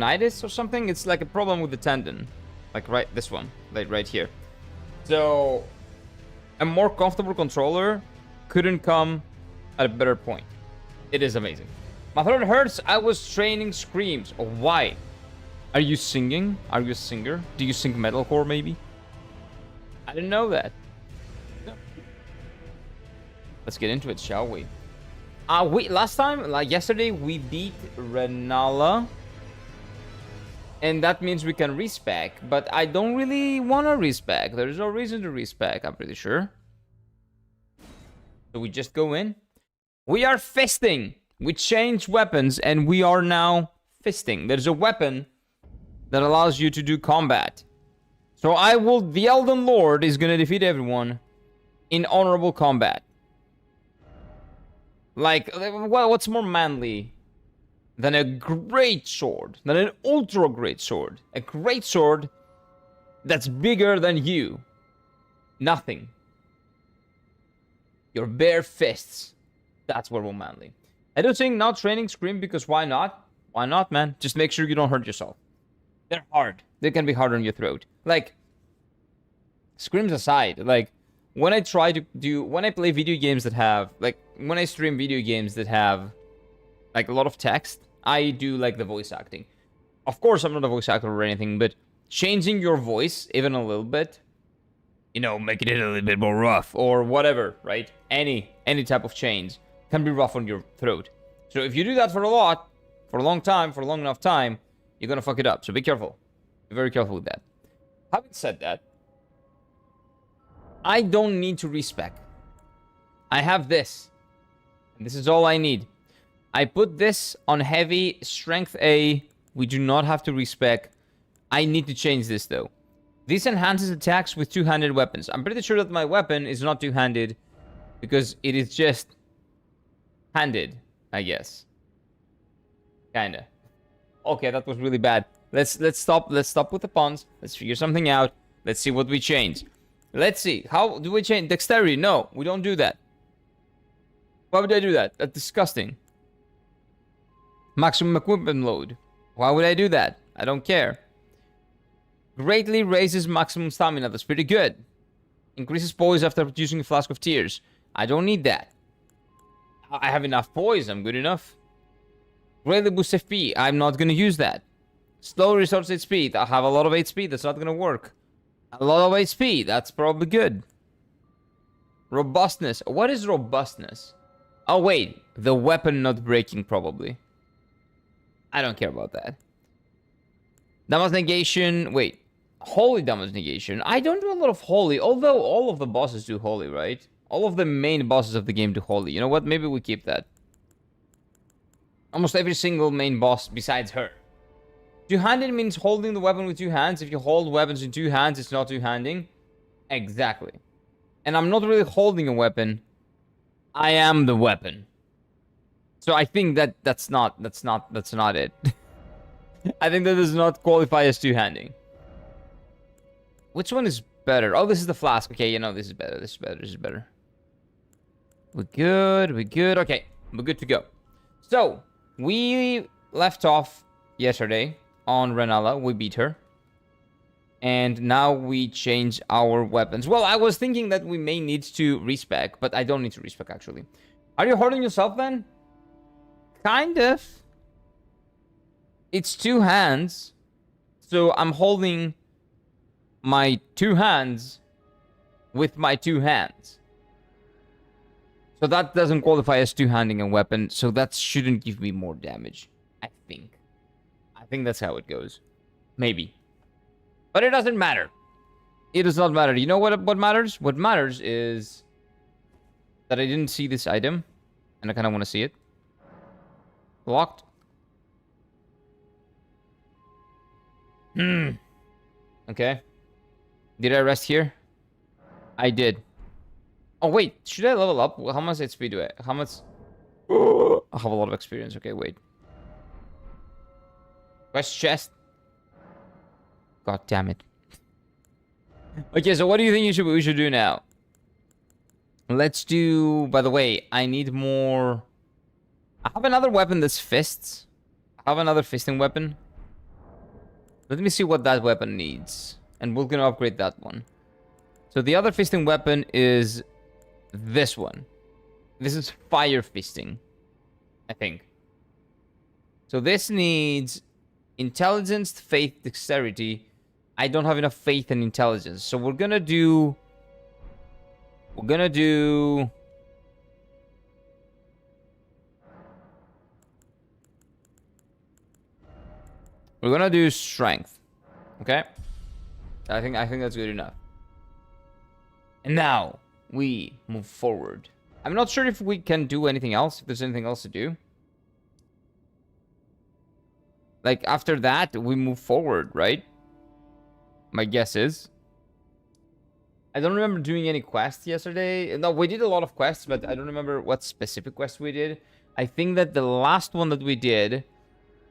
tendonitis or something. It's like a problem with the tendon. Like this one, like right here. So a more comfortable controller couldn't come at a better point. It is amazing. My throat hurts. I was training screams. Why? Are you singing? Are you a singer? Do you sing metalcore maybe? I didn't know that. No. Let's get into it, shall we? Last time, like yesterday, we beat Renala. And that means we can respec, but I don't really want to respec. There's no reason to respec, I'm pretty sure. So we just go in. We are fisting. We changed weapons and we are now fisting. There's a weapon that allows you to do combat. So the Elden Lord is going to defeat everyone in honorable combat. Like, what's more manly than a great sword, than an ultra great sword? A great sword that's bigger than you. Nothing. Your bare fists. That's what will manly. I don't think not training scream because why not? Why not, man? Just make sure you don't hurt yourself. They're hard. They can be hard on your throat. Like, screams aside, like, when I play video games that have, like, when I stream video games that have, like, a lot of text, I do, like, the voice acting. Of course, I'm not a voice actor or anything, but changing your voice even a little bit, you know, making it a little bit more rough or whatever, right? Any type of change can be rough on your throat. So if you do that for a long enough time, you're gonna fuck it up. So be careful. Be very careful with that. Having said that, I don't need to respec. I have this. And this is all I need. I put this on heavy, strength A. We do not have to respec. I need to change this though. This enhances attacks with two-handed weapons. I'm pretty sure that my weapon is not two-handed because it is just handed, I guess. Kinda. Okay, that was really bad. Let's stop with the puns. Let's figure something out. Let's see what we change. Let's see. How do we change dexterity? No, we don't do that. Why would I do that? That's disgusting. Maximum equipment load. Why would I do that? I don't care. Greatly raises maximum stamina. That's pretty good. Increases poise after using a flask of tears. I don't need that. I have enough poise. I'm good enough. Greatly boosts FP. I'm not going to use that. Slow restores HP. I have a lot of HP. That's not going to work. A lot of HP. That's probably good. Robustness. What is robustness? Oh, wait. The weapon not breaking, probably. I don't care about that. Damage negation. Wait. Holy damage negation. I don't do a lot of holy. Although all of the bosses do holy, right? All of the main bosses of the game do holy. You know what? Maybe we keep that. Almost every single main boss besides her. Two-handed means holding the weapon with two hands. If you hold weapons in two hands, it's not two-handing. Exactly. And I'm not really holding a weapon. I am the weapon. So I think that's not it. I think that does not qualify as two-handing. Which one is better? Oh, this is the flask. Okay, you know, this is better. This is better. This is better. We're good. We're good. Okay, we're good to go. So, we left off yesterday on Renala. We beat her. And now we change our weapons. Well, I was thinking that we may need to respec, but I don't need to respec, actually. Are you hurting yourself, then? Kind of. It's two hands. So, I'm holding my two hands with my two hands. So that doesn't qualify as two-handing a weapon, so that shouldn't give me more damage. I think. I think that's how it goes. Maybe. But it doesn't matter. It does not matter. You know what matters? What matters is that I didn't see this item, and I kind of want to see it. Locked. Okay. Did I rest here? I did. Oh, wait. Should I level up? How much HP do I... How much... I have a lot of experience. Okay, wait. Quest chest. God damn it. Okay, so what do you think we should do now? Let's do... By the way, I need more... I have another weapon that's fists. I have another fisting weapon. Let me see what that weapon needs. And we're gonna upgrade that one. So the other fisting weapon is this one. This is fire fisting, I think. So this needs intelligence, faith, dexterity. I don't have enough faith and intelligence. So we're gonna do... We're gonna do strength. Okay? I think that's good enough. And now we move forward. I'm not sure if we can do anything else, if there's anything else to do. Like after that, we move forward, right? My guess is. I don't remember doing any quests yesterday. No, we did a lot of quests, but I don't remember what specific quest we did. I think that the last one that we did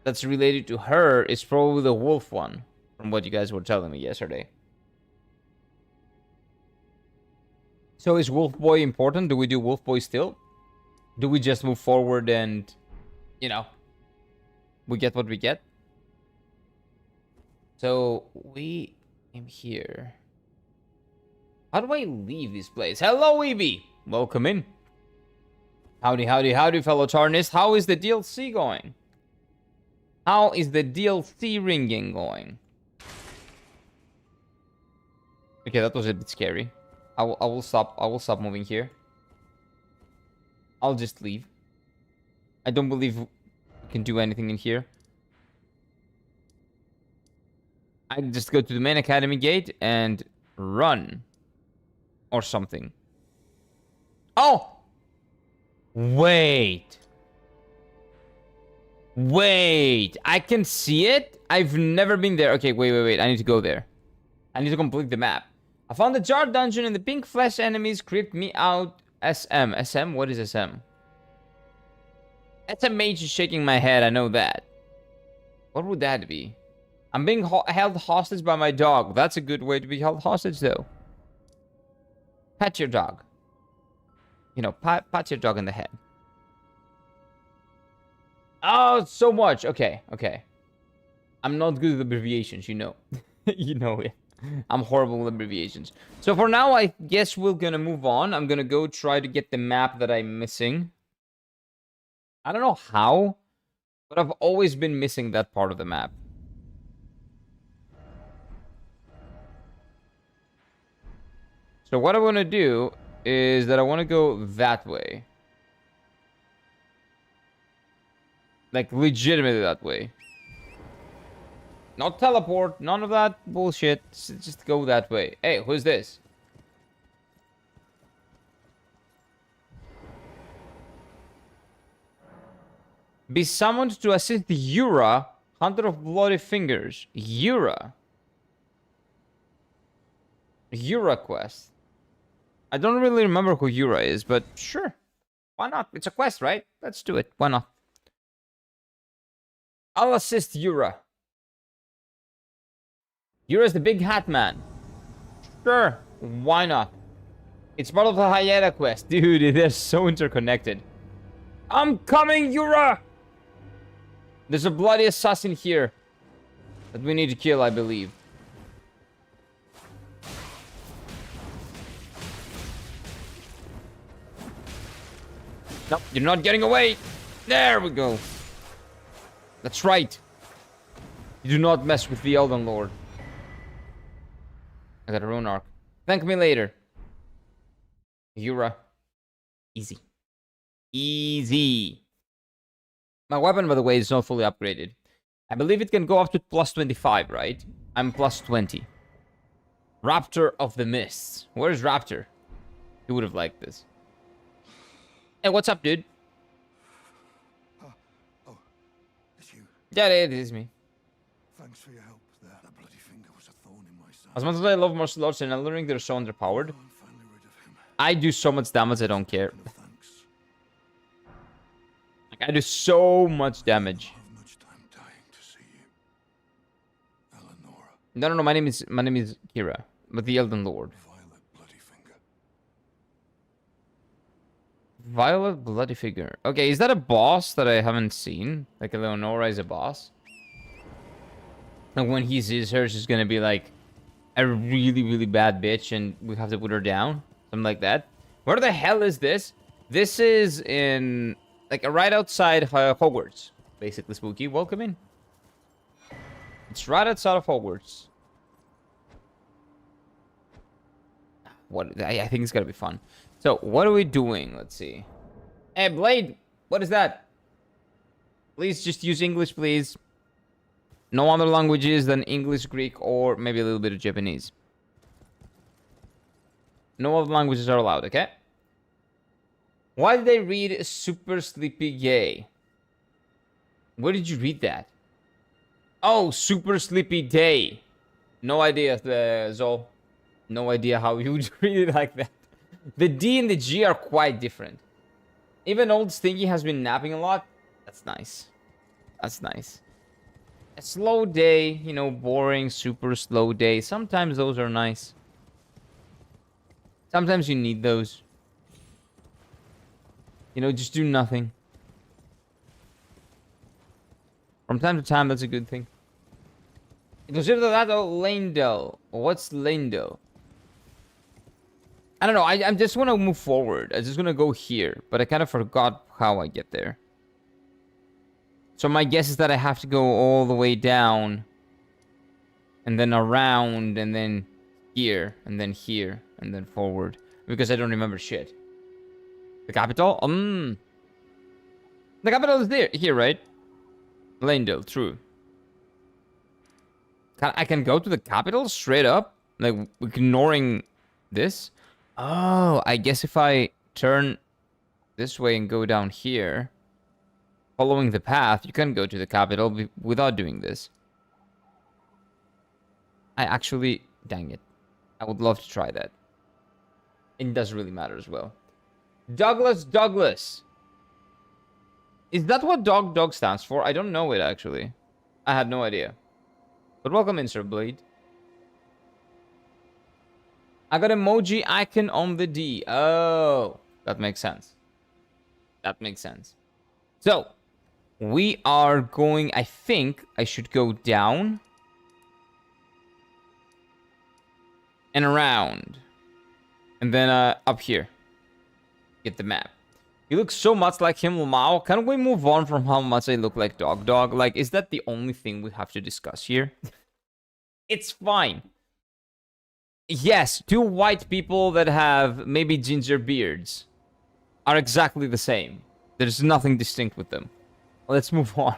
that's related to her is probably the wolf one, from what you guys were telling me yesterday. So is Wolf Boy important? Do we do Wolf Boy still? Do we just move forward and, you know, we get what we get? So we am here. How do I leave this place? Hello, Evie! Welcome in. Howdy, howdy, howdy, fellow Tarnists. How is the DLC going? How is the DLC ringing going? Okay, that was a bit scary. I will stop moving here. I'll just leave. I don't believe we can do anything in here. I just go to the main academy gate and run. Or something. Oh! Wait. Wait. I can see it? I've never been there. Okay, wait. I need to go there. I need to complete the map. I found the jar dungeon and the pink flesh enemies creeped me out. SM. SM? What is SM? SMH is shaking my head. I know that. What would that be? I'm being held hostage by my dog. That's a good way to be held hostage, though. Pat your dog. You know, pat your dog in the head. Oh, so much. Okay. I'm not good with abbreviations, you know. You know it. I'm horrible with abbreviations. So for now, I guess we're gonna move on. I'm gonna go try to get the map that I'm missing. I don't know how, but I've always been missing that part of the map. So what I want to do is that I want to go that way. Like, legitimately that way. Not teleport, none of that bullshit. Just go that way. Hey, who's this? Be summoned to assist Yura, Hunter of Bloody Fingers. Yura quest. I don't really remember who Yura is, but sure. Why not? It's a quest, right? Let's do it. Why not? I'll assist Yura. Yura's the big hat man. Sure. Why not? It's part of the Hyena quest. Dude, they're so interconnected. I'm coming, Yura! There's a bloody assassin here that we need to kill, I believe. Nope, you're not getting away. There we go. That's right. You do not mess with the Elden Lord. I got a rune arc. Thank me later. Yura. Easy. Easy. My weapon, by the way, is not fully upgraded. I believe it can go up to plus 25, right? I'm plus 20. Raptor of the Mists. Where's Raptor? He would have liked this. Hey, what's up, dude? Oh, it's you. Yeah, it is me. Thanks for your help there. That bloody finger was a thorn in my side. As much as I love martial arts and Elden Ring, they're so underpowered. I'm finally rid of him. I do so much damage, I don't care. No thanks. Like, I do so much damage. I have much time dying to see you. Eleonora. No. My name is Kira, but the Elden Lord. Violet bloody finger. Violet bloody figure. Okay, is that a boss that I haven't seen? Like Eleonora is a boss? And when he sees her, she's gonna be like a really, really bad bitch, and we have to put her down. Something like that. Where the hell is this? This is in, like, right outside Hogwarts. Basically, Spooky. Welcome in. It's right outside of Hogwarts. What? I think it's gonna be fun. So, what are we doing? Let's see. Hey, Blade! What is that? Please just use English, please. No other languages than English, Greek, or maybe a little bit of Japanese. No other languages are allowed, okay? Why did they read Super Sleepy Gay? Where did you read that? Oh, Super Sleepy Day. No idea, Zol. No idea how you would read it like that. The D and the G are quite different. Even old Stinky has been napping a lot. That's nice. That's nice. A slow day, you know, boring, super slow day. Sometimes those are nice. Sometimes you need those. You know, just do nothing. From time to time, that's a good thing. Consider that Lanedale. What's Lanedale? I don't know. I just want to move forward. I just want to go here. But I kind of forgot how I get there. So my guess is that I have to go all the way down. And then around. And then here. And then here. And then forward. Because I don't remember shit. The capital? The capital is there. Here, right? Lanedale, true. I can go to the capital straight up? Like, ignoring this? Oh, I guess if I turn this way and go down here, following the path, you can go to the capital without doing this. I actually... Dang it. I would love to try that. It does really matter as well. Douglas! Is that what dog stands for? I don't know it, actually. I had no idea. But welcome in, Sir Blade. I got emoji icon on the D. Oh, that makes sense. That makes sense. So, we are going... I think I should go down. And around. And then up here. Get the map. He looks so much like him, Lamau. Can we move on from how much I look like Dog? Like, is that the only thing we have to discuss here? It's fine. Yes, two white people that have maybe ginger beards are exactly the same. There's nothing distinct with them. Let's move on.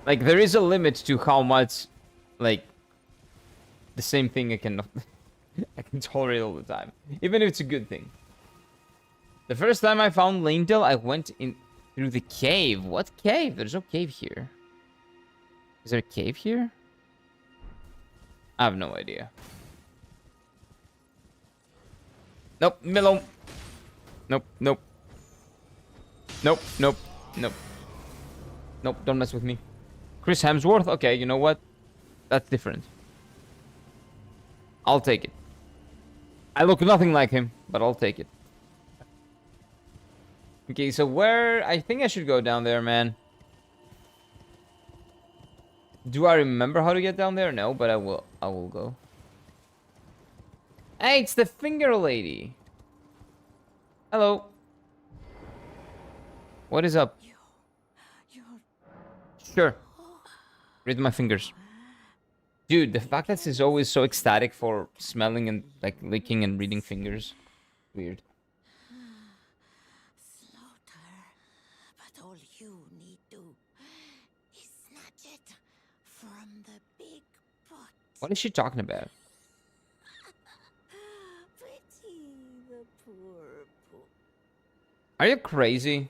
Like, there is a limit to how much, like, the same thing I can I can tolerate all the time. Even if it's a good thing. The first time I found Lanedale, I went in through the cave. What cave? There's no cave here. Is there a cave here? I have no idea. Nope, Milo. Nope, nope. Nope, nope, nope. Nope, don't mess with me. Chris Hemsworth? Okay, you know what? That's different. I'll take it. I look nothing like him, but I'll take it. Okay, so where... I think I should go down there, man. Do I remember how to get down there? No, but I will go. Hey, it's the finger lady. Hello. What is up? Sure. Read my fingers. Dude, the fact that she's always so ecstatic for smelling and, like, licking and reading fingers. Weird. All you need to is snatch it from the big pot. What is she talking about? Pretty the poor poor. Are you crazy?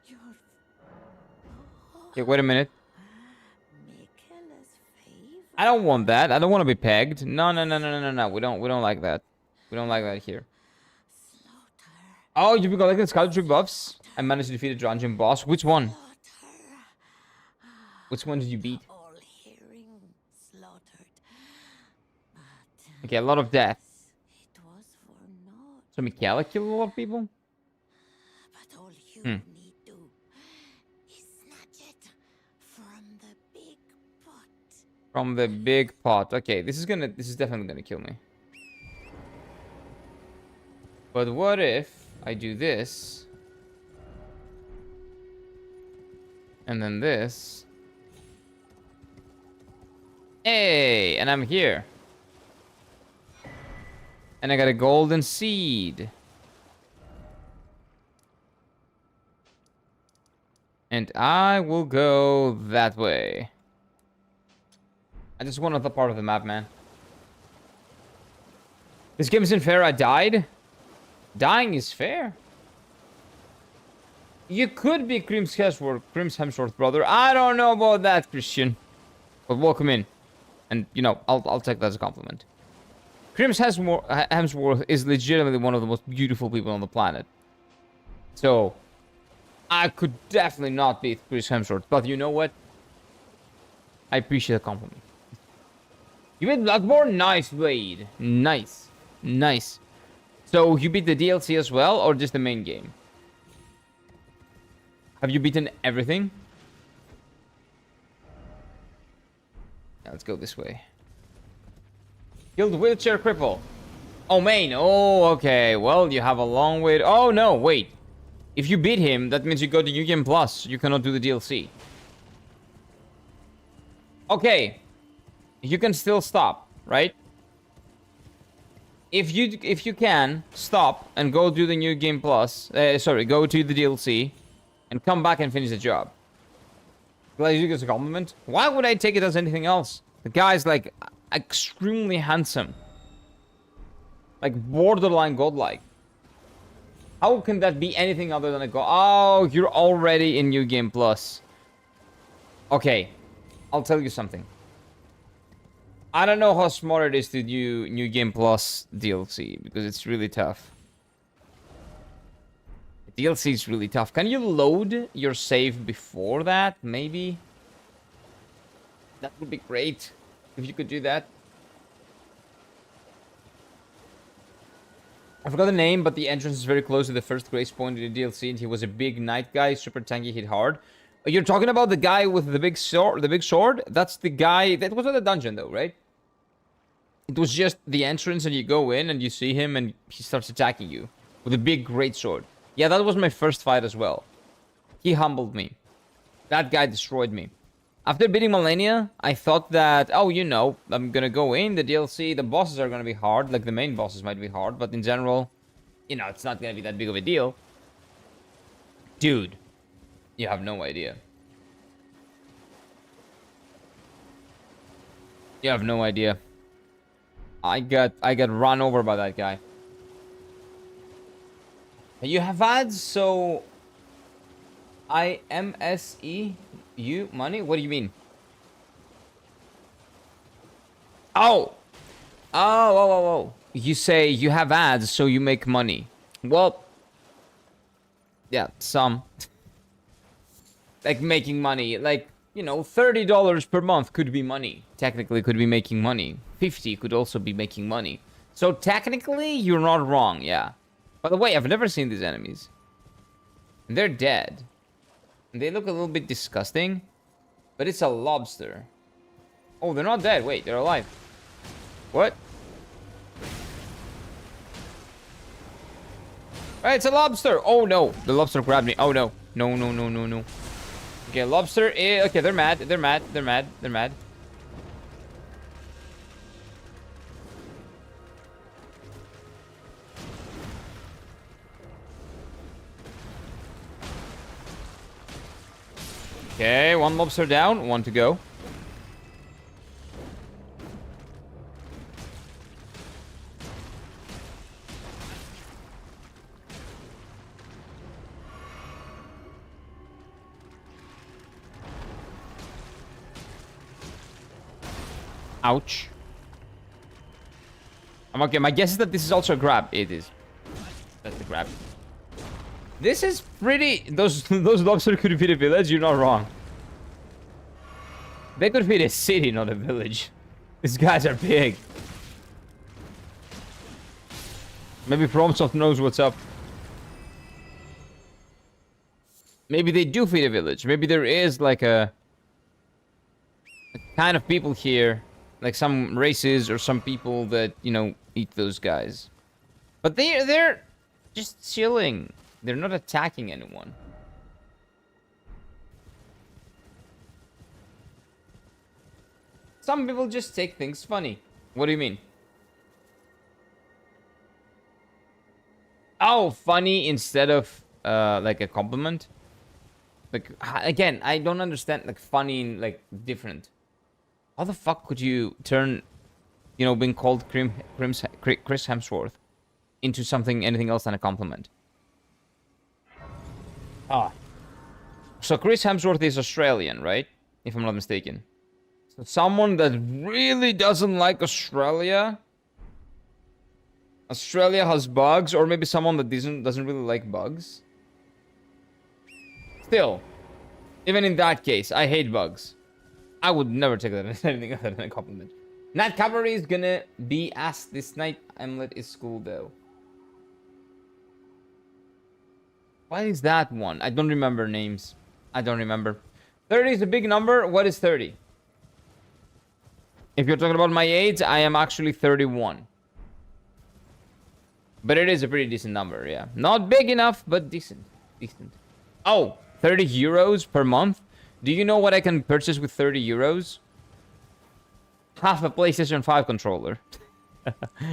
Your Okay, wait a minute. Michaela's favorite. I don't want that. I don't want to be pegged. No. We don't like that. We don't like that here. Slaughter. Oh, you've been collecting sculpture buffs? I managed to defeat a dungeon boss. Which one? Slaughter. Which one did you beat? All hearing slaughtered. But Okay, a lot of death. it was for naught. So Michaela killed a lot of people? But all you need to is snatch it from the big From the big pot. Okay, this is definitely gonna kill me. But what if I do this? And then this. Hey, and I'm here. And I got a golden seed. And I will go that way. I just want another part of the map, man. This game isn't fair. I died. Dying is fair. You could be Crim's Hemsworth brother. I don't know about that, Christian. But welcome in. And, you know, I'll take that as a compliment. Crim's Hemsworth is legitimately one of the most beautiful people on the planet. So, I could definitely not beat Chris Hemsworth. But you know what? I appreciate the compliment. You beat Bloodborne? Nice, Wade. Nice. Nice. So, you beat the DLC as well, or just the main game? Have you beaten everything? Yeah, let's go this way. Killed wheelchair cripple. Oh, main. Oh, okay. Well, you have a long way to... Oh, no, wait. If you beat him, that means you go to New Game Plus. You cannot do the DLC. Okay. You can still stop, right? If you can, stop and go do the New Game Plus. Go to the DLC. And come back and finish the job. Glad you think it's a compliment. Why would I take it as anything else? The guy's like extremely handsome. Like borderline godlike. How can that be anything other than a god? Oh, you're already in New Game Plus. Okay. I'll tell you something. I don't know how smart it is to do New Game Plus DLC because it's really tough. DLC is really tough. Can you load your save before that? Maybe? That would be great if you could do that. I forgot the name, but the entrance is very close to the first grace point in the DLC, and he was a big knight guy, super tanky, hit hard. You're talking about the guy with the big sword? The big sword? That's the guy... That was not a dungeon, though, right? It was just the entrance, and you go in, and you see him, and he starts attacking you with a big great sword. Yeah, that was my first fight as well. He humbled me. That guy destroyed me. After beating Malenia, I thought that, oh, you know, I'm gonna go in, the DLC, the bosses are gonna be hard, like the main bosses might be hard, but in general, you know, it's not gonna be that big of a deal. Dude, you have no idea. You have no idea. I got run over by that guy. You have ads, so IMSEU money? What do you mean? Oh! Oh. You say you have ads, so you make money. Well, yeah, some. Like making money, like, you know, $30 per month could be money. Technically could be making money. 50 could also be making money. So technically, you're not wrong, yeah. By the way, I've never seen these enemies. They're dead. And they look a little bit disgusting. But it's a lobster. Oh, they're not dead. Wait, they're alive. What? Hey, it's a lobster. Oh, no. The lobster grabbed me. Oh, no. No. Okay, lobster. Okay, they're mad. They're mad. Okay, one lobster down, one to go. Ouch. I'm okay. My guess is that this is also a grab. It is. That's the grab. This is pretty... Those lobsters could feed a village, you're not wrong. They could feed a city, not a village. These guys are big. Maybe FromSoft knows what's up. Maybe they do feed a village. Maybe there is like a kind of people here, like some races or some people that, you know, eat those guys. But they're just chilling. They're not attacking anyone. Some people just take things funny. What do you mean? Oh, funny instead of like a compliment. Like again, I don't understand like funny and like different. How the fuck could you turn, you know, being called Chris Hemsworth into something anything else than a compliment? Ah. So Chris Hemsworth is Australian, right? If I'm not mistaken. So someone that really doesn't like Australia. Australia has bugs, or maybe someone that doesn't really like bugs. Still, even in that case, I hate bugs. I would never take that as anything other than a compliment. Nat Cavalry is gonna be asked this night. Hamlet is school though. What is that one? I don't remember names. I don't remember. 30 is a big number. What is 30? If you're talking about my age, I am actually 31. But it is a pretty decent number, yeah. Not big enough, but decent. Decent. Oh, 30 euros per month? Do you know what I can purchase with 30 euros? Half a PlayStation 5 controller.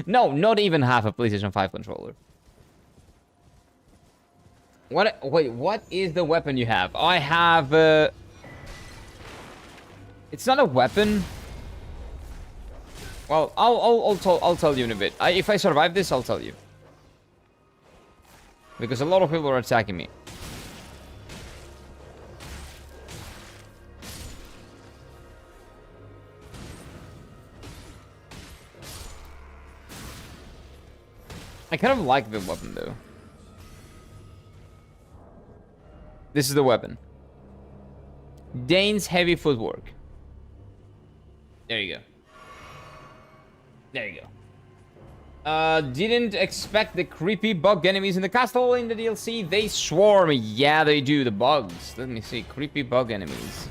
No, not even half a PlayStation 5 controller. Wait, what is the weapon you have? I have, it's not a weapon. Well, I'll tell you in a bit. If I survive this, I'll tell you. Because a lot of people are attacking me. I kind of like the weapon, though. This is the weapon. Dane's heavy footwork. There you go. There you go. Didn't expect the creepy bug enemies in the castle in the DLC. They swarm. Yeah, they do. The bugs. Let me see. Creepy bug enemies.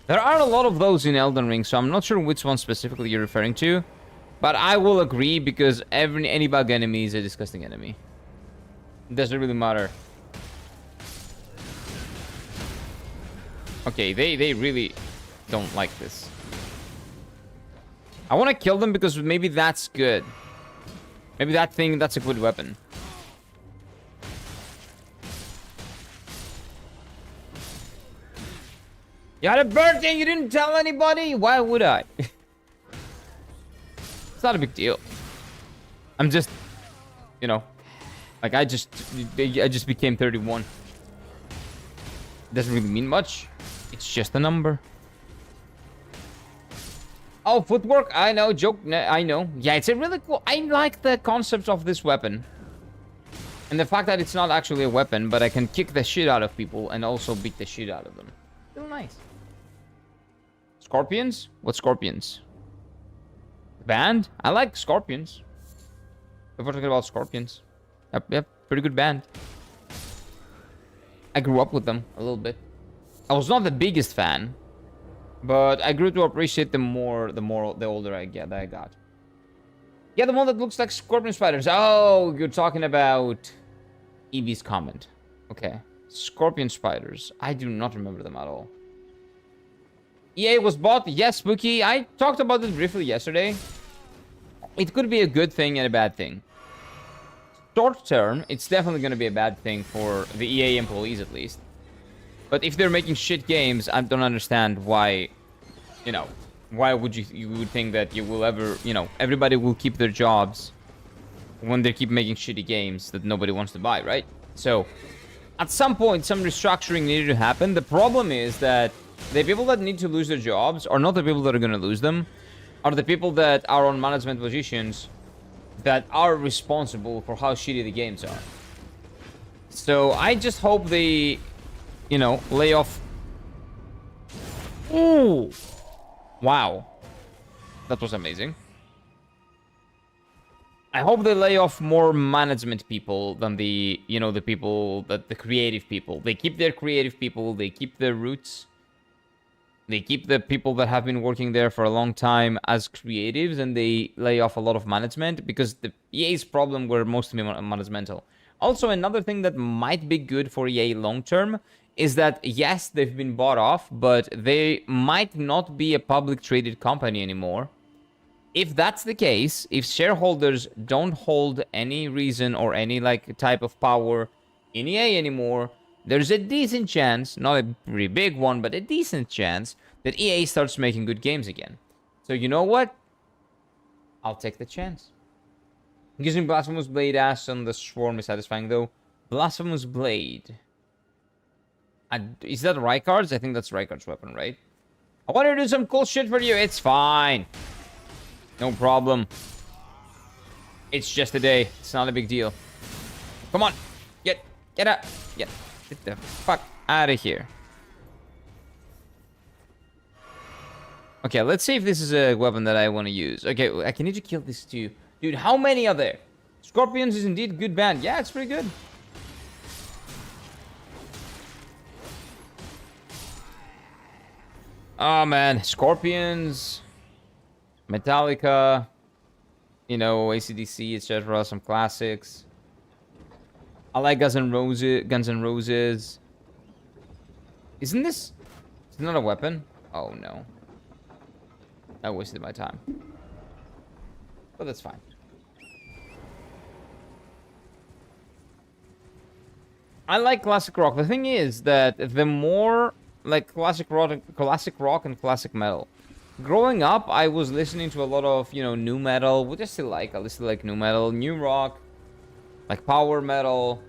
There are a lot of those in Elden Ring, so I'm not sure which one specifically you're referring to. But I will agree because any bug enemy is a disgusting enemy. It doesn't really matter. Okay, they really don't like this. I want to kill them because maybe that's good. Maybe that's a good weapon. You had a birthday, you didn't tell anybody? Why would I? It's not a big deal. I'm just, you know, like I just became 31. Doesn't really mean much. It's just a number. Oh, footwork? I know, joke, I know. Yeah, it's a really cool... I like the concept of this weapon. And the fact that it's not actually a weapon, but I can kick the shit out of people and also beat the shit out of them. Still nice. Scorpions? What scorpions? Band? I like scorpions. If we're talking about scorpions. Yep, pretty good band. I grew up with them a little bit. I was not the biggest fan. But I grew to appreciate them more the older I got. Yeah, the one that looks like scorpion spiders. Oh, you're talking about Evie's comment. Okay. Scorpion spiders. I do not remember them at all. EA was bought. Yes, Spooky. I talked about this briefly yesterday. It could be a good thing and a bad thing. Short term, it's definitely going to be a bad thing for the EA employees at least. But if they're making shit games, I don't understand why, you know, why would you would think that you will ever, you know, everybody will keep their jobs when they keep making shitty games that nobody wants to buy, right? So, at some point, some restructuring needed to happen. The problem is that the people that need to lose their jobs are not the people that are going to lose them, are the people that are on management positions that are responsible for how shitty the games are. So, I just hope they... you know, lay off. Ooh. Wow. That was amazing. I hope they lay off more management people than the, you know, the people, the creative people. They keep their creative people, they keep their roots. They keep the people that have been working there for a long time as creatives, and they lay off a lot of management because the EA's problem were mostly managemental. Also, another thing that might be good for EA long term is that, yes, they've been bought off, but they might not be a public traded company anymore. If that's the case, if shareholders don't hold any reason or any like type of power in EA anymore, there's a decent chance, not a pretty big one, but a decent chance that EA starts making good games again. So you know what? I'll take the chance. Using Blasphemous Blade Ash on the Swarm is satisfying though. Blasphemous Blade. Is that Rykard's? I think that's Rykard's weapon, right? I want to do some cool shit for you. It's fine. No problem. It's just a day. It's not a big deal. Come on. Get out. Get the fuck out of here. Okay, let's see if this is a weapon that I want to use. Okay, I can need to kill this too. Dude, how many are there? Scorpions is indeed a good band. Yeah, it's pretty good. Oh, man. Scorpions. Metallica. You know, AC/DC, etc. Some classics. I like Guns N' Roses. Isn't this... It's not a weapon? Oh, no. I wasted my time. But that's fine. I like classic rock. The thing is that the more... like classic rock and classic metal. Growing up, I was listening to a lot of, you know, new metal, which I still like. I still like new metal, new rock, like power metal,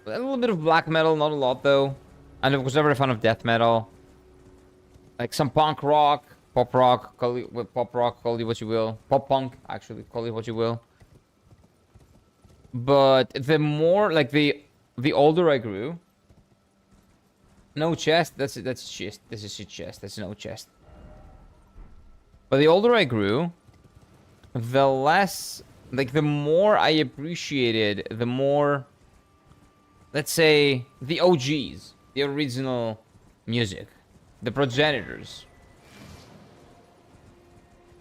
a little bit of black metal, not a lot though. And I was never a fan of death metal. Like some punk rock, pop rock, call it what you will. Pop punk, actually, call it what you will. But the more, like the older I grew. No chest, that's chest. This is a chest, that's no chest. But the older I grew, the less, like the more I appreciated, the more, let's say, the OGs, the original music, the progenitors.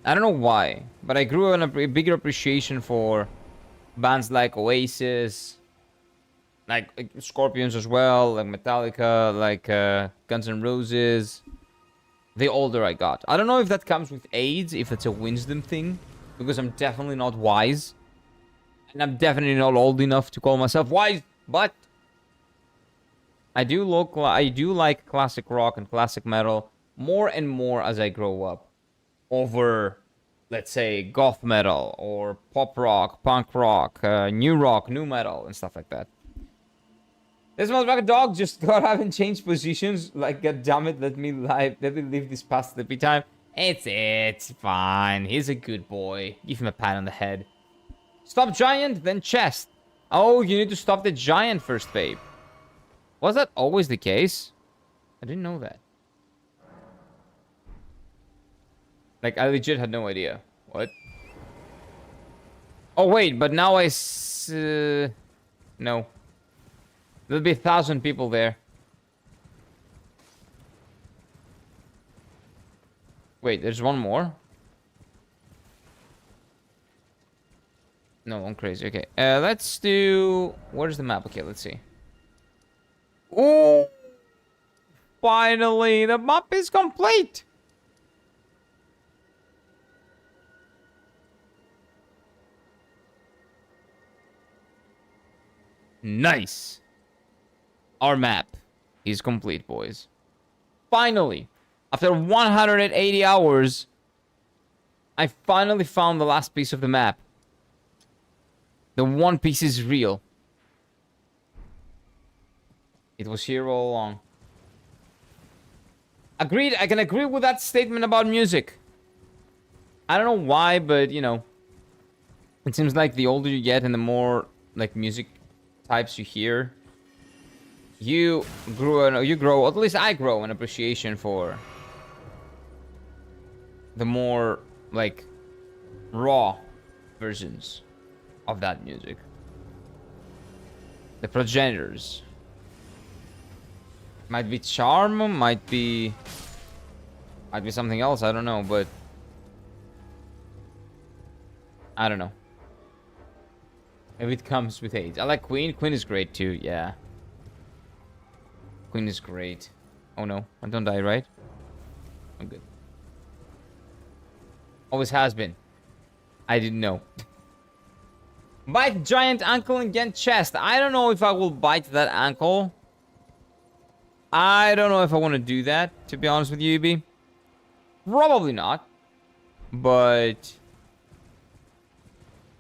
I don't know why, but I grew in a bigger appreciation for bands like Oasis, like Scorpions as well, like Metallica, like Guns N' Roses. The older I got. I don't know if that comes with age, if it's a wisdom thing, because I'm definitely not wise. And I'm definitely not old enough to call myself wise, but I do like classic rock and classic metal more and more as I grow up over, let's say, goth metal or pop rock, punk rock, new metal and stuff like that. This motherfucking dog just got up and changed positions. Like, goddammit, let me live this past sleepy time. It's fine. He's a good boy. Give him a pat on the head. Stop giant, then chest. Oh, you need to stop the giant first, babe. Was that always the case? I didn't know that. Like, I legit had no idea. What? Oh, wait, but now no. There'll be 1,000 people there. Wait, there's one more? No, I'm crazy. Okay, let's do... Where's the map? Okay, let's see. Oh! Finally, the map is complete! Nice! Our map is complete, boys. Finally, after 180 hours, I finally found the last piece of the map. The one piece is real. It was here all along. Agreed, I can agree with that statement about music. I don't know why, but, you know, it seems like the older you get and the more, like, music types you hear, you grow, at least I grow an appreciation for the more, like, raw versions of that music. The progenitors. Might be charm, might be Might be something else, I don't know, but... I don't know. Maybe it comes with age. I like Queen. Queen is great too, yeah. Queen is great. Oh no, I don't die, right? I'm good. Always has been. I didn't know. Bite giant ankle and get chest. I don't know if I will bite that ankle. I don't know if I want to do that, to be honest with you, EB. Probably not. But...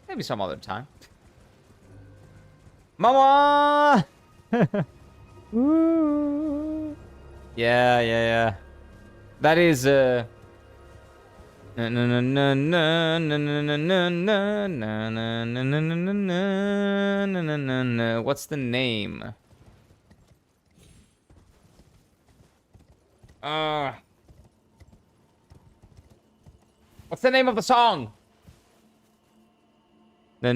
maybe some other time. Mama! Ooh. Yeah. That is, what's the name? What's the name of the song? You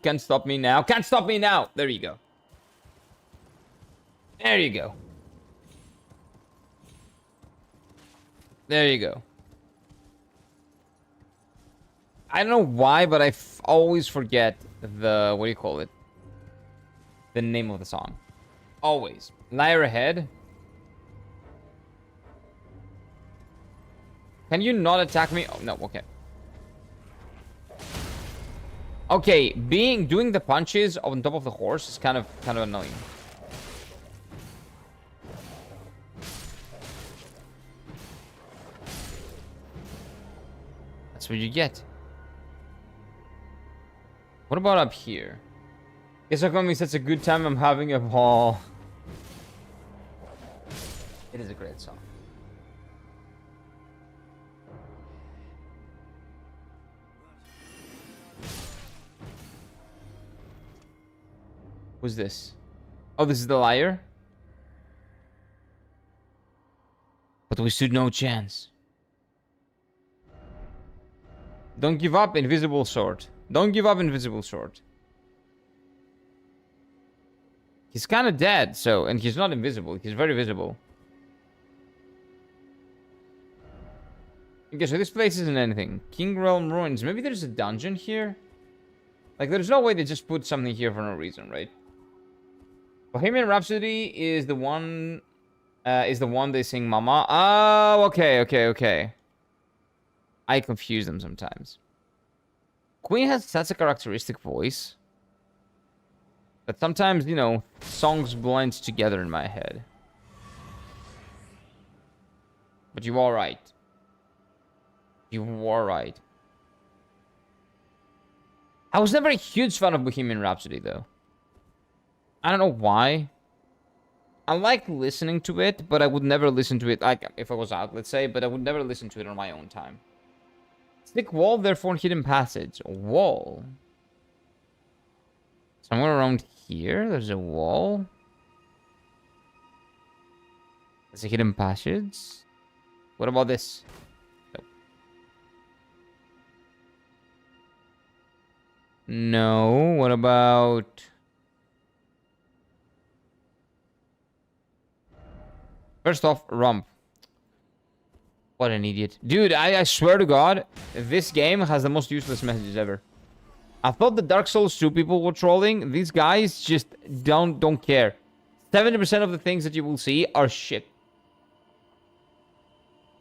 can't stop me now. Can't stop me now. There you go. There you go. There you go. I don't know why, but I always forget the... what do you call it? The name of the song. Always. Liar ahead. Can you not attack me? Oh, no, okay. Okay, doing the punches on top of the horse is kind of annoying. That's what you get. What about up here? It's not gonna be such a good time. I'm having a ball. It is a great song. Who's this? Oh, this is the liar? But we stood no chance. Don't give up, invisible sword. Don't give up, invisible sword. He's kind of dead, so... and he's not invisible. He's very visible. Okay, so this place isn't anything. King Realm Ruins. Maybe there's a dungeon here? Like, there's no way they just put something here for no reason, right? Bohemian Rhapsody is the one... they sing Mama. Oh, okay. I confuse them sometimes. Queen has such a characteristic voice. But sometimes, you know, songs blend together in my head. But you are right. You are right. I was never a huge fan of Bohemian Rhapsody, though. I don't know why. I like listening to it, but I would never listen to it, like, if I was out, let's say, but I would never listen to it on my own time. Thick wall, therefore hidden passage. Wall. Somewhere around here, there's a wall. There's a hidden passage. What about this? No. What about... first off, rump. What an idiot. Dude, I swear to God, this game has the most useless messages ever. I thought the Dark Souls 2 people were trolling. These guys just don't care. 70% of the things that you will see are shit.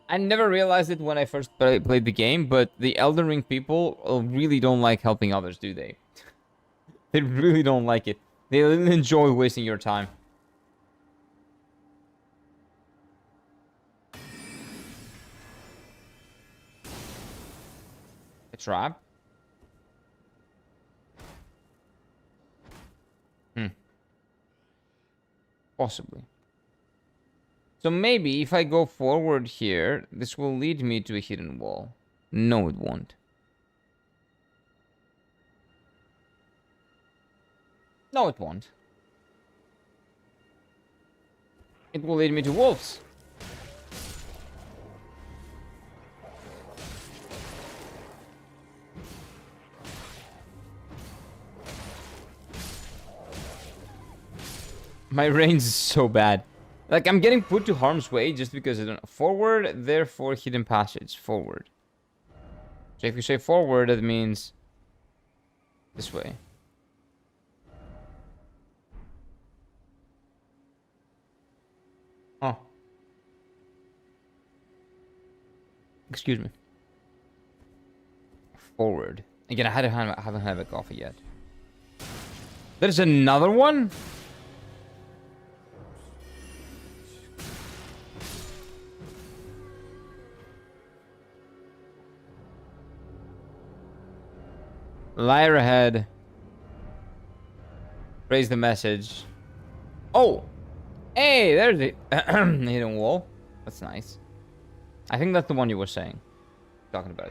I never realized it when I first played the game, but the Elden Ring people really don't like helping others, do they? They really don't like it. They enjoy wasting your time. A trap? Possibly. So maybe if I go forward here, this will lead me to a hidden wall. No, it won't. No, it won't. It will lead me to wolves. My range is so bad. Like, I'm getting put to harm's way just because I don't... Forward, therefore hidden passage. Forward. So if you say forward, that means... this way. Oh. Excuse me. Forward. Again, I haven't had a coffee yet. There's another one? Lyre ahead. Raise the message. Oh! Hey, there's the hidden wall. That's nice. I think that's the one you were saying. Talking about.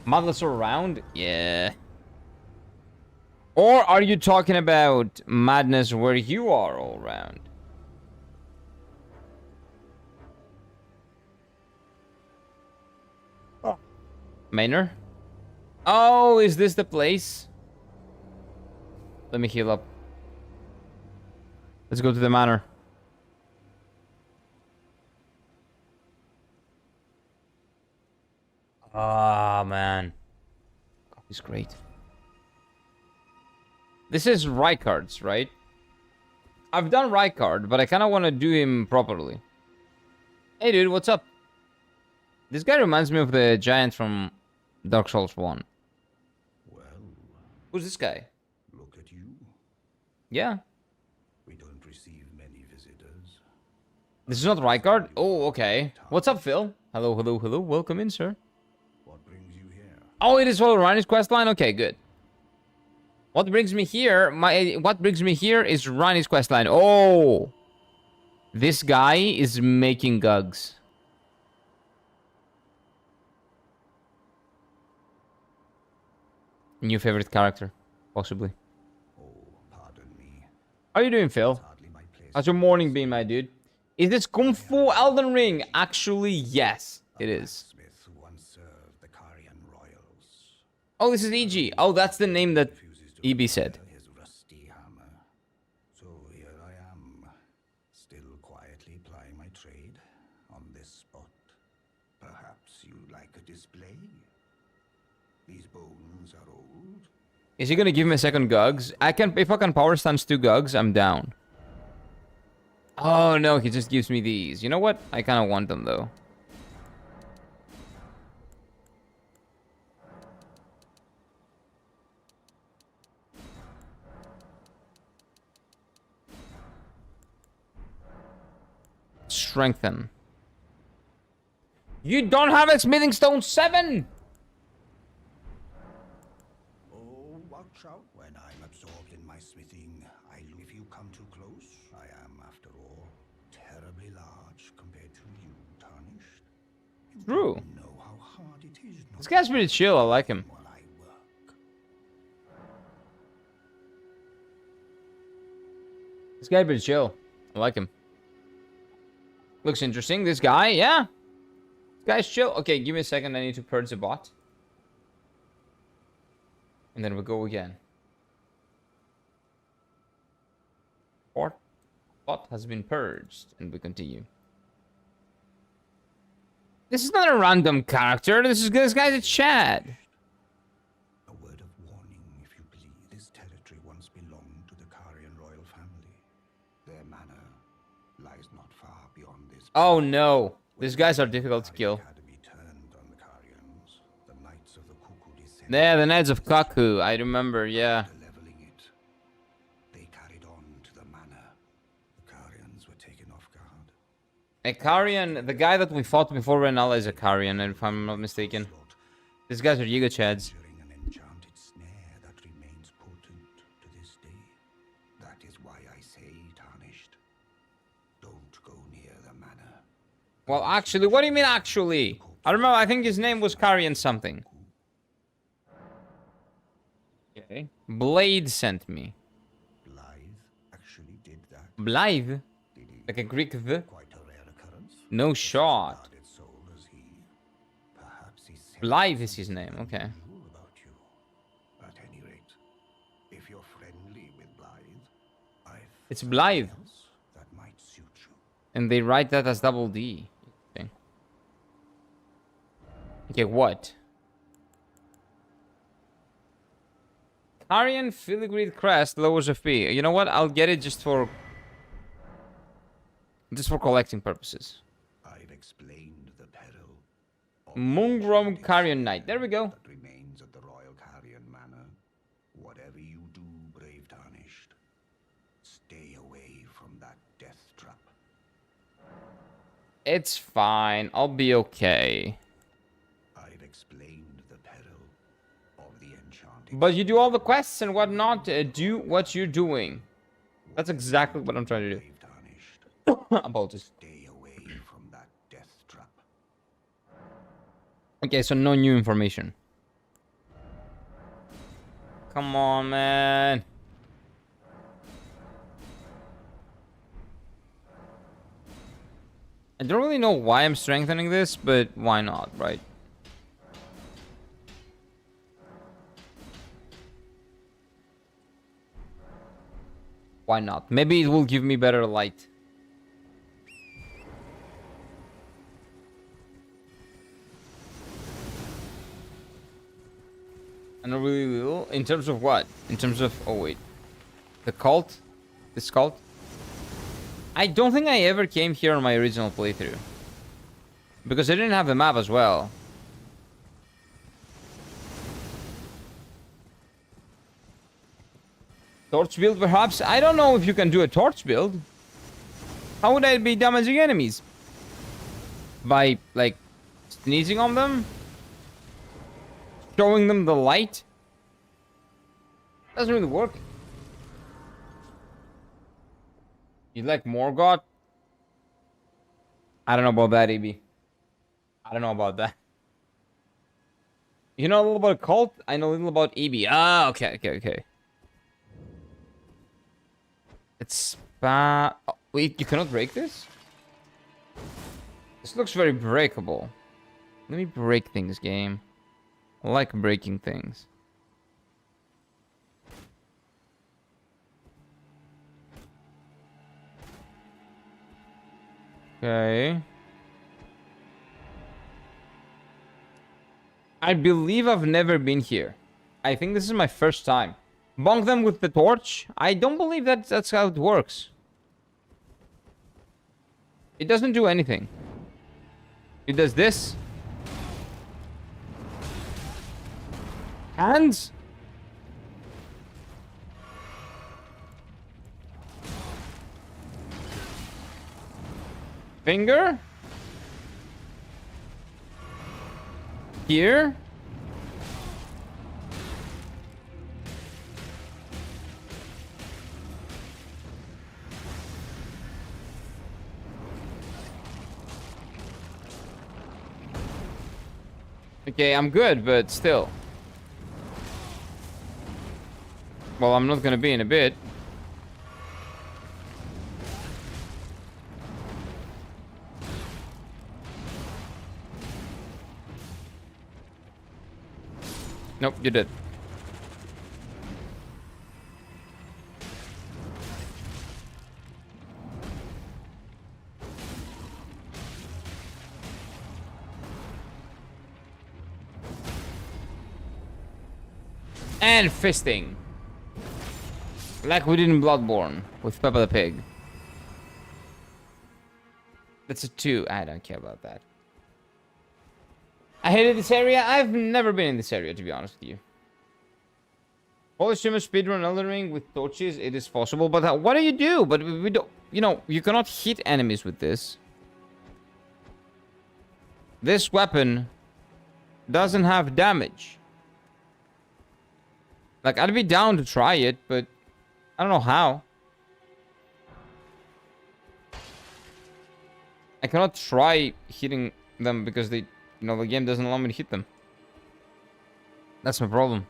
Mothers around? Yeah. Or are you talking about madness where you are all around? Oh. Manor? Oh, is this the place? Let me heal up. Let's go to the manor. Ah, man. Coffee's great. This is Rykard's, right? I've done Rykard, but I kind of want to do him properly. Hey, dude, what's up? This guy reminds me of the giant from Dark Souls 1. Well, Who's this guy? look at you. Yeah. We don't receive many visitors. This is not Rykard? Oh, okay. What's up, Phil? Hello, hello, hello. Welcome in, sir. What brings you here? Oh, it is all Rani's questline? Okay, good. What brings me here? What brings me here is Rani's questline. Oh! This guy is making gugs. New favorite character, possibly. Oh, pardon me. How are you doing, Phil? It's hardly my place. How's your morning been, my dude? Is this Kung Fu Elden Ring? Actually, yes, it is. Smith who once served the Carian royals. Oh, this is EG. Oh, that's the name that Refuses to EB said. repair his rusty hammer. So here I am, still quietly plying my trade on this spot. Perhaps you like a display? These bones are old. Is he gonna give me a second Gugs? If I can power stance 2 Gugs, I'm down. Oh no, he just gives me these. You know what? I kind of want them though. Strengthen. You don't have a smithing stone 7! Oh, watch out. When I'm absorbed in my smithing, if you come too close, I am, after all, terribly large compared to you, Tarnished. You True. don't know how hard it is not This guy's pretty chill. I like him. while I work. This guy's pretty chill. I like him. Looks interesting. This guy, yeah. This guy's chill. Okay, give me a second. I need to purge the bot. And then we'll go again. Bot has been purged. And we continue. This is not a random character. This guy's a Chad. A word of warning, if you please. This territory once belonged to the Carian royal family. Their manor lies not far beyond this. Oh no. These guys are difficult to kill. Academy turned on the Carians. The Knights of the Cuckoo descended. Yeah, the Knights of Kaku. I remember, yeah. After leveling it, they carried on to the manor. The Carians were taken off guard. A Carian, the guy that we fought before Renala is a Carian, if I'm not mistaken. Onslaught, These guys are Yiga Chads. conjuring an enchanted snare that remains potent to this day. That is why I say, Tarnished, don't go near the manor. Well, actually, what do you mean actually? I remember, I think his name was Carian something. Okay. Blade sent me. Blythe actually did that. Blythe? Did he? Like a Greek V? Quite a rare occurrence. No shot. Guarded soul as he. Perhaps he said Blythe is his name, something okay. unusual about you. At any rate, if you're friendly with Blythe, I've It's Blythe. something else that might suit you. And they write that as double D. Okay, okay, what? Carian Filigree Crest lowers FP. You know what? I'll get it just for collecting purposes. I've explained the peril of Mungrom ancient Carian Knight. There we go. that remains at the Royal Carian Manor. Whatever you do, brave Tarnished, stay away from that death trap. It's fine. I'll be okay. I've explained the peril of the enchanting. But you do all the quests and whatnot. Do what you're doing. That's exactly what I'm trying to do. Brave Tarnished, About this. stay away from that death trap. Okay, so no new information. Come on, man. I don't really know why I'm strengthening this, but why not, right? Why not? Maybe it will give me better light. I don't really will. In terms of what? In terms of... Oh, wait. The cult? This cult? I don't think I ever came here on my original playthrough. Because I didn't have the map as well. Torch build, perhaps? I don't know if you can do a torch build. How would I be damaging enemies? By, like, sneezing on them? Showing them the light? Doesn't really work. You like Morgoth? I don't know about that, EB. I don't know about that. You know a little about cult? I know a little about EB. Ah, okay. It's oh, wait, you cannot break this? This looks very breakable. Let me break things, game. I like breaking things. Okay. I believe I've never been here. I think this is my first time. Bonk them with the torch? I don't believe that's how it works. It doesn't do anything. It does this. Hands? Finger? Here? Okay, I'm good, but still. Well, I'm not gonna be in a bit. Nope, you did. And fisting. Like we did in Bloodborne with Peppa the Pig. That's a 2. I don't care about that. I hated this area. I've never been in this area, to be honest with you. Polish streamer speedrun Elden Ring with torches. It is possible, but what do you do? But we don't. You know, you cannot hit enemies with this. This weapon doesn't have damage. Like, I'd be down to try it, but I don't know how. I cannot try hitting them because they, you know, the game doesn't allow me to hit them. That's my problem.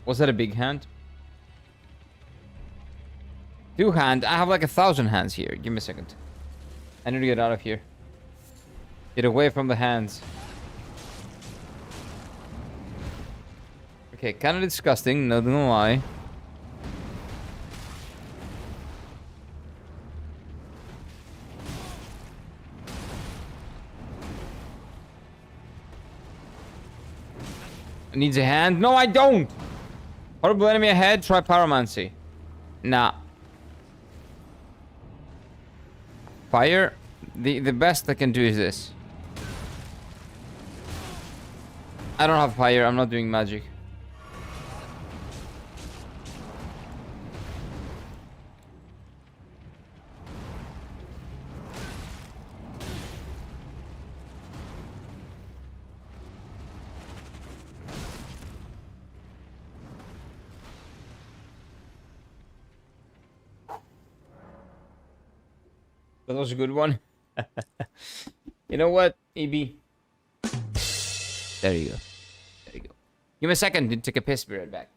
Was that a big hand? 2 hand? I have like 1,000 hands here. Give me a second. I need to get out of here. Get away from the hands. Okay, kind of disgusting, not gonna lie. Needs a hand? No, I don't! Horrible enemy ahead, try pyromancy. Nah. Fire? The best I can do is this. I don't have fire, I'm not doing magic. That was a good one. You know what, EB? There you go. There you go. Give me a second to take a piss, be right back.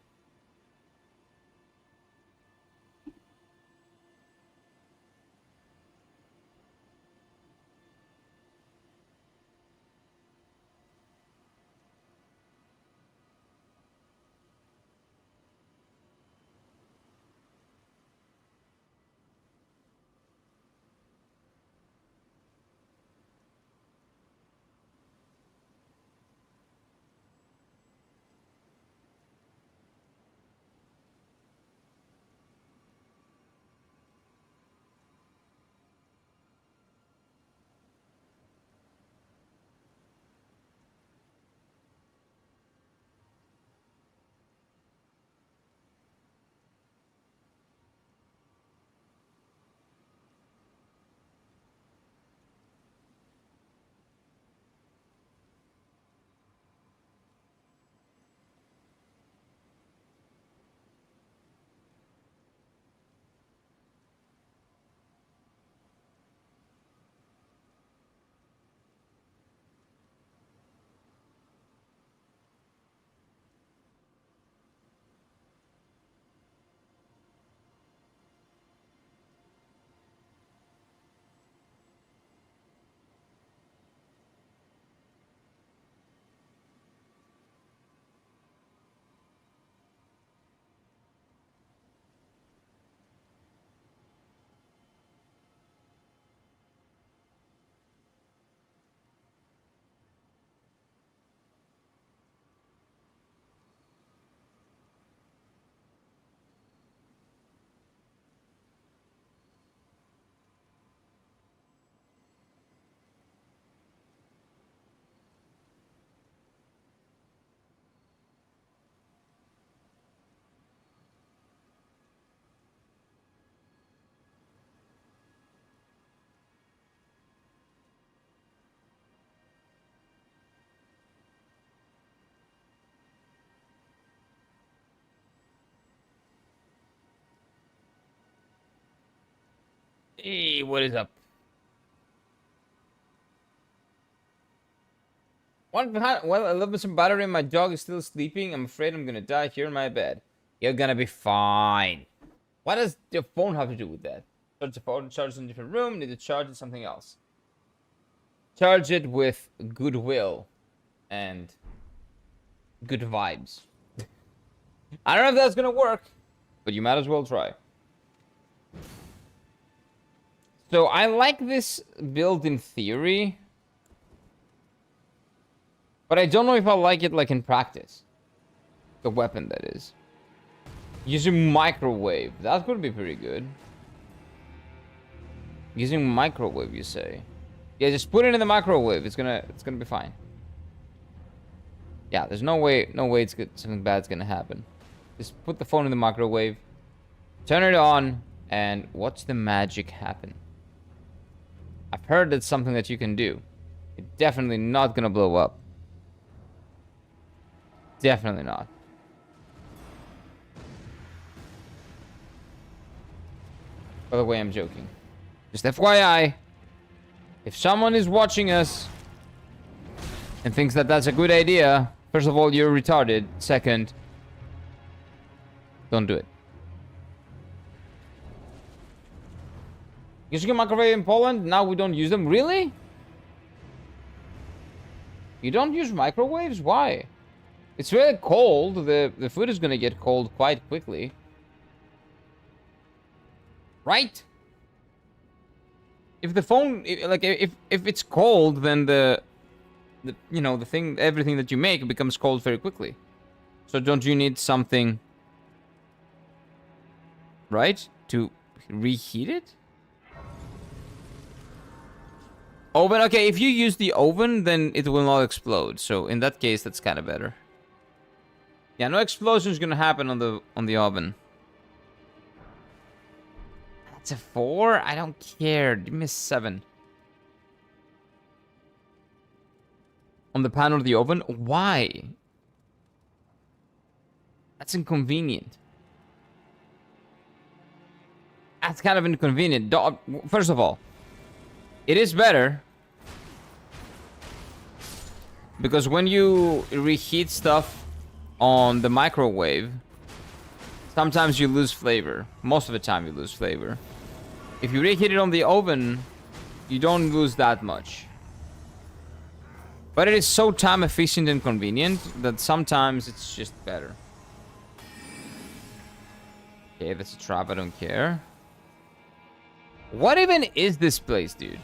Hey, what is up? One behind. Well, I left some battery. My dog is still sleeping. I'm afraid I'm gonna die here in my bed. You're gonna be fine. What does your phone have to do with that? Charge the phone, charge it in a different room. Need to charge it something else. Charge it with goodwill and good vibes. I don't know if that's gonna work, but you might as well try. So I like this build in theory, but I don't know if I like it like in practice. The weapon, that is. Using microwave, that could be pretty good. Using microwave, you say? Yeah, just put it in the microwave. It's gonna be fine. Yeah, there's no way it's good, something bad's gonna happen. Just put the phone in the microwave, turn it on, and watch the magic happen. I've heard that's something that you can do. It's definitely not gonna blow up. Definitely not. By the way, I'm joking. Just FYI, if someone is watching us and thinks that that's a good idea, first of all, you're retarded. Second, don't do it. Using a microwave in Poland, now we don't use them. Really? You don't use microwaves? Why? It's really cold. The food is gonna get cold quite quickly. Right? If the phone, like, if it's cold, then the you know, the thing, everything that you make becomes cold very quickly. So don't you need something, right, to reheat it? Oven, okay, if you use the oven, then it will not explode. So in that case, that's kind of better. Yeah, no explosion is gonna happen on the oven. That's a 4? I don't care. Give me a 7. On the pan or the oven? Why? That's inconvenient. That's kind of inconvenient. First of all, it is better. Because when you reheat stuff on the microwave, sometimes you lose flavor. Most of the time you lose flavor. If you reheat it on the oven, you don't lose that much. But it is so time efficient and convenient that sometimes it's just better. Okay, that's a trap, I don't care. What even is this place, dude?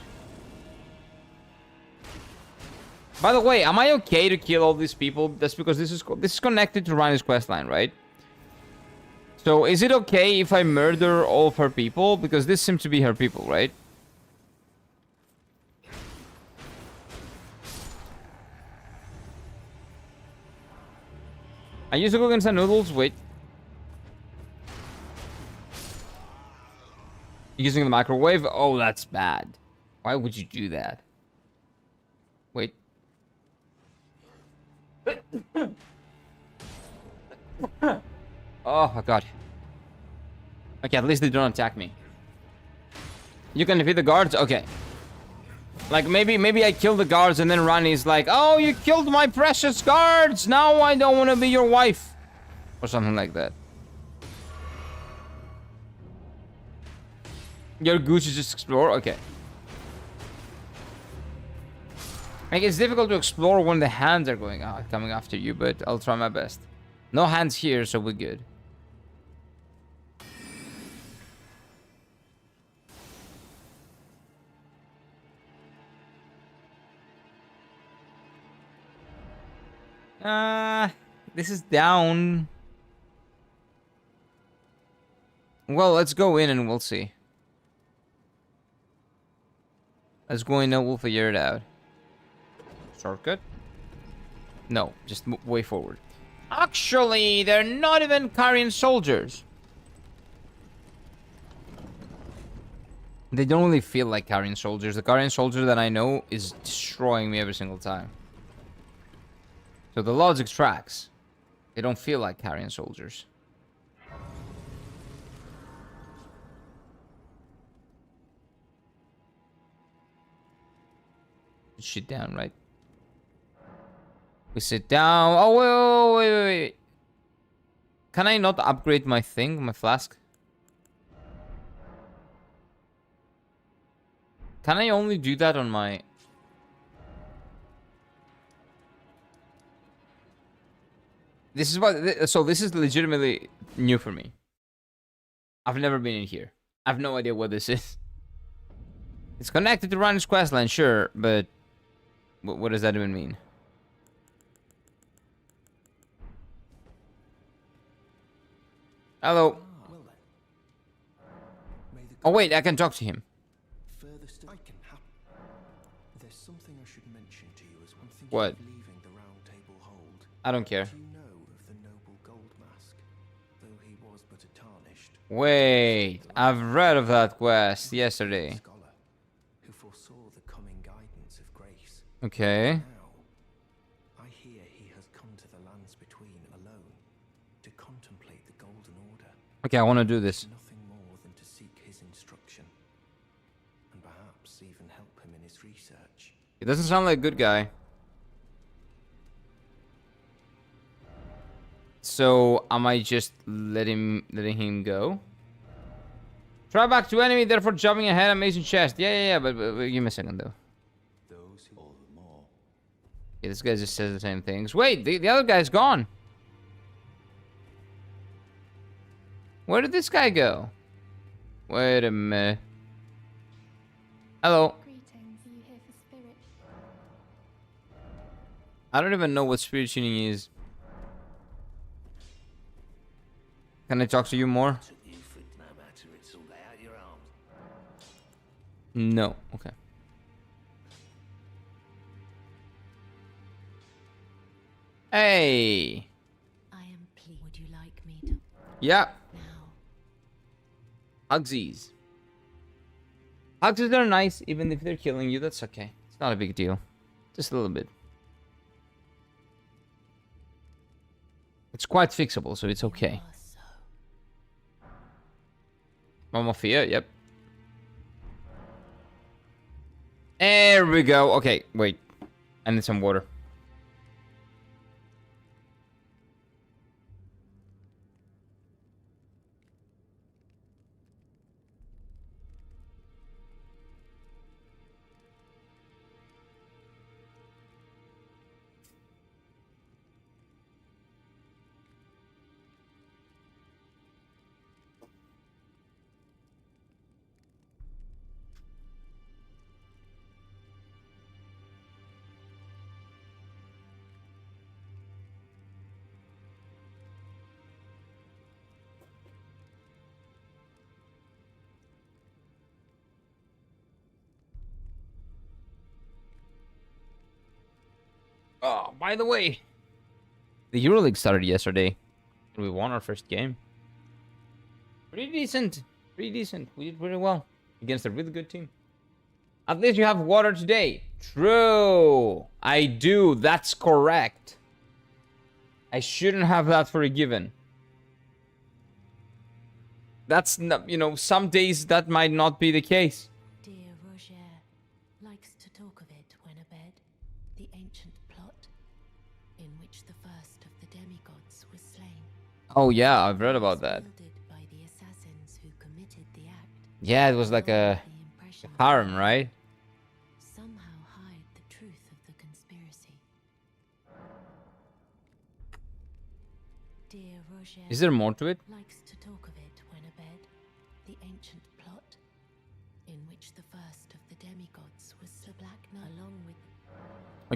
By the way, am I okay to kill all these people? That's because this is connected to Rani's questline, right? So is it okay if I murder all of her people? Because this seems to be her people, right? I used to cook instant noodles. Wait. Using the microwave? Oh, that's bad. Why would you do that? Wait. Oh my god. Okay, at least they don't attack me. You can defeat the guards? Okay. Like, maybe I kill the guards and then Rani's like, oh, you killed my precious guards! Now I don't want to be your wife. Or something like that. Your goose is just explore? Okay. Like, it's difficult to explore when the hands are coming after you, but I'll try my best. No hands here, so we're good. This is down. Well, let's go in and we'll see. Let's go in and we'll figure it out. Shortcut? No, just way forward. Actually, they're not even carrying soldiers. They don't really feel like carrying soldiers. The carrying soldier that I know is destroying me every single time. So the logic tracks. They don't feel like carrying soldiers. Shit down, right? We sit down. Oh, wait. Can I not upgrade my thing, my flask? Can I only do that on my... This is what... So this is legitimately new for me. I've never been in here. I have no idea what this is. It's connected to Ryan's questline, sure, but... What does that even mean? Hello. Oh wait, I can talk to him. There's something I should mention to you as one thing What? leaving the round table hold. I don't care. Do you know of the noble gold mask? Though he was but a tarnished. Wait, I've read of that quest yesterday. Scholar who foresaw the coming guidance of grace. Okay. Now, I hear he has come to the lands between alone to contemplate the golden order. Okay, I want to do this. Nothing more than to seek his instruction, and perhaps even help him in his research. He doesn't sound like a good guy. So, am I just letting him go? Try back to enemy, therefore jumping ahead, amazing chest. Yeah, but give me a second though. Those who all the more. Yeah, this guy just says the same things. Wait, the other guy's gone. Where did this guy go? Wait a minute. Hello. Greetings, are you here for spirit? I don't even know what spirit tuning is. Can I talk to you more? Took you for no matter, it's all out your arms. No. Okay. Hey. I am pleased. Would you like me to Yeah. now? Hugsies. Hugsies are nice, even if they're killing you. That's okay. It's not a big deal. Just a little bit. It's quite fixable, so it's okay. You are so. Mama Fia, yep. There we go. Okay, wait. I need some water. Oh, by the way, the EuroLeague started yesterday. We won our first game. Pretty decent. Pretty decent. We did pretty well against a really good team. At least you have water today. True. I do. That's correct. I shouldn't have that for a given. That's not, you know, some days that might not be the case. Dear Roger likes to talk of it when abed. The ancient plot in which the first of the demigods was slain. Oh yeah, I've read about that. Wielded by the assassins who committed the act. Yeah, it was like a The impression harem, right? somehow hide the truth of the conspiracy. Dear Roger Is there more to it? likes to talk of it when abed. The ancient plot in which the first of the demigods was the Black Knight along with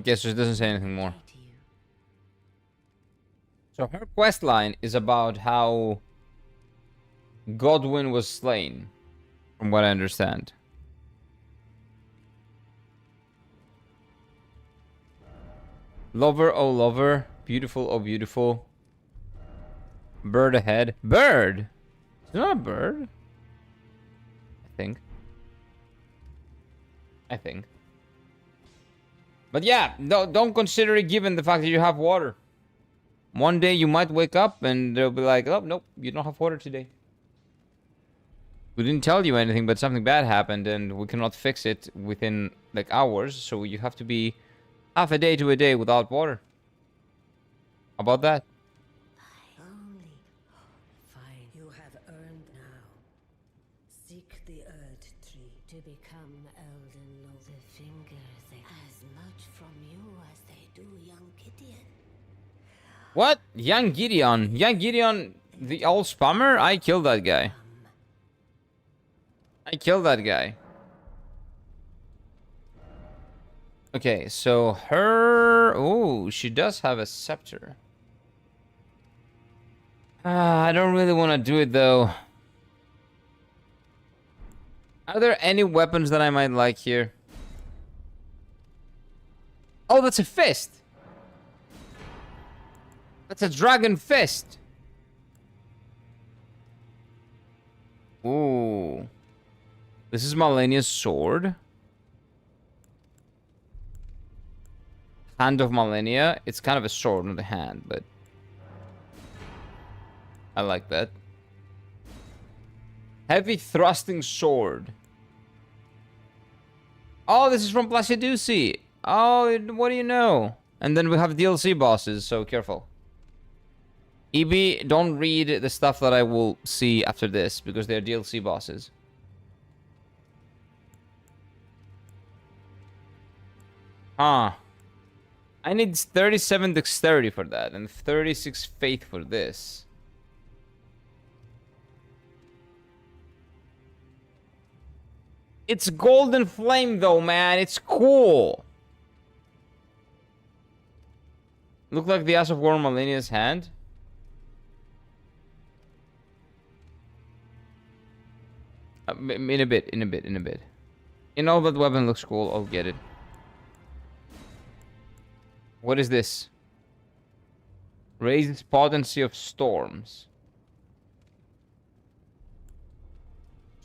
Okay, so it doesn't say anything more. to you. So her quest line is about how Godwyn was slain, from what I understand. Lover, oh lover. Beautiful, oh beautiful. Bird ahead. Bird? It's not a bird. I think. But yeah, don't consider it given the fact that you have water. One day you might wake up and they'll be like, oh, nope, you don't have water today. We didn't tell you anything, but something bad happened and we cannot fix it within like hours. So you have to be half a day to a day without water. How about that? Only. Fine. You have earned now. Seek the Erd tree to become Elden Lord. The fingers they As much from you as they do young Gideon. What? Young Gideon. Young Gideon, the old spammer? I killed that guy. I killed that guy. Okay, so her... Oh, she does have a scepter. I don't really want to do it, though. Are there any weapons that I might like here? Oh, that's a fist! That's a dragon fist! Ooh. This is Malenia's sword. Hand of Malenia. It's kind of a sword, not a hand, but... I like that. Heavy thrusting sword. Oh, this is from Placiducci. Oh, what do you know? And then we have DLC bosses, so careful. EB, don't read the stuff that I will see after this, because they're DLC bosses. Huh. I need 37 dexterity for that and 36 faith for this. It's golden flame though, man. It's cool. Look like the Ass of War in Malenia's hand. In a bit. You know, that weapon looks cool. I'll get it. What is this? Raises potency of storms.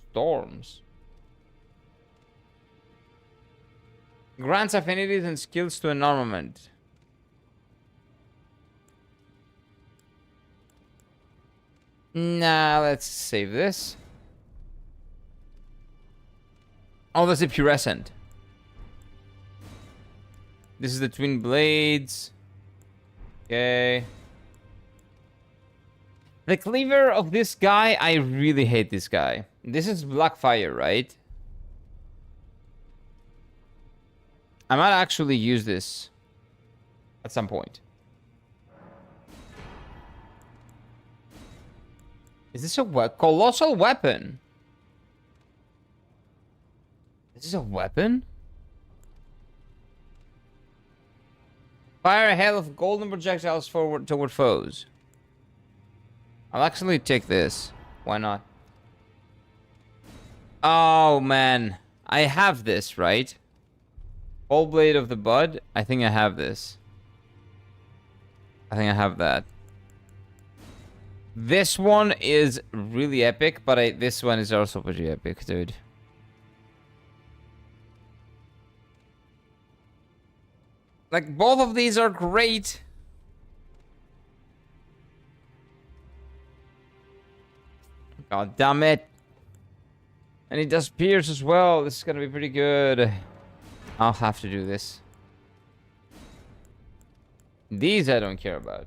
Storms. Grants affinities and skills to an armament. Nah, let's save this. Oh, that's a purescent. This is the twin blades. Okay. The cleaver of this guy, I really hate this guy. This is Blackfire, right? I might actually use this at some point. Is this a colossal weapon? Is this a weapon? Fire a hail of golden projectiles forward toward foes. I'll actually take this. Why not? Oh, man. I have this, right? Whole blade of the bud. I think I have this. I think I have that. This one is really epic, but this one is also pretty epic, dude. Like, both of these are great. God damn it. And he does pierce as well. This is gonna be pretty good. I'll have to do this. These I don't care about.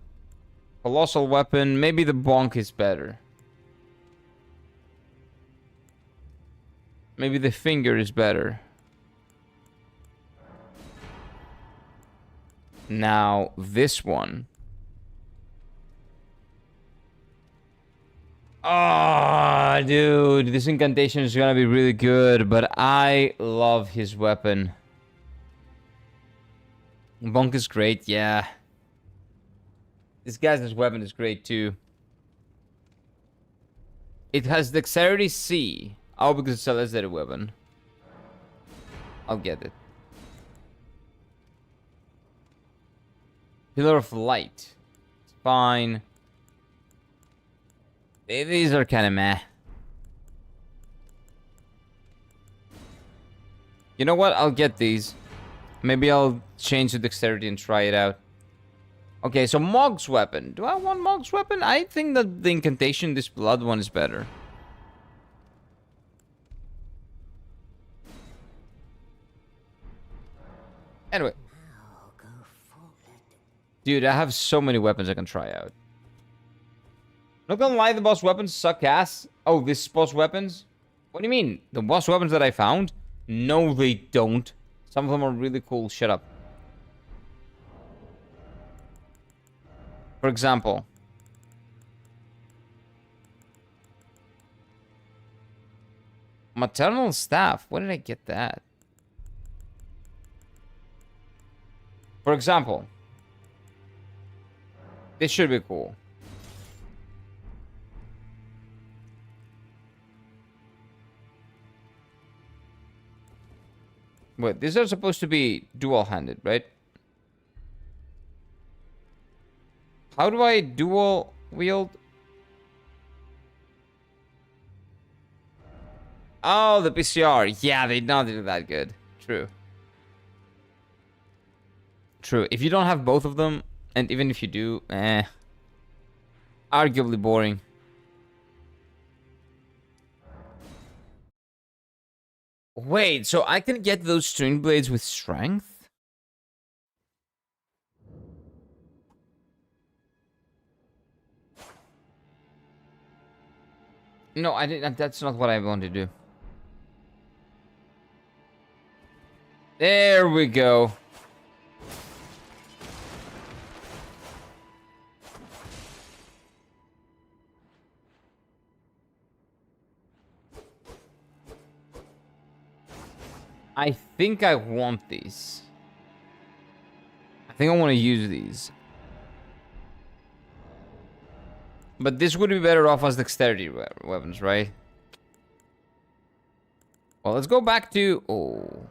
Colossal weapon. Maybe the bonk is better. Maybe the finger is better. Now, this one. Oh, dude. This incantation is gonna be really good, but I love his weapon. Bonk is great, yeah. This guy's weapon is great, too. It has dexterity C. Oh, because it's a legendary weapon. I'll get it. Pillar of Light. It's fine. These are kind of meh. You know what? I'll get these. Maybe I'll change the dexterity and try it out. Okay, so Mog's weapon. Do I want Mog's weapon? I think that the incantation, this blood one, is better. Anyway. Dude, I have so many weapons I can try out. Not gonna lie, the boss weapons suck ass. Oh, this boss weapons? What do you mean? The boss weapons that I found? No, they don't. Some of them are really cool. Shut up. For example. Maternal staff. Where did I get that? For example. This should be cool. Wait, these are supposed to be dual-handed, right? How do I dual wield? Oh, the PCR. Yeah, they not do that good. True. True. If you don't have both of them, and even if you do, arguably boring. Wait, so I can get those string blades with strength? No, I didn't. That's not what I want to do. There we go. I think I want these. I think I want to use these. But this would be better off as dexterity weapons, right? Well, let's go back to... Oh.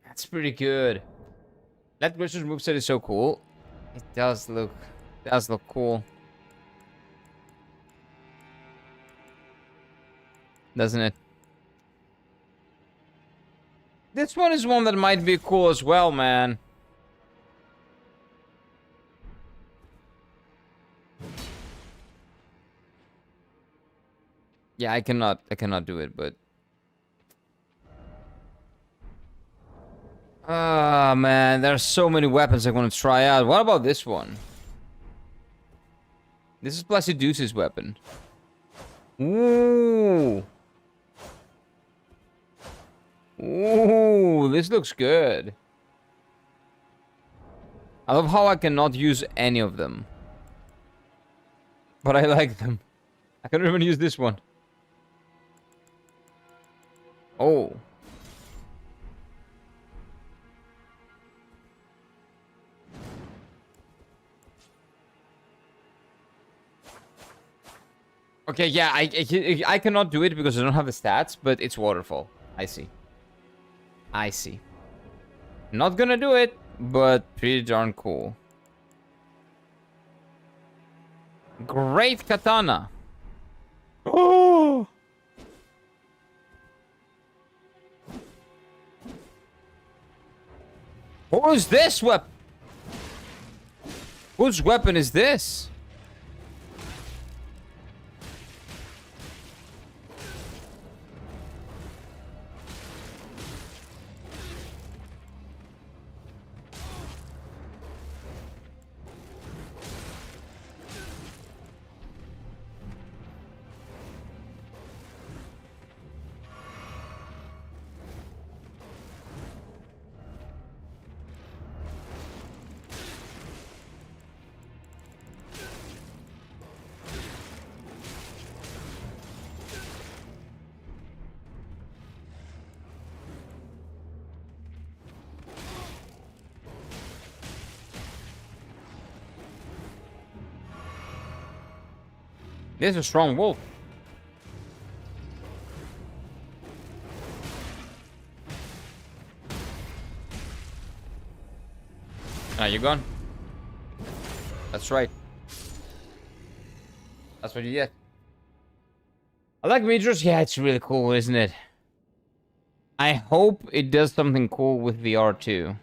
That's pretty good. That Grisham's moveset is so cool. It does look cool. Doesn't it? This one is one that might be cool as well, man. Yeah, I cannot do it, but ah, man, there are so many weapons I want to try out. What about this one? This is Placiduce's weapon. Ooh. Ooh, this looks good. I love how I cannot use any of them. But I like them. I can't even use this one. Oh. Okay, yeah, I cannot do it because I don't have the stats, but it's waterfall. I see. I see. Not gonna do it, but pretty darn cool. Great katana. Oh! Who's this weapon? Whose weapon is this? This is a strong wolf. Ah, you gone? That's right. That's what you get. I like Midros. Yeah, it's really cool, isn't it? I hope it does something cool with VR too.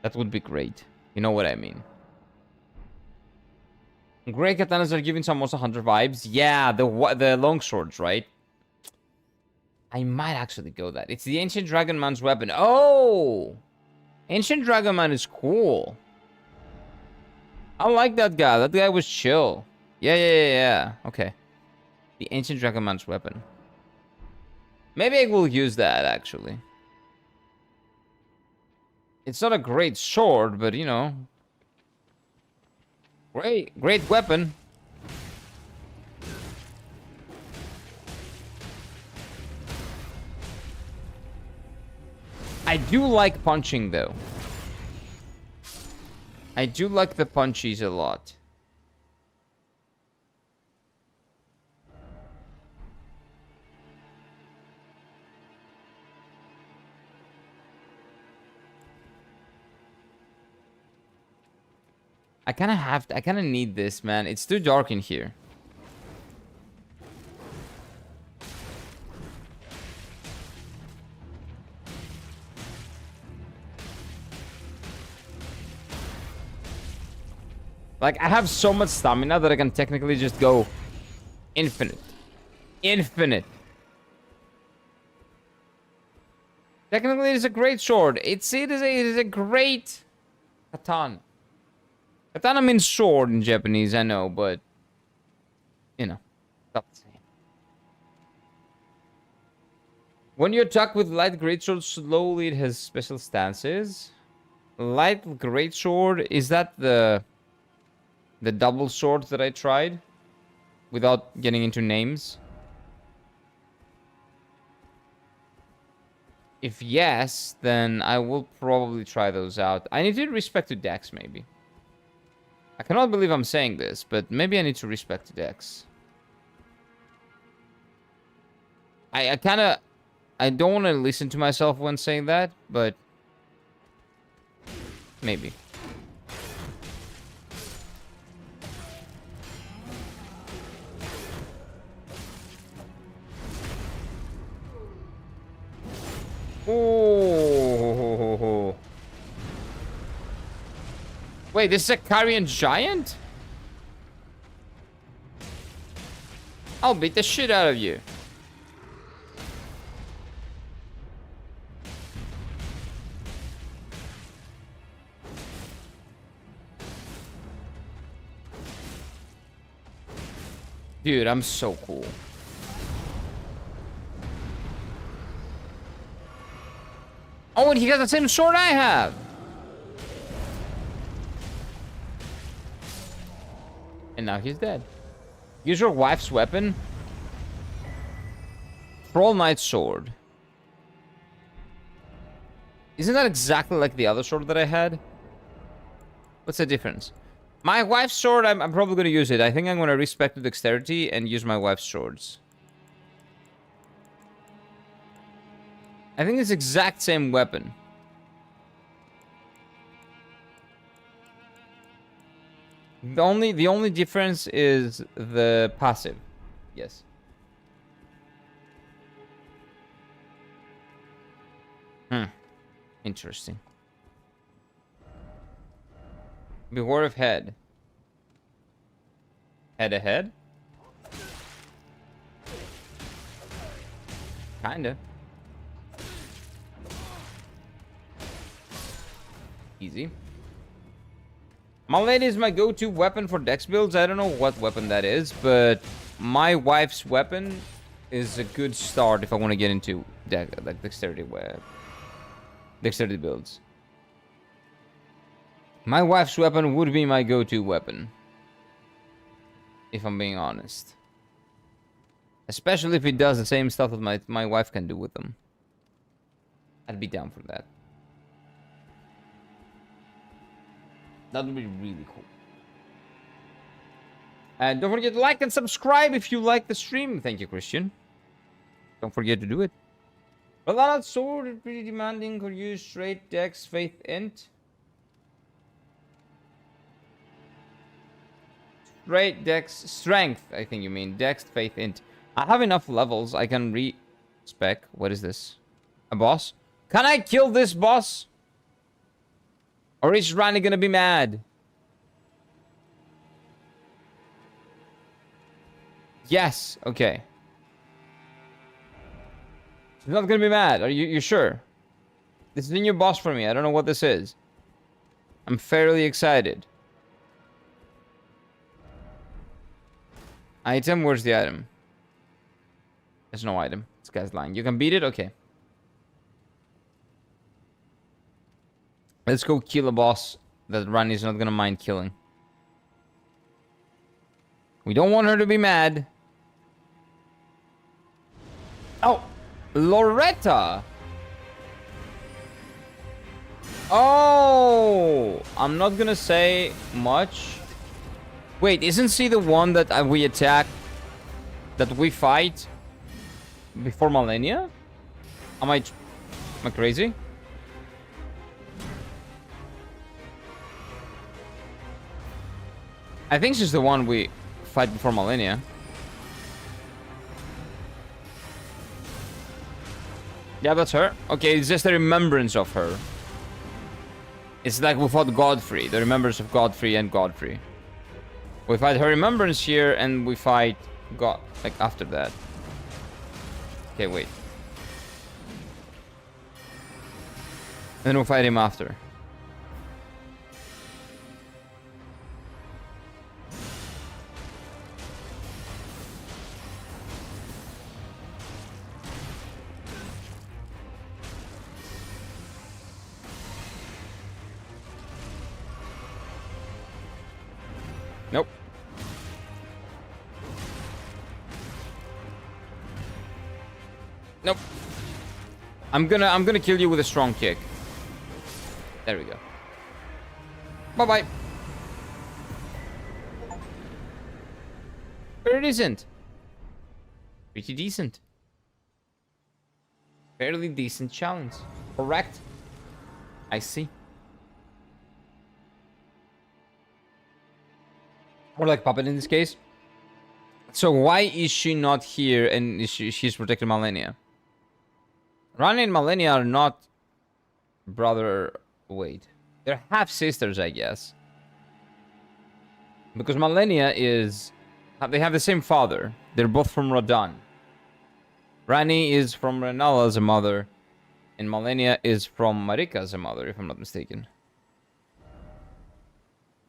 That would be great. You know what I mean. Grey katanas are giving some Monster Hunter vibes. Yeah, the long swords, right? I might actually go that. It's the Ancient Dragon Man's weapon. Oh! Ancient Dragon Man is cool. I like that guy. That guy was chill. Yeah. Okay. The Ancient Dragon Man's weapon. Maybe I will use that, actually. It's not a great sword, but, you know... Great weapon. I do like punching, though. I do like the punchies a lot. I kind of need this, man. It's too dark in here. Like, I have so much stamina that I can technically just go infinite. Infinite. Technically, it is a great sword. It is a great katana. Katana means sword in Japanese, I know, but you know, not the same. When you attack with light greatsword slowly, it has special stances. Light greatsword, is that the double sword that I tried? Without getting into names? If yes, then I will probably try those out. I need to respect to Dex, maybe. I cannot believe I'm saying this, but maybe I need to respect to Dex. I kind of... I don't want to listen to myself when saying that, but... maybe. Oh. Wait, this is a Carian giant? I'll beat the shit out of you. Dude, I'm so cool. Oh, and he got the same sword I have. And now he's dead. Use your wife's weapon. Troll Knight sword. Isn't that exactly like the other sword that I had? What's the difference? My wife's sword, I'm probably going to use it. I think I'm going to respect the dexterity and use my wife's swords. I think it's the exact same weapon. The only difference is the passive. Yes. Interesting. Beware of head. Head ahead? Kinda. Easy. Malady is my go-to weapon for dex builds. I don't know what weapon that is, but my wife's weapon is a good start if I want to get into like dexterity builds. My wife's weapon would be my go-to weapon, if I'm being honest. Especially if it does the same stuff that my wife can do with them. I'd be down for that. That would be really cool. And don't forget to like and subscribe if you like the stream. Thank you, Christian. Don't forget to do it. A lot of sword is pretty demanding. Could use straight dex, faith, int. Straight dex, strength. I think you mean dex, faith, int. I have enough levels. I can re-spec. What is this? A boss? Can I kill this boss? Or is Rani gonna be mad? Yes. Okay. She's not gonna be mad. Are you sure? This is a new boss for me. I don't know what this is. I'm fairly excited. Item? Where's the item? There's no item. This guy's lying. You can beat it? Okay. Let's go kill a boss that Rani's not gonna mind killing. We don't want her to be mad. Oh! Loretta! Oh! I'm not gonna say much. Wait, isn't she the one that we attack? That we fight? Before Millennia? Am I crazy? I think she's the one we fight before Millennia. Yeah, that's her. Okay, it's just a remembrance of her. It's like we fought Godfrey, the remembrance of Godfrey and Godfrey. We fight her remembrance here, and we fight God like after that. Okay, wait. Then we'll fight him after. Nope. I'm gonna kill you with a strong kick. There we go. Bye-bye. Very decent. Pretty decent. Fairly decent challenge. Correct. I see. Or like Puppet in this case. So why is she not here and she's protecting Malenia? Rani and Malenia are not brother... Wait. They're half-sisters, I guess. Because Malenia is... They have the same father. They're both from Rodan. Rani is from Renala as a mother. And Malenia is from Marika as a mother, if I'm not mistaken.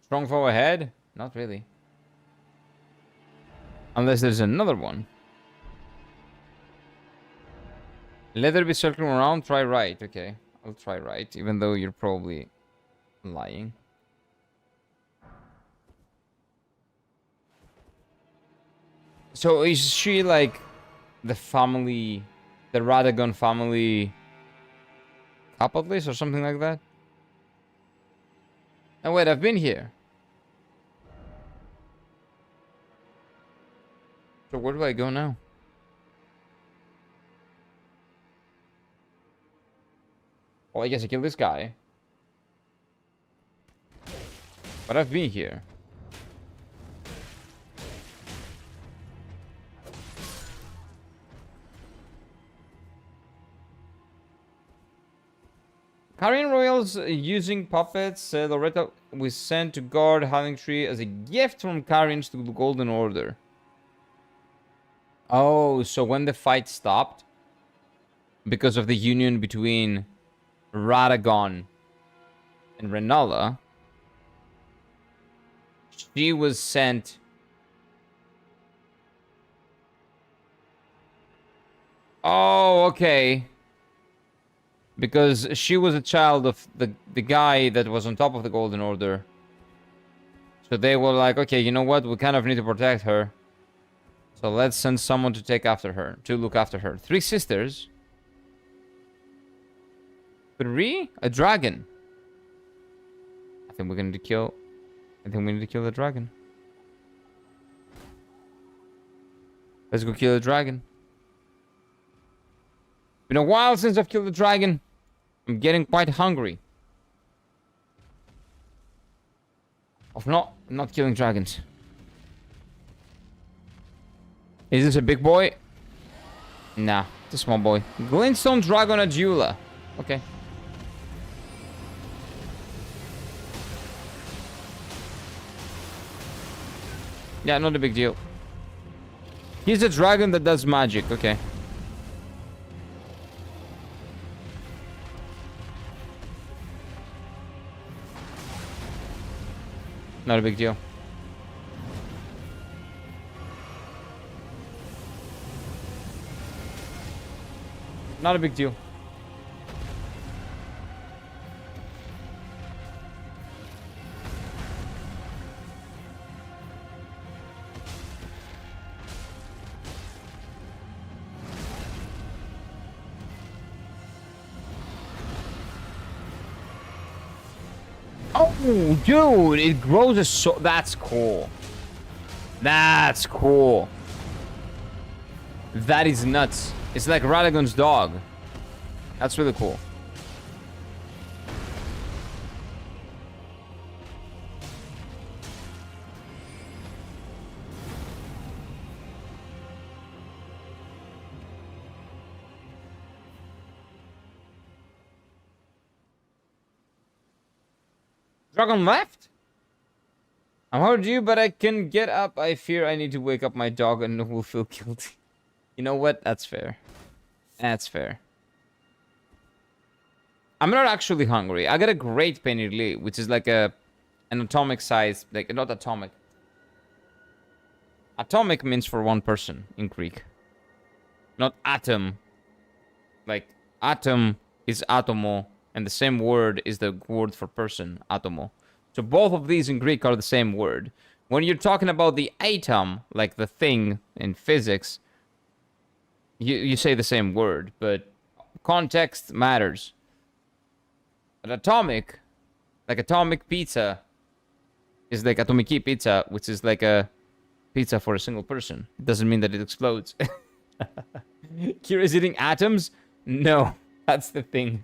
Strong foe ahead? Not really. Unless there's another one. Let there be circling around, try right. Okay, I'll try right, even though you're probably lying. So is she like the family, the Radagon family coupleless or something like that? Oh wait, I've been here. So where do I go now? Well, I guess I kill this guy. But I've been here. Carian royals using puppets. Loretta was sent to guard Howling Tree as a gift from Carians to the Golden Order. Oh, so when the fight stopped, because of the union between Radagon and Renala, she was sent... Oh, okay. Because she was a child of the guy that was on top of the Golden Order. So they were like, okay, you know what? We kind of need to protect her. So let's send someone to take after her, to look after her. 3 sisters. 3? A dragon. I think we're going to kill... I think we need to kill the dragon. Let's go kill the dragon. Been a while since I've killed the dragon. I'm getting quite hungry. Of not killing dragons. Is this a big boy? Nah, it's a small boy. Glintstone Dragon Adula. Okay. Yeah, not a big deal. He's a dragon that does magic. Okay. Not a big deal. Not a big deal. Oh, dude, it grows a so... That's cool. That's cool. That is nuts. It's like Radagon's dog. That's really cool. Dragon left? I heard you, but I can get up. I fear I need to wake up my dog and will feel guilty. You know what? That's fair. That's fair. I'm not actually hungry. I got a great penirli, which is like an atomic size, like not atomic. Atomic means for one person in Greek. Not atom. Like atom is atomo, and the same word is the word for person, atomo. So both of these in Greek are the same word. When you're talking about the atom, like the thing in physics, you say the same word, but context matters. But atomic, like atomic pizza, is like atomiki pizza, which is like a pizza for a single person. It doesn't mean that it explodes. Kira is eating atoms? No, that's the thing.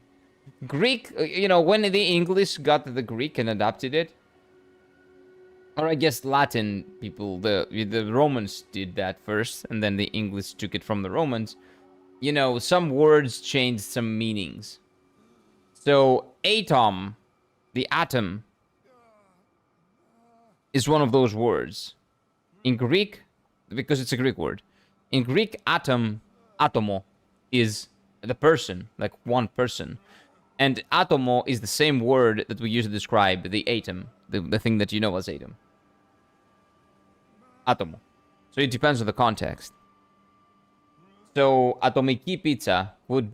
Greek, you know, when the English got the Greek and adapted it, or I guess Latin people, the Romans did that first, and then the English took it from the Romans. You know, some words changed some meanings. So, atom, the atom, is one of those words. In Greek, because it's a Greek word, in Greek, atom, atomo, is the person, like one person. And atomo is the same word that we use to describe the atom, the thing that you know as atom. Atomo. So it depends on the context. So atomiki pizza would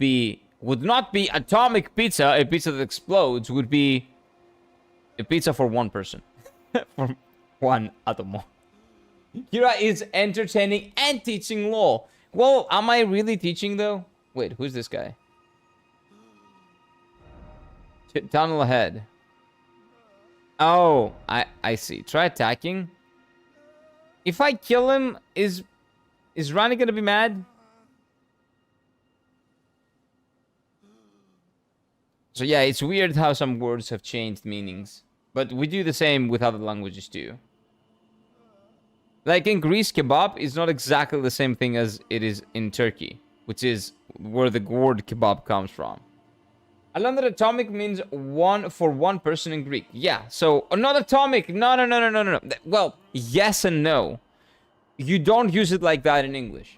not be atomic pizza, a pizza that explodes, would be a pizza for one person. For one atomo. Kira is entertaining and teaching law. Well, am I really teaching though? Wait, who's this guy? Tunnel ahead. Oh, I see. Try attacking. If I kill him, is Rani gonna be mad? So yeah, it's weird how some words have changed meanings. But we do the same with other languages too. Like in Greece, kebab is not exactly the same thing as it is in Turkey, which is where the word kebab comes from. I learned that atomic means one for one person in Greek. Yeah, so not atomic. No. Well, yes and no. You don't use it like that in English.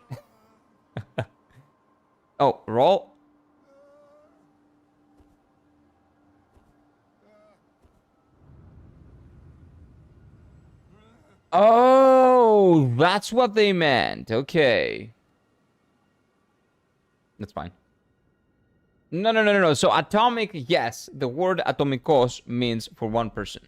Oh, roll. Oh, that's what they meant. Okay. That's fine. No. So atomic, yes. The word atomikos means for one person.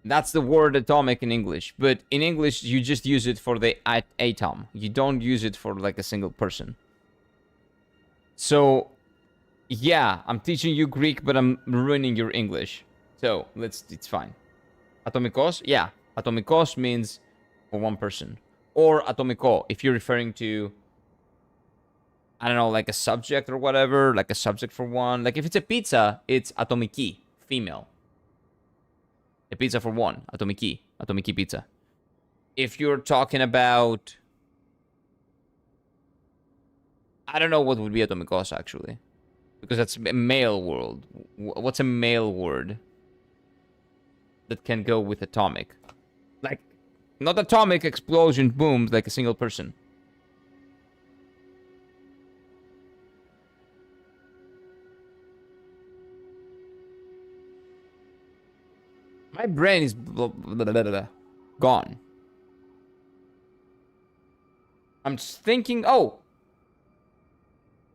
That's the word atomic in English. But in English, you just use it for the atom. You don't use it for like a single person. So, yeah, I'm teaching you Greek, but I'm ruining your English. So, it's fine. Atomikos, yeah. Atomikos means for one person. Or atomiko, if you're referring to, I don't know, like a subject or whatever, like a subject for one. Like if it's a pizza, it's atomiki, female. A pizza for one, atomiki pizza. If you're talking about, I don't know what would be atomikos actually. Because that's a male word. What's a male word that can go with atomic? Like, not atomic, explosion, boom, like a single person. My brain is gone. I'm just thinking, oh,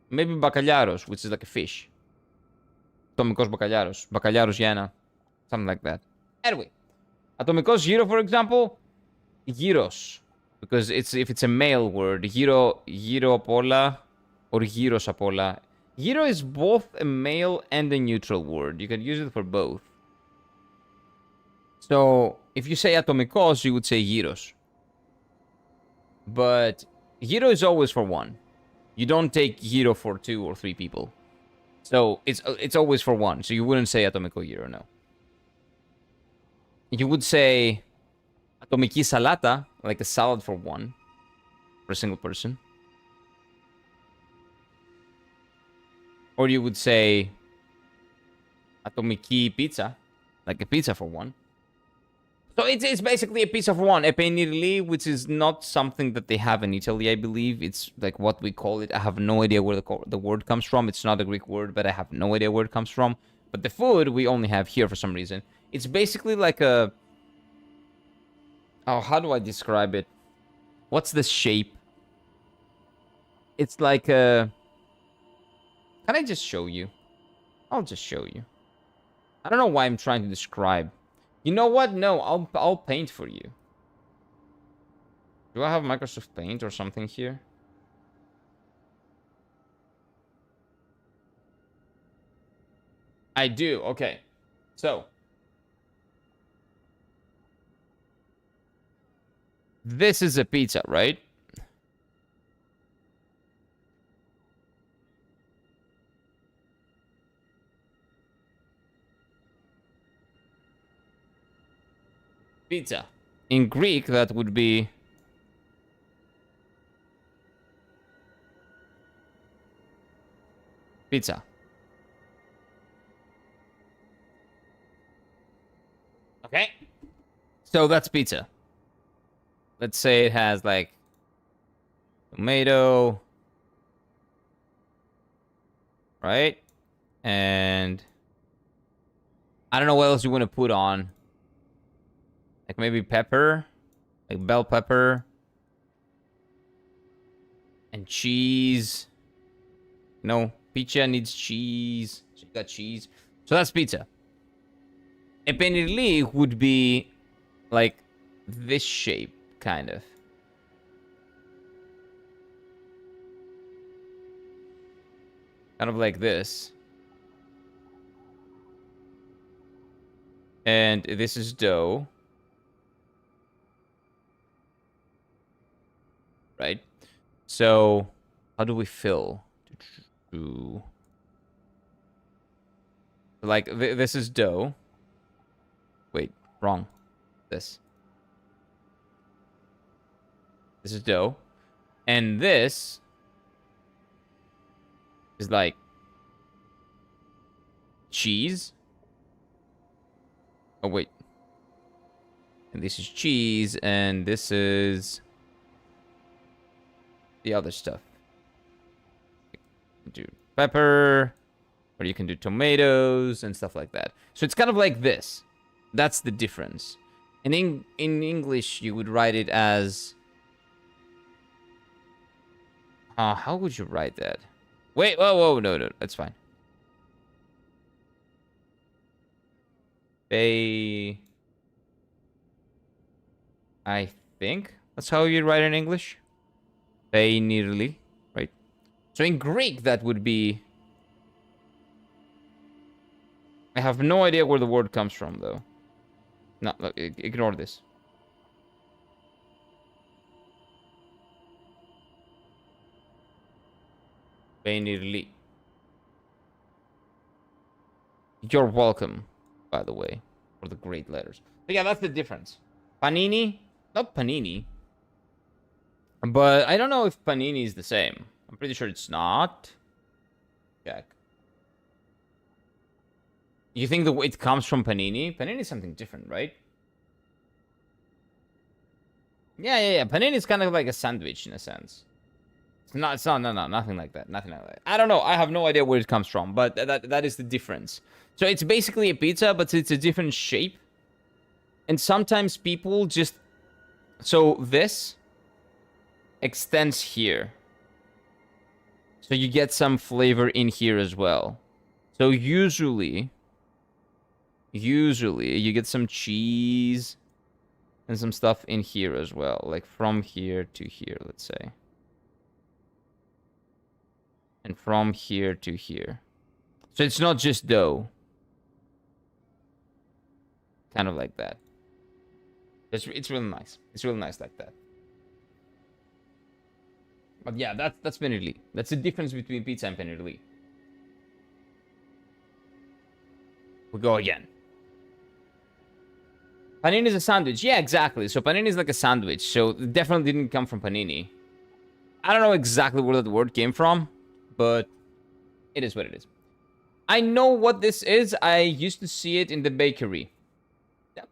maybe bacalharos, which is like a fish. Atomikos bacalharos. Bacalharos yana. Something like that. Anyway. Atomikos gyro, for example. Gyros. Because if it's a male word. Gyro apola. Or gyros apola. Gyro is both a male and a neutral word. You can use it for both. So, if you say atomikos, you would say gyros. But gyro is always for one. You don't take gyro for 2 or 3 people. So, it's always for one. So, you wouldn't say atomiko gyro, no. You would say atomiki salata, like a salad for one. For a single person. Or you would say atomiki pizza, like a pizza for one. So it's basically a pizza for one. Epenirli, which is not something that they have in Italy, I believe. It's like what we call it. I have no idea where the word comes from. It's not a Greek word, but I have no idea where it comes from. But the food we only have here for some reason. It's basically like a... Oh, how do I describe it? What's the shape? It's like a... Can I just show you? I'll just show you. I don't know why I'm trying to describe. You know what? No, I'll paint for you. Do I have Microsoft Paint or something here? I do. Okay. So. This is a pizza, right? Pizza. In Greek, that would be... pizza. Okay. So that's pizza. Let's say it has like tomato, right? And I don't know what else you want to put on. Like maybe pepper, like bell pepper, and cheese. No, pizza needs cheese. So you got cheese. So that's pizza. A penirli would be like this shape, kind of. Kind of like this. And this is dough. Right? So, how do we fill? Like, this is dough. Wait, wrong. This. This is dough. And this is like cheese. Oh, wait. And this is cheese, and this is the other stuff. You can do pepper, or you can do tomatoes and stuff like that. So it's kind of like this. That's the difference. In English, you would write it as... how would you write that? Wait, whoa, no, that's fine. I think that's how you write in English. Nearly, right? So in Greek, that would be... I have no idea where the word comes from, though. No, look, ignore this. Nearly. You're welcome, by the way, for the great letters. But yeah, that's the difference. Panini, not panini. But I don't know if panini is the same. I'm pretty sure it's not. Check. You think it comes from panini? Panini is something different, right? Yeah. Panini is kind of like a sandwich in a sense. No, nothing like that. Nothing like that. I don't know. I have no idea where it comes from, but that is the difference. So it's basically a pizza, but it's a different shape. And sometimes people just... So this extends here. So you get some flavor in here as well. So usually you get some cheese and some stuff in here as well. Like from here to here, let's say. And from here to here. So it's not just dough. Kind of like that. It's really nice. It's really nice like that. But yeah, that's penirli. That's the difference between pizza and penirli. We go again. Panini is a sandwich. Yeah, exactly. So panini is like a sandwich. So it definitely didn't come from panini. I don't know exactly where that word came from, but it is what it is. I know what this is. I used to see it in the bakery. Yep.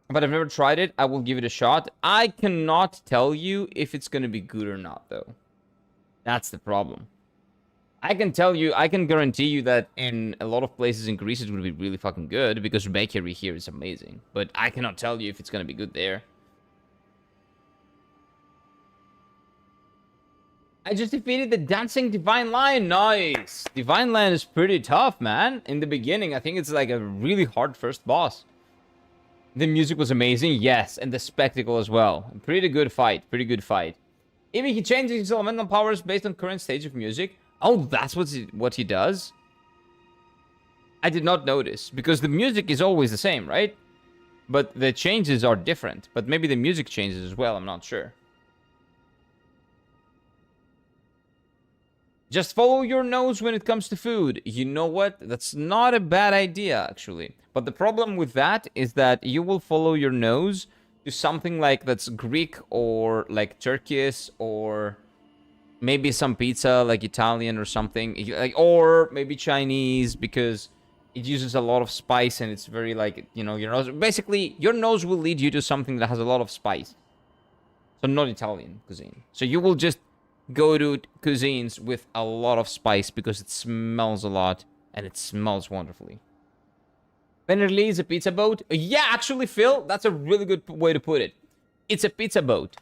But I've never tried it. I will give it a shot. I cannot tell you if it's going to be good or not, though. That's the problem. I can tell you, I can guarantee you that in a lot of places in Greece it would be really fucking good because bakery here is amazing. But I cannot tell you if it's going to be good there. I just defeated the dancing Divine Lion. Nice. Divine Lion is pretty tough, man. In the beginning, I think it's like a really hard first boss. The music was amazing. Yes, and the spectacle as well. Pretty good fight. Pretty good fight. Even he changes his elemental powers based on current stage of music. Oh, that's what he does? I did not notice, because the music is always the same, right? But the changes are different. But maybe the music changes as well, I'm not sure. Just follow your nose when it comes to food. You know what? That's not a bad idea, actually. But the problem with that is that you will follow your nose to something like that's Greek or like Turkish or maybe some pizza like Italian or something. Or maybe Chinese, because it uses a lot of spice and it's very like, you know, your nose. Basically, your nose will lead you to something that has a lot of spice. So not Italian cuisine. So you will just go to cuisines with a lot of spice because it smells a lot and it smells wonderfully. Pennerly is a pizza boat. Yeah, actually, Phil, that's a really good way to put it. It's a pizza boat.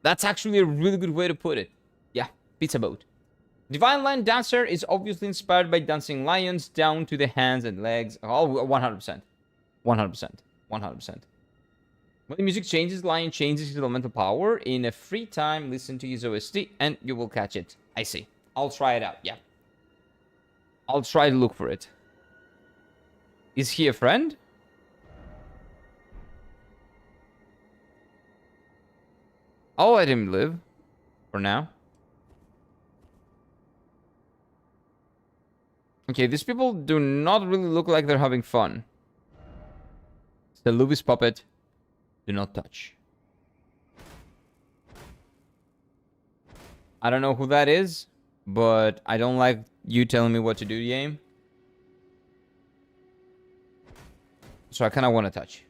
That's actually a really good way to put it. Yeah, pizza boat. Divine Lion Dancer is obviously inspired by dancing lions down to the hands and legs. Oh, 100%. 100%. 100%. When the music changes, Lion changes his elemental power. In a free time, listen to his OST and you will catch it. I see. I'll try it out, yeah. I'll try to look for it. Is he a friend? I'll let him live. For now. Okay, these people do not really look like they're having fun. Seluvis puppet. Do not touch. I don't know who that is, but I don't like you telling me what to do, game. So I kind of want to touch.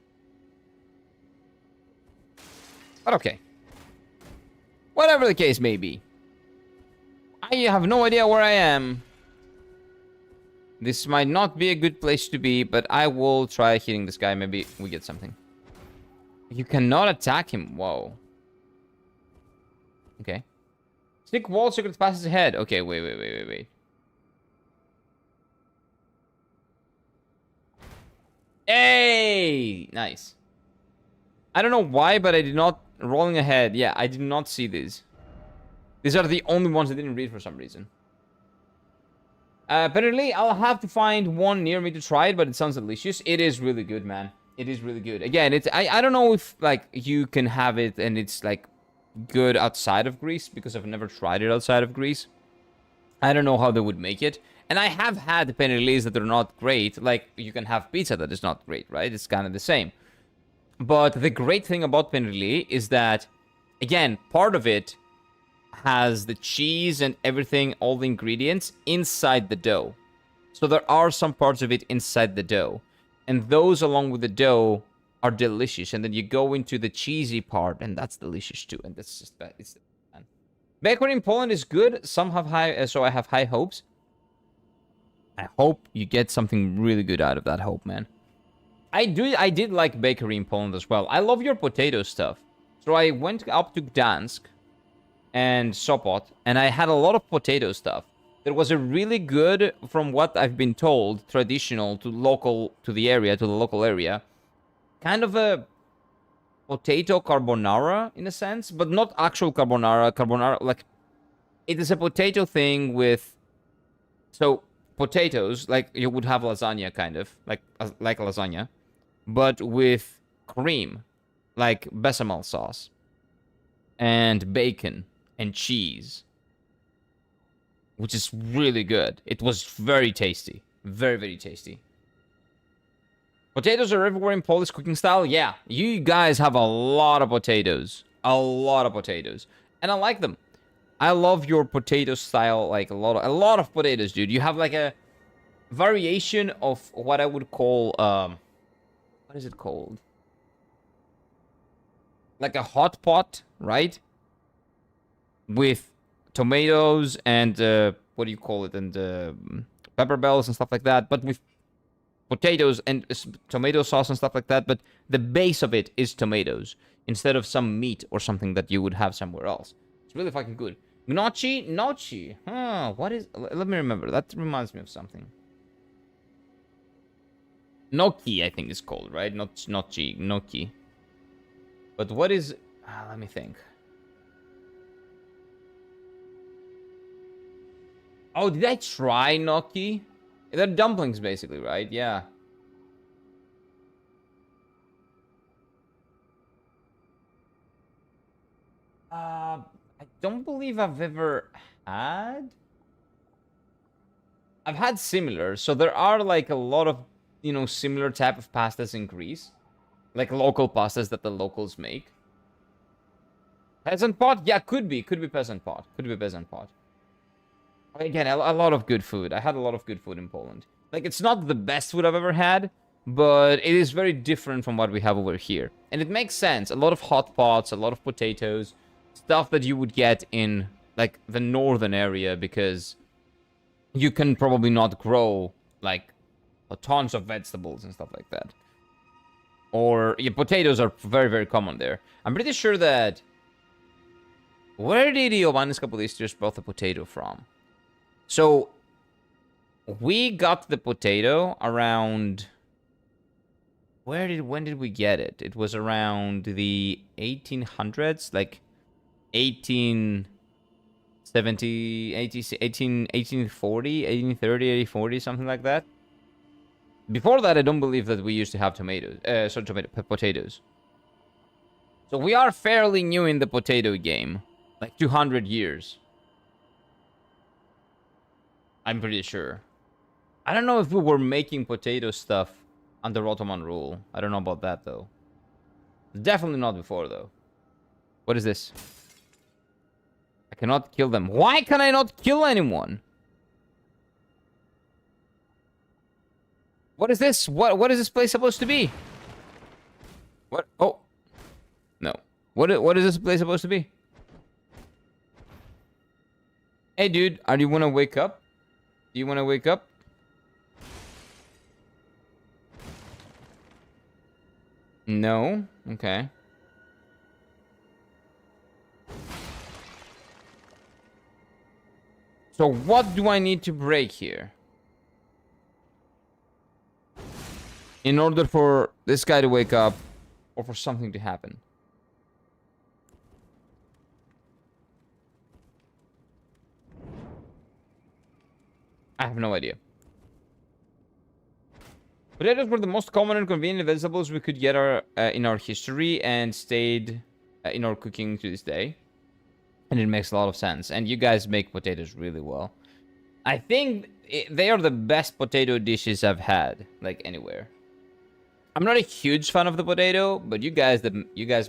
But okay. Whatever the case may be. I have no idea where I am. This might not be a good place to be, but I will try hitting this guy. Maybe we get something. You cannot attack him. Whoa. Okay. Stick wall, secret passes ahead. Okay, wait. Hey! Nice. I don't know why, but I did not... Rolling ahead. Yeah, I did not see these. These are the only ones I didn't read for some reason. Apparently, I'll have to find one near me to try it, but it sounds delicious. It is really good, man. It is really good. Again, it's I don't know if, like, you can have it and it's, like, good outside of Greece, because I've never tried it outside of Greece. I don't know how they would make it. And I have had penirlis that are not great. Like, you can have pizza that is not great, right? It's kind of the same. But the great thing about penirli is that, again, part of it has the cheese and everything, all the ingredients, inside the dough. So there are some parts of it inside the dough. And those, along with the dough, are delicious. And then you go into the cheesy part, and that's delicious too. And that's just... it's bakery in Poland is good. Some have high... so I have high hopes. I hope you get something really good out of that hope, man. I did like bakery in Poland as well. I love your potato stuff. So I went up to Gdansk and Sopot, and I had a lot of potato stuff. There was a really good, from what I've been told, traditional to the local area, kind of a potato carbonara in a sense, but not actual carbonara. Carbonara, like, it is a potato thing with, so potatoes, like you would have lasagna, kind of like lasagna, but with cream, like bechamel sauce, and bacon and cheese, which is really good. It was very tasty. Very, very tasty. Potatoes are everywhere in Polish cooking style. Yeah, you guys have a lot of potatoes. A lot of potatoes. And I like them. I love your potato style, like a lot of potatoes, dude. You have like a variation of what I would call, what is it called? Like a hot pot, right? With tomatoes and what do you call it, and pepper bells and stuff like that, but with potatoes and tomato sauce and stuff like that, but the base of it is tomatoes instead of some meat or something that you would have somewhere else. It's really fucking good. Gnocchi, huh? What is? Let me remember. That reminds me of something. Gnocchi, I think it's called, right? Not gnocchi, gnocchi. But what is? Let me think. Oh, did I try gnocchi? They're dumplings, basically, right? Yeah. I don't believe I've ever had. I've had similar. So there are like a lot of, you know, similar type of pastas in Greece. Like local pastas that the locals make. Peasant pot? Yeah, could be. Could be peasant pot. Could be peasant pot. Again, a lot of good food. I had a lot of good food in Poland. Like, it's not the best food I've ever had, but it is very different from what we have over here. And it makes sense. A lot of hot pots, a lot of potatoes, stuff that you would get in, like, the northern area, because you can probably not grow, like, tons of vegetables and stuff like that. Or, yeah, potatoes are very, very common there. I'm pretty sure that... Where did Ioannis Kapodistris brought the potato from? So, we got the potato around... When did we get it? It was around the 1800s, like 1870, 1840, 1830, 1840, something like that. Before that, I don't believe that we used to have potatoes. So we are fairly new in the potato game. Like 200 years. I'm pretty sure. I don't know if we were making potato stuff under Ottoman rule. I don't know about that, though. Definitely not before, though. What is this? I cannot kill them. Why can I not kill anyone? What is this? What is this place supposed to be? What? Oh. No. What is this place supposed to be? Hey, dude. Do you want to wake up? Do you want to wake up? No? Okay. So what do I need to break here? In order for this guy to wake up, or for something to happen. I have no idea. Potatoes were the most common and convenient vegetables we could get in our history and stayed in our cooking to this day. And it makes a lot of sense. And you guys make potatoes really well. I think they are the best potato dishes I've had, like, anywhere. I'm not a huge fan of the potato, but you guys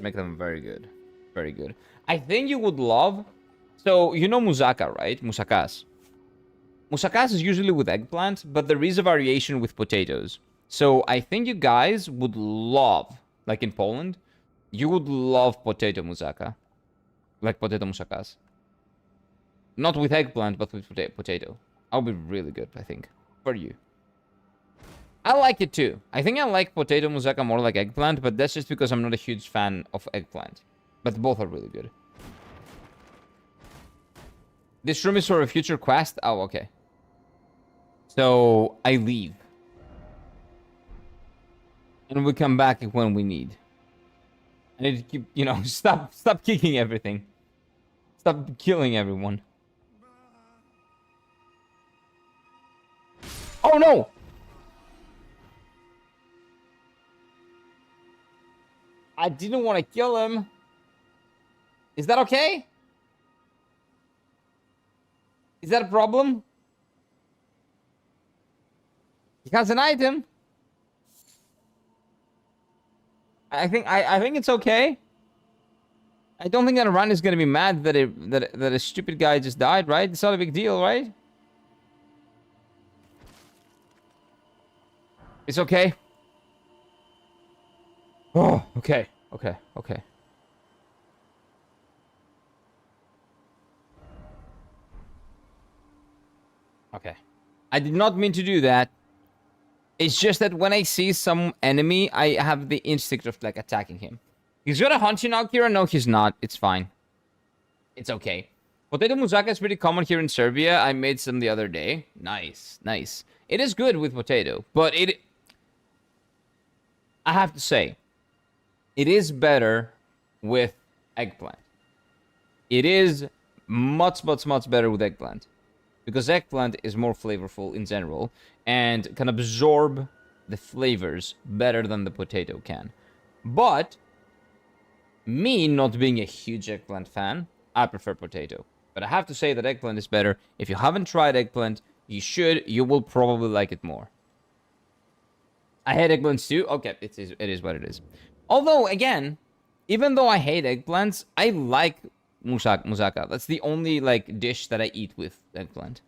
make them very good. Very good. I think you would love... So, you know moussaka, right? Moussakas. Moussakas is usually with eggplant, but there is a variation with potatoes. So I think you guys would love, like in Poland, you would love potato moussaka. Like potato moussakas. Not with eggplant, but with potato. I'll be really good, I think, for you. I like it too. I think I like potato moussaka more like eggplant, but that's just because I'm not a huge fan of eggplant. But both are really good. This room is for a future quest? Oh, okay. So, I leave. And we come back when we need. I need to keep, you know, stop kicking everything. Stop killing everyone. Oh no! I didn't want to kill him. Is that okay? Is that a problem? He has an item. I think it's okay. I don't think that Ryan is gonna be mad that a stupid guy just died, right? It's not a big deal, right? It's okay. Oh, okay. Okay. Okay. I did not mean to do that. It's just that when I see some enemy, I have the instinct of, like, attacking him. He's gonna hunt you now, Kira? No, he's not. It's fine. It's okay. Potato moussaka is pretty common here in Serbia. I made some the other day. Nice. It is good with potato, but I have to say, it is better with eggplant. It is much better with eggplant. because eggplant is more flavorful in general and can absorb the flavors better than the potato can. But me not being a huge eggplant fan, I prefer potato. But I have to say that eggplant is better. If you haven't tried eggplant, you should. You will probably like it more. I hate eggplants too. Okay, it is what it is. Although, again, even though I hate eggplants, I like moussaka. That's the only, like, dish that I eat with eggplant.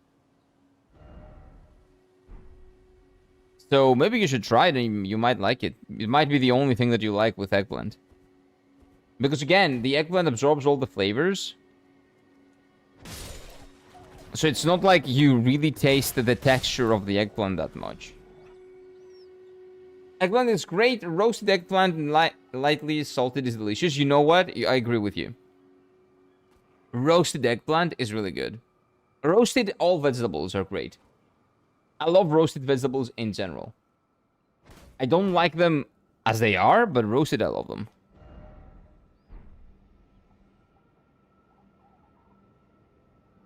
So maybe you should try it and you might like it. It might be the only thing that you like with eggplant. Because, again, the eggplant absorbs all the flavors. So it's not like you really taste the texture of the eggplant that much. Eggplant is great. Roasted eggplant and lightly salted is delicious. You know what? I agree with you. Roasted eggplant is really good. Roasted all vegetables are great. I love roasted vegetables in general. I don't like them as they are, but roasted I love them.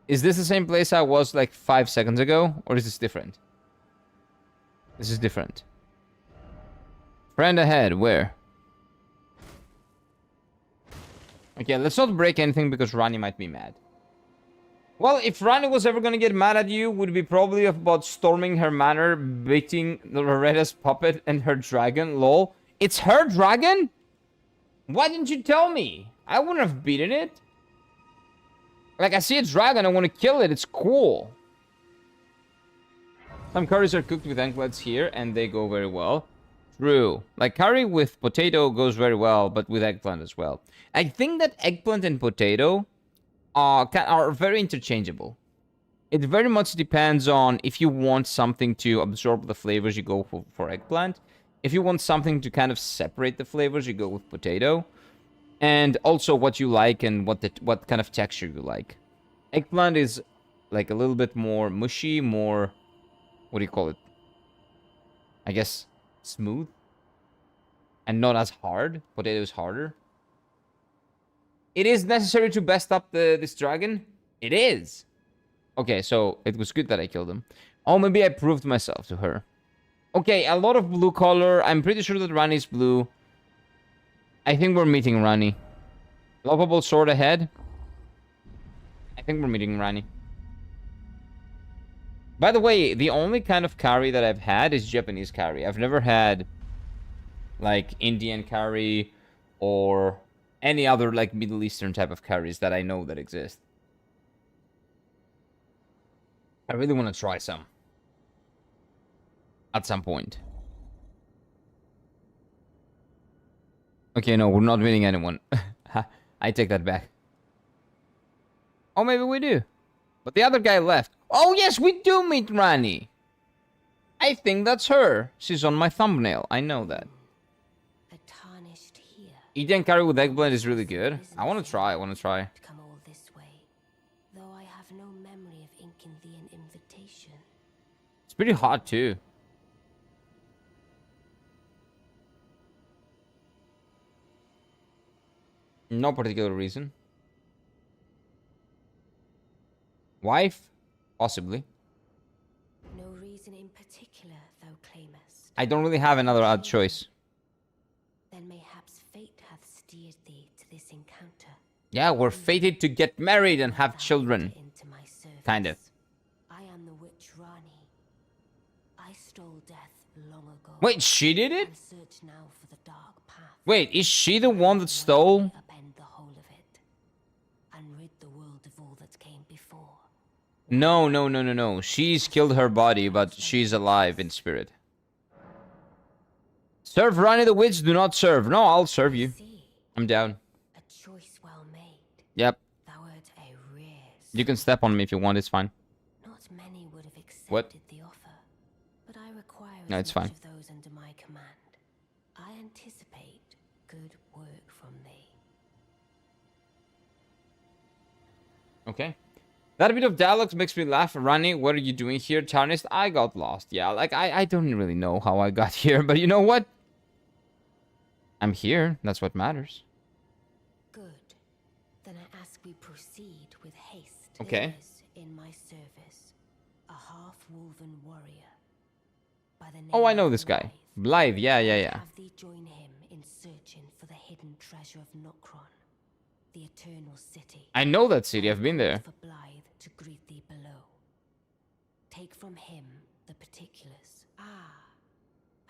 Is this the same place I was like 5 seconds ago? Or is this different? This is different. Friend ahead, where? Okay, let's not break anything because Rani might be mad. Well, if Rani was ever gonna get mad at you, would be probably about storming her manor, beating Loretta's puppet and her dragon. Lol. It's her dragon? Why didn't you tell me? I wouldn't have beaten it. Like, I see a dragon, I want to kill it. It's cool. Some curries are cooked with eggplants here, and they go very well. True. Like, curry with potato goes very well, but with eggplant as well. I think that eggplant and potato are very interchangeable. It very much depends on if you want something to absorb the flavors, you go for eggplant. If you want something to kind of separate the flavors, you go with potato. And also what you like and what kind of texture you like. Eggplant is like a little bit more mushy, more... What do you call it? I guess smooth. And not as hard. Potato is harder. It is necessary to best up this dragon? It is. Okay, so it was good that I killed him. Oh, maybe I proved myself to her. Okay, a lot of blue color. I'm pretty sure that Rani's blue. I think we're meeting Rani. Lovable sword ahead. I think we're meeting Rani. By the way, the only kind of curry that I've had is Japanese curry. I've never had, like, Indian curry or any other, like, Middle Eastern type of curries that I know that exist. I really want to try some. At some point. Okay, no, we're not meeting anyone. I take that back. Oh, maybe we do. But the other guy left. Oh, yes, we do meet Rani. I think that's her. She's on my thumbnail. I know that. A tarnished here. Indian curry with eggplant is really good. I want to try. Come all this way, though I have no memory of inking thee an invitation. It's pretty hot, too. No particular reason. Wife? Possibly. No reason in particular, thou claimest. I don't really have another odd choice. Then mayhaps fate hath steered thee to this encounter. Yeah, we're fated to get married and have Thou children. into my service. Kind of. I am the witch Rani. I stole death long ago. Wait, she did it? And search now for the dark path. Wait, is she the one that stole? Upend the whole of it, and rid the world of all that came before. No. She's killed her body, but she's alive in spirit. Serve Rani the witch, do not serve. No, I'll serve you. See, I'm down. a choice well made. Yep. Thou art a rare. You can step on me if you want, it's fine. Not many would have accepted What? the offer, but I require No, as it's much fine. of those under my command. I anticipate good work from thee. Okay. That bit of dialogue makes me laugh. Rani, what are you doing here? Tarnished, I got lost. Yeah, like, I don't really know how I got here, but you know what? I'm here. That's what matters. Good. Then I ask we proceed with haste. Okay. There is in my service a half-woven warrior by the name Oh, I know of this guy. Blythe. Blythe, yeah. Have thee join him in searching for the hidden treasure of Nokron, the Eternal City. I know that city, I've been there. For Blythe to greet thee below. Take from him the particulars.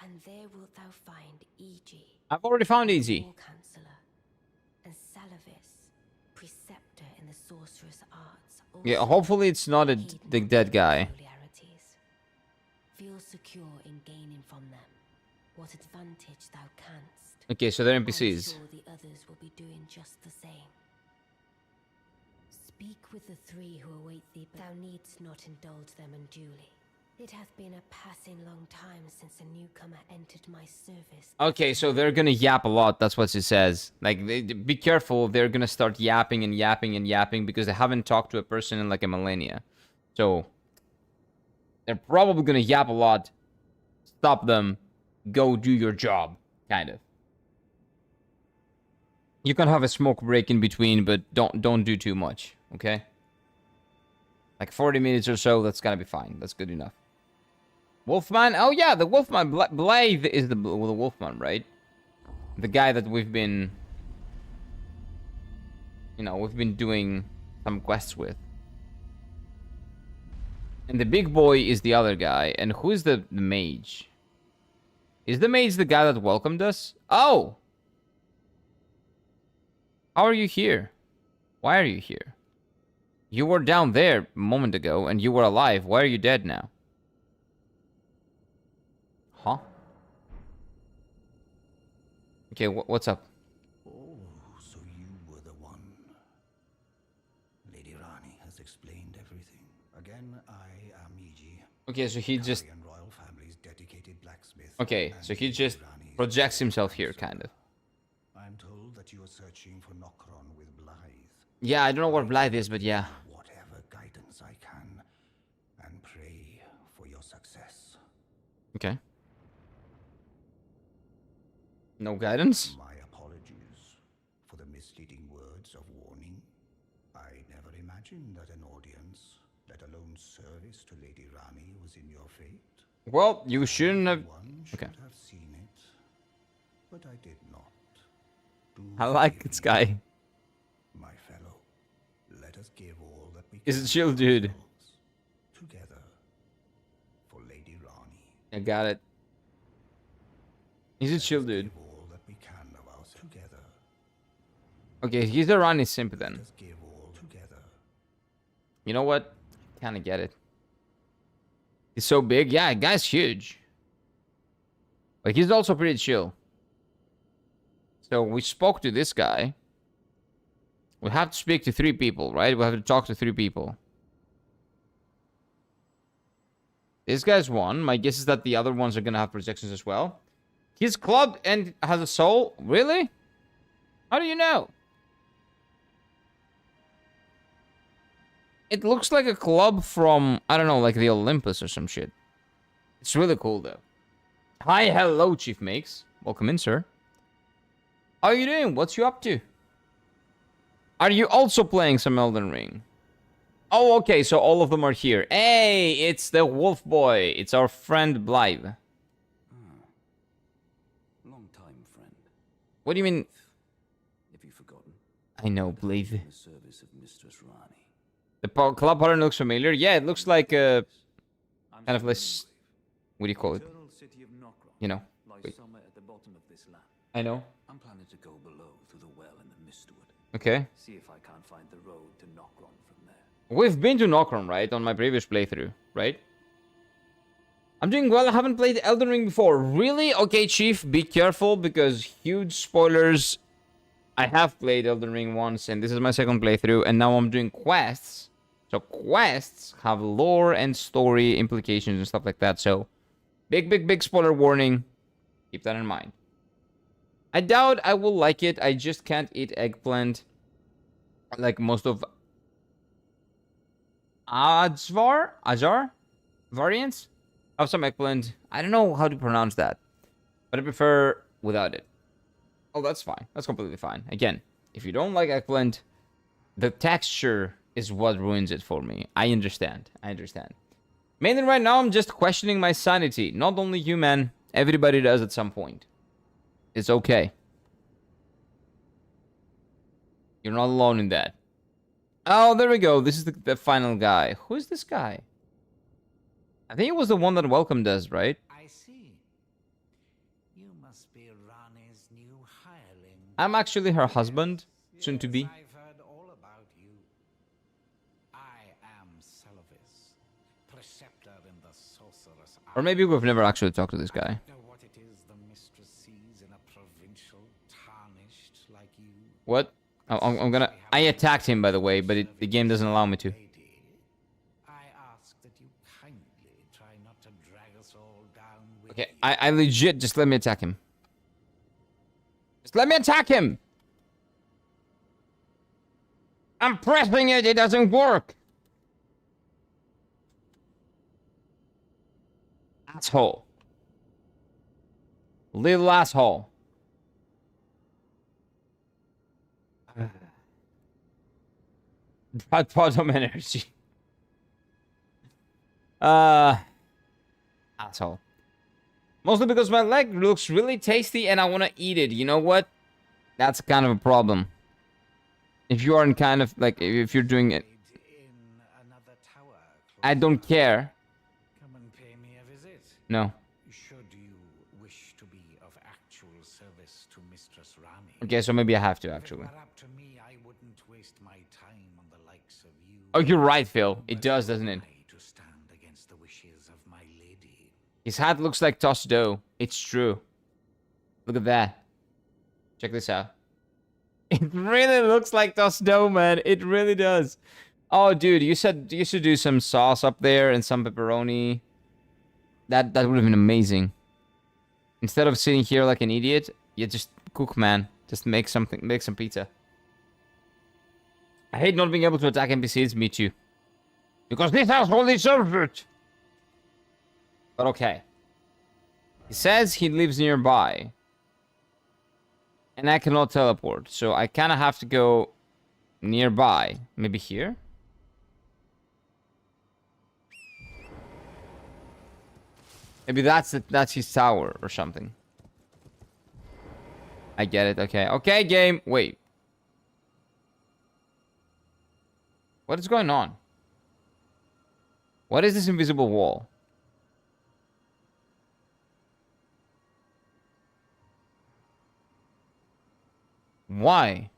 And there wilt thou find Iji, I've already found Easy. War Counselor, and Seluvis, preceptor in the sorcerer's arts. Yeah, Also hopefully it's not the heed dead guy. peculiarities. Feel secure in gaining from them what advantage thou canst. Okay, so they're I'm NPCs. sure the others will be doing just the same. Speak with the three who await thee, but thou needst not indulge them unduly. It hath been a passing long time since a newcomer entered my service. Okay, so they're gonna yap a lot, that's what it says. Like, be careful, they're gonna start yapping and yapping and yapping because they haven't talked to a person in like a millennia. So, they're probably gonna yap a lot. Stop them. Go do your job, kind of. You can have a smoke break in between, but don't do too much, okay? Like 40 minutes or so, that's gonna be fine. That's good enough. Wolfman? Oh yeah, the Wolfman. Blythe is the Wolfman, right? The guy that we've been... You know, we've been doing some quests with. And the big boy is the other guy. And who is the mage? Is the mage the guy that welcomed us? Oh! How are you here? Why are you here? You were down there a moment ago, and you were alive. Why are you dead now? Huh? Okay, what's up? Oh, so you were the one. Lady Rani has explained everything. Again, I am Iji. Okay, so he just... Italian royal family's dedicated blacksmith. Okay, and so he Lady just Rani's projects himself here, kind of. I'm told that you are searching for Nokron with Blythe. Yeah, I don't know where Blythe is, but yeah. Whatever guidance I can, and pray for your success. Okay. No guidance? My apologies for the misleading words of warning. I never imagined that an audience, let alone service to Lady Rani, was in your fate. Well, you shouldn't have... One should Okay. have seen it, but I did not. Do I like forgive this me, guy. my fellow. Let us give all that we He's can a chill of dude. ourselves together for Lady Rani. I got it. He's a Let chill us dude. give all that we can of ourselves together. Okay, he's a Ronnie simp then. Let us give all together. You know what? Kind of get it. He's so big. Yeah, guy's huge. But he's also pretty chill. So we spoke to this guy. We have to speak to 3 people, right? We have to talk to 3 people. This guy's one. My guess is that the other ones are gonna have projections as well. He's clubbed and has a soul? Really? How do you know? It looks like a club from, I don't know, like the Olympus or some shit. It's really cool, though. Hi, hello, Chief Makes. Welcome in, sir. How are you doing? What's you up to? Are you also playing some Elden Ring? Oh, okay, so all of them are here. Hey, it's the Wolf Boy. It's our friend Blythe. Long time, friend. What do you mean? Have you forgotten? I know, Blythe. In the service of Mistress Rani. The club pattern looks familiar. Yeah, it looks like I'm kind of like, Seluvis. what do you call it? Eternal city of Nokron You know. lies Wait. somewhere at the bottom of this land. I know. I'm planning to go below through the well in the Mistwood. Okay. See if I can't find the road to Nokron from there. We've been to Nokron, right? On my previous playthrough, right? I'm doing well. I haven't played Elden Ring before. Really? Okay, Chief, be careful because huge spoilers. I have played Elden Ring once, and this is my second playthrough, and now I'm doing quests. So quests have lore and story implications and stuff like that. So big spoiler warning. Keep that in mind. I doubt I will like it. I just can't eat eggplant like most of Ajar variants of some eggplant. I don't know how to pronounce that, but I prefer without it. Oh, that's fine. That's completely fine. Again, if you don't like eggplant, the texture is what ruins it for me. I understand. Mainly right now, I'm just questioning my sanity. Not only you, man. Everybody does at some point. It's okay. You're not alone in that. Oh, there we go. This is the final guy. Who is this guy? I think it was the one that welcomed us, right? I see. You must be Rani's new hireling. I'm actually her husband, soon to be. I've heard all about you. I am Seluvis, preceptor in the sorceress. Or maybe we've never actually talked to this guy. Know what it is the mistress sees in a provincial tarnished like you. What? I'm gonna... I attacked him, by the way, but the game doesn't allow me to. I ask that you kindly try not to drag us all down with Okay, I legit... Just let me attack him. Just let me attack him! I'm pressing it, it doesn't work! Asshole. Little asshole. Bottom energy. Asshole. Mostly because my leg looks really tasty and I want to eat it. You know what? That's kind of a problem. If you aren't kind of like, if you're doing it. in another tower. I don't care. Come and pay me a visit. No. Should you wish to be of actual service to Mistress Rani. Okay, so maybe I have to If it actually. were up to me, I wouldn't waste my time on the likes of you. Oh, you're right, Phil. It does, doesn't it? To stand against the wishes of my lady. His hat looks like tossed dough. It's true. Look at that. Check this out. It really looks like tossed dough, man. It really does. Oh, dude, you said you should do some sauce up there and some pepperoni. That would have been amazing. Instead of sitting here like an idiot, you just cook, man. Just make something, make some pizza. I hate not being able to attack NPCs, me too. Because this asshole deserves it. But okay. He says he lives nearby. And I cannot teleport, so I kind of have to go nearby. Maybe here? Maybe that's his tower or something. I get it, okay. Okay, game. Wait. What is going on? What is this invisible wall? Why?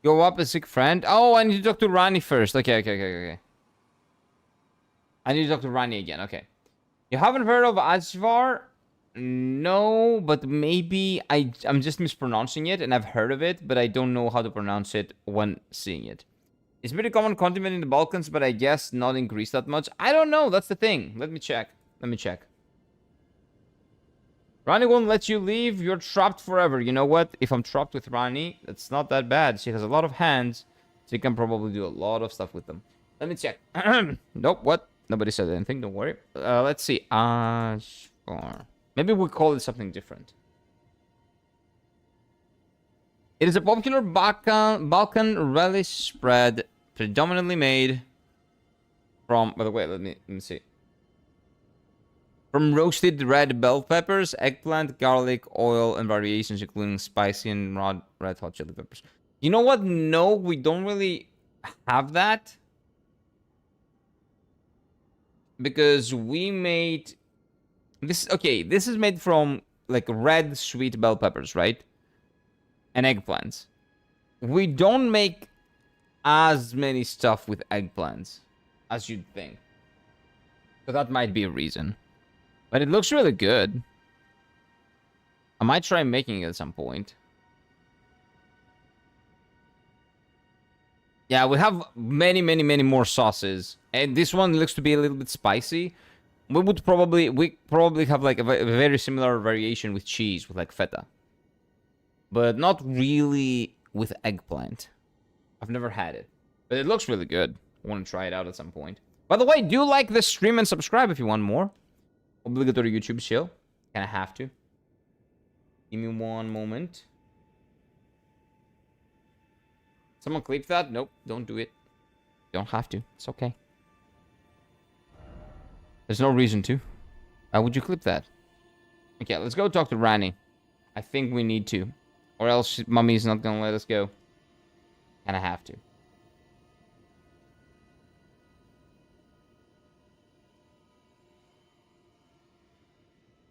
Go up a sick friend? Oh, I need to talk to Rani first. Okay. I need to talk to Rani again. Okay. You haven't heard of Ajvar? No, but maybe I'm just mispronouncing it, and I've heard of it, but I don't know how to pronounce it when seeing it. It's pretty common continent in the Balkans, but I guess not in Greece that much. I don't know. That's the thing. Let me check. Rani won't let you leave. You're trapped forever. You know what? If I'm trapped with Rani, it's not that bad. She has a lot of hands. So you can probably do a lot of stuff with them. Let me check. Nope. What? Nobody said anything. Don't worry. Let's see. Maybe we'll call it something different. It is a popular Balkan relish spread, predominantly made from... By the way, let me see. From roasted red bell peppers, eggplant, garlic, oil, and variations including spicy and red hot chili peppers. You know what? No, we don't really have that. Because we made... This, okay, this is made from like red sweet bell peppers, right? And eggplants. We don't make as many stuff with eggplants as you'd think. So that might be a reason. But it looks really good. I might try making it at some point. Yeah, we have many more sauces. And this one looks to be a little bit spicy. We probably have like a very similar variation with cheese, with like feta. But not really with eggplant. I've never had it. But it looks really good. I want to try it out at some point. By the way, do like the stream and subscribe if you want more. Obligatory YouTube chill. Kind of have to. Give me one moment. Someone clip that? Nope, don't do it. You don't have to. It's okay. There's no reason to. Why would you clip that? Okay, let's go talk to Rani. I think we need to. Or else Mummy's not gonna let us go. And I have to.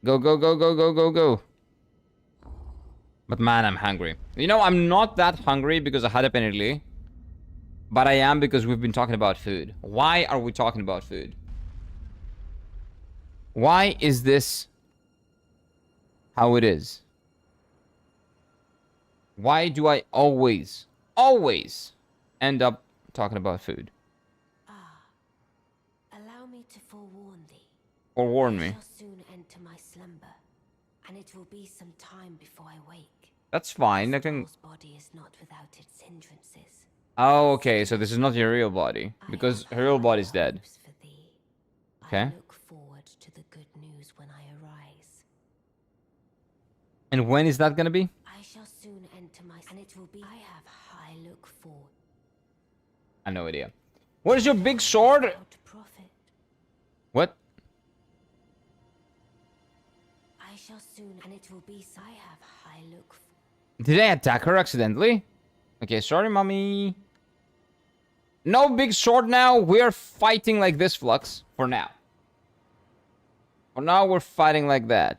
Go, go, go, go, go, go, go. But man, I'm hungry. You know, I'm not that hungry because I had a penirli. But I am because we've been talking about food. Why are we talking about food? Why is this how it is? Why do I always end up talking about food? Allow me to forewarn thee. Or warn I me. shall soon enter my slumber, and it will be some time before I wake. That's fine. I can... Thrall's body is not without its hindrances. Oh, okay. So this is not your real body. Because her real body's dead. For thee. Okay. I look forward to the good news when I arise. And when is that gonna be? I shall soon enter my... And it will be... I have high look forward. I have no idea. What is your big sword? Without profit. What? I shall soon... And it will be... I have high look forward. Did I attack her accidentally? Okay, sorry, mommy. No big sword now. We're fighting like this, Flux. For now. For now, we're fighting like that.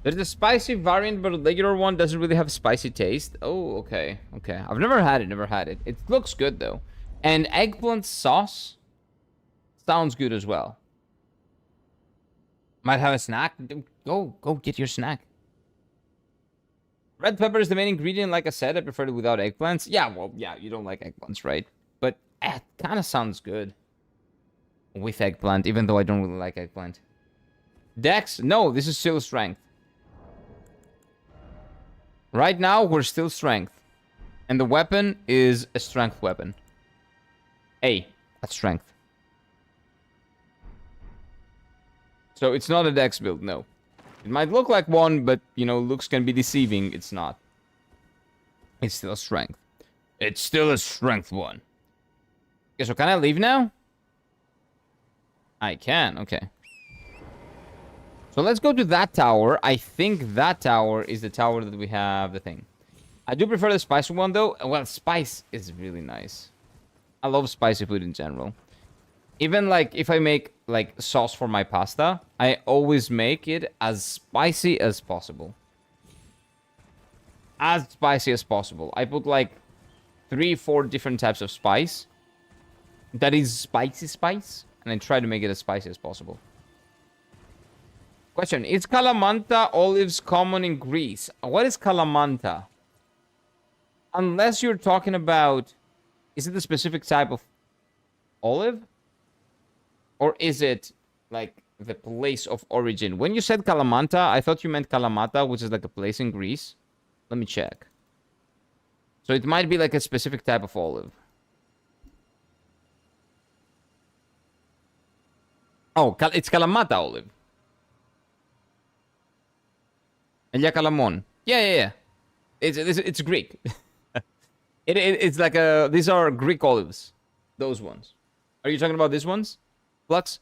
There's a spicy variant, but the regular one doesn't really have spicy taste. Oh, okay. Okay. I've never had it. It looks good, though. And eggplant sauce sounds good as well. Might have a snack. Go get your snack. Red pepper is the main ingredient. Like I said, I prefer it without eggplants. Yeah, well, yeah, you don't like eggplants, right? But it kind of sounds good with eggplant, even though I don't really like eggplant. Dex? No, this is still strength. Right now, we're still strength. And the weapon is a strength weapon. A strength. So it's not a Dex build, no. It might look like one, but, you know, looks can be deceiving. It's not. It's still a strength. It's still a strength one. Okay, so can I leave now? I can, okay. So let's go to that tower. I think that tower is the tower that we have the thing. I do prefer the spicy one, though. Well, spice is really nice. I love spicy food in general. Even, like, if I make, like, sauce for my pasta, I always make it as spicy as possible. As spicy as possible. I put, like, 3-4 different types of spice. That is spicy spice. And I try to make it as spicy as possible. Question. Is Kalamanta olives common in Greece? What is Kalamanta? Unless you're talking about... Is it a specific type of olive? Or is it, like, the place of origin? When you said Kalamanta, I thought you meant Kalamata, which is like a place in Greece. Let me check. So it might be like a specific type of olive. Oh, it's Kalamata olive. Elia Kalamon. Yeah. It's Greek. It's like a... These are Greek olives. Those ones. Are you talking about these ones? Flux?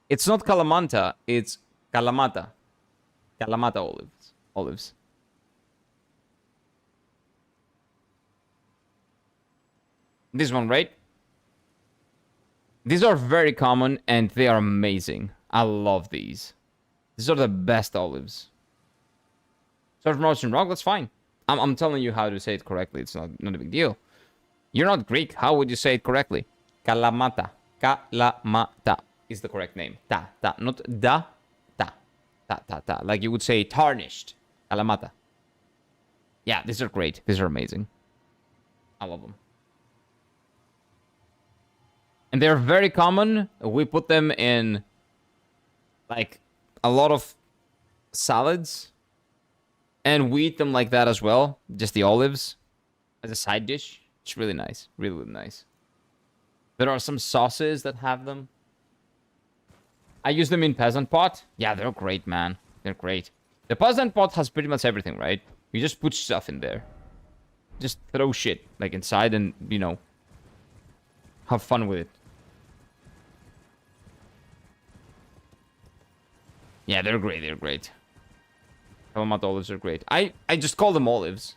It's not Kalamanta, it's Kalamata. Kalamata olives. This one, right? These are very common and they are amazing. I love these. These are the best olives. Sorry for pronouncing wrong, that's fine. I'm telling you how to say it correctly. It's not a big deal. You're not Greek. How would you say it correctly? Kalamata. Kalamata is the correct name. Ta. Not da. Ta. Like you would say tarnished. Kalamata. Yeah, these are great. These are amazing. I love them. And they're very common. We put them in, like, a lot of salads. And we eat them like that as well. Just the olives as a side dish. It's really nice. Really nice. There are some sauces that have them. I use them in Peasant Pot. Yeah, they're great, man. They're great. The Peasant Pot has pretty much everything, right? You just put stuff in there. just throw shit like inside and, you know, have fun with it. Yeah, they're great. They're great. Helmat olives are great. I just call them olives.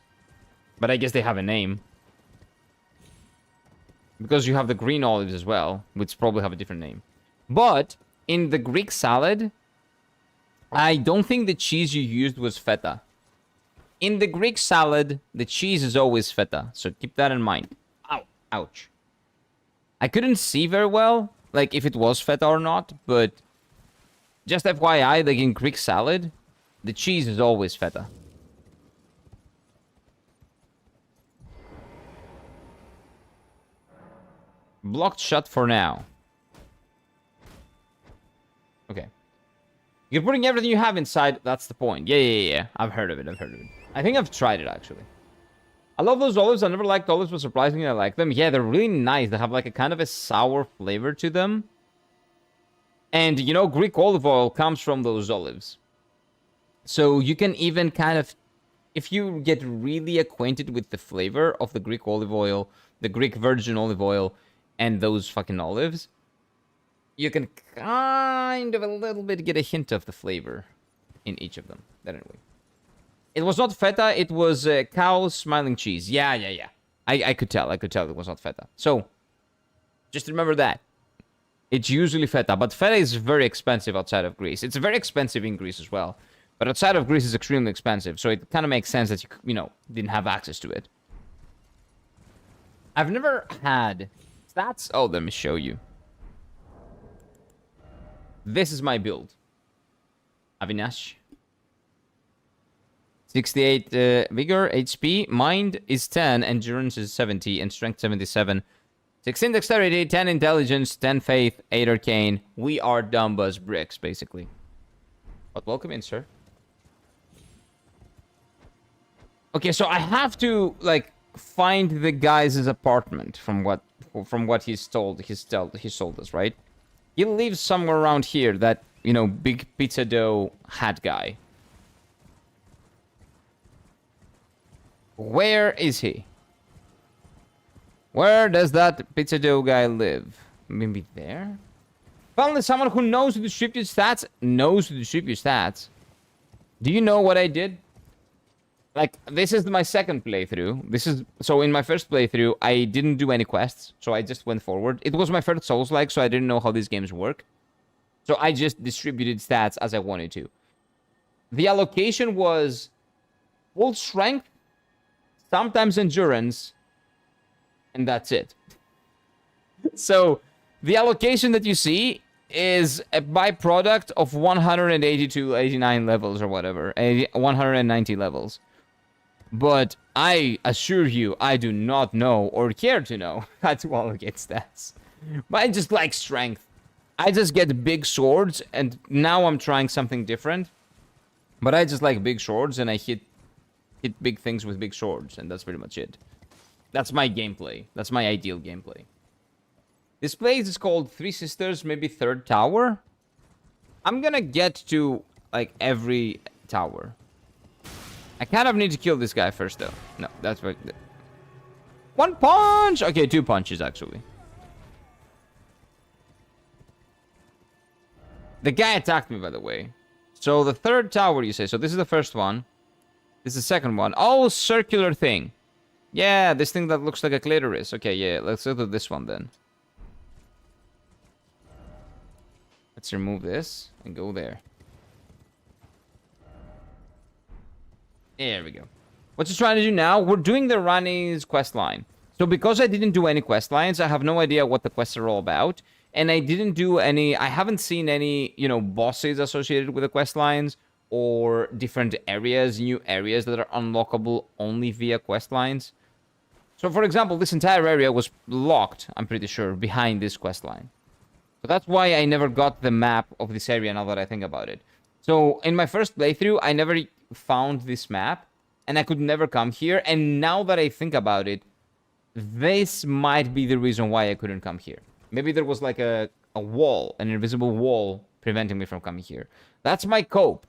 But I guess they have a name. Because you have the green olives as well, which probably have a different name. But in the Greek salad, I don't think the cheese you used was feta. In the Greek salad, the cheese is always feta. So keep that in mind. Ow. Ouch. I couldn't see very well, like, if it was feta or not, but just FYI, like, in Greek salad, the cheese is always feta. Blocked shut for now. Okay. You're putting everything you have inside, that's the point. Yeah. I've heard of it, I think I've tried it, actually. I love those olives. I never liked olives, but surprisingly I like them. Yeah, they're really nice. They have like a kind of a sour flavor to them. And, you know, Greek olive oil comes from those olives. So you can even kind of, if you get really acquainted with the flavor of the Greek olive oil, the Greek virgin olive oil, and those fucking olives, you can kind of a little bit get a hint of the flavor in each of them. That anyway. It was not feta, it was cow smiling cheese. Yeah. I could tell it was not feta. So, just remember that. It's usually feta, but feta is very expensive outside of Greece. It's very expensive in Greece as well. But outside of Greece, it's extremely expensive. So it kind of makes sense that you know, didn't have access to it. I've never had stats. Oh, let me show you. This is my build. Avinash. 68 vigor, HP. Mind is 10, endurance is 70, and strength 77. 16 dexterity, 10 intelligence, 10 faith, 8 arcane. We are dumb as bricks, basically. But welcome in, sir. Okay, so I have to, like, find the guy's apartment from what he's told us, right? He lives somewhere around here, that, you know, big pizza dough hat guy. Where is he? Where does that pizza dough guy live? Maybe there? Finally, someone who knows to distribute stats knows to distribute stats. Do you know what I did? Like, this is my second playthrough. So in my first playthrough, I didn't do any quests. So I just went forward. It was my first Souls-like, so I didn't know how these games work. So I just distributed stats as I wanted to. The allocation was full strength, sometimes endurance, and that's it. So the allocation that you see is a byproduct of 180 to 89 levels or whatever, 190 levels. But I assure you, I do not know or care to know how to allocate stats. But I just like strength. I just get big swords, and now I'm trying something different. But I just like big swords, and I hit big things with big swords, and that's pretty much it. That's my gameplay. That's my ideal gameplay. This place is called Three Sisters, maybe Third Tower. I'm gonna get to, like, every tower. I kind of need to kill this guy first, though. No, that's what... One punch! Okay, 2 punches, actually. The guy attacked me, by the way. So, the third tower, you say. So, this is the first one. This is the second one. Oh, circular thing. Yeah, this thing that looks like a clitoris. Okay, yeah, let's go to this one, then. Let's remove this and go there. There we go. What you're trying to do now, we're doing the Rani's quest line. So because I didn't do any quest lines, I have no idea what the quests are all about. And I didn't do any, I haven't seen any, you know, bosses associated with the quest lines or different areas, new areas that are unlockable only via quest lines. So for example, this entire area was locked, I'm pretty sure, behind this quest line. So that's why I never got the map of this area now that I think about it. So in my first playthrough, I never found this map, and I could never come here. And now that I think about it, this might be the reason why I couldn't come here. Maybe there was like a wall, an invisible wall, preventing me from coming here. That's my cope.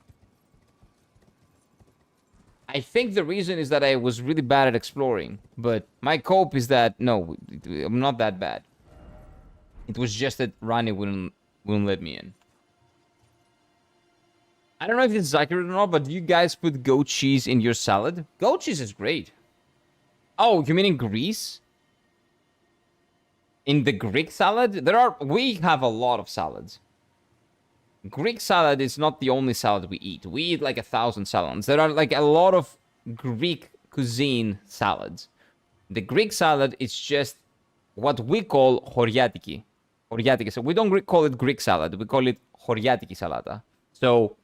I think the reason is that I was really bad at exploring. But my cope is that, no, I'm not that bad. It was just that Rani wouldn't let me in. I don't know if this is accurate or not, but do you guys put goat cheese in your salad? Goat cheese is great. Oh, you mean in Greece? In the Greek salad? We have a lot of salads. Greek salad is not the only salad we eat. We eat like 1,000 salads. There are like a lot of Greek cuisine salads. The Greek salad is just what we call choriatiki. Choriatiki. So we don't call it Greek salad. We call it choriatiki salata. So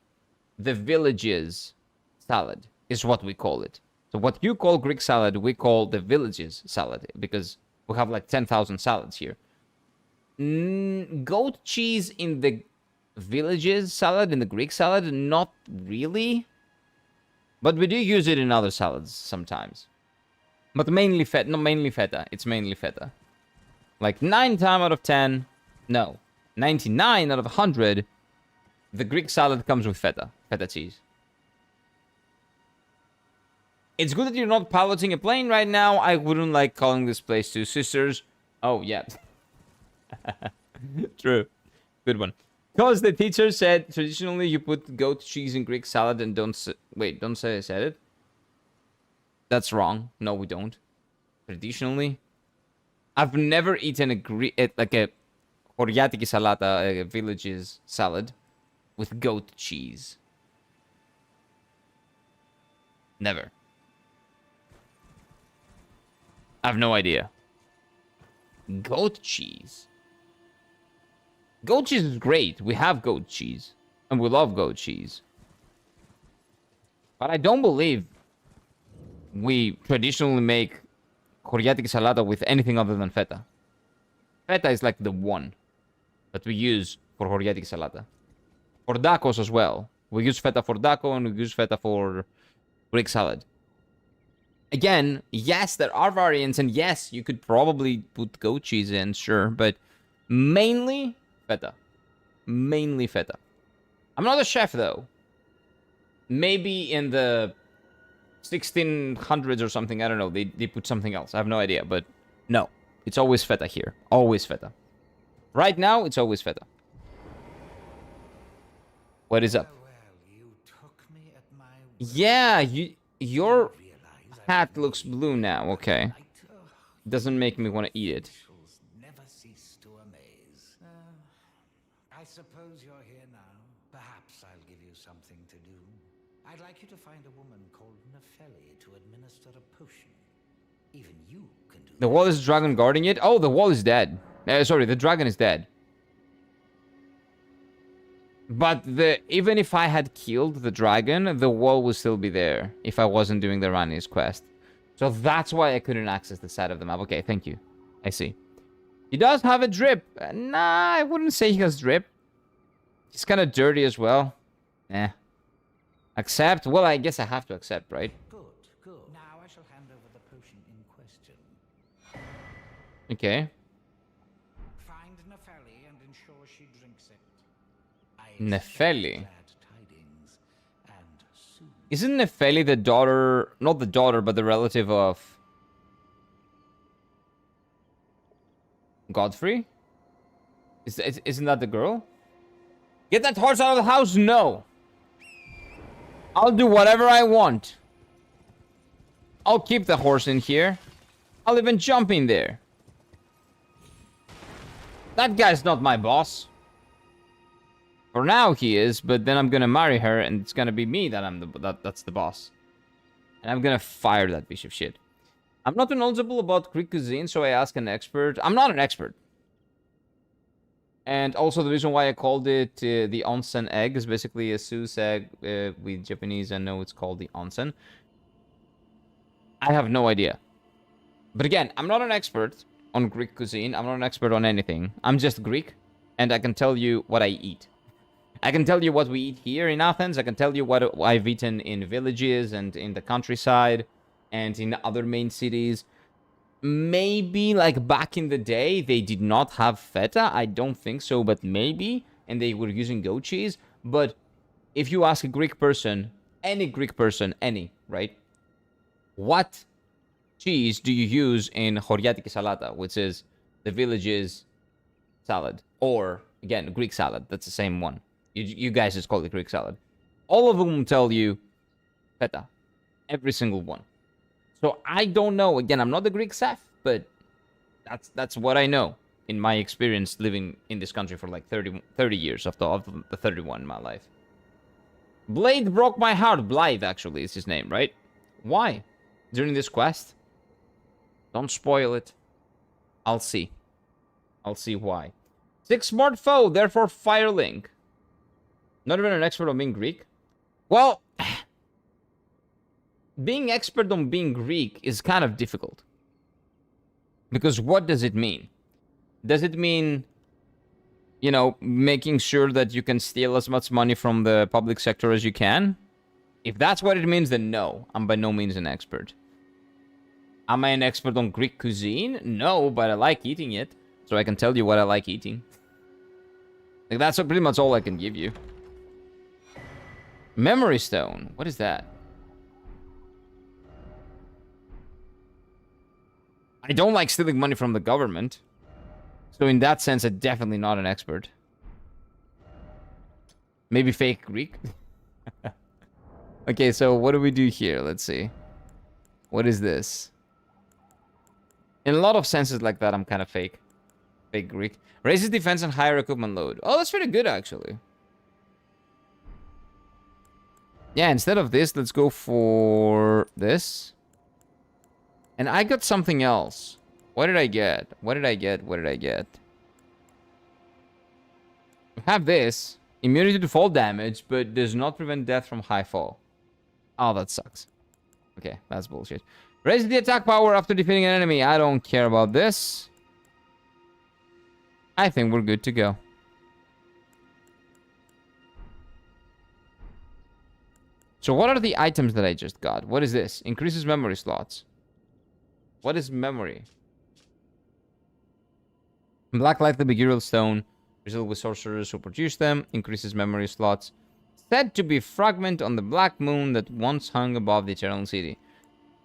the villages salad is what we call it. So what you call Greek salad, we call the villages salad because we have like 10,000 salads here. Goat cheese in the villages salad, in the Greek salad, not really. But we do use it in other salads sometimes. But mainly feta, not mainly feta, it's mainly feta. Like 9 times out of 10, no, 99 out of 100, the Greek salad comes with feta cheese. It's good that you're not piloting a plane right now. I wouldn't like calling this place Two Sisters. Oh, yeah. True. Good one. Because the teacher said, traditionally you put goat cheese in Greek salad and don't say... Wait, don't say I said it? That's wrong. No, we don't. Traditionally. I've never eaten like a choriatiki salata, a village's salad, with goat cheese. Never. I have no idea. Goat cheese. Goat cheese is great. We have goat cheese. And we love goat cheese. But I don't believe we traditionally make choriatiki salata with anything other than feta. Feta is like the one that we use for choriatiki salata. For tacos as well. We use feta for taco and we use feta for Greek salad. Again, yes, there are variants, and yes, you could probably put goat cheese in, sure, but mainly feta. Mainly feta. I'm not a chef, though. Maybe in the 1600s or something, I don't know, they put something else. I have no idea, but no. It's always feta here. Always feta. Right now, it's always feta. What is up? Yeah, your hat looks blue now. Okay. Doesn't make me want to eat it. Never cease to amaze. I suppose you're here now. Perhaps I'll give you something to do. I'd like you to find a woman called Nefeli to administer a potion. Even you can do The wall is a dragon guarding it? Oh, the wall is dead. Sorry, the dragon is dead. But even if I had killed the dragon, the wall would still be there if I wasn't doing the Rani's quest. So that's why I couldn't access the side of the map. Okay, thank you. I see. He does have a drip. Nah, I wouldn't say he has drip. He's kind of dirty as well. Eh. Accept? Well, I guess I have to accept, right? Good, good. Now I shall hand over the potion in question. Okay. Find Nefeli and ensure she drinks it. Nefeli? Glad tidings, and soon. Isn't Nefeli the daughter... Not the daughter, but the relative of... Godfrey? Isn't that the girl? Get that horse out of the house? No. I'll do whatever I want. I'll keep the horse in here. I'll even jump in there. That guy's not my boss. For now he is, but then I'm gonna marry her and it's gonna be me that that's the boss. And I'm gonna fire that piece of shit. I'm not knowledgeable about Greek cuisine, so I ask an expert. I'm not an expert. And also the reason why I called it the onsen egg is basically a Seuss egg. With Japanese, I know it's called the onsen. I have no idea. But again, I'm not an expert on Greek cuisine. I'm not an expert on anything. I'm just Greek, and I can tell you what I eat. I can tell you what we eat here in Athens. I can tell you what I've eaten in villages and in the countryside and in other main cities. Maybe, like, back in the day, they did not have feta. I don't think so, but maybe. And they were using goat cheese. But if you ask a Greek person any Greek person, any, right? What cheese do you use in Horiatiki salata, which is the village's salad? Or, again, Greek salad. That's the same one. You guys just call it Greek salad. All of them tell you feta. Every single one. So I don't know. Again, I'm not the Greek chef, but that's what I know in my experience living in this country for like 30 years of the 31 in my life. Blade broke my heart. Blythe, actually, is his name, right? Why? During this quest? Don't spoil it. I'll see. I'll see why. 6 smart foe, therefore Firelink. Not even an expert on being Greek? Well, being expert on being Greek is kind of difficult. Because what does it mean? Does it mean, you know, making sure that you can steal as much money from the public sector as you can? If that's what it means, then no. I'm by no means an expert. Am I an expert on Greek cuisine? No, but I like eating it. So I can tell you what I like eating. Like, that's pretty much all I can give you. Memory stone. What is that? I don't like stealing money from the government. So in that sense, I'm definitely not an expert. Maybe fake Greek? Okay, so what do we do here? Let's see. What is this? In a lot of senses like that, I'm kind of fake. Fake Greek. Raises defense and higher equipment load. Oh, that's pretty good, actually. Yeah, instead of this, let's go for this. And I got something else. What did I get? What did I get? What did I get? We have this. Immunity to fall damage, but does not prevent death from high fall. Oh, that sucks. Okay, that's bullshit. Raise the attack power after defeating an enemy. I don't care about this. I think we're good to go. So what are the items that I just got? What is this? Increases memory slots. What is memory? Blacklight the Beguiled Stone. Result with sorcerers who produce them. Increases memory slots. Said to be fragment on the black moon that once hung above the Eternal City.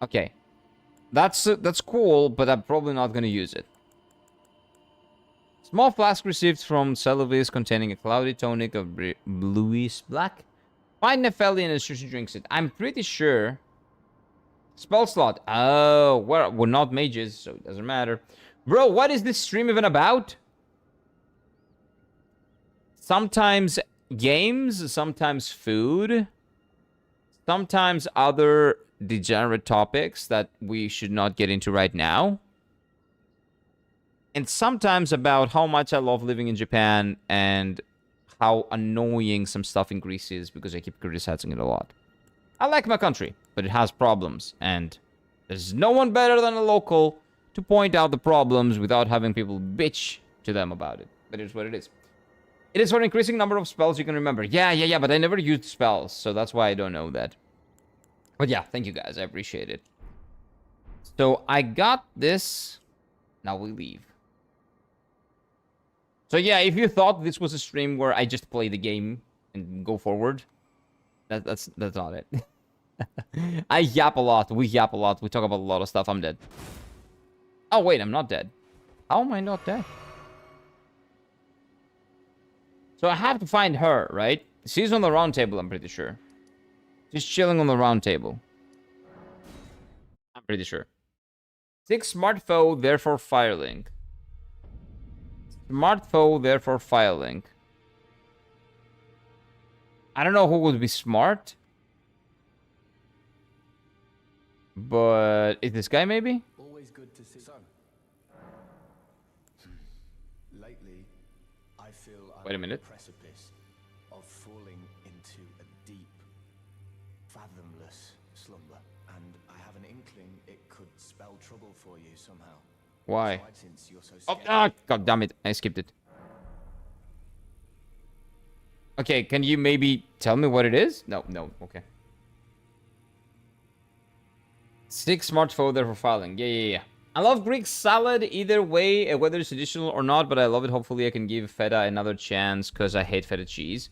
Okay. That's cool, but I'm probably not going to use it. Small flask received from Seluvis containing a cloudy tonic of bluish black. Find Nepheli and as soon as she drinks it. I'm pretty sure. Spell slot. Oh, we're not mages, so it doesn't matter. Bro, what is this stream even about? Sometimes games, sometimes food, sometimes other degenerate topics that we should not get into right now. And sometimes about how much I love living in Japan and how annoying some stuff in Greece is because I keep criticizing it a lot. I like my country, but it has problems. And there's no one better than a local to point out the problems without having people bitch to them about it. That is what it is. It is for an increasing number of spells you can remember. Yeah, but I never used spells, so that's why I don't know that. But yeah, thank you guys. I appreciate it. So I got this. Now we leave. So yeah, if you thought this was a stream where I just play the game and go forward, that's not it. I yap a lot. We yap a lot. We talk about a lot of stuff. I'm dead. Oh wait, I'm not dead. How am I not dead? So I have to find her, right? She's on the round table, I'm pretty sure. She's chilling on the round table. I'm pretty sure. 6 smart foe, therefore Firelink. Smart foe, therefore Firelink. I don't know who would be smart. But is this guy maybe? Always good to see. So, lately, I feel I'm Wait a minute. on the precipice of falling into a deep, fathomless slumber, and I have an inkling it could spell trouble for you somehow. Why? Right, since you're so Oh, scared. god damn it. I skipped it. Okay, can you maybe tell me what it is? No, okay. 6 smart foe there for filing. Yeah. I love Greek salad either way, whether it's additional or not, but I love it. Hopefully I can give feta another chance because I hate feta cheese.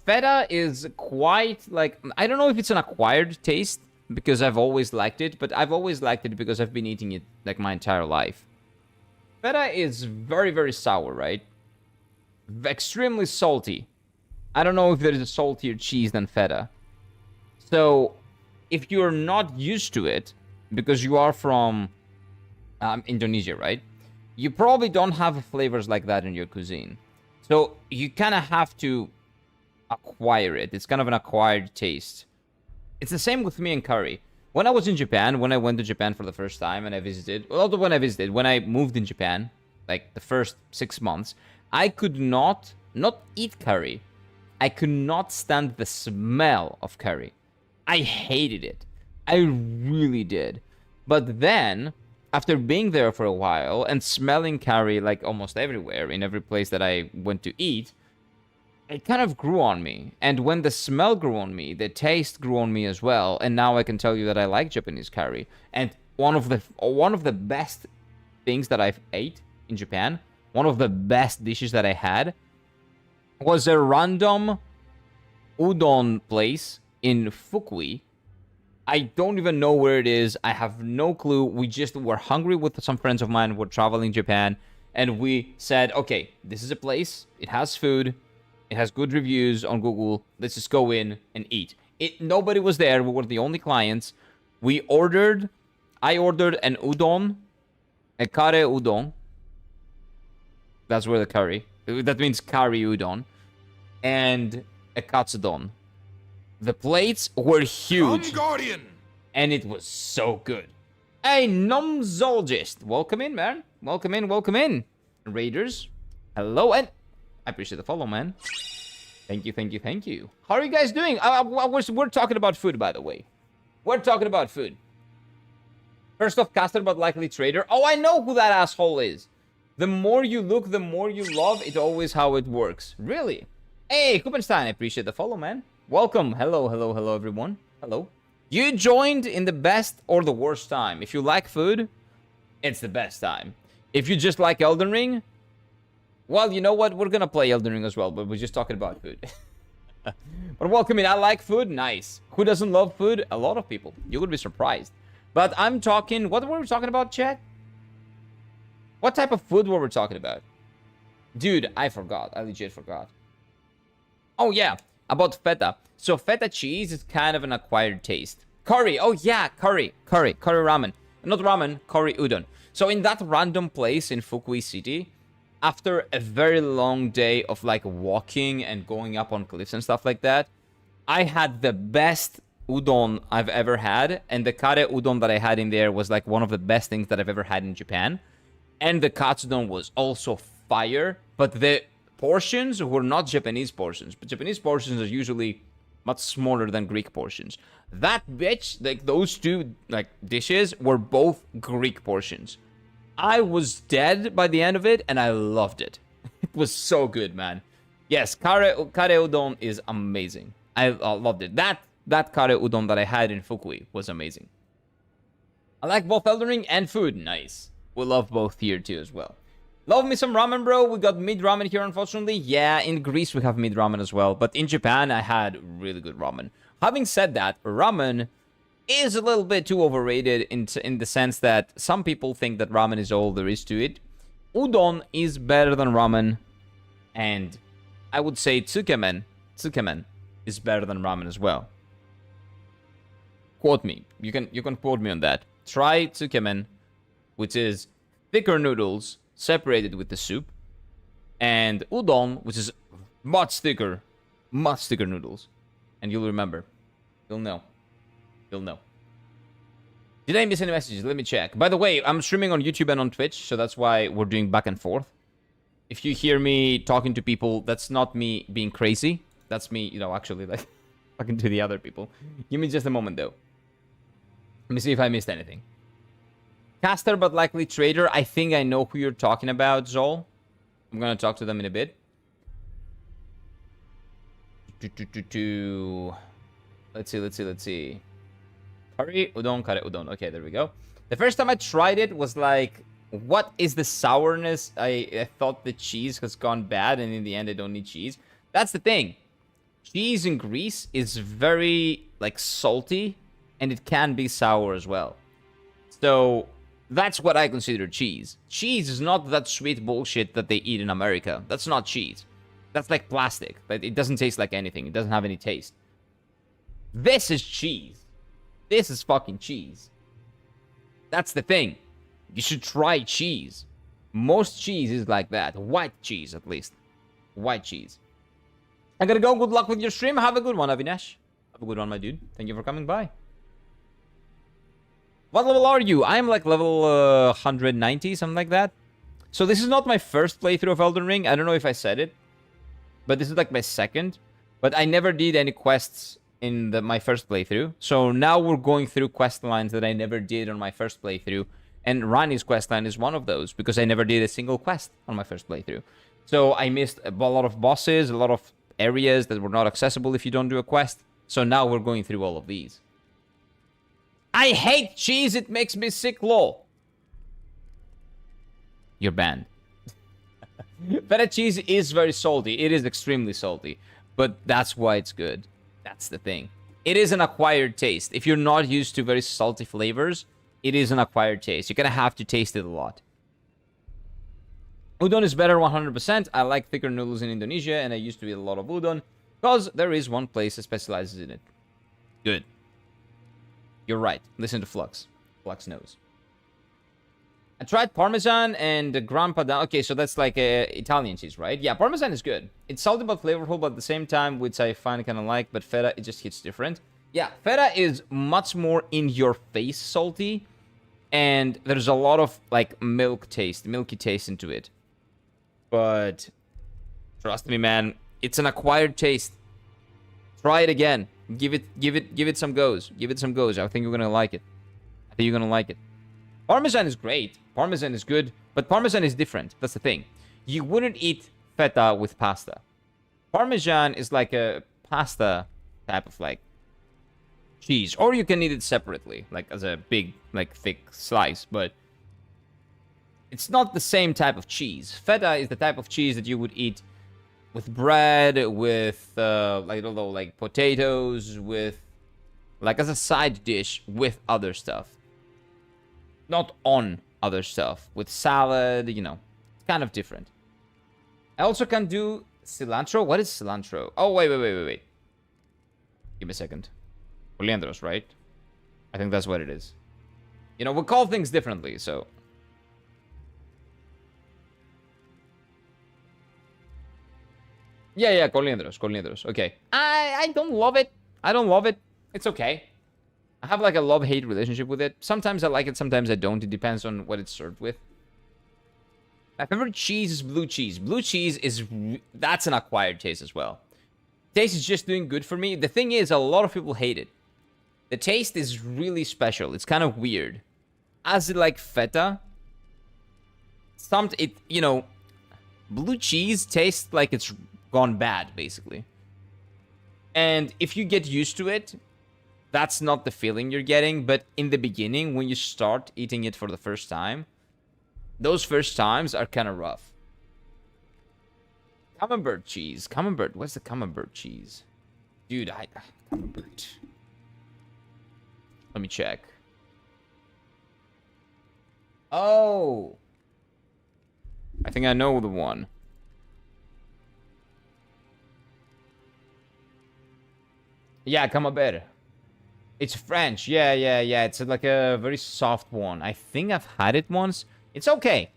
Feta is quite like, I don't know if it's an acquired taste because I've always liked it, but I've always liked it because I've been eating it like my entire life. Feta is very, very sour, right? Extremely salty. I don't know if there is a saltier cheese than feta. So, if you're not used to it, because you are from Indonesia, right? You probably don't have flavors like that in your cuisine. So, you kind of have to acquire it. It's kind of an acquired taste. It's the same with me and curry. When I was in Japan, when I went to Japan for the first time and I visited, although when I moved in Japan, like the first 6 months, I could not eat curry. I could not stand the smell of curry. I hated it. I really did. But then, after being there for a while and smelling curry like almost everywhere, in every place that I went to eat, it kind of grew on me. And when the smell grew on me, the taste grew on me as well. And now I can tell you that I like Japanese curry. And one of the best things that I've ate in Japan, one of the best dishes that I had, was a random udon place in Fukui. I don't even know where it is. I have no clue. We just were hungry with some friends of mine. We're traveling Japan. And we said, okay, this is a place. It has food. It has good reviews on Google. Let's just go in and eat. Nobody was there. We were the only clients. I ordered an udon, a kare udon. That's where the curry. That means curry udon. And a katsudon. The plates were huge. Guardian! And it was so good. Hey, Nomzologist. Welcome in, man. Welcome in. Raiders. Hello, and I appreciate the follow, man. Thank you. How are you guys doing? We're talking about food, by the way. We're talking about food. First off, caster but likely trader. Oh, I know who that asshole is. The more you look, the more you love. It's always how it works. Really? Hey, Kupenstein, I appreciate the follow, man. Welcome. Hello, everyone. Hello. You joined in the best or the worst time. If you like food, it's the best time. If you just like Elden Ring, well, you know what? We're gonna play Elden Ring as well, but we're just talking about food. But welcome in. I like food. Nice. Who doesn't love food? A lot of people. You would be surprised. But I'm talking... What were we talking about, chat? What type of food were we talking about? Dude, I forgot. I legit forgot. Oh, yeah. About feta. So feta cheese is kind of an acquired taste. Curry. Oh, yeah. Curry ramen. Not ramen. Curry udon. So in that random place in Fukui City, after a very long day of like walking and going up on cliffs and stuff like that, I had the best udon I've ever had. And the kare udon that I had in there was like one of the best things that I've ever had in Japan. And the katsudon was also fire. But the portions were not Japanese portions. But Japanese portions are usually much smaller than Greek portions. That bitch, like those two like dishes were both Greek portions. I was dead by the end of it, and I loved it. It was so good, man. Yes, kare udon is amazing. I loved it. That kare udon that I had in Fukui was amazing. I like both Elden Ring and food. Nice. We love both here too as well. Love me some ramen, bro. We got mid ramen here, unfortunately. Yeah, in Greece we have mid ramen as well. But in Japan, I had really good ramen. Having said that, ramen is a little bit too overrated in the sense that some people think that ramen is all there is to it. Udon is better than ramen. And I would say tsukemen is better than ramen as well. Quote me. You can quote me on that. Try tsukemen, which is thicker noodles separated with the soup, and udon, which is much thicker noodles. And you'll remember. You'll know. Did I miss any messages? Let me check. By the way, I'm streaming on YouTube and on Twitch, so that's why we're doing back and forth. If you hear me talking to people, that's not me being crazy. That's me, actually, like, talking to the other people. Give me just a moment, though. Let me see if I missed anything. Caster, but likely trader. I think I know who you're talking about, Zol. I'm gonna talk to them in a bit. Let's see. Curry udon, kare udon. Okay, there we go. The first time I tried it was like, what is the sourness? I thought the cheese has gone bad, and in the end, I don't need cheese. That's the thing. cheese in Greece is very, like, salty, and it can be sour as well. So that's what I consider cheese. Cheese is not that sweet bullshit that they eat in America. That's not cheese. That's like plastic. But it doesn't taste like anything. It doesn't have any taste. This is cheese. This is fucking cheese. That's the thing. You should try cheese. Most cheese is like that. White cheese, at least. White cheese. I'm gonna go. Good luck with your stream. Have a good one, Avinash. Have a good one, my dude. Thank you for coming by. What level are you? I'm like level 190, something like that. So this is not my first playthrough of Elden Ring. I don't know if I said it. But this is like my second. But I never did any quests in my first playthrough. So now we're going through quest lines that I never did on my first playthrough. And Rani's quest line is one of those. Because I never did a single quest on my first playthrough. So I missed a lot of bosses, a lot of areas that were not accessible if you don't do a quest. So now we're going through all of these. I hate cheese, it makes me sick, lol. You're banned. Feta cheese is very salty. It is extremely salty. But that's why it's good. That's the thing. It is an acquired taste. If you're not used to very salty flavors, it is an acquired taste. You're gonna have to taste it a lot. Udon is better 100%. I like thicker noodles in Indonesia, and I used to eat a lot of udon, because there is one place that specializes in it. Good. You're right. Listen to Flux. Flux knows. I tried Parmesan and the Gran Padano. Okay, so that's like Italian cheese, right? Yeah, Parmesan is good. It's salty but flavorful, but at the same time, which I find kind of like. But Feta, it just hits different. Yeah, Feta is much more in your face salty. And there's a lot of like milky taste into it. But trust me, man, it's an acquired taste. Try it again. Give it some goes. Give it some goes. I think you're gonna like it. I think you're gonna like it. Parmesan is great. Parmesan is good, but Parmesan is different. That's the thing. You wouldn't eat feta with pasta. Parmesan is like a pasta type of like cheese, or you can eat it separately, like as a big, like thick slice. But it's not the same type of cheese. Feta is the type of cheese that you would eat with bread, with like, I don't know, like potatoes, with like as a side dish with other stuff. Not on other stuff. With salad, you know. It's kind of different. I also can do cilantro. What is cilantro? Oh, wait. Give me a second. Coliandros, right? I think that's what it is. You know, we call things differently, so... Yeah, coliandros. Okay. I don't love it. It's okay. I have like a love-hate relationship with it. Sometimes I like it, sometimes I don't. It depends on what it's served with. My favorite cheese is blue cheese. Blue cheese is... That's an acquired taste as well. Taste is just doing good for me. The thing is, a lot of people hate it. The taste is really special. It's kind of weird. As it like feta... You know... Blue cheese tastes like it's gone bad, basically. And if you get used to it... That's not the feeling you're getting, but in the beginning, when you start eating it for the first time, those first times are kind of rough. Camembert cheese. Camembert. What's the Camembert cheese? Dude, Camembert. Let me check. Oh. I think I know the one. Yeah, Camembert. It's French. Yeah. It's like a very soft one. I think I've had it once. It's okay.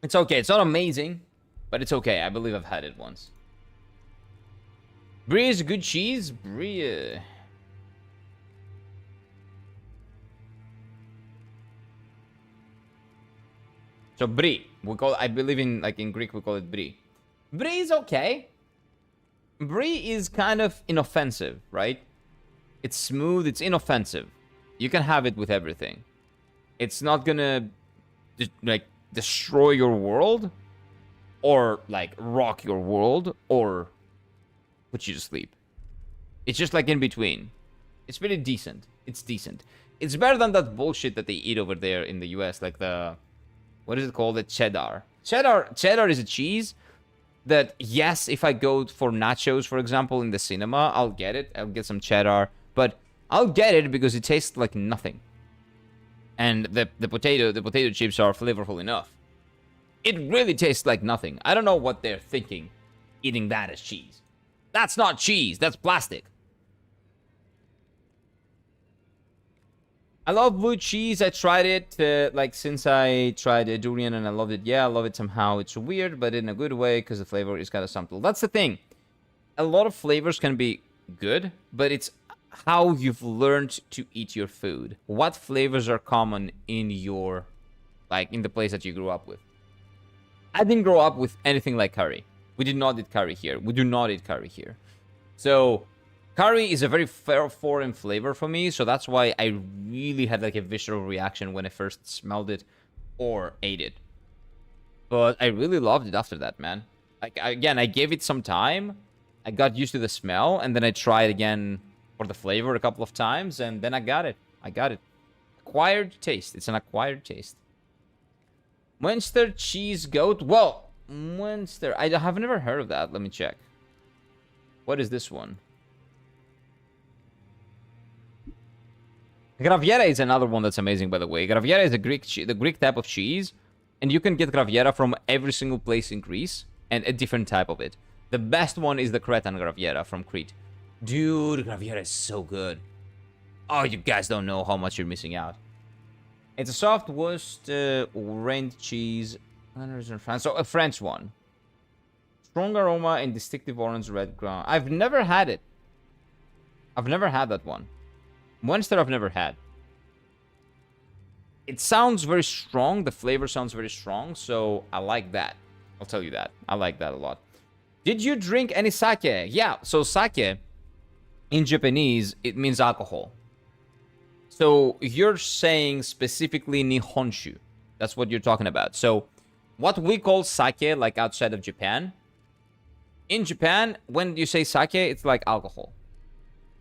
It's okay. It's not amazing, but it's okay. I believe I've had it once. Brie is a good cheese. Brie. So brie. We call. I believe in Greek we call it brie. Brie is okay. Brie is kind of inoffensive, right? It's smooth, it's inoffensive. You can have it with everything. It's not gonna, like, destroy your world, or, like, rock your world, or put you to sleep. It's just, like, in between. It's pretty decent. It's decent. It's better than that bullshit that they eat over there in the US, like the... What is it called? The cheddar. Cheddar is a cheese, that, yes, if I go for nachos, for example, in the cinema, I'll get it. I'll get some cheddar. But I'll get it because it tastes like nothing. And the potato chips are flavorful enough. It really tastes like nothing. I don't know what they're thinking, eating that as cheese. That's not cheese. That's plastic. I love blue cheese. I tried it, like, since I tried durian and I loved it. Yeah, I love it somehow. It's weird, but in a good way, because the flavor is kind of subtle. That's the thing. A lot of flavors can be good, but it's how you've learned to eat your food. What flavors are common in your, like, in the place that you grew up with? I didn't grow up with anything like curry. We did not eat curry here. We do not eat curry here. So curry is a very foreign flavor for me, so that's why I really had like a visceral reaction when I first smelled it or ate it. But I really loved it after that, man. Again, I gave it some time. I got used to the smell, and then I tried again for the flavor a couple of times, and then I got it. I got it. Acquired taste. It's an acquired taste. Munster cheese goat. Well, Munster. I have never heard of that. Let me check. What is this one? Graviera is another one that's amazing, by the way. Graviera is the Greek type of cheese, and you can get Graviera from every single place in Greece, and a different type of it. The best one is the Cretan Graviera from Crete. Dude, Graviera is so good. Oh, you guys don't know how much you're missing out. It's a soft Wurst Rent cheese. So a French one. Strong aroma and distinctive orange red ground. I've never had it. I've never had that one. Munster I've never had. It sounds very strong. The flavor sounds very strong. So I like that. I'll tell you that. I like that a lot. Did you drink any sake? Yeah. So sake in Japanese, it means alcohol. So you're saying specifically Nihonshu. That's what you're talking about. So what we call sake, like outside of Japan, in Japan, when you say sake, it's like alcohol.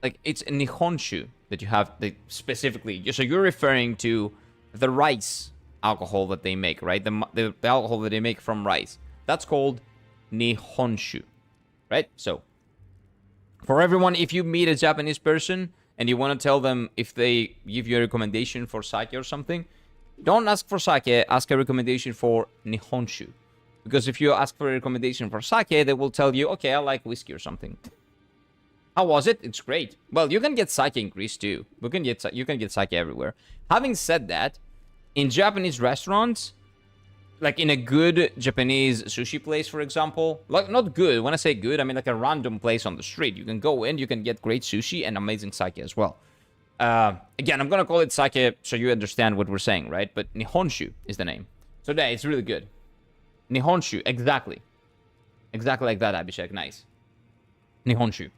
Like it's Nihonshu that you have specifically. So you're referring to the rice alcohol that they make, right? The alcohol that they make from rice. That's called Nihonshu, right? So for everyone, if you meet a Japanese person and you want to tell them if they give you a recommendation for sake or something, don't ask for sake, ask a recommendation for Nihonshu. Because if you ask for a recommendation for sake, they will tell you, okay, I like whiskey or something. How was it? It's great. Well, you can get sake in Greece too. You can get sake everywhere. Having said that, in Japanese restaurants, like in a good Japanese sushi place, for example, like not good. When I say good, I mean like a random place on the street. You can go in, you can get great sushi and amazing sake as well. Again, I'm gonna call it sake so you understand what we're saying, right? But Nihonshu is the name. So yeah, it's really good. Nihonshu, exactly. Exactly like that, Abhishek. Nice. Nihonshu.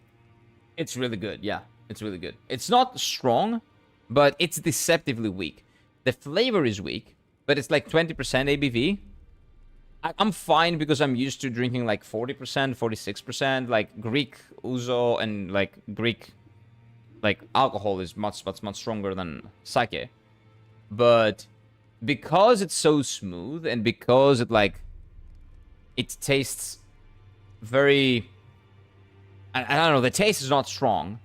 It's really good, yeah. It's really good. It's not strong, but it's deceptively weak. The flavor is weak, but it's like 20% ABV. I'm fine because I'm used to drinking like 40%, 46%. Like Greek ouzo and like Greek like alcohol is much stronger than sake. But because it's so smooth and because it tastes very, I don't know, the taste is not strong.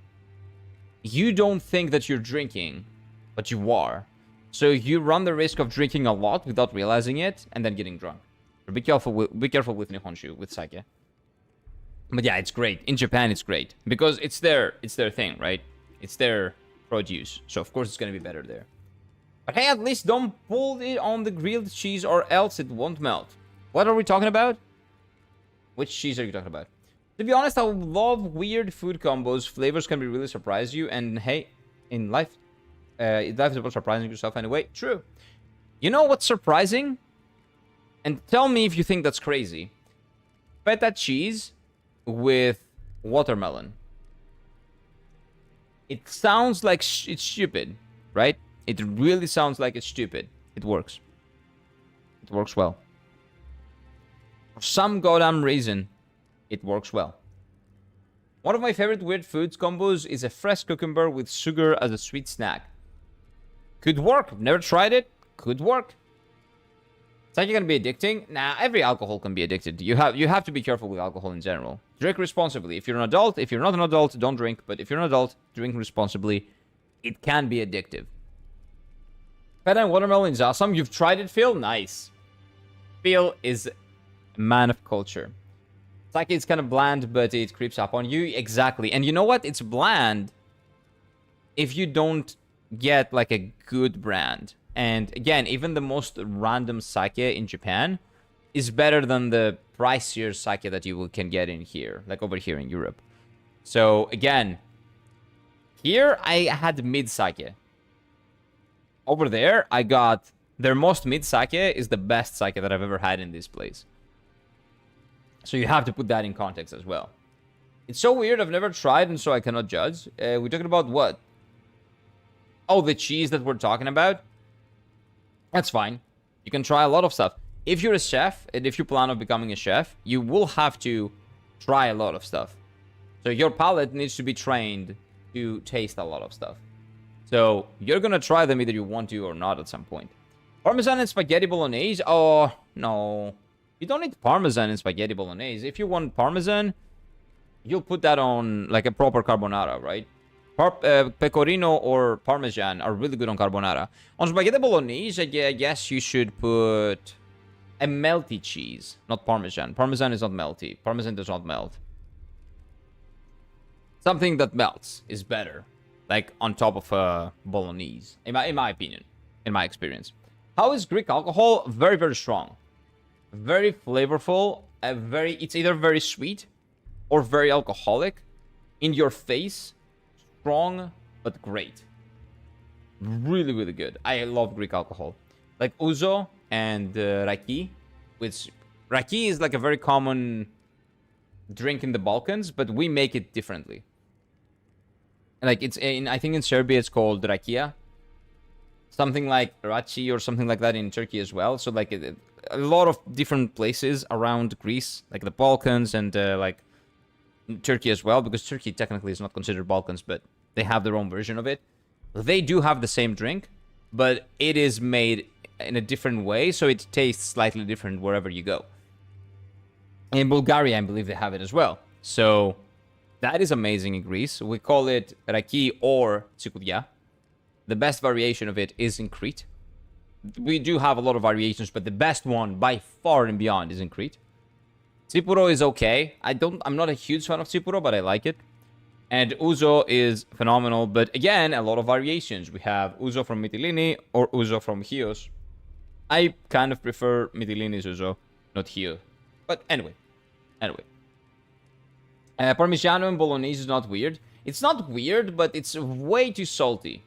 You don't think that you're drinking, but you are. So you run the risk of drinking a lot without realizing it and then getting drunk. So be careful with Nihonshu, with sake. But yeah, it's great. In Japan, it's great because it's their thing, right? It's their produce. So of course it's going to be better there. But hey, at least don't pull it on the grilled cheese or else it won't melt. What are we talking about? Which cheese are you talking about? To be honest, I love weird food combos. Flavors can really surprise you. And hey, in life, life is about surprising yourself anyway. True. You know what's surprising? And tell me if you think that's crazy. Feta cheese with watermelon. It sounds like it's stupid, right? It really sounds like it's stupid. It works. It works well. For some goddamn reason, it works well. One of my favorite weird foods combos is a fresh cucumber with sugar as a sweet snack. Could work. Never tried it. Could work. Sake can be addicting. Nah, every alcohol can be addicted. You have to be careful with alcohol in general. Drink responsibly. If you're an adult, if you're not an adult, don't drink. But if you're an adult, drink responsibly. It can be addictive. Feta and watermelon is awesome. You've tried it, Phil? Nice. Phil is a man of culture. Sake is kind of bland, but it creeps up on you. Exactly. And you know what? It's bland if you don't get like a good brand. And again, even the most random sake in Japan is better than the pricier sake that you can get in here, like over here in Europe. So again, here I had mid sake. Over there, I got their most mid sake is the best sake that I've ever had in this place. So you have to put that in context as well. It's so weird. I've never tried, and so I cannot judge. We're talking about what? Oh, the cheese that we're talking about? That's fine. You can try a lot of stuff. If you're a chef, and if you plan on becoming a chef, you will have to try a lot of stuff. So your palate needs to be trained to taste a lot of stuff. So you're going to try them either you want to or not at some point. Parmesan and spaghetti bolognese? Oh, no. You don't need parmesan in spaghetti bolognese. If you want parmesan, you'll put that on like a proper carbonara, right? Pecorino or Parmesan are really good on carbonara. On spaghetti bolognese, I guess you should put a melty cheese, not Parmesan. Parmesan is not melty. Parmesan does not melt. Something that melts is better, like on top of bolognese, in my opinion, in my experience. How is Greek alcohol? Very, very strong. Very flavorful. It's either very sweet or very alcoholic. In your face. Strong, but great. Really, really good. I love Greek alcohol. Like ouzo and raki. Which, raki is like a very common drink in the Balkans, but we make it differently. Like I think in Serbia it's called rakia. Something like rachi or something like that in Turkey as well. So like a lot of different places around Greece, like the Balkans and like Turkey as well, because Turkey technically is not considered Balkans, but they have their own version of it. They do have the same drink, but it is made in a different way, so it tastes slightly different wherever you go. In Bulgaria, I believe they have it as well. So that is amazing in Greece. We call it raki or tsikoudya. The best variation of it is in Crete. We do have a lot of variations, but the best one by far and beyond is in Crete. Tsipuro is okay. I'm not a huge fan of Tsipuro, but I like it. And ouzo is phenomenal, but again, a lot of variations. We have ouzo from Mytilene or ouzo from Chios. I kind of prefer Mytilene's ouzo, not Chios. But anyway. Parmigiano and Bolognese is not weird. It's not weird, but it's way too salty.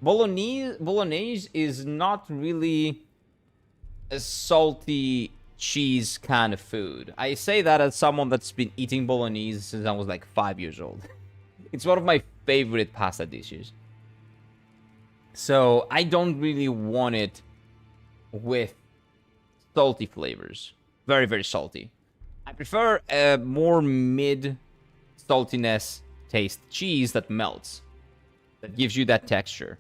Bolognese is not really a salty cheese kind of food. I say that as someone that's been eating bolognese since I was like 5 years old. It's one of my favorite pasta dishes. So I don't really want it with salty flavors. Very, very salty. I prefer a more mid saltiness taste cheese that melts. That gives you that texture.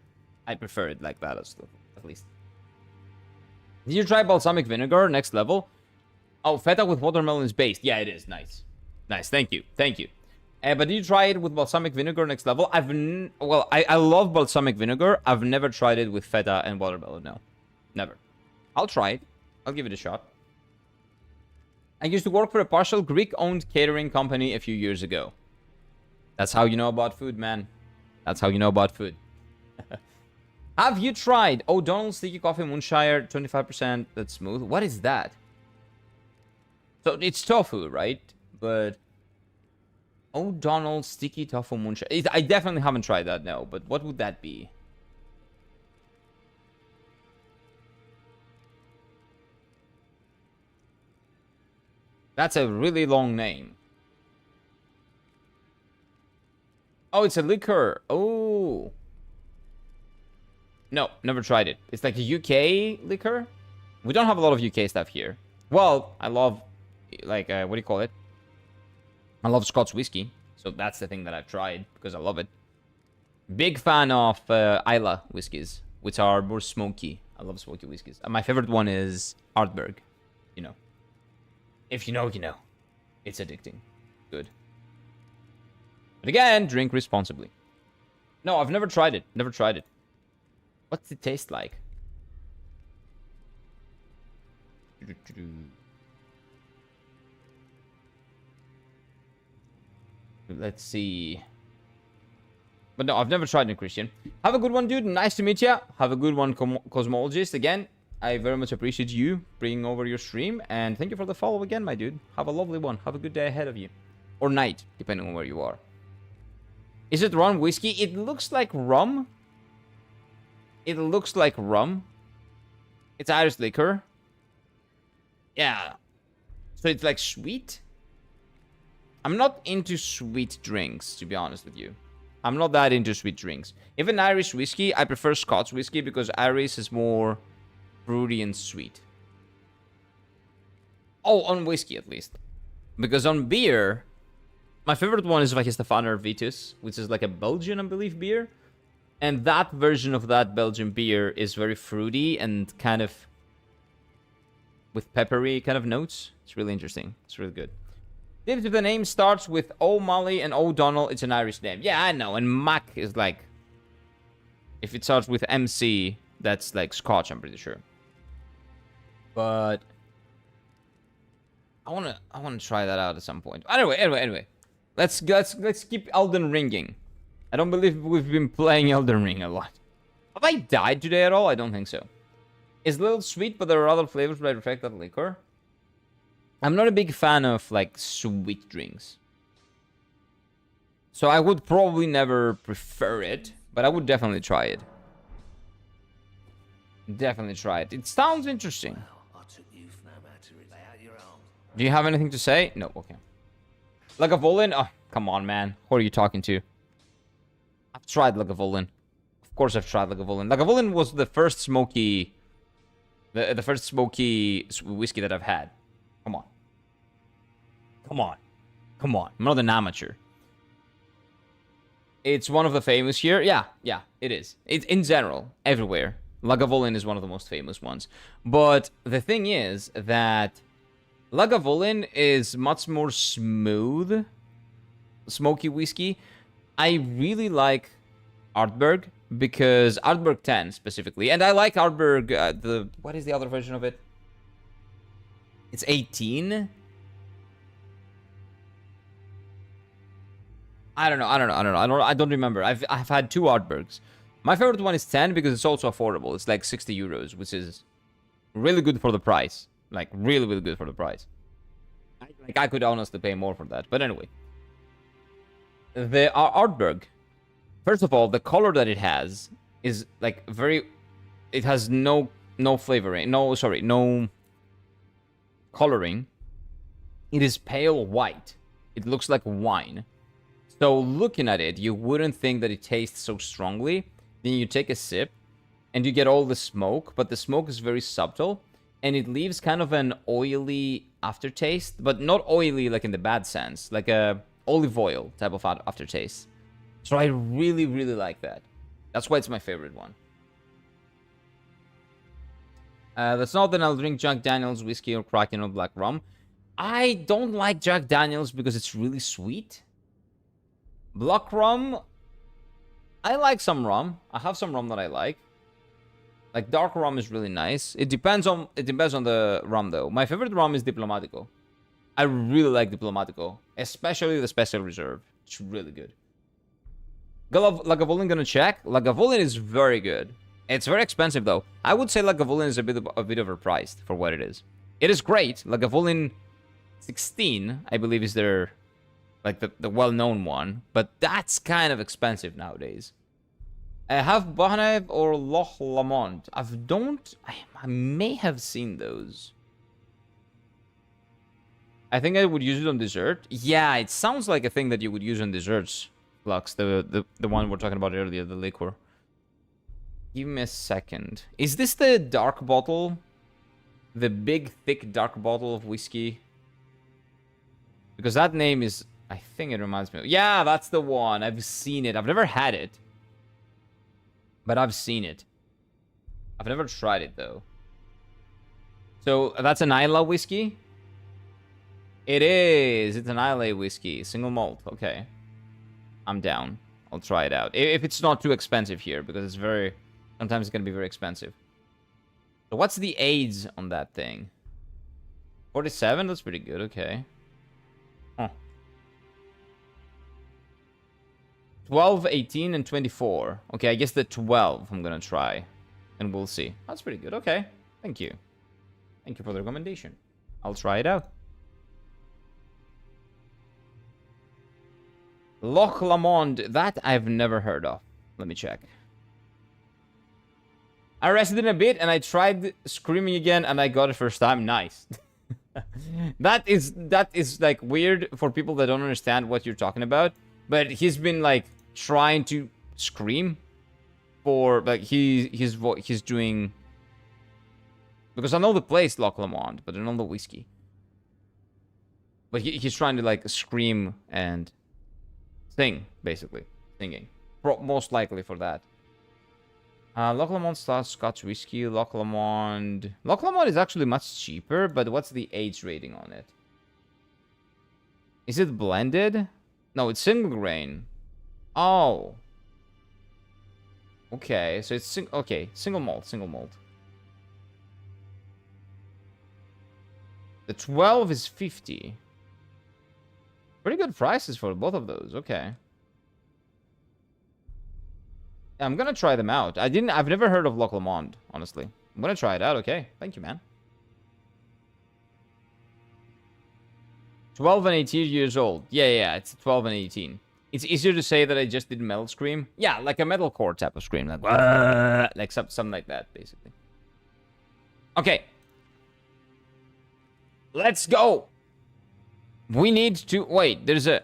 I prefer it like that at least. Did you try balsamic vinegar? Next level. Oh, feta with watermelon is based. Yeah, it is. Nice. Nice. Thank you. But did you try it with balsamic vinegar next level? I love balsamic vinegar. I've never tried it with feta and watermelon. No. Never. I'll try it. I'll give it a shot. I used to work for a partial Greek-owned catering company a few years ago. That's how you know about food, man. That's how you know about food. Have you tried O'Donnell's Sticky Coffee Moonshire 25% that's smooth? What is that? So it's tofu, right? But O'Donnell's Sticky Tofu Moonshire. I definitely haven't tried that, no. But what would that be? That's a really long name. Oh, it's a liquor. Oh. No, never tried it. It's like a UK liquor. We don't have a lot of UK stuff here. Well, I love, like, what do you call it? I love Scotch whiskey. So that's the thing that I've tried because I love it. Big fan of Islay whiskies, which are more smoky. I love smoky whiskeys. My favorite one is Artberg. You know. If you know, you know. It's addicting. Good. But again, drink responsibly. No, I've never tried it. Never tried it. What's it taste like? Let's see. But no, I've never tried it, Christian. Have a good one, dude. Nice to meet you. Have a good one, Cosmologist. Again, I very much appreciate you bringing over your stream. And thank you for the follow again, my dude. Have a lovely one. Have a good day ahead of you. Or night, depending on where you are. Is it rum whiskey? It looks like rum. It looks like rum. It's Irish liquor. Yeah. So it's like sweet. I'm not into sweet drinks, to be honest with you. I'm not that into sweet drinks. Even Irish whiskey, I prefer Scotch whiskey because Irish is more fruity and sweet. Oh, on whiskey at least. Because on beer, my favorite one is Weihenstephaner Vitus, which is like a Belgian, I believe, beer. And that version of that Belgian beer is very fruity and kind of with peppery kind of notes. It's really interesting. It's really good. If the name starts with O'Malley and O'Donnell, it's an Irish name. Yeah, I know. And Mac is like... If it starts with MC, that's like Scotch, I'm pretty sure. But... I wanna try that out at some point. Anyway. Let's keep Elden ringing. I don't believe we've been playing Elden Ring a lot. Have I died today at all? I don't think so. It's a little sweet, but there are other flavors that reflect that liquor. I'm not a big fan of, like, sweet drinks. So I would probably never prefer it, but I would definitely try it. Definitely try it. It sounds interesting. Do you have anything to say? No, okay. Lagavulin? Oh, come on, man. Who are you talking to? I've tried Lagavulin. Of course I've tried Lagavulin. Lagavulin was the first smoky... The first smoky whiskey that I've had. Come on. Come on. Come on. I'm not an amateur. It's one of the famous here. Yeah, it is. It's in general, everywhere. Lagavulin is one of the most famous ones. But the thing is that Lagavulin is much more smooth, smoky whiskey. I really like Artberg because Artberg 10 specifically, and I like Artberg. What is the other version of it? It's 18. I don't know. I don't remember. I've had two Artbergs. My favorite one is 10 because it's also affordable. It's like 60 euros, which is really good for the price. Like, really, really good for the price. I could honestly pay more for that. But anyway. The Artberg. First of all, the color that it has is, like, very... It has no flavoring. No coloring. It is pale white. It looks like wine. So, looking at it, you wouldn't think that it tastes so strongly. Then you take a sip, and you get all the smoke. But the smoke is very subtle. And it leaves kind of an oily aftertaste, but not oily like in the bad sense, like a olive oil type of aftertaste. So I really, really like that. That's why it's my favorite one. That's not that I'll drink Jack Daniels whiskey or Kraken or black rum. I don't like Jack Daniels because it's really sweet. Black rum, I like some rum. I have some rum that I like. Like, dark rum is really nice. It depends on the rum, though. My favorite rum is Diplomatico. I really like Diplomatico. Especially the Special Reserve. It's really good. Lagavulin gonna check. Lagavulin is very good. It's very expensive, though. I would say Lagavulin is a bit overpriced for what it is. It is great. Lagavulin 16, I believe, is their... Like, the well-known one. But that's kind of expensive nowadays. I have Bahnev or Loch Lomond. I may have seen those. I think I would use it on dessert. Yeah, it sounds like a thing that you would use on desserts. Lux, the one we're talking about earlier, the liquor. Give me a second. Is this the dark bottle? The big, thick, dark bottle of whiskey? Because that name is... I think it reminds me of... Yeah, that's the one. I've seen it. I've never had it. But I've seen it. I've never tried it though. So that's an Isla whiskey? It is. It's an Isla whiskey. Single malt. Okay. I'm down. I'll try it out. If it's not too expensive here, because it's very... Sometimes it's going to be very expensive. So what's the AIDS on that thing? 47? That's pretty good. Okay. Huh. 12, 18, and 24. Okay, I guess the 12 I'm going to try. And we'll see. That's pretty good. Okay. Thank you. Thank you for the recommendation. I'll try it out. Loch Lomond. That I've never heard of. Let me check. I rested in a bit and I tried screaming again and I got it first time. Nice. That is like weird for people that don't understand what you're talking about. But he's been like trying to scream for like he's doing, because I know the place Loch Lomond, but I don't know the whiskey. But he's trying to like scream and sing, basically singing. Most likely for that. Loch Lomond Scotch whiskey. Loch Lomond is actually much cheaper, but what's the age rating on it? Is it blended? No, it's single grain. Oh. Okay, so it's single malt. The 12 is 50. Pretty good prices for both of those. Okay. I'm gonna try them out. I've never heard of Loch Lomond, honestly. I'm gonna try it out. Okay, thank you, man. 12 and 18 years old. Yeah, it's 12 and 18. It's easier to say that I just did metal scream. Yeah, like a metalcore type of scream, like something like that, basically. Okay, let's go. We need to wait. There's a.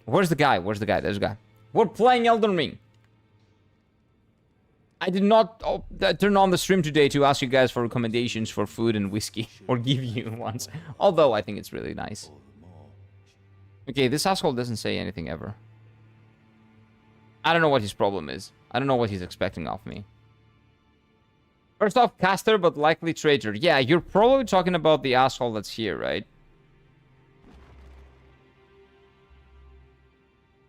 Where's the guy? There's a guy. We're playing Elden Ring. I did not turn on the stream today to ask you guys for recommendations for food and whiskey, or give you ones. Although I think it's really nice. Okay, this asshole doesn't say anything ever. I don't know what his problem is. I don't know what he's expecting of me. First off, caster, but likely traitor. Yeah, you're probably talking about the asshole that's here, right?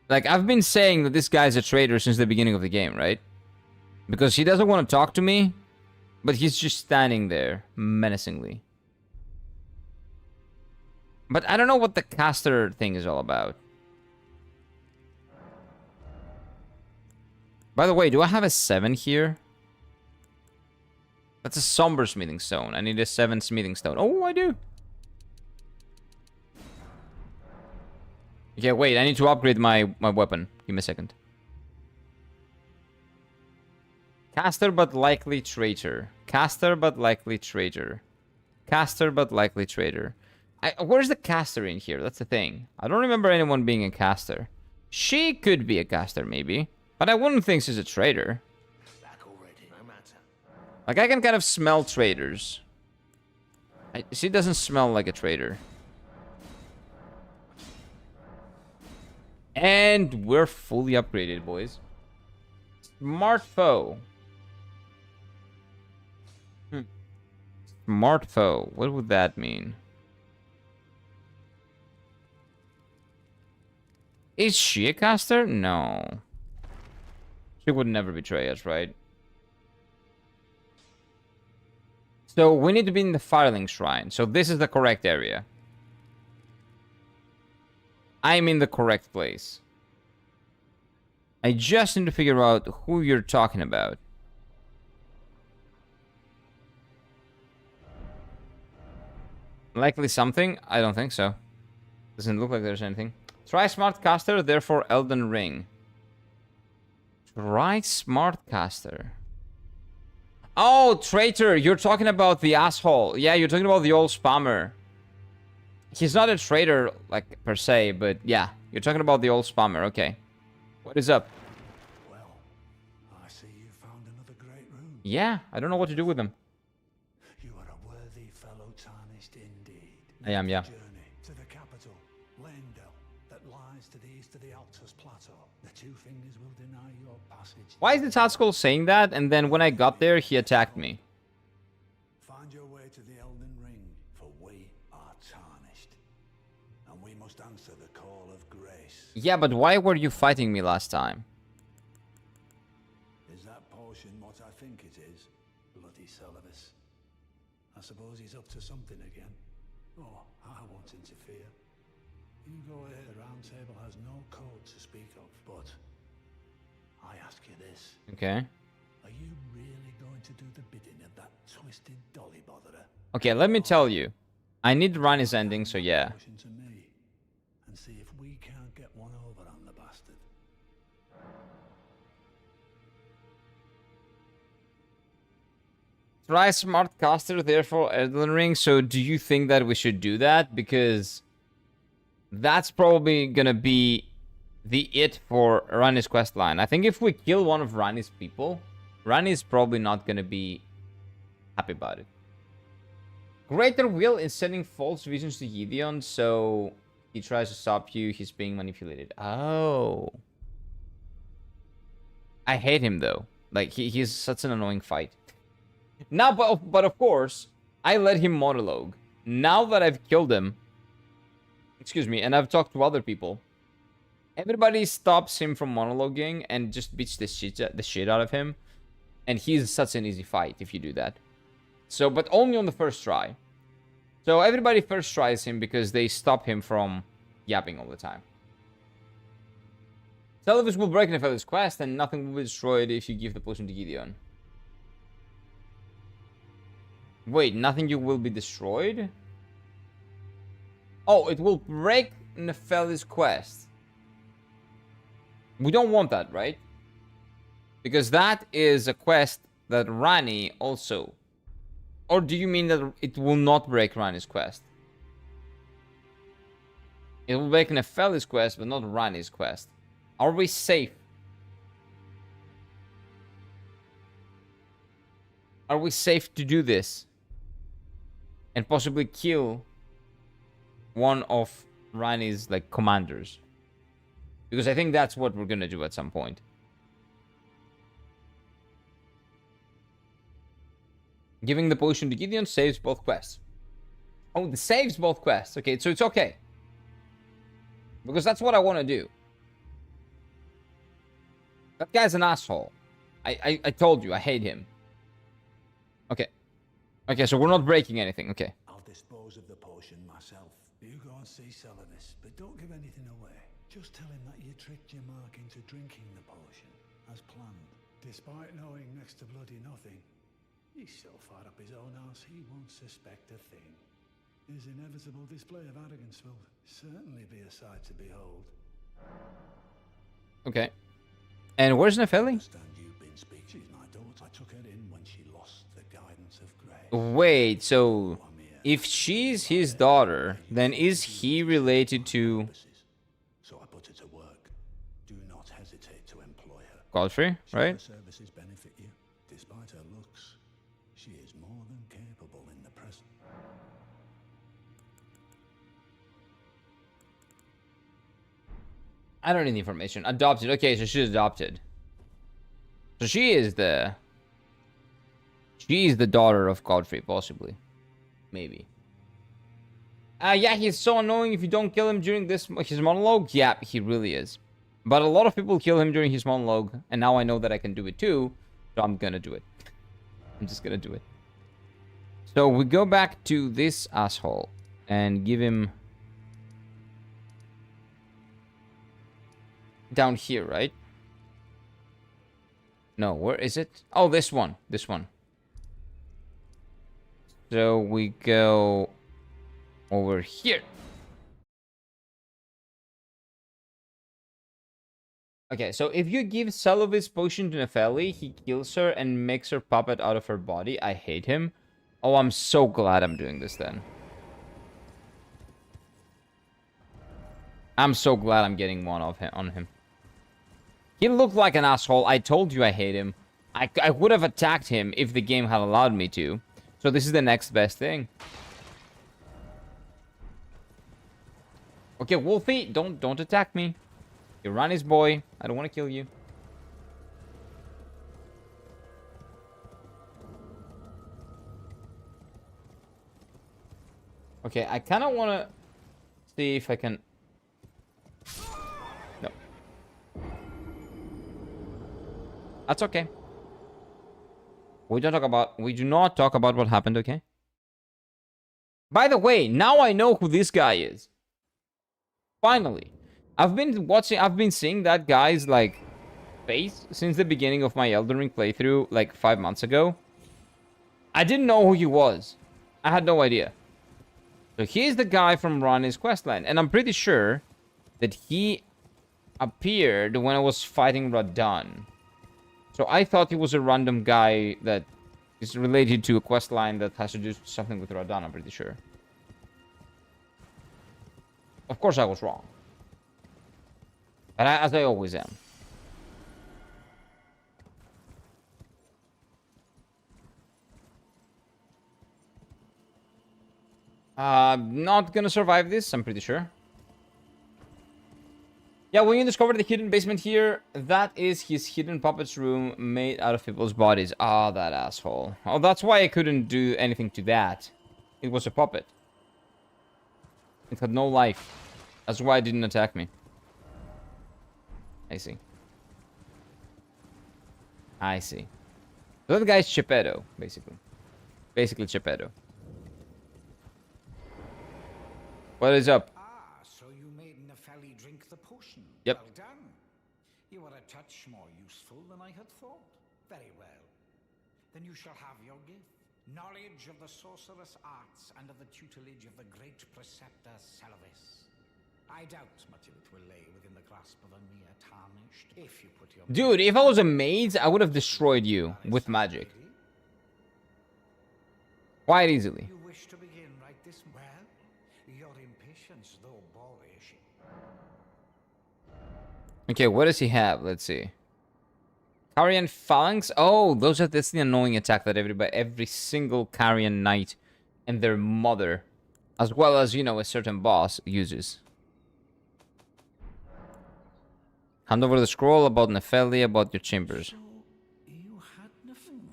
Like, I've been saying that this guy's a traitor since the beginning of the game, right? Because he doesn't want to talk to me, but he's just standing there, menacingly. But I don't know what the caster thing is all about. By the way, do I have a 7 here? That's a somber smithing stone. I need a 7 smithing stone. Oh, I do. Okay, wait. I need to upgrade my weapon. Give me a second. Caster but likely traitor. Caster but likely traitor. Caster but likely traitor. Where's the caster in here? That's the thing. I don't remember anyone being a caster. She could be a caster, maybe. But I wouldn't think she's a traitor. Like, I can kind of smell traitors. She doesn't smell like a traitor. And we're fully upgraded, boys. Smart foe. Smart foe. What would that mean? Is she a caster? No. She would never betray us, right? So we need to be in the Firelink Shrine. So this is the correct area. I'm in the correct place. I just need to figure out who you're talking about. Likely something? I don't think so. Doesn't look like there's anything. Try smart caster, therefore Elden Ring. Try smart caster. Oh, traitor! You're talking about the asshole. Yeah, you're talking about the old spammer. He's not a traitor, like, per se, but yeah. You're talking about the old spammer, okay. What is up? Well, I see you found another great room. Yeah, I don't know what to do with them. You are a worthy fellow tarnished indeed. I am, yeah. Journey to the capital, Leyndell, that lies to the east of the Altus Plateau. The Two Fingers will deny your passage. Why is the Tatsuko saying that? And then when I got there, he attacked me. Find your way to the Elden Ring, for we are tarnished. And we must answer the call of grace. Yeah, but why were you fighting me last time? Is that potion what I think it is? Bloody Seluvis. I suppose he's up to something again. Oh, I won't interfere. You go ahead. The Round Table has no code to speak of, but I ask you this. Okay. Are you really going to do the bidding of that twisted dolly botherer? Okay, let me tell you. I need Rani's ending, so yeah. Potion to me, and see if we can't get one over on the bastard. Try smart caster, therefore Elden Ring. So do you think that we should do that? Because that's probably gonna be the it for Rani's quest line. I think if we kill one of Rani's people, Rani's probably not gonna be happy about it. Greater Will is sending false visions to Gideon, so he tries to stop you. He's being manipulated. Oh. I hate him though. Like he's such an annoying fight. Now, but of course, I let him monologue. Now that I've killed him, excuse me, and I've talked to other people, everybody stops him from monologuing and just beats the shit out of him. And he's such an easy fight if you do that. So, but only on the first try. So everybody first tries him because they stop him from yapping all the time. Seluvis will break Nepheli's quest and nothing will be destroyed if you give the potion to Gideon. Wait, nothing you will be destroyed? Oh, it will break Nepheli's quest. We don't want that, right? Because that is a quest that Rani also... Or do you mean that it will not break Rani's quest? It will break Nepheli's quest, but not Rani's quest. Are we safe? Are we safe to do this? And possibly kill one of Rani's, like, commanders. Because I think that's what we're gonna do at some point. Giving the potion to Gideon saves both quests. Oh, it saves both quests. Okay, so it's okay. Because that's what I want to do. That guy's an asshole. I told you, I hate him. Okay. Okay, so we're not breaking anything. Okay. I'll dispose of the potion myself. You go and see Seluvis, but don't give anything away. Just tell him that you tricked your mark into drinking the potion, as planned. Despite knowing next to bloody nothing, he's so far up his own arse he won't suspect a thing. His inevitable display of arrogance will certainly be a sight to behold. Okay. And where's Nepheli? Understand you've been speaking. She's my daughter. I took her in when she lost the guidance of grace. Wait, so if she's his daughter, then is he related to So I put her to work. Do not hesitate to employ her. Godfrey, right? Her services benefit you. Despite her looks, she is more than capable in the present. I don't need the information. Adopted. Okay, so she's adopted. So she is the daughter of Godfrey, possibly. Maybe. Yeah, he's so annoying if you don't kill him during his monologue. Yeah, he really is. But a lot of people kill him during his monologue, and now I know that I can do it too, so I'm gonna do it. I'm just gonna do it. So we go back to this asshole and give him down here, right? No, where is it? Oh, this one. This one. So we go over here. Okay, so if you give Seluvis potion to Nepheli, he kills her and makes her puppet out of her body. I hate him. Oh, I'm so glad I'm doing this then. I'm so glad I'm getting one of him on him. He looked like an asshole. I told you I hate him. I would have attacked him if the game had allowed me to. So this is the next best thing. Okay, Wolfie, don't attack me. You're Ronnie's boy. I don't want to kill you. Okay, I kind of want to see if I can... No. That's okay. We do not talk about what happened, okay? By the way, now I know who this guy is. Finally. I've been seeing that guy's, like, face since the beginning of my Elden Ring playthrough, like, 5 months ago. I didn't know who he was. I had no idea. So he's the guy from Ronnie's questline, and I'm pretty sure that he appeared when I was fighting Radahn. So I thought he was a random guy that is related to a questline that has to do something with Radahn, I'm pretty sure. Of course I was wrong. But as I always am. Not gonna survive this, I'm pretty sure. Yeah, when you discover the hidden basement here, that is his hidden puppets room made out of people's bodies. Ah, that asshole. Oh, that's why I couldn't do anything to that. It was a puppet. It had no life. That's why it didn't attack me. I see. I see. So that guy's Geppetto, basically. Basically Geppetto. What is up? Ah, so you made Nepheli drink the potion. Yep. Well done. You are a touch more useful than I had thought. Very well. Then you shall have your gift. Knowledge of the sorcerous arts under the tutelage of the great preceptor Seluvis. I doubt much of it will lay within the grasp of a mere tarnished. If you put your... Dude, if I was a mage, I would have destroyed you with magic. Quite easily. You wish to begin right this well? Your impatience, though boorish. Okay, what does he have? Let's see. Carian Phalanx? Oh, that's the annoying attack that every single Carian knight and their mother, as well as, you know, a certain boss uses. Hand over the scroll about Nepheli, about your chambers. So, you had Nepheli?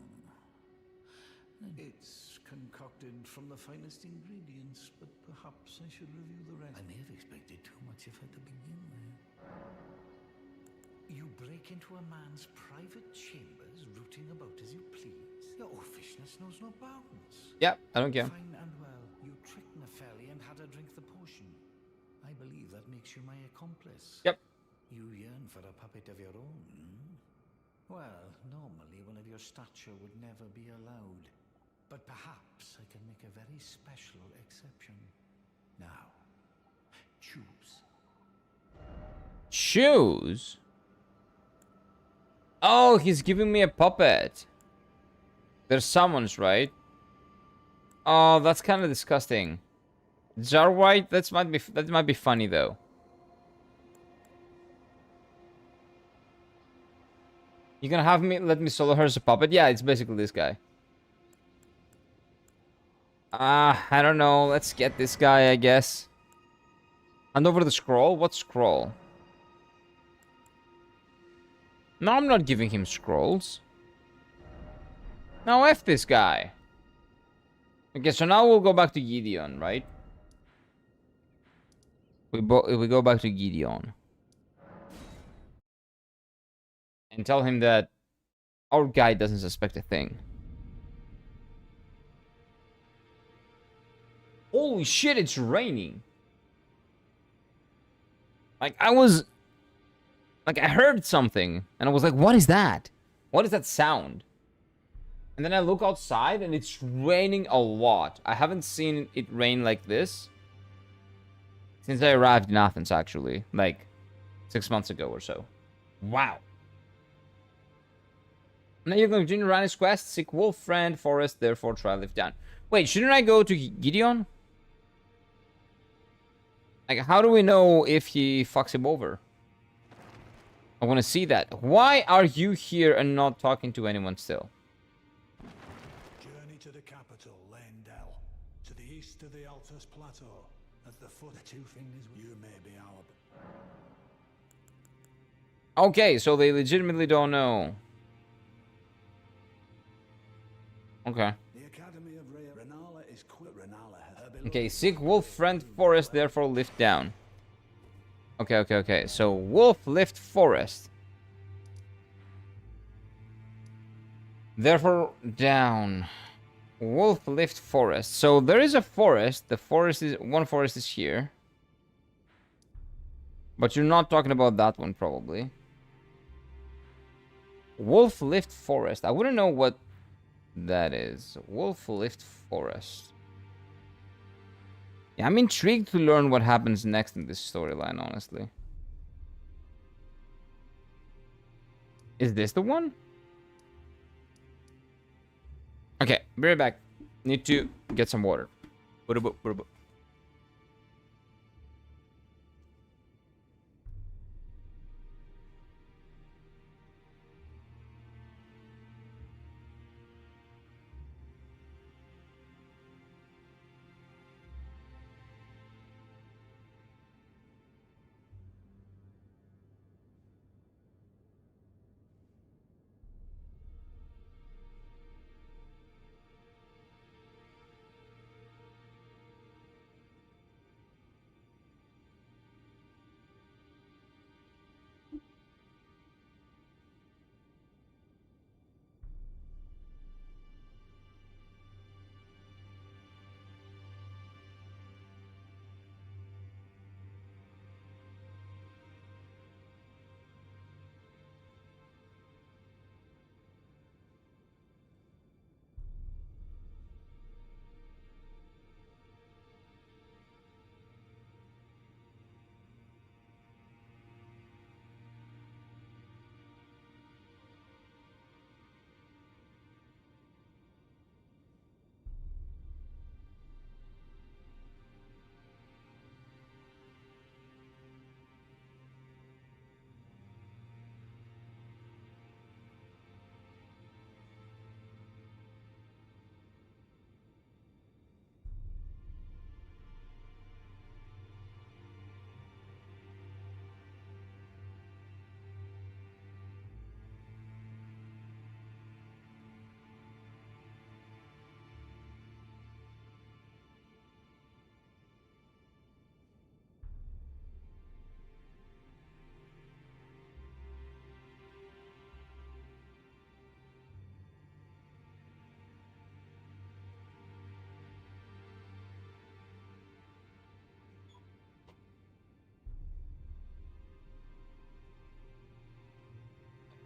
It's concocted from the finest ingredients, but perhaps I should review the rest. I may have expected too much if I had to begin there. You break into a man's private chambers, rooting about as you please. Your officiousness knows no bounds. Yeah, I don't care. Fine and well, you tricked Nepheli and had her drink the potion. I believe that makes you my accomplice. Yep. You yearn for a puppet of your own, hmm? Well, normally one of your stature would never be allowed. But perhaps I can make a very special exception. Now, choose. Choose? Oh, he's giving me a puppet. There's summons, right? Oh, that's kind of disgusting. Jar White, that might be funny though. You gonna have me let me solo her as a puppet? Yeah, it's basically this guy. I don't know. Let's get this guy, I guess. Hand over the scroll? What scroll? No, I'm not giving him scrolls. No, F this guy. Okay, so now we'll go back to Gideon, right? We go back to Gideon. And tell him that our guy doesn't suspect a thing. Holy shit, it's raining. Like, I heard something, and I was like, what is that? What is that sound? And then I look outside, and it's raining a lot. I haven't seen it rain like this since I arrived in Athens, actually. Like, 6 months ago or so. Wow. Now you're going to continue Rani's quest, seek wolf friend, forest, therefore try lift down. Wait, shouldn't I go to Gideon? Like, how do we know if he fucks him over? I want to see that. Why are you here and not talking to anyone still? Journey to the capital, Lendel, to the east of the Altus Plateau. At the foot of two fingers, you may be our... Okay, so they legitimately don't know. Okay. The Academy of Renala is quick. Renala has... Okay, seek wolf friend forest, therefore lift down. Okay. So wolf lift forest. Therefore down. Wolf lift forest. So there is a forest. The forest is... One forest is here. But you're not talking about that one, probably. Wolf lift forest. I wouldn't know what that is. Wolf lift forest. Yeah, I'm intrigued to learn what happens next in this storyline, honestly. Is this the one? Okay, be right back. Need to get some water.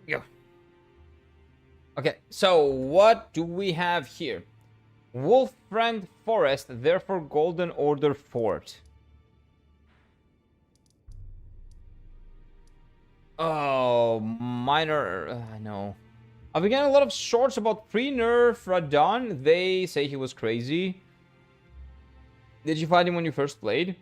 Go. Okay, so what do we have here? Wolf friend forest, therefore golden order fort. Oh, minor. I know. I've been getting a lot of shorts about pre-nerf Radon. They say he was crazy. Did you fight him when you first played?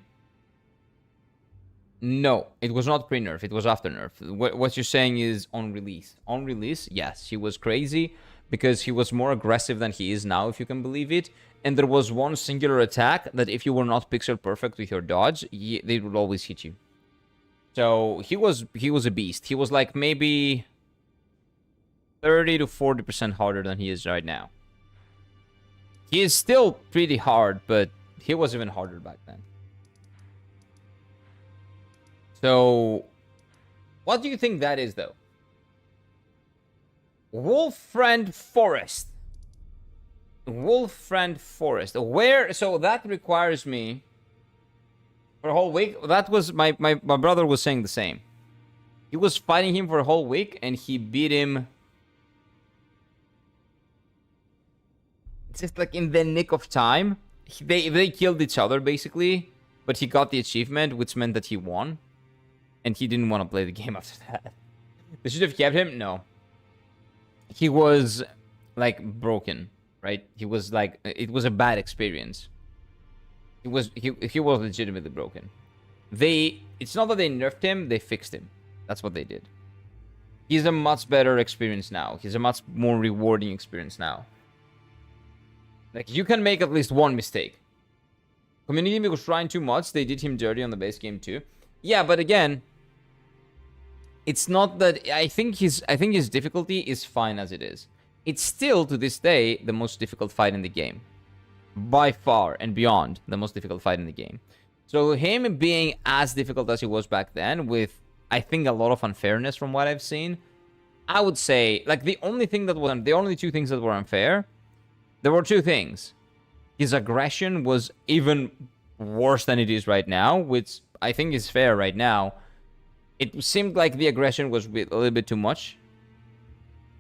No, it was not pre-nerf. It was after nerf. What you're saying is on release. On release, yes, he was crazy because he was more aggressive than he is now, if you can believe it. And there was one singular attack that if you were not pixel perfect with your dodge, they would always hit you. So he was a beast. He was like maybe 30 to 40% harder than he is right now. He is still pretty hard, but he was even harder back then. So, what do you think that is, though? Wolf Friend Forest. Wolf Friend Forest. Where? So that requires me for a whole week. That was my brother was saying the same. He was fighting him for a whole week, and he beat him. Just like in the nick of time. They killed each other basically, but he got the achievement, which meant that he won. And he didn't want to play the game after that. They should have kept him? No. He was, like, broken, right? He was, like, it was a bad experience. He was legitimately broken. It's not that they nerfed him, they fixed him. That's what they did. He's a much better experience now. He's a much more rewarding experience now. Like, you can make at least one mistake. Community was trying too much. They did him dirty on the base game too. Yeah, but again, it's not that I think his difficulty is fine as it is. It's still to this day the most difficult fight in the game. By far and beyond the most difficult fight in the game. So him being as difficult as he was back then, with I think a lot of unfairness from what I've seen, I would say like the only two things that were unfair, there were two things. His aggression was even worse than it is right now, which I think is fair right now. It seemed like the aggression was a little bit too much.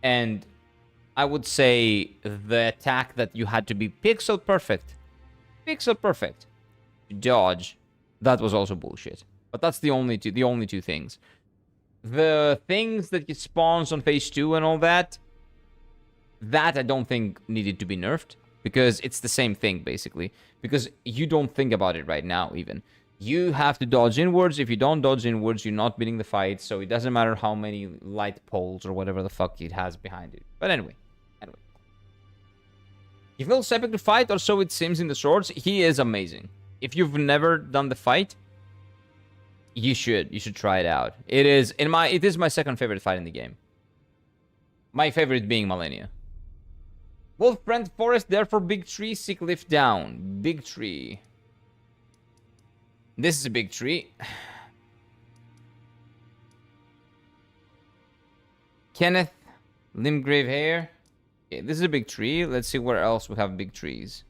And I would say the attack that you had to be pixel perfect to dodge, that was also bullshit. But that's the only two things. The things that it spawns on phase 2 and all that I don't think needed to be nerfed. Because it's the same thing, basically. Because you don't think about it right now, even. You have to dodge inwards. If you don't dodge inwards, you're not winning the fight. So it doesn't matter how many light poles or whatever the fuck it has behind it. But anyway. He feels epic to fight, or so it seems in the swords. He is amazing. If you've never done the fight, you should try it out. It is my second favorite fight in the game. My favorite being Malenia. Wolf Brent Forest, therefore big tree, seek lift down. Big tree. This is a big tree. Kenneth, Limgrave Hair. Okay, this is a big tree. Let's see where else we have big trees.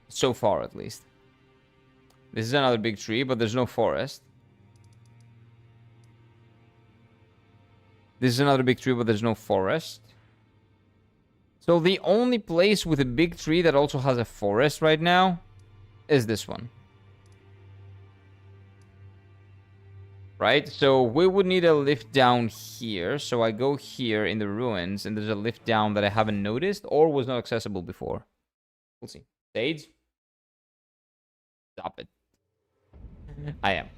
So far, at least. This is another big tree, but there's no forest. This is another big tree, but there's no forest. So the only place with a big tree that also has a forest right now is this one. Right? So we would need a lift down here. So I go here in the ruins and there's a lift down that I haven't noticed or was not accessible before. We'll see. Sage? Stop it. I am.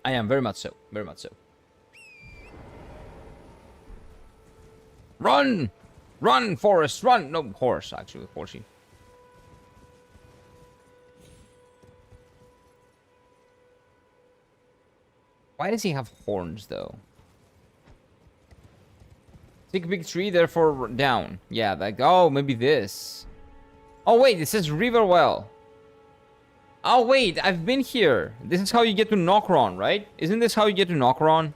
I am, very much so. Very much so. Run! Run, Forest, run! No, horse, actually, horsey. Why does he have horns, though? Take a big tree, therefore down. Yeah, like, oh, maybe this. Oh, wait, it says Riverwell. Oh, wait, I've been here. This is how you get to Nokron, right? Isn't this how you get to Nokron?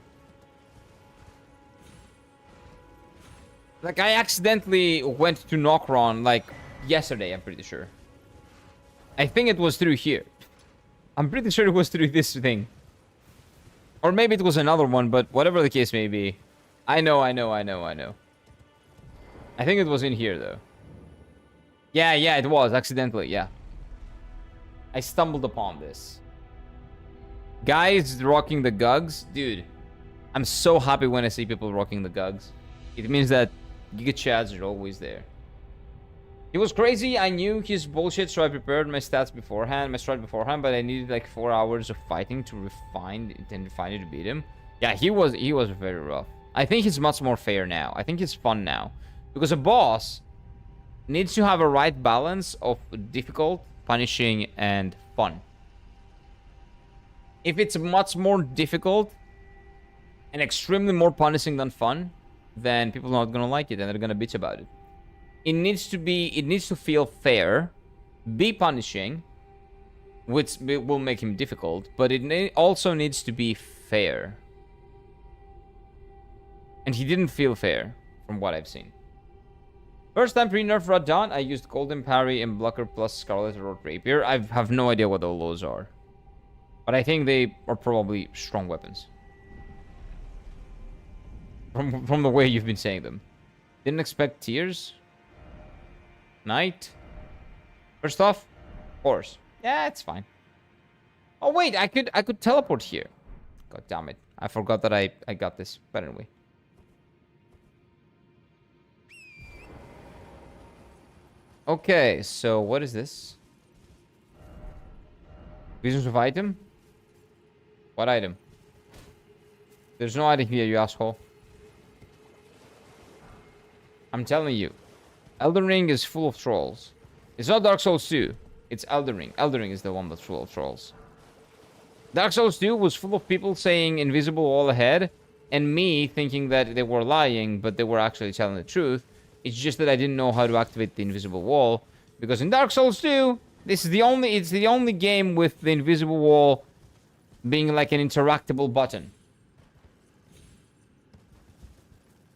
Like, I accidentally went to Nokron, like, yesterday, I'm pretty sure. I think it was through here. I'm pretty sure it was through this thing. Or maybe it was another one, but whatever the case may be. I know. I think it was in here, though. Yeah, it was, accidentally, yeah. I stumbled upon this. Guys rocking the Gugs. Dude, I'm so happy when I see people rocking the Gugs. It means that Giga Chads are always there. It was crazy. I knew his bullshit, so I prepared my stats beforehand, my strat beforehand, but I needed like 4 hours of fighting to refine it and finally to beat him. Yeah, he was very rough. I think he's much more fair now. I think he's fun now. Because a boss needs to have a right balance of difficult, punishing, and fun. If it's much more difficult and extremely more punishing than fun, then people are not gonna like it and they're gonna bitch about it. It needs to feel fair, be punishing, which will make him difficult, but it also needs to be fair. And he didn't feel fair, from what I've seen. First time pre-nerf Radon, I used Golden Parry and Blocker plus Scarlet Road Rapier. I have no idea what all those are. But I think they are probably strong weapons. From the way you've been saying them. Didn't expect tears. Knight. First off, horse. Yeah, it's fine. Oh wait, I could teleport here. God damn it. I forgot that I got this. But anyway. Okay, so what is this? Visions of item? What item? There's no item here, you asshole. I'm telling you. Elden Ring is full of trolls. It's not Dark Souls 2. It's Elden Ring. Elden Ring is the one that's full of trolls. Dark Souls 2 was full of people saying invisible wall ahead, and me thinking that they were lying, but they were actually telling the truth. It's just that I didn't know how to activate the invisible wall, because in Dark Souls 2, it's the only game with the invisible wall being like an interactable button.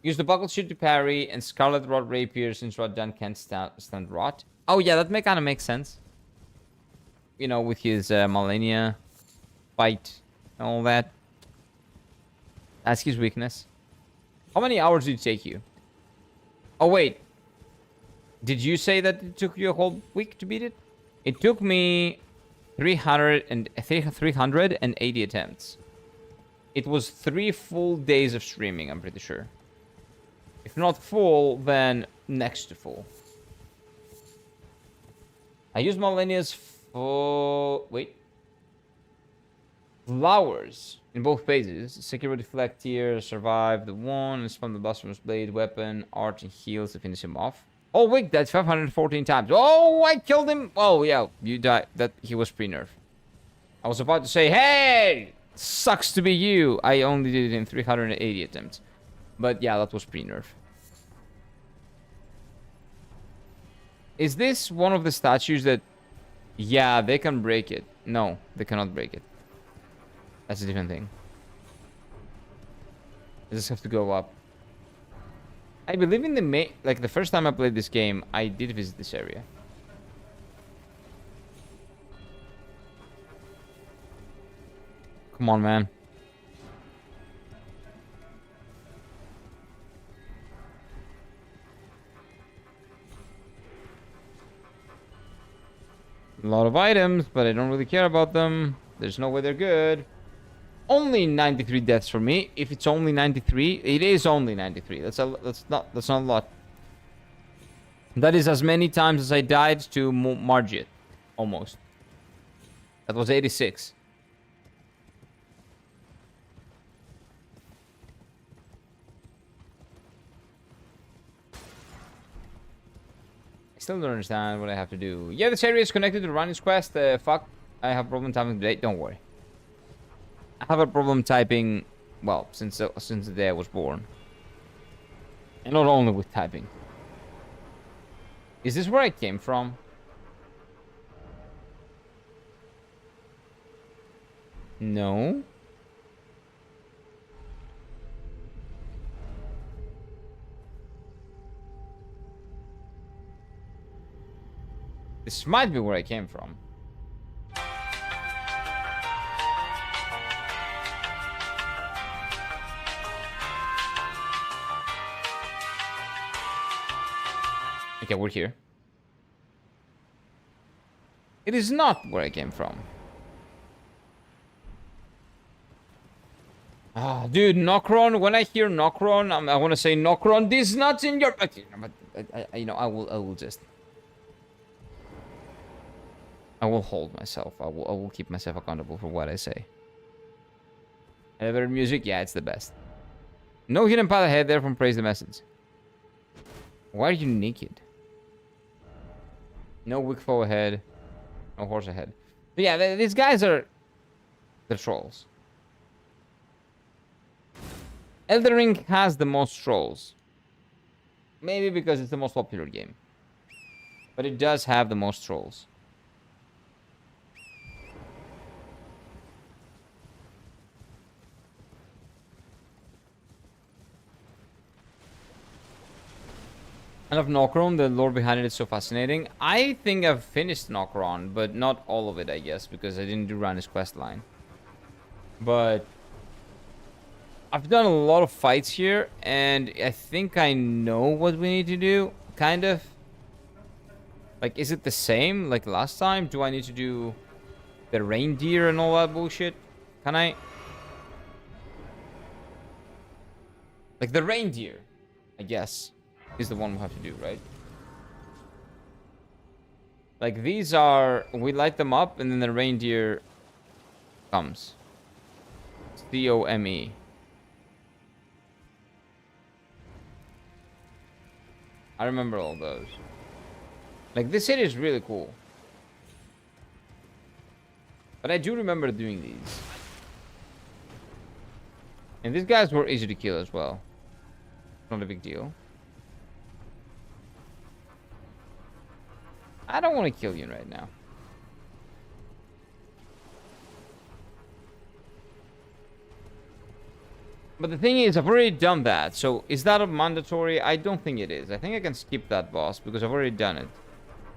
Use the buckle shield to parry, and Scarlet Rot Rapier since Rodjan can't stand rot. Oh yeah, that kind of makes sense. You know, with his Malenia fight and all that. That's his weakness. How many hours did it take you? Oh wait. Did you say that it took you a whole week to beat it? It took me 380 attempts. It was 3 full days of streaming, I'm pretty sure. If not full, then next to full. I used Malenia's flowers in both phases. Secure deflect here, survive the one, and spam the blasphemous blade, weapon, arch, and heals to finish him off. Oh wait, that's 514 times. Oh, I killed him. Oh yeah, you died. That he was pre-nerf. I was about to say, hey, sucks to be you. I only did it in 380 attempts. But yeah, that was pre-nerf. Is this one of the statues that... Yeah, they can break it. No, they cannot break it. That's a different thing. I just have to go up. I believe in the like the first time I played this game, I did visit this area. Come on, man. A lot of items, but I don't really care about them. There's no way they're good. Only 93 deaths for me. If it's only 93, it is only 93. That's not a lot. That is as many times as I died to Margit, almost. That was 86. I still don't understand what I have to do. Yeah, this area is connected to Rani's quest. Fuck, I have a problem typing today. Don't worry. I have a problem typing, well, since the day I was born. And not only with typing. Is this where I came from? No. This might be where I came from. Okay, we're here. It is not where I came from. Ah, dude, Nokron. When I hear Nokron, I want to say Nokron. This nuts in your. You know, I will just. I will hold myself. I will keep myself accountable for what I say. Elevator music, yeah, it's the best. No hidden path ahead there from Praise the Message. Why are you naked? No weak foe ahead. No horse ahead. But yeah, these guys are... They're trolls. Elden Ring has the most trolls. Maybe because it's the most popular game. But it does have the most trolls. I love Nokron, the lore behind it is so fascinating. I think I've finished Nokron, but not all of it, I guess, because I didn't do Rani's quest line. But I've done a lot of fights here, and I think I know what we need to do, kind of. Like, is it the same like last time? Do I need to do the reindeer and all that bullshit? Can I? Like, the reindeer, I guess, is the one we have to do, right? Like, these are... We light them up, and then the reindeer comes. C-O-M-E. I remember all those. Like, this city is really cool. But I do remember doing these. And these guys were easy to kill as well. Not a big deal. I don't want to kill you right now. But the thing is, I've already done that. So, is that a mandatory? I don't think it is. I think I can skip that boss because I've already done it.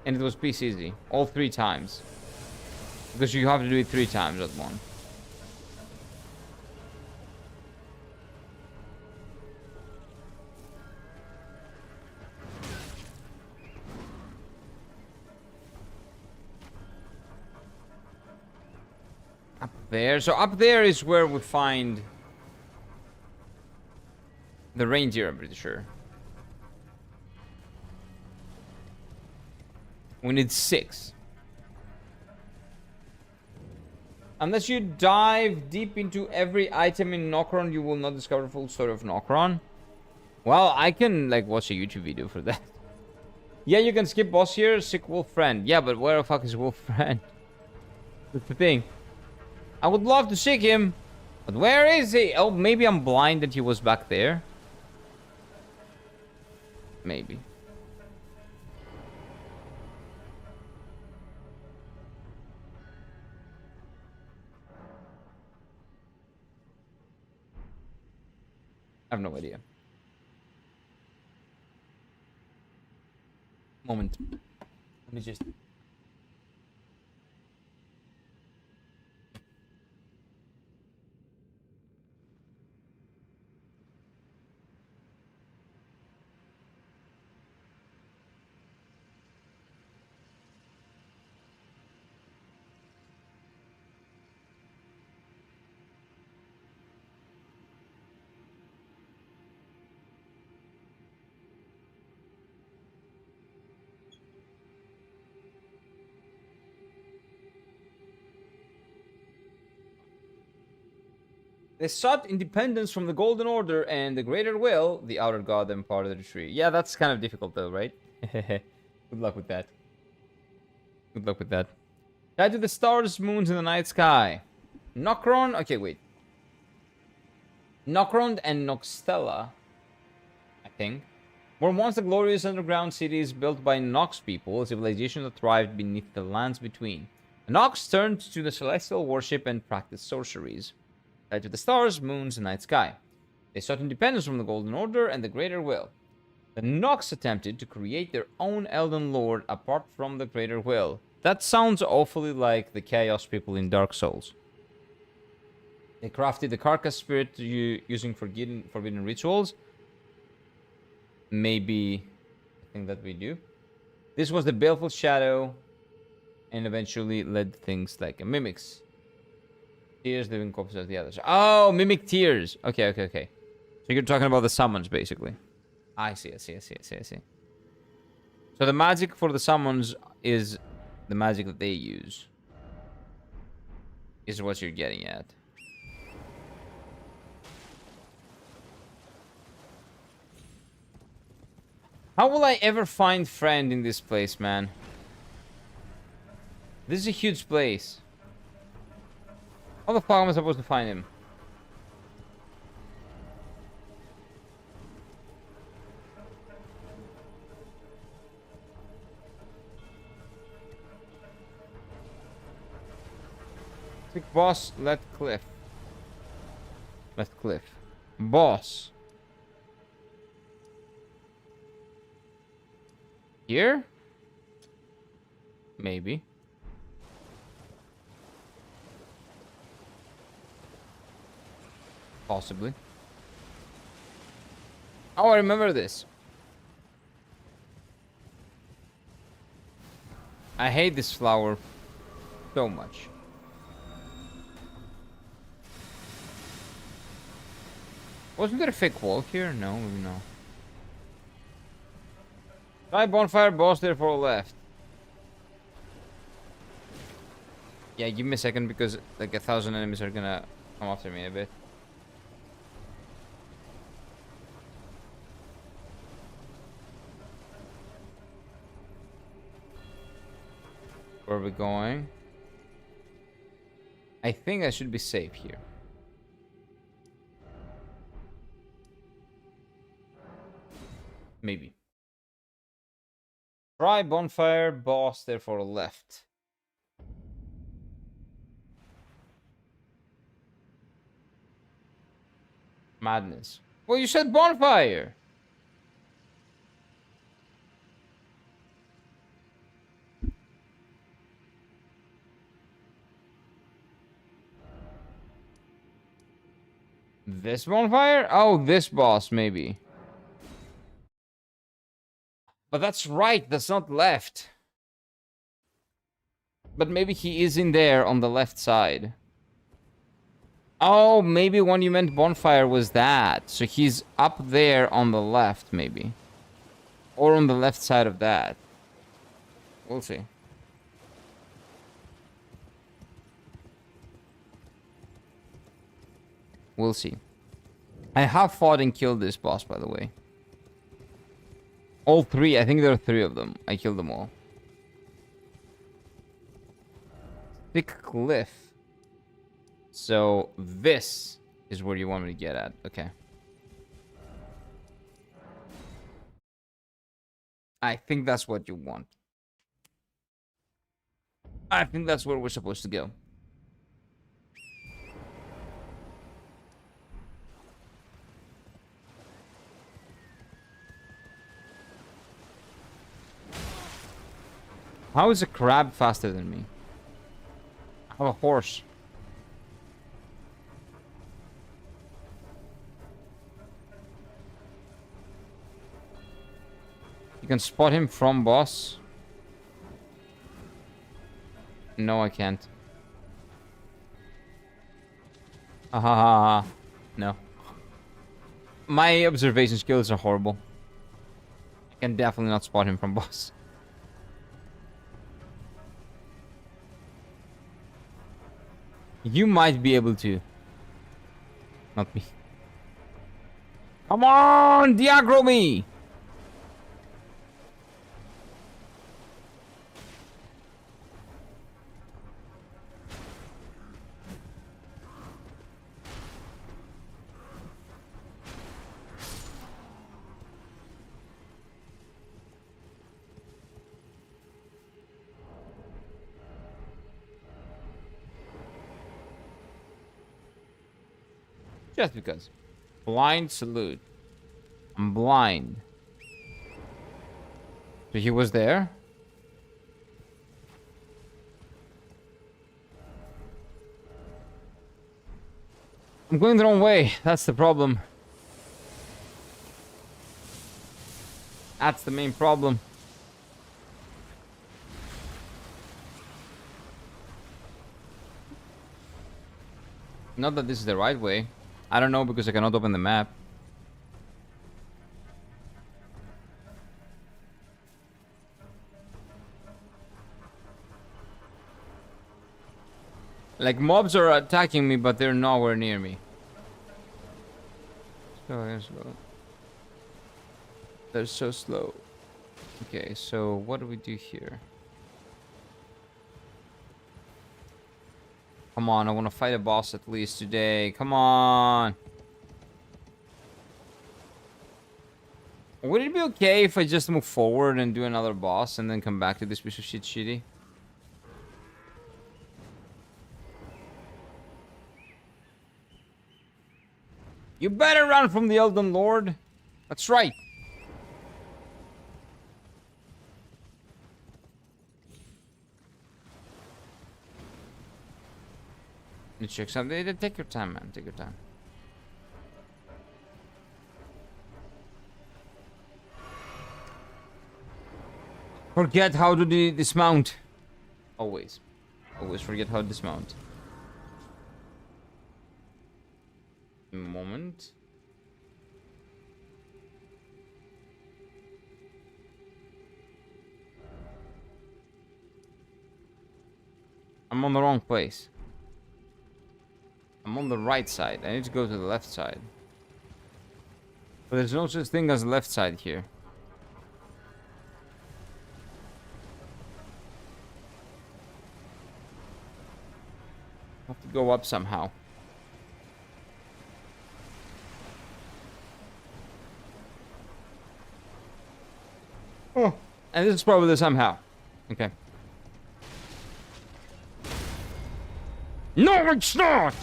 And it was piece easy. All 3 times. Because you have to do it 3 times at one. Up there. So up there is where we find the reindeer, I'm pretty sure. We need 6. Unless you dive deep into every item in Nokron, you will not discover the full story of Nokron. Well, I can, like, watch a YouTube video for that. Yeah, you can skip boss here, sick wolf friend. Yeah, but where the fuck is wolf friend? That's the thing. I would love to seek him, but where is he? Oh, maybe I'm blind that he was back there. Maybe. I have no idea. Moment. Let me just... They sought independence from the Golden Order and the Greater Will, the outer god and part of the tree. Yeah, that's kind of difficult though, right? Good luck with that. Good luck with that. Tied to the stars, moons, in the night sky. Nokron. Okay, wait. Nokron and Noxtella, I think, were once the glorious underground cities built by Nox people, a civilization that thrived beneath the lands between. Nox turned to the celestial worship and practiced sorceries. Tied to the stars, moons, and night sky. They sought independence from the Golden Order and the Greater Will. The Nox attempted to create their own Elden Lord apart from the Greater Will. That sounds awfully like the Chaos people in Dark Souls. They crafted the carcass spirit using forbidden rituals. Maybe I think that we do. This was the baleful shadow, and eventually led things like mimics. Tears, living corpses of the others. Oh, mimic tears. Okay. So you're talking about the summons, basically. I see. So the magic for the summons is the magic that they use. Is what you're getting at. How will I ever find friend in this place, man? This is a huge place. How the fuck am I supposed to find him? Click boss, left cliff. Left cliff. Boss. Here? Maybe. Possibly. Oh, I remember this. I hate this flower so much. Wasn't there a fake wall here? No, maybe no. Try bonfire, boss there for left. Yeah, give me a second because like 1,000 enemies are gonna come after me a bit. Where are we going? I think I should be safe here. Maybe. Try bonfire, boss, therefore left. Madness. Well, you said bonfire! This bonfire? Oh, this boss, maybe. But that's right, that's not left. But maybe he is in there on the left side. Oh, maybe when you meant bonfire was that. So he's up there on the left, maybe. Or on the left side of that. We'll see. We'll see. I have fought and killed this boss, by the way. All three. I think there are 3 of them. I killed them all. Thick cliff. So this is where you want me to get at. Okay. I think that's what you want. I think that's where we're supposed to go. How is a crab faster than me? I have a horse. You can spot him from boss. No, I can't. Ha ha ha ha. No. My observation skills are horrible. I can definitely not spot him from boss. You might be able to. Not me. Come on! Diagro me! Just because. Blind salute. I'm blind. So he was there? I'm going the wrong way. That's the problem. That's the main problem. Not that this is the right way. I don't know because I cannot open the map. Like, mobs are attacking me, but they're nowhere near me. They're slow. They're so slow. Okay, so what do we do here? Come on, I want to fight a boss at least today. Come on. Would it be okay if I just move forward and do another boss and then come back to this piece of shit shitty? You better run from the Elden Lord. That's right. Let me check something. Take your time, man. Take your time. Forget how to dismount. Always. Always forget how to dismount. A moment. I'm on the wrong place. I'm on the right side. I need to go to the left side. But there's no such thing as left side here. Have to go up somehow. Oh, and this is probably the somehow. Okay. No, it's not!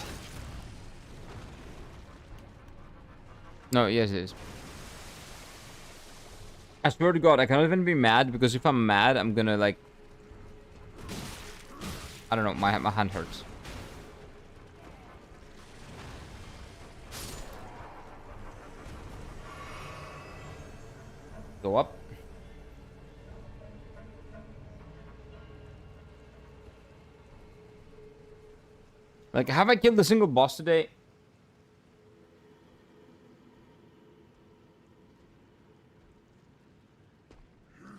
No, yes it is. I swear to God, I cannot even be mad, because if I'm mad, I'm gonna, like... I don't know, my hand hurts. Go up. Like, have I killed a single boss today?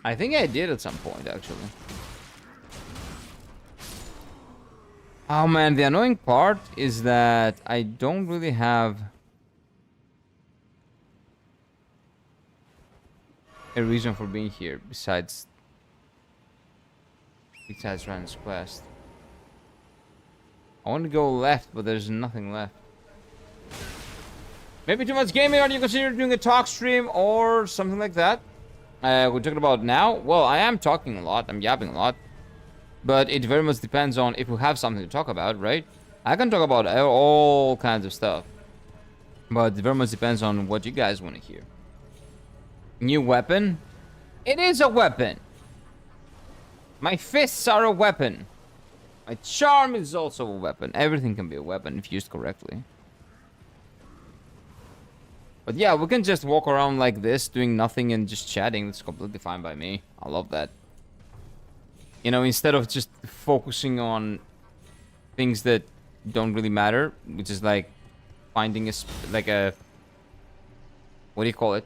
I think I did at some point, actually. Oh man, the annoying part is that I don't really have a reason for being here besides Rand's quest. I want to go left, but there's nothing left. Maybe too much gaming. Are you consider doing a talk stream or something like that? We're talking about now. Well, I am talking a lot. I'm yapping a lot. But it very much depends on if we have something to talk about, right? I can talk about all kinds of stuff. But it very much depends on what you guys want to hear. New weapon? It is a weapon. My fists are a weapon. My charm is also a weapon. Everything can be a weapon if used correctly. But yeah, we can just walk around like this, doing nothing and just chatting. That's completely fine by me. I love that. You know, instead of just focusing on things that don't really matter, which is like finding a what do you call it?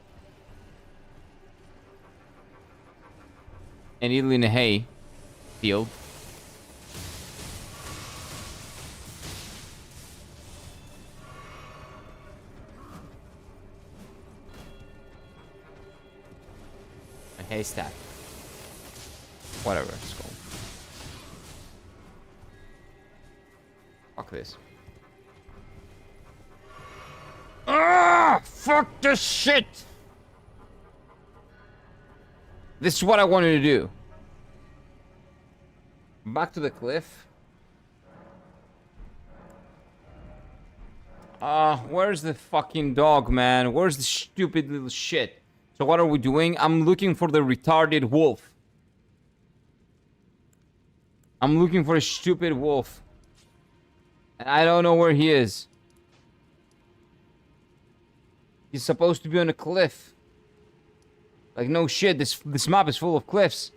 A needle in a hay field. A haystack. Whatever it's called. Fuck this. Ah! Fuck this shit! This is what I wanted to do. Back to the cliff. Where's the fucking dog, man? Where's the stupid little shit? So what are we doing? I'm looking for the retarded wolf. I'm looking for a stupid wolf. And I don't know where he is. He's supposed to be on a cliff. Like, no shit, this map is full of cliffs.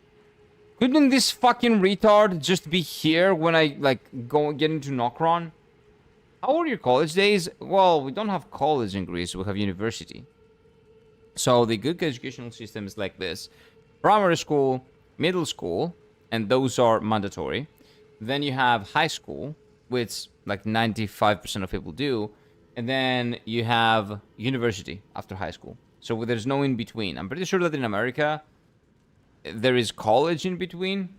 Couldn't this fucking retard just be here when I, like, get into Nokron? How are your college days? Well, we don't have college in Greece, we have university. So the good educational system is like this. Primary school, middle school, and those are mandatory. Then you have high school, which like 95% of people do. And then you have university after high school. So there's no in between. I'm pretty sure that in America, there is college in between.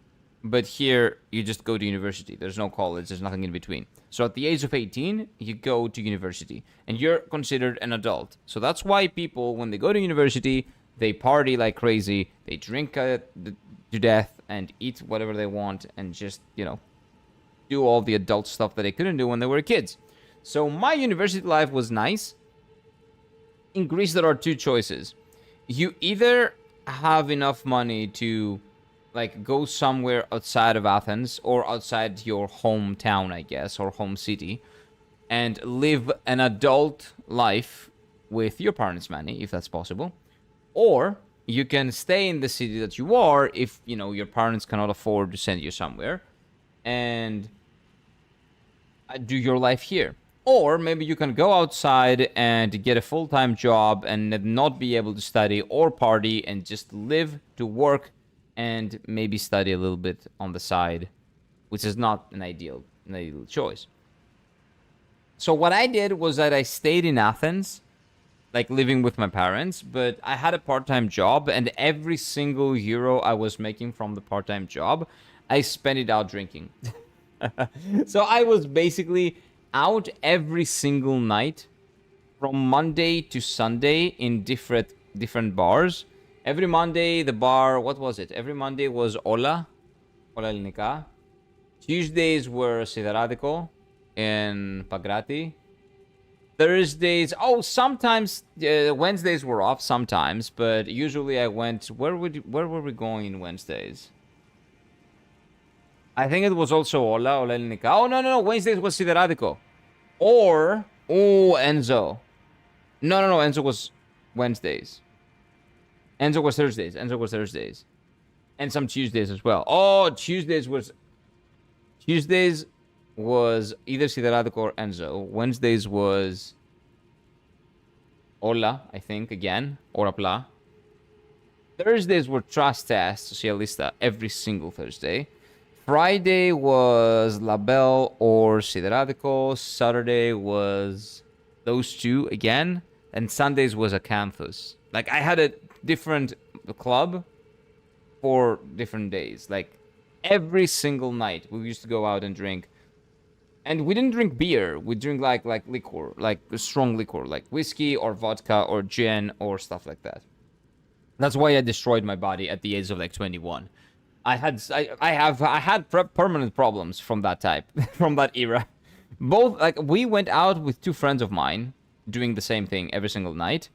But here, you just go to university. There's no college. There's nothing in between. So at the age of 18, you go to university. And you're considered an adult. So that's why people, when they go to university, they party like crazy. They drink to death and eat whatever they want. And just, you know, do all the adult stuff that they couldn't do when they were kids. So my university life was nice. In Greece, there are two choices. You either have enough money to, like, go somewhere outside of Athens or outside your hometown, I guess, or home city, and live an adult life with your parents' money, if that's possible. Or you can stay in the city that you are if, you know, your parents cannot afford to send you somewhere and do your life here. Or maybe you can go outside and get a full-time job and not be able to study or party and just live to work and maybe study a little bit on the side, which is not an ideal choice. So what I did was that I stayed in Athens, like living with my parents, but I had a part-time job, and every single euro I was making from the part-time job, I spent it out drinking. So I was basically out every single night from Monday to Sunday in different bars. Every Monday, the bar, what was it? Every Monday was Ola Ελληνικά. Tuesdays were Sideradico in Pagrati. Thursdays, sometimes Wednesdays were off sometimes, but usually I went. Where were we going Wednesdays? I think it was also Ola Ελληνικά. Oh no, Wednesdays was Sideradico, or Enzo. No, Enzo was Wednesdays. Enzo was Thursdays, and some Tuesdays as well. Oh, Tuesdays was either Sideradico or Enzo. Wednesdays was Ola, I think, again, or Apla. Thursdays were Trastas, Socialista, every single Thursday. Friday was Label or Sideradico. Saturday was those two again. And Sundays was Acanthus. Like, I had a different club for different days. Like, every single night we used to go out and drink. And we didn't drink beer. We drink like liquor, like strong liquor, like whiskey or vodka or gin or stuff like that. That's why I destroyed my body at the age of like 21. I had permanent problems from that type, from that era. Both, like, we went out with two friends of mine doing the same thing every single night.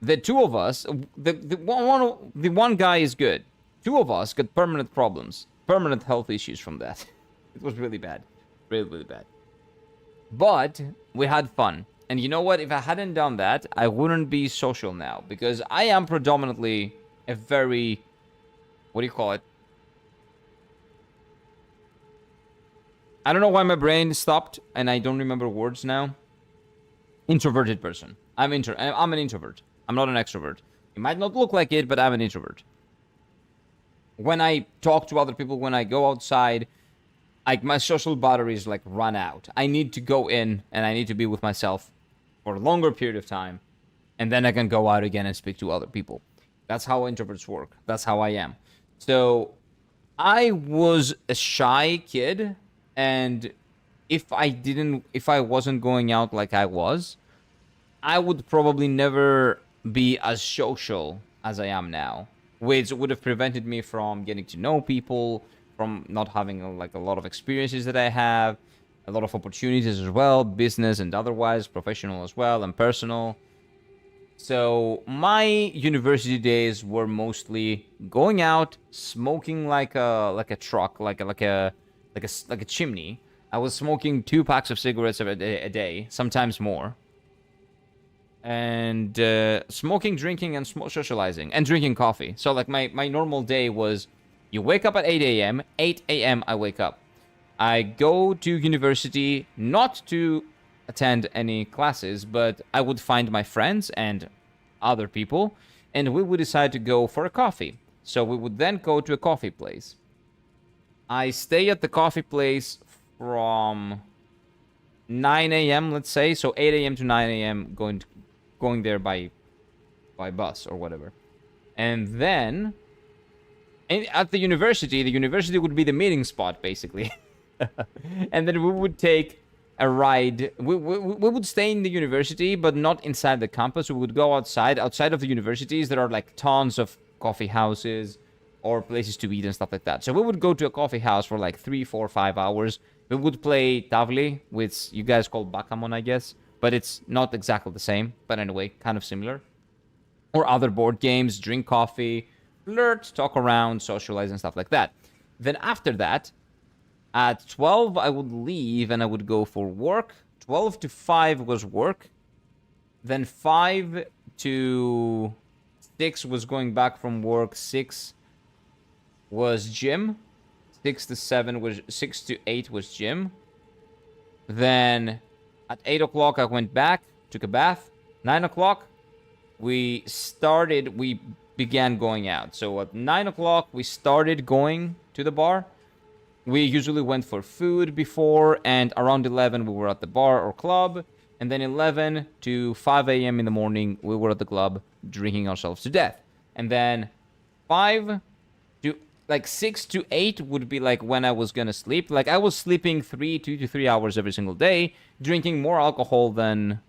The two of us, the one guy is good. Two of us got permanent problems, permanent health issues from that. It was really bad. Really bad. But we had fun. And you know what? If I hadn't done that, I wouldn't be social now. Because I am predominantly a very... What do you call it? I don't know why my brain stopped and I don't remember words now. Introverted person. I'm an introvert. I'm not an extrovert. It might not look like it, but I'm an introvert. When I talk to other people, when I go outside... Like, my social batteries, like, run out. I need to go in, and I need to be with myself for a longer period of time. And then I can go out again and speak to other people. That's how introverts work. That's how I am. So, I was a shy kid. And if I wasn't going out like I was, I would probably never be as social as I am now. Which would have prevented me from getting to know people, from not having like a lot of experiences that I have, a lot of opportunities as well, business and otherwise, professional as well, and personal. So my university days were mostly going out, smoking like a truck, like a chimney. I was smoking 2 packs of cigarettes a day, sometimes more. And smoking, drinking, and socializing, and drinking coffee. So like my normal day was... You wake up at 8 a.m. 8 a.m. I wake up. I go to university not to attend any classes, but I would find my friends and other people, and we would decide to go for a coffee. So we would then go to a coffee place. I stay at the coffee place from 9 a.m., let's say. So 8 a.m. to 9 a.m. going there by bus or whatever. And then... And at the university would be the meeting spot, basically. And then we would take a ride. We would stay in the university, but not inside the campus. We would go outside. Outside of the universities, there are like tons of coffee houses or places to eat and stuff like that. So we would go to a coffee house for like 3, 4, 5 hours. We would play tavli, which you guys call backgammon, I guess. But it's not exactly the same. But anyway, kind of similar. Or other board games, drink coffee... flirt, talk around, socialize, and stuff like that. Then after that, at 12, I would leave and I would go for work. 12 to 5 was work. Then 5 to 6 was going back from work. 6 was gym. 6 to 8 was gym. Then at 8 o'clock, I went back, took a bath. 9 o'clock, we began going out. So at 9 o'clock, we started going to the bar. We usually went for food before, and around 11, we were at the bar or club. And then 11 to 5 a.m. in the morning, we were at the club drinking ourselves to death. And then 5 to like 6 to 8 would be like when I was gonna sleep. Like I was sleeping 2 to 3 hours every single day, drinking more alcohol than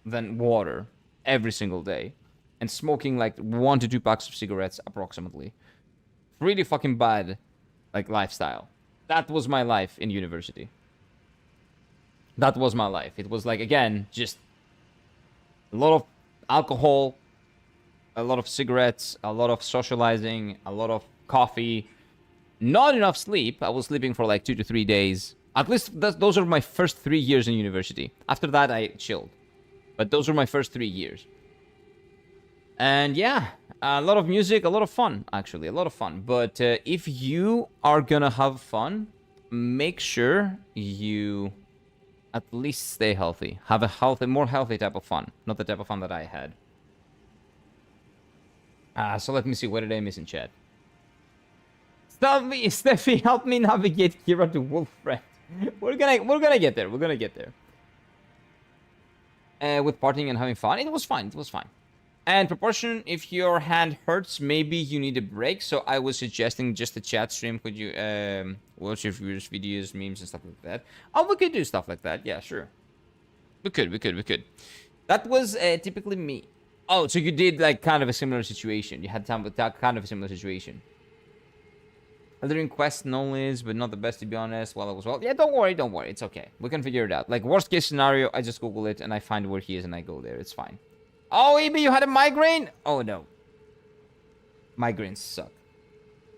water every single day, and smoking like 1 to 2 packs of cigarettes approximately. Really fucking bad, like, lifestyle. That was my life in university. That was my life. It was like, again, just a lot of alcohol, a lot of cigarettes, a lot of socializing, a lot of coffee, not enough sleep. I was sleeping for like 2 to 3 days. At least those are my first 3 years in university. After that, I chilled. But those were my first 3 years. And yeah, a lot of music, a lot of fun, actually. A lot of fun. But if you are gonna have fun, make sure you at least stay healthy. Have a more healthy type of fun. Not the type of fun that I had. So let me see. What did I miss in chat? Steffi, help me navigate Kira to Wolfred. We're gonna get there. We're gonna get there. With partying and having fun, it was fine. It was fine. And proportion, if your hand hurts, maybe you need a break. So I was suggesting just a chat stream. Could you watch your viewers' videos, memes, and stuff like that? Oh, we could do stuff like that. Yeah, sure. We could. That was typically me. Oh, so you did like kind of a similar situation. You had time with that kind of a similar situation. Elden Quest knowledge, but not the best, to be honest. Well, it was well. Yeah, don't worry. It's okay. We can figure it out. Like, worst case scenario, I just Google it and I find where he is and I go there. It's fine. Oh, Ebe, you had a migraine? Oh, no. Migraines suck.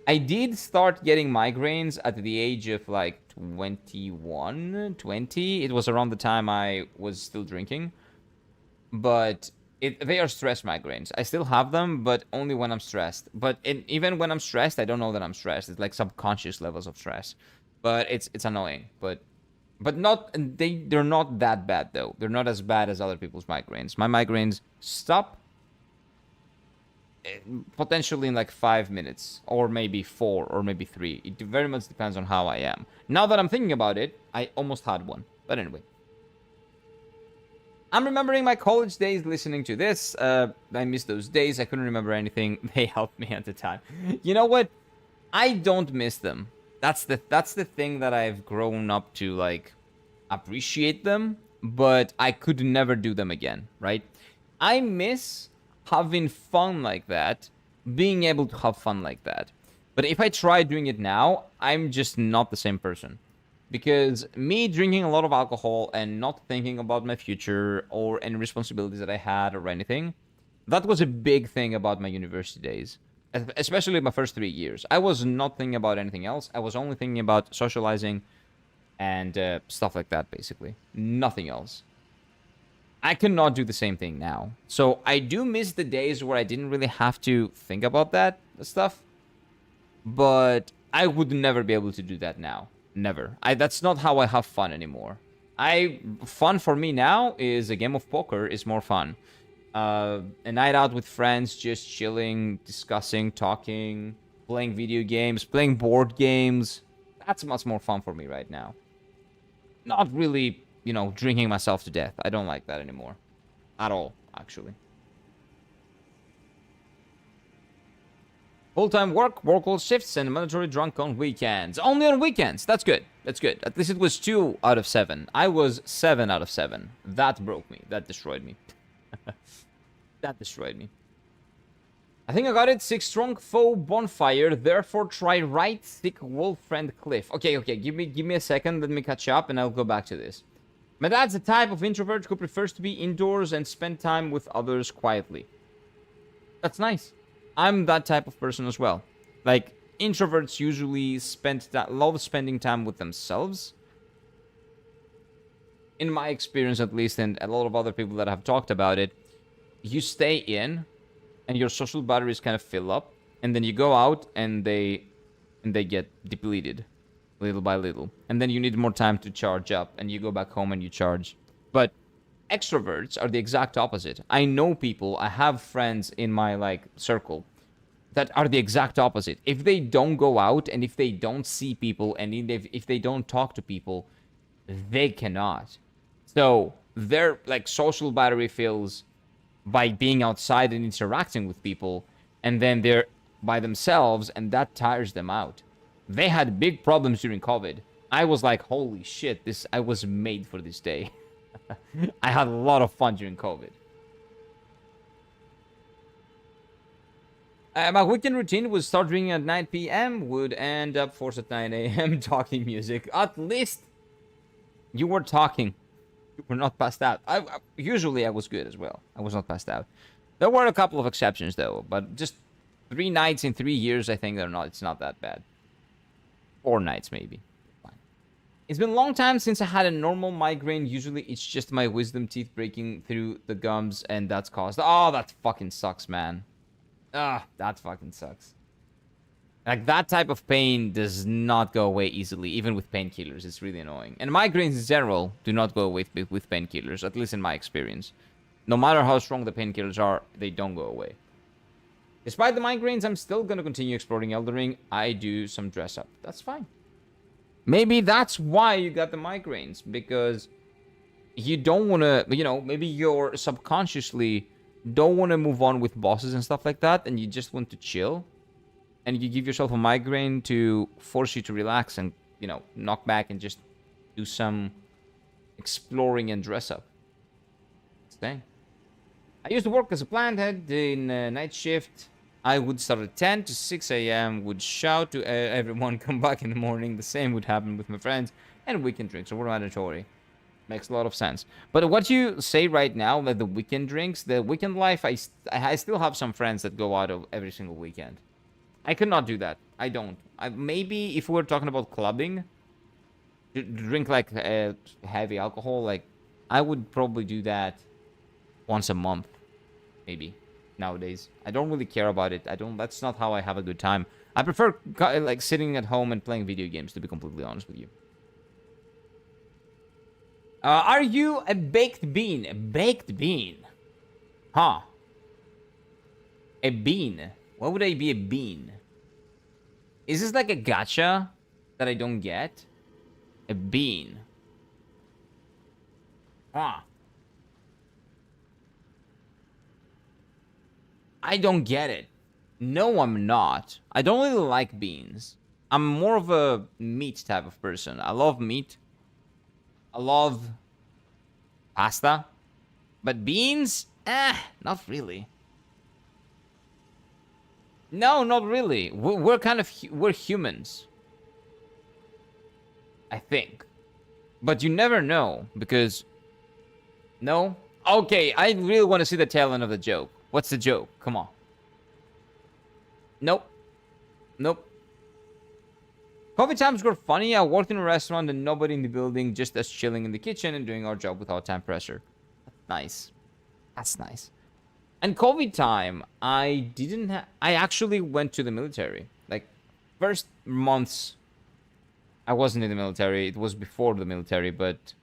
I did start getting migraines at the age of like 21, 20. It was around the time I was still drinking. But they are stress migraines. I still have them, but only when I'm stressed. But even when I'm stressed, I don't know that I'm stressed. It's like subconscious levels of stress. But it's annoying. But not they're not that bad though. They're not as bad as other people's migraines. My migraines stop potentially in like 5 minutes, or maybe 4, or maybe 3. It very much depends on how I am. Now that I'm thinking about it, I almost had one. But anyway. I'm remembering my college days listening to this. I miss those days. I couldn't remember anything. They helped me at the time. You know what? I don't miss them. That's the thing that I've grown up to, like, appreciate them, but I could never do them again, right? I miss having fun like that, being able to have fun like that. But if I try doing it now, I'm just not the same person. Because me drinking a lot of alcohol and not thinking about my future or any responsibilities that I had or anything, that was a big thing about my university days. Especially my first 3 years. I was not thinking about anything else. I was only thinking about socializing and stuff like that, basically. Nothing else. I cannot do the same thing now. So I do miss the days where I didn't really have to think about that stuff. But I would never be able to do that now. Never. That's not how I have fun anymore. Fun for me now is a game of poker is more fun. A night out with friends, just chilling, discussing, talking, playing video games, playing board games. That's much more fun for me right now. Not really, drinking myself to death. I don't like that anymore. At all, actually. Full-time work all shifts, and mandatory drunk on weekends. Only on weekends. That's good. That's good. At least it was 2 out of 7. I was 7 out of 7. That broke me. That destroyed me. That destroyed me. I think I got it. 6 strong foe bonfire. Therefore, try right thick wolf friend cliff. Okay. Give me a second. Let me catch up, and I'll go back to this. My dad's the type of introvert who prefers to be indoors and spend time with others quietly. That's nice. I'm that type of person as well. Like, introverts usually love spending time with themselves. In my experience, at least, and a lot of other people that have talked about it, you stay in, and your social batteries kind of fill up, and then you go out, and they get depleted, little by little. And then you need more time to charge up, and you go back home and you charge. But extroverts are the exact opposite. I know people, I have friends in my circle that are the exact opposite. If they don't go out and if they don't see people and if they don't talk to people, they cannot. So their social battery fills by being outside and interacting with people, and then they're by themselves, and that tires them out. They had big problems during COVID. I was like, holy shit, I was made for this day. I had a lot of fun during COVID. My weekend routine would start drinking at 9 p.m. Would end up forced at 9 a.m. talking music. At least you were talking. You were not passed out. Usually I was good as well. I was not passed out. There were a couple of exceptions though, but just 3 nights in 3 years, I think it's not that bad. 4 nights maybe. Fine. It's been a long time since I had a normal migraine. Usually it's just my wisdom teeth breaking through the gums, and that's caused. Oh, that fucking sucks, man. Ah, that fucking sucks. Like, that type of pain does not go away easily, even with painkillers. It's really annoying. And migraines in general do not go away with painkillers, at least in my experience. No matter how strong the painkillers are, they don't go away. Despite the migraines, I'm still going to continue exploring Elden Ring. I do some dress up. That's fine. Maybe that's why you got the migraines, because you don't want to, maybe you're subconsciously don't want to move on with bosses and stuff like that, and you just want to chill, and you give yourself a migraine to force you to relax and, knock back and just do some exploring and dress up. Dang. I used to work as a plant head in night shift. I would start at 10 to 6 a.m. Would shout to everyone, come back in the morning. The same would happen with my friends, and weekend drinks. So we're mandatory. Makes a lot of sense. But what you say right now, that the weekend drinks, the weekend life, I still have some friends that go out of every single weekend. I could not do that. I don't. Maybe if we were talking about clubbing, drink like heavy alcohol, like I would probably do that once a month, maybe nowadays. I don't really care about it. That's not how I have a good time. I prefer like sitting at home and playing video games, to be completely honest with you. Are you a baked bean? A baked bean? Huh. A bean? Why would I be a bean? Is this like a gacha that I don't get? A bean. Huh. I don't get it. No, I'm not. I don't really like beans. I'm more of a meat type of person. I love meat. I love pasta. But beans? Not really. No, not really. We're humans. I think. But you never know, because... No? Okay, I really want to see the tail end of the joke. What's the joke? Come on. Nope. Nope. COVID times were funny. I worked in a restaurant and nobody in the building, just us chilling in the kitchen and doing our job without time pressure. Nice. That's nice. And COVID time, I actually went to the military. Like, first months, I wasn't in the military. It was before the military, but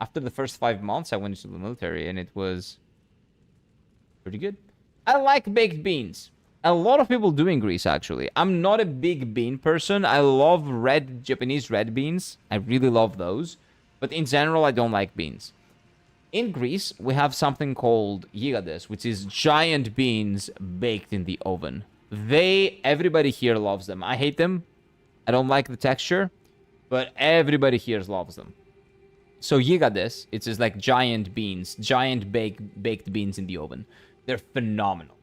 after the first 5 months, I went into the military, and it was pretty good. I like baked beans. A lot of people do in Greece, actually. I'm not a big bean person. I love Japanese red beans. I really love those. But in general, I don't like beans. In Greece, we have something called gigades, which is giant beans baked in the oven. Everybody here loves them. I hate them. I don't like the texture. But everybody here loves them. So gigades, it's just like giant beans. Giant baked beans in the oven. They're phenomenal.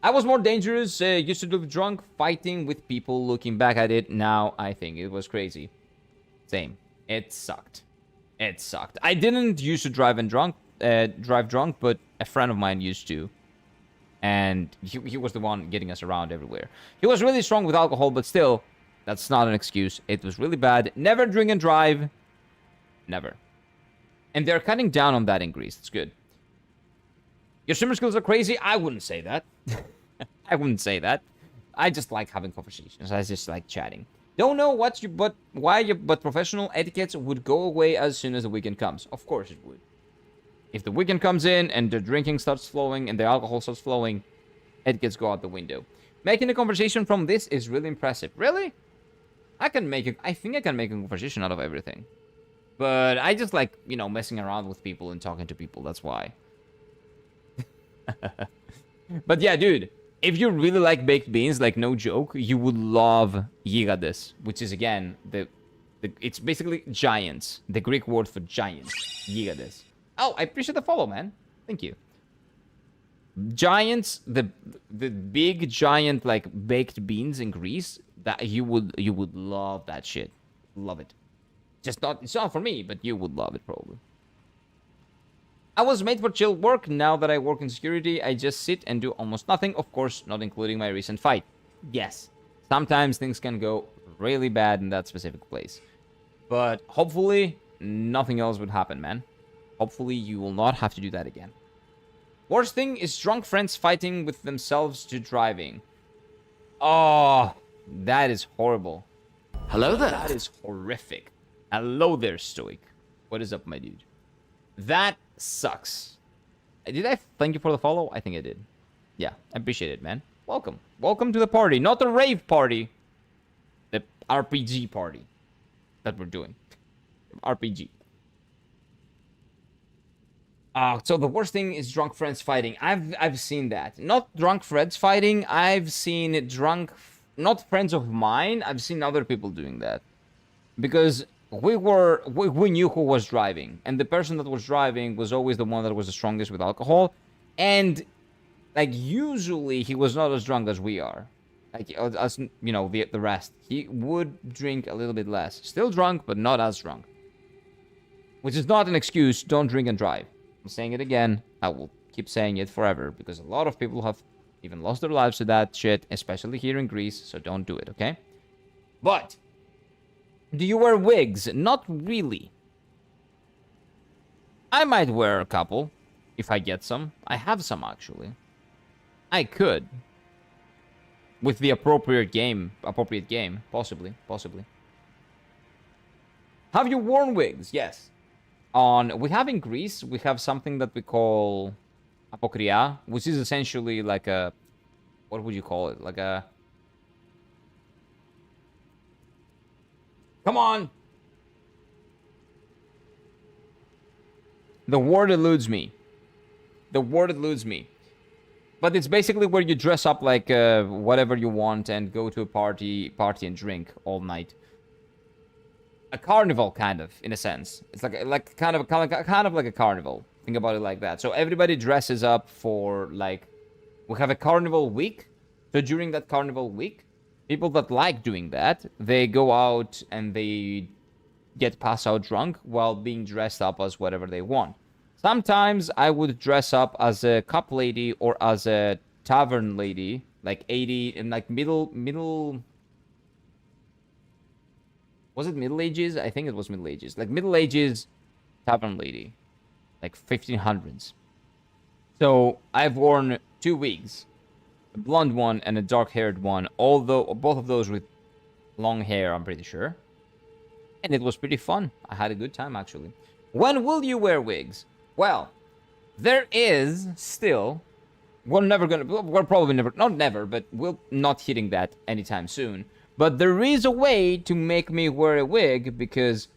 I was more dangerous, used to do drunk, fighting with people. Looking back at it now, I think it was crazy. Same. It sucked. It sucked. I didn't used to drive drunk, but a friend of mine used to. And he was the one getting us around everywhere. He was really strong with alcohol, but still, that's not an excuse. It was really bad. Never drink and drive. Never. And they're cutting down on that in Greece. It's good. Your streamer skills are crazy? I wouldn't say that. I wouldn't say that. I just like having conversations. I just like chatting. Don't know but professional etiquettes would go away as soon as the weekend comes. Of course it would. If the weekend comes in and the drinking starts flowing and the alcohol starts flowing, etiquettes go out the window. Making a conversation from this is really impressive. Really? I think I can make a conversation out of everything. But I just like, messing around with people and talking to people. That's why. But yeah, dude, If you really like baked beans, like no joke, you would love gigantes, which is again it's basically giants, the Greek word for giants, gigantes. Oh, I appreciate the follow, man. Thank you. Giants, the big giant like baked beans in Greece, that you would love that shit, love it. Just not, it's not for me, but you would love it probably. I was made for chill work. Now that I work in security, I just sit and do almost nothing. Of course, not including my recent fight. Yes, sometimes things can go really bad in that specific place. But hopefully, nothing else would happen, man. Hopefully, you will not have to do that again. Worst thing is drunk friends fighting with themselves to driving. Oh, that is horrible. Hello there. That is horrific. Hello there, Stoic. What is up, my dude? That sucks. Did I thank you for the follow? I think I did. Yeah, I appreciate it, man. Welcome. Welcome to the party. Not the rave party. The RPG party that we're doing. RPG. So the worst thing is drunk friends fighting. I've seen that. Not drunk friends fighting. I've seen drunk... Not friends of mine. I've seen other people doing that. Because... we knew who was driving, and the person that was driving was always the one that was the strongest with alcohol, and like usually he was not as drunk as we are, like as you know, the rest. He would drink a little bit less, still drunk but not as drunk, which is not an excuse. Don't drink and drive. I'm saying it again. I will keep saying it forever because a lot of people have even lost their lives to that shit, especially here in Greece, so don't do it, okay? But do you wear wigs? Not really. I might wear a couple if I get some. I have some, actually. I could. With the appropriate game. Possibly. Have you worn wigs? Yes. We have in Greece, we have something that we call apokria, which is essentially like a... What would you call it? Like a... Come on! The word eludes me. But it's basically where you dress up like whatever you want and go to a party and drink all night. A carnival, kind of, in a sense. It's like kind of like a carnival. Think about it like that. So everybody dresses up for like... We have a carnival week. So during that carnival week, people that like doing that, they go out and they get pass out drunk while being dressed up as whatever they want. Sometimes I would dress up as a cup lady or as a tavern lady, like 80 and like middle. Was it Middle Ages? I think it was Middle Ages. Like Middle Ages tavern lady, like 1500s. So I've worn 2 wigs. A blonde one and a dark-haired one, although both of those with long hair, I'm pretty sure. And it was pretty fun. I had a good time, actually. When will you wear wigs? Well, there is still... We're probably never... Not never, but we're not hitting that anytime soon. But there is a way to make me wear a wig, because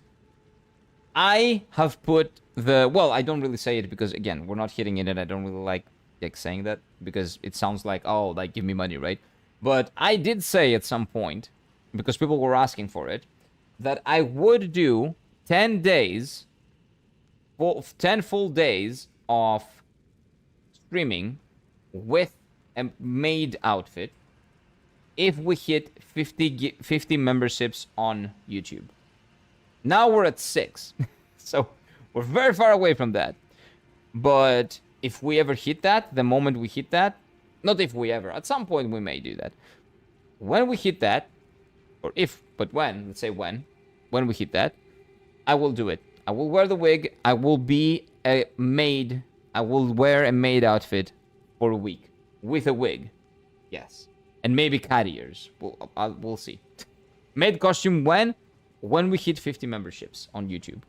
I have put the... Well, I don't really say it because, again, we're not hitting it, and I don't really like saying that because it sounds like, oh, like give me money, right? But I did say at some point, because people were asking for it, that I would do 10 days, 10 full days of streaming with a maid outfit if we hit 50 memberships on YouTube. Now we're at 6, so we're very far away from that. But if we ever hit that, the moment we hit that, not if we ever, at some point we may do that. When we hit that, or if, but when, let's say when we hit that, I will do it. I will wear the wig, I will be a maid, I will wear a maid outfit for a week. With a wig. Yes. And maybe cat ears. We'll see. Maid costume when? When we hit 50 memberships on YouTube.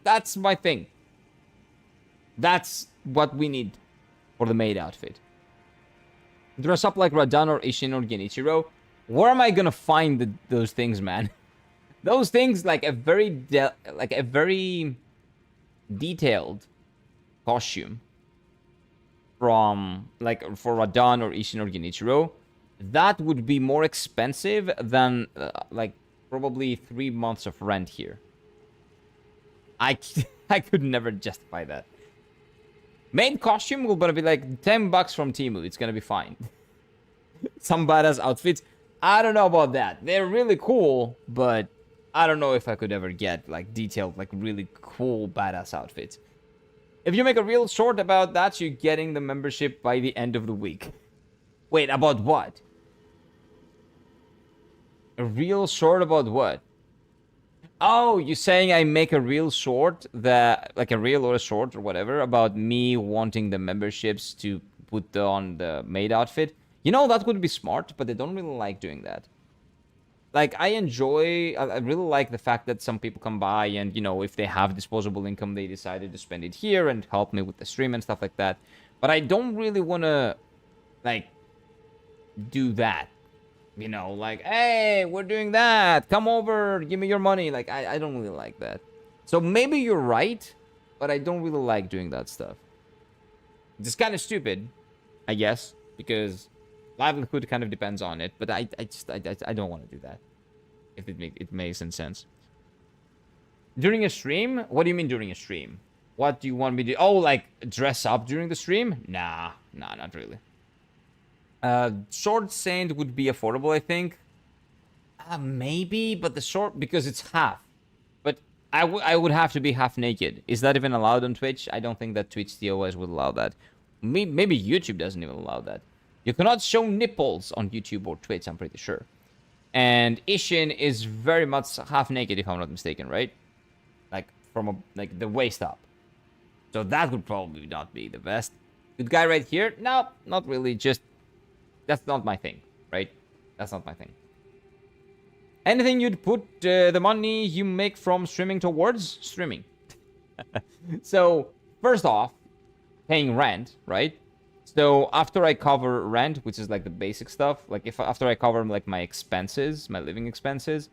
That's my thing. That's what we need for the maid outfit. Dress up like Radan or Ishin or Genichiro. Where am I gonna find those things, man? Those things, like a very detailed costume. from, like, for Radan or Ishin or Genichiro, that would be more expensive than, like, probably 3 months of rent here. I could never justify that. Main costume will gonna be like $10 from Temu. It's gonna be fine. Some badass outfits. I don't know about that. They're really cool, but I don't know if I could ever get like detailed, like really cool badass outfits. If you make a real short about that, you're getting the membership by the end of the week. Wait, about what? A real short about what? Oh, you're saying I make a real short that, like a reel or a short or whatever, about me wanting the memberships to put on the maid outfit? You know, that would be smart, but I don't really like doing that. Like, I really like the fact that some people come by and, you know, if they have disposable income, they decided to spend it here and help me with the stream and stuff like that. But I don't really want to, like, do that. You know, like, hey, we're doing that. Come over, give me your money. Like, I don't really like that. So maybe you're right, but I don't really like doing that stuff. It's kind of stupid, I guess, because livelihood kind of depends on it. But I don't want to do that, if it makes any sense. During a stream? What do you mean during a stream? What do you want me to do? Oh, like, dress up during the stream? Nah, not really. Short Saint would be affordable, I think. Maybe, but the short, because it's half. But I would have to be half naked. Is that even allowed on Twitch? I don't think that Twitch TOS would allow that. Maybe YouTube doesn't even allow that. You cannot show nipples on YouTube or Twitch, I'm pretty sure. And Ishin is very much half naked, if I'm not mistaken, right? Like, from like the waist up. So that would probably not be the best. Good guy right here? No, not really. Just, that's not my thing, right? That's not my thing. Anything you'd put the money you make from streaming towards? Streaming. So, first off, paying rent, right? So, after I cover rent, which is like the basic stuff, like after I cover like my expenses, my living expenses,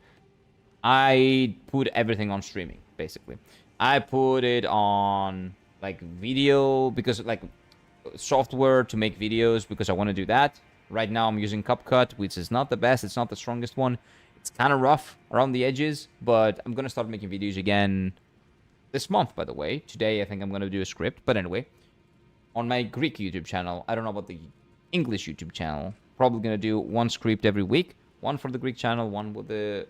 I put everything on streaming, basically. I put it on like video, because like software to make videos, because I want to do that. Right now I'm using CapCut, which is not the best. It's not the strongest one. It's kind of rough around the edges, but I'm going to start making videos again this month, by the way. Today, I think I'm going to do a script. But anyway, on my Greek YouTube channel, I don't know about the English YouTube channel. Probably going to do one script every week. One for the Greek channel, one with the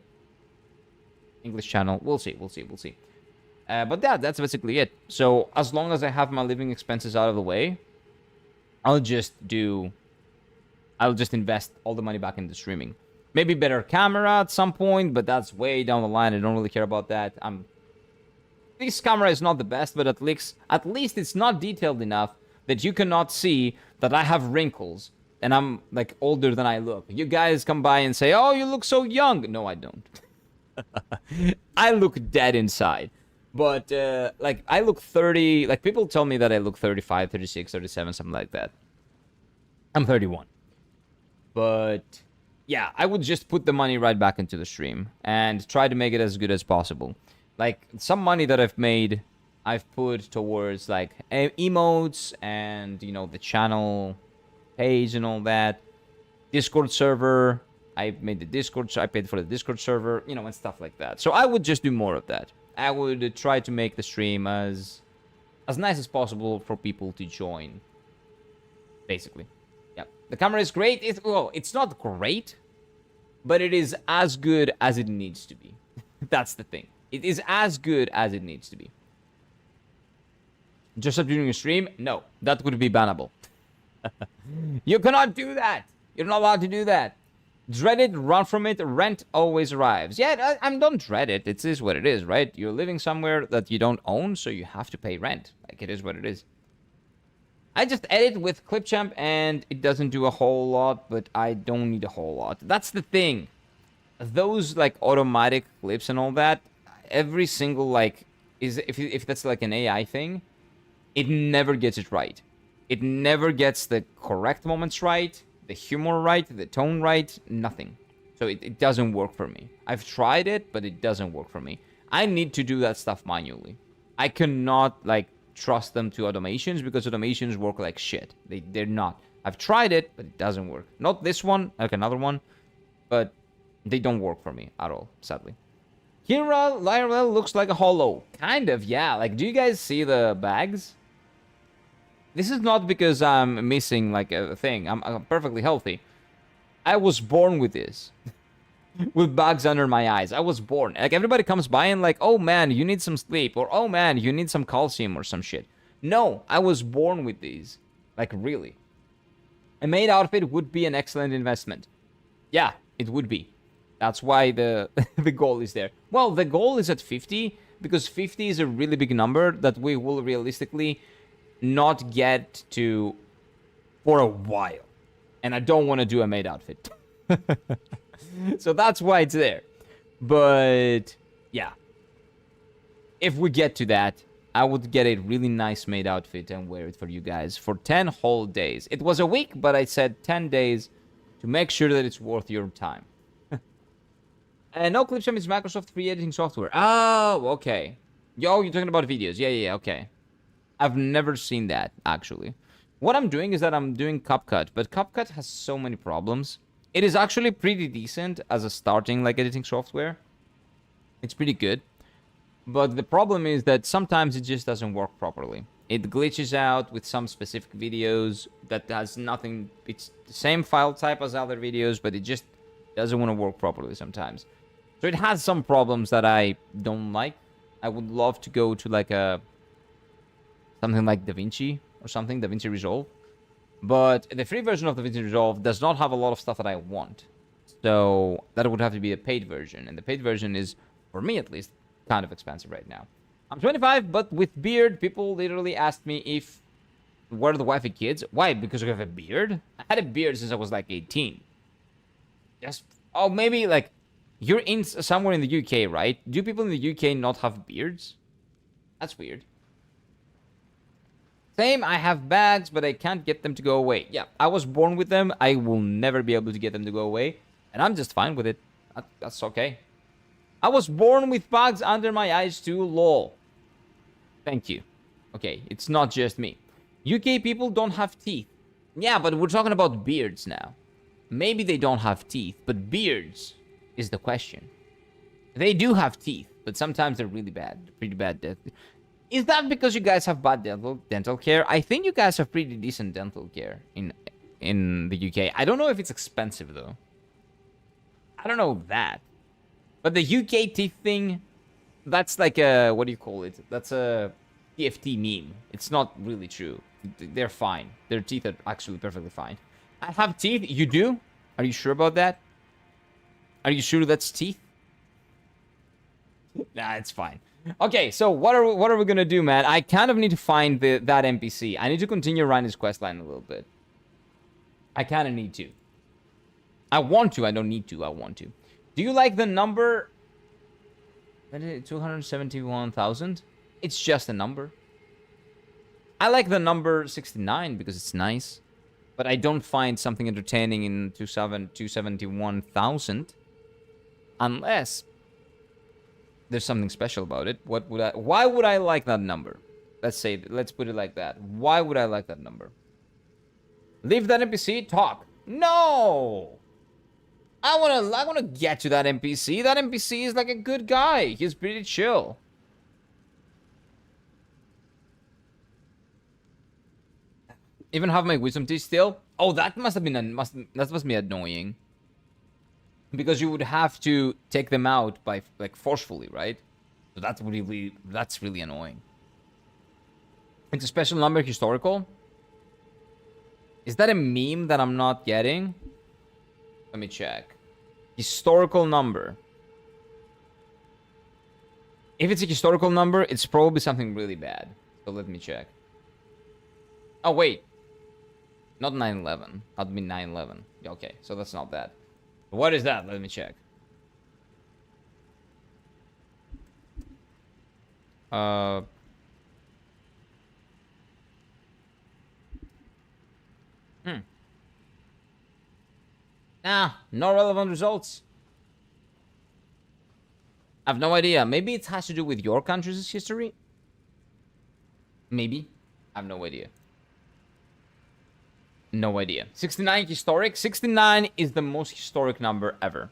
English channel. We'll see. But that's basically it. So as long as I have my living expenses out of the way, I'll just invest all the money back into streaming. Maybe better camera at some point, but that's way down the line. I don't really care about that. This camera is not the best, but at least it's not detailed enough that you cannot see that I have wrinkles and I'm like older than I look. You guys come by and say, "Oh, you look so young." No, I don't. I look dead inside. But like I look 30, like people tell me that I look 35, 36, 37, something like that. I'm 31. But yeah, I would just put the money right back into the stream and try to make it as good as possible. Like some money that I've made, I've put towards like emotes and, you know, the channel page and all that. Discord server, I made the Discord, so I paid for the Discord server, you know, and stuff like that. So I would just do more of that. I would try to make the stream as nice as possible for people to join, basically. Yeah, the camera is great. It's not great, but it is as good as it needs to be. That's the thing. It is as good as it needs to be. Just up during a stream? No, that would be bannable. You cannot do that. You're not allowed to do that. Dread it, run from it, rent always arrives. Yeah, I don't dread it. It is what it is, right? You're living somewhere that you don't own, so you have to pay rent. Like, it is what it is. I just edit with Clipchamp, and it doesn't do a whole lot, but I don't need a whole lot. That's the thing. Those, like, automatic clips and all that, every single, like, if that's, like, an AI thing, it never gets it right. It never gets the correct moments right, the humor right, the tone right, nothing. So it doesn't work for me. I've tried it, but it doesn't work for me. I need to do that stuff manually. I cannot, like, trust them to automations because automations work like shit. They're not. I've tried it, but it doesn't work. Not this one, like another one, but they don't work for me at all, sadly. Kira Lyrel looks like a hollow. Kind of, yeah. Like, do you guys see the bags? This is not because I'm missing, like, a thing. I'm perfectly healthy. I was born with this. With bags under my eyes. I was born. Like, everybody comes by and like, oh, man, you need some sleep. Or, oh, man, you need some calcium or some shit. No, I was born with these. Like, really. A maid outfit would be an excellent investment. Yeah, it would be. That's why the the goal is there. Well, the goal is at 50, because 50 is a really big number that we will realistically not get to for a while. And I don't want to do a maid outfit. So that's why it's there. But, yeah. If we get to that, I would get a really nice maid outfit and wear it for you guys for 10 whole days. It was a week, but I said 10 days to make sure that it's worth your time. No, Clipsum is Microsoft free editing software. Oh, okay. Yo, you're talking about videos. Yeah, okay. I've never seen that, actually. What I'm doing is that I'm doing CapCut, but CapCut has so many problems. It is actually pretty decent as a starting, like, editing software. It's pretty good. But the problem is that sometimes it just doesn't work properly. It glitches out with some specific videos that has nothing... It's the same file type as other videos, but it just doesn't want to work properly sometimes. So it has some problems that I don't like. I would love to go to like something like DaVinci or something, DaVinci Resolve. But the free version of DaVinci Resolve does not have a lot of stuff that I want. So that would have to be a paid version. And the paid version is, for me at least, kind of expensive right now. I'm 25, but with beard, people literally asked me if... Where are the wifey kids? Why? Because I have a beard? I had a beard since I was like 18. Just... Oh, maybe like... You're in somewhere in the UK, right? Do people in the UK not have beards? That's weird. Same, I have bags, but I can't get them to go away. Yeah, I was born with them. I will never be able to get them to go away. And I'm just fine with it. That's okay. I was born with bags under my eyes too, lol. Thank you. Okay, it's not just me. UK people don't have teeth. Yeah, but we're talking about beards now. Maybe they don't have teeth, but beards is the question. They do have teeth, but sometimes they're really bad. Pretty bad. Is that because you guys have bad dental care? I think you guys have pretty decent dental care in the UK. I don't know if it's expensive, though. I don't know that. But the UK teeth thing, that's like a... What do you call it? That's a TFT meme. It's not really true. They're fine. Their teeth are actually perfectly fine. I have teeth. You do? Are you sure about that? Are you sure that's teeth? Nah, it's fine. Okay, so what are we gonna do, man? I kind of need to find that NPC. I need to continue Ryan's questline a little bit. I kind of need to. I want to. I don't need to. I want to. Do you like the number? 271,000? It's just a number. I like the number 69 because it's nice. But I don't find something entertaining in 271,000. Unless there's something special about it. Why would I like that number? Let's put it like that. Why would I like that number? Leave that NPC, talk. No! I wanna get to that NPC. That NPC is like a good guy. He's pretty chill. Even have my wisdom teeth still? Oh, that must have been that must be annoying. Because you would have to take them out by like forcefully, right? So that's really annoying. It's a special number historical. Is that a meme that I'm not getting? Let me check. Historical number. If it's a historical number, it's probably something really bad. So let me check. Oh, wait. Not 9/11. That'd be 9/11. Okay, so that's not that. What is that? Let me check. Nah, no relevant results. I have no idea. Maybe it has to do with your country's history? Maybe. I have no idea. No idea. 69 historic. 69 is the most historic number ever.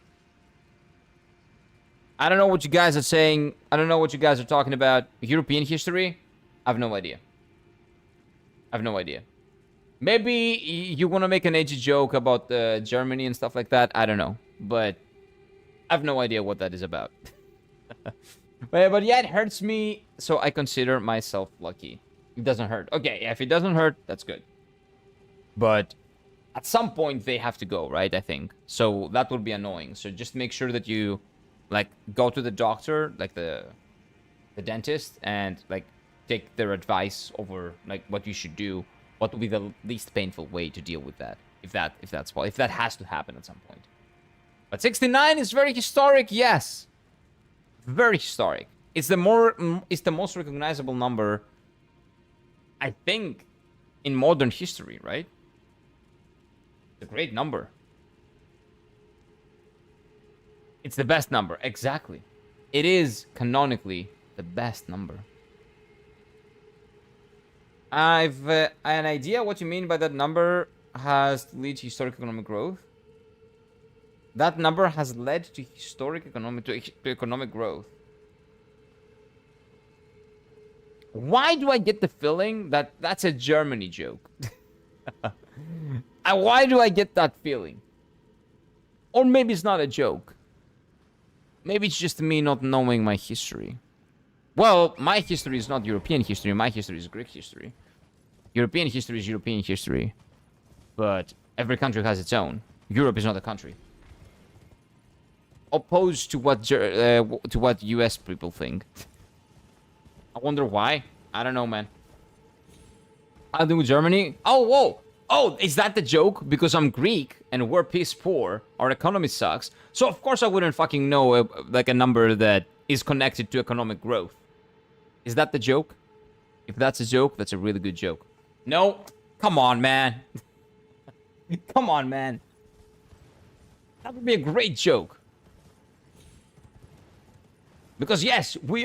I don't know what you guys are saying. I don't know what you guys are talking about. European history? I have no idea. I have no idea. Maybe you want to make an edgy joke about Germany and stuff like that. I don't know. But I have no idea what that is about. But yeah, it hurts me. So I consider myself lucky. It doesn't hurt. Okay, if it doesn't hurt, that's good. But at some point, they have to go, right? I think. So that would be annoying. So just make sure that you, like, go to the doctor, like the dentist, and, like, take their advice over, like, what you should do. What would be the least painful way to deal with that? If that has to happen at some point. But 69 is very historic, yes. Very historic. It's the most recognizable number, I think, in modern history, right? It's a great number. It's the best number, exactly. It is canonically the best number. I've an idea what you mean by that number has led to historic economic growth. That number has led to historic economic growth. Why do I get the feeling that that's a Germany joke? Why do I get that feeling? Or maybe it's not a joke. Maybe it's just me not knowing my history. Well, my history is not European history. My history is Greek history. European history is European history. But every country has its own. Europe is not a country. Opposed to what US people think. I wonder why. I don't know, man. I'll do Germany. Oh, whoa. Oh, is that the joke? Because I'm Greek and we're piss poor. Our economy sucks. So, of course, I wouldn't fucking know like a number that is connected to economic growth. Is that the joke? If that's a joke, that's a really good joke. No. Come on, man. Come on, man. That would be a great joke. Because yes, we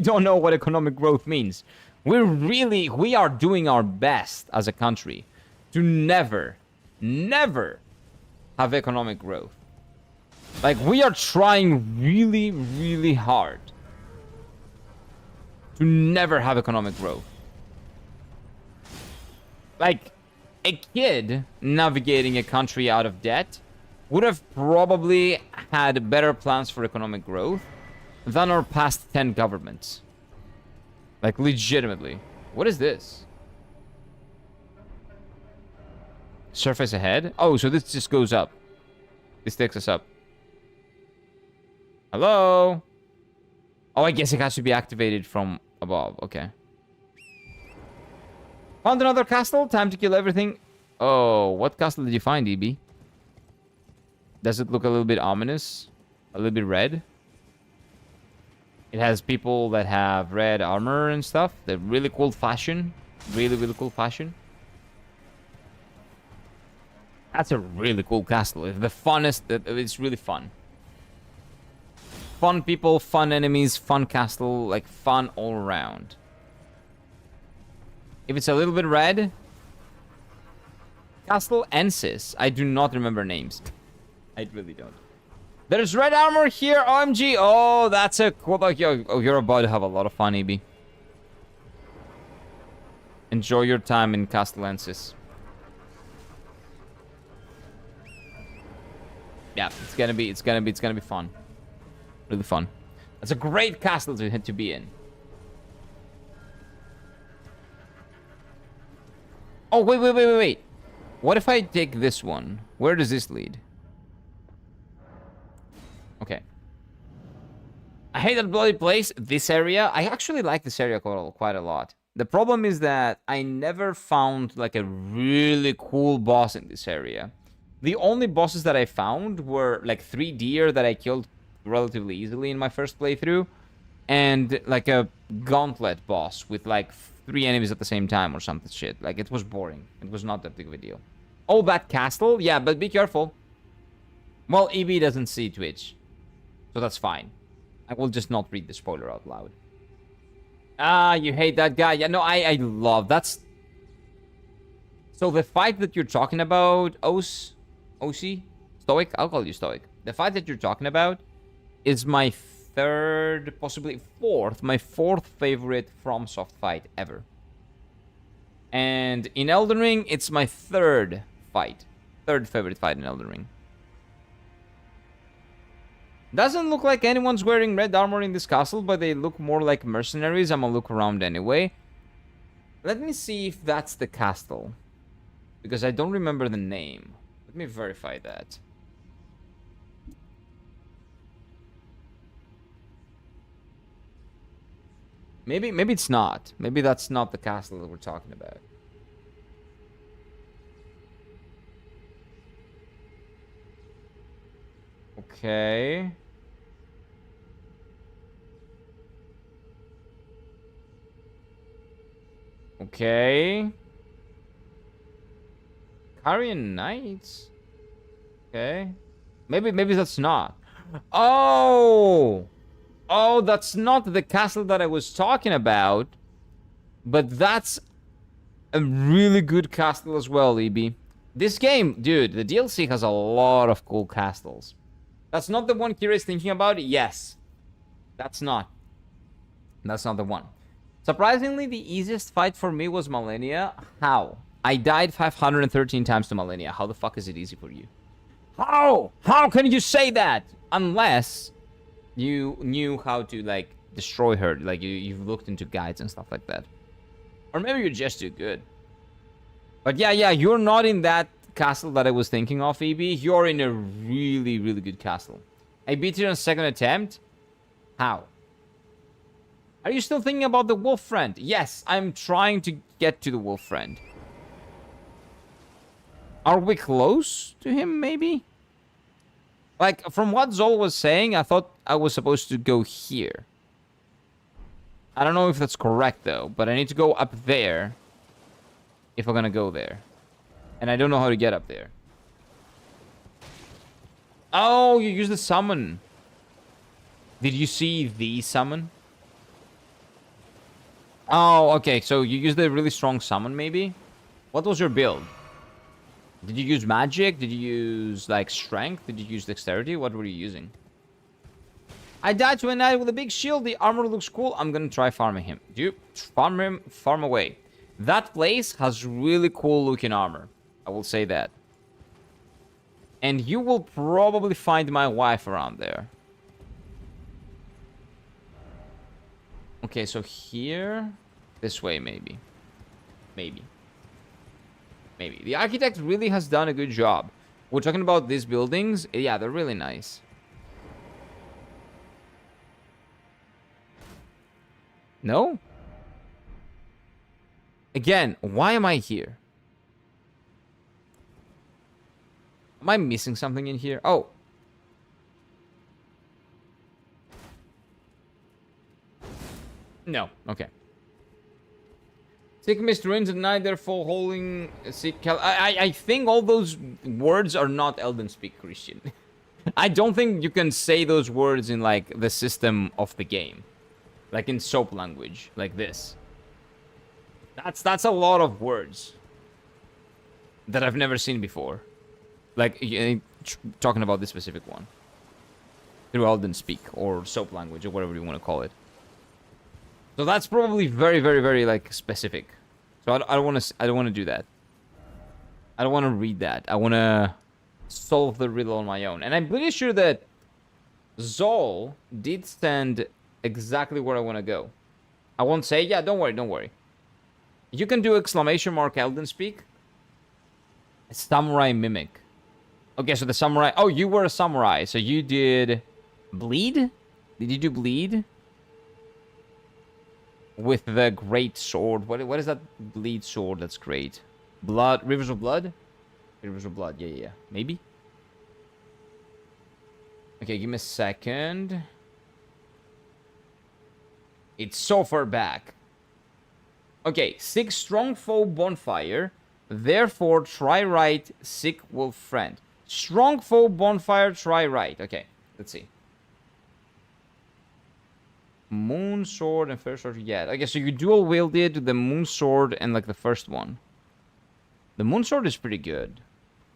don't know what economic growth means. We are doing our best as a country to never have economic growth. Like, we are trying really, really hard to never have economic growth. Like, a kid navigating a country out of debt would have probably had better plans for economic growth than our past 10 governments. Like, legitimately. What is this? Surface ahead? Oh, so this just goes up. This takes us up. Hello? Oh, I guess it has to be activated from above. Okay. Found another castle. Time to kill everything. Oh, what castle did you find, EB? Does it look a little bit ominous? A little bit red? It has people that have red armor and stuff. They're really cool fashion. Really, really cool fashion. That's a really cool castle. It's the funnest. It's really fun. Fun people, fun enemies, fun castle. Like, fun all around. If it's a little bit red... Castle Ensis. I do not remember names. I really don't. There's red armor here, OMG. Oh, that's a cool... Like, you're about to have a lot of fun, EB. Enjoy your time in Castle Ensis. Yeah, it's gonna be fun. Really fun. It's a great castle to be in. Oh, wait. What if I take this one? Where does this lead? Okay. I hate that bloody place. This area, I actually like this area quite a lot. The problem is that I never found like a really cool boss in this area. The only bosses that I found were like 3 deer that I killed relatively easily in my first playthrough, and like a gauntlet boss with like 3 enemies at the same time or something shit. Like, it was boring. It was not that big of a deal. Oh, that castle? Yeah, but be careful. Well, EB doesn't see Twitch, so that's fine. I will just not read the spoiler out loud. Ah, you hate that guy. Yeah, no, I love that's. So the fight that you're talking about, OC, Stoic. I'll call you Stoic. The fight that you're talking about is my third, possibly fourth, my fourth favorite FromSoft fight ever. And in Elden Ring, it's my third favorite fight in Elden Ring. Doesn't look like anyone's wearing red armor in this castle, but they look more like mercenaries. I'm gonna look around anyway. Let me see if that's the castle, because I don't remember the name. Let me verify that. Maybe it's not. Maybe that's not the castle that we're talking about. Okay. Okay. Carian Knights. Okay. Maybe that's not. Oh! Oh, that's not the castle that I was talking about. But that's a really good castle as well, EB. This game, dude, the DLC has a lot of cool castles. That's not the one Kira is thinking about? Yes. That's not the one. Surprisingly, the easiest fight for me was Malenia. How? I died 513 times to Malenia. How the fuck is it easy for you? How? How can you say that? Unless you knew how to, like, destroy her. Like, you've looked into guides and stuff like that. Or maybe you're just too good. But yeah, you're not in that castle that I was thinking of, EB. You're in a really, really good castle. I beat it on second attempt. How? Are you still thinking about the wolf friend? Yes, I'm trying to get to the wolf friend. Are we close to him, maybe? Like, from what Zol was saying, I thought I was supposed to go here. I don't know if that's correct, though, but I need to go up there if I'm gonna go there. And I don't know how to get up there. Oh, you use the summon. Did you see the summon? Oh, okay, so you used the really strong summon, maybe? What was your build? Did you use magic? Did you use, like, strength? Did you use dexterity? What were you using? I died to a knight with a big shield. The armor looks cool. I'm gonna try farming him. Dude, farm him, farm away. That place has really cool looking armor. I will say that. And you will probably find my wife around there. Okay, so here... This way, maybe. Maybe. The architect really has done a good job. We're talking about these buildings. Yeah, they're really nice. No? Again, why am I here? Am I missing something in here? Oh. No. Okay. Seek Mist Ruins at night, therefore holding... I think all those words are not Elden speak, Christian. I don't think you can say those words in, like, the system of the game. Like in soap language, like this. That's a lot of words that I've never seen before. Like, talking about this specific one. Through Elden speak, or soap language, or whatever you want to call it. So that's probably very, very, very, like, specific. So I don't want to do that. I don't want to read that. I want to solve the riddle on my own. And I'm pretty sure that Zol did send exactly where I want to go. I won't say, yeah, don't worry. You can do exclamation mark Elden speak. Samurai mimic. Okay, so the samurai... Oh, you were a samurai. So you did... Bleed? Did you do bleed? With the great sword. What is that bleed sword that's great? Blood. Rivers of blood? Rivers of blood. Yeah. Maybe? Okay, give me a second. It's so far back. Okay, seek strong foe bonfire. Therefore, try right, seek wolf friend. Strong foe bonfire, try right. Okay, let's see. Moon Sword and First Sword. Yeah, I guess so you dual wielded the Moon Sword and like the first one. The Moon Sword is pretty good.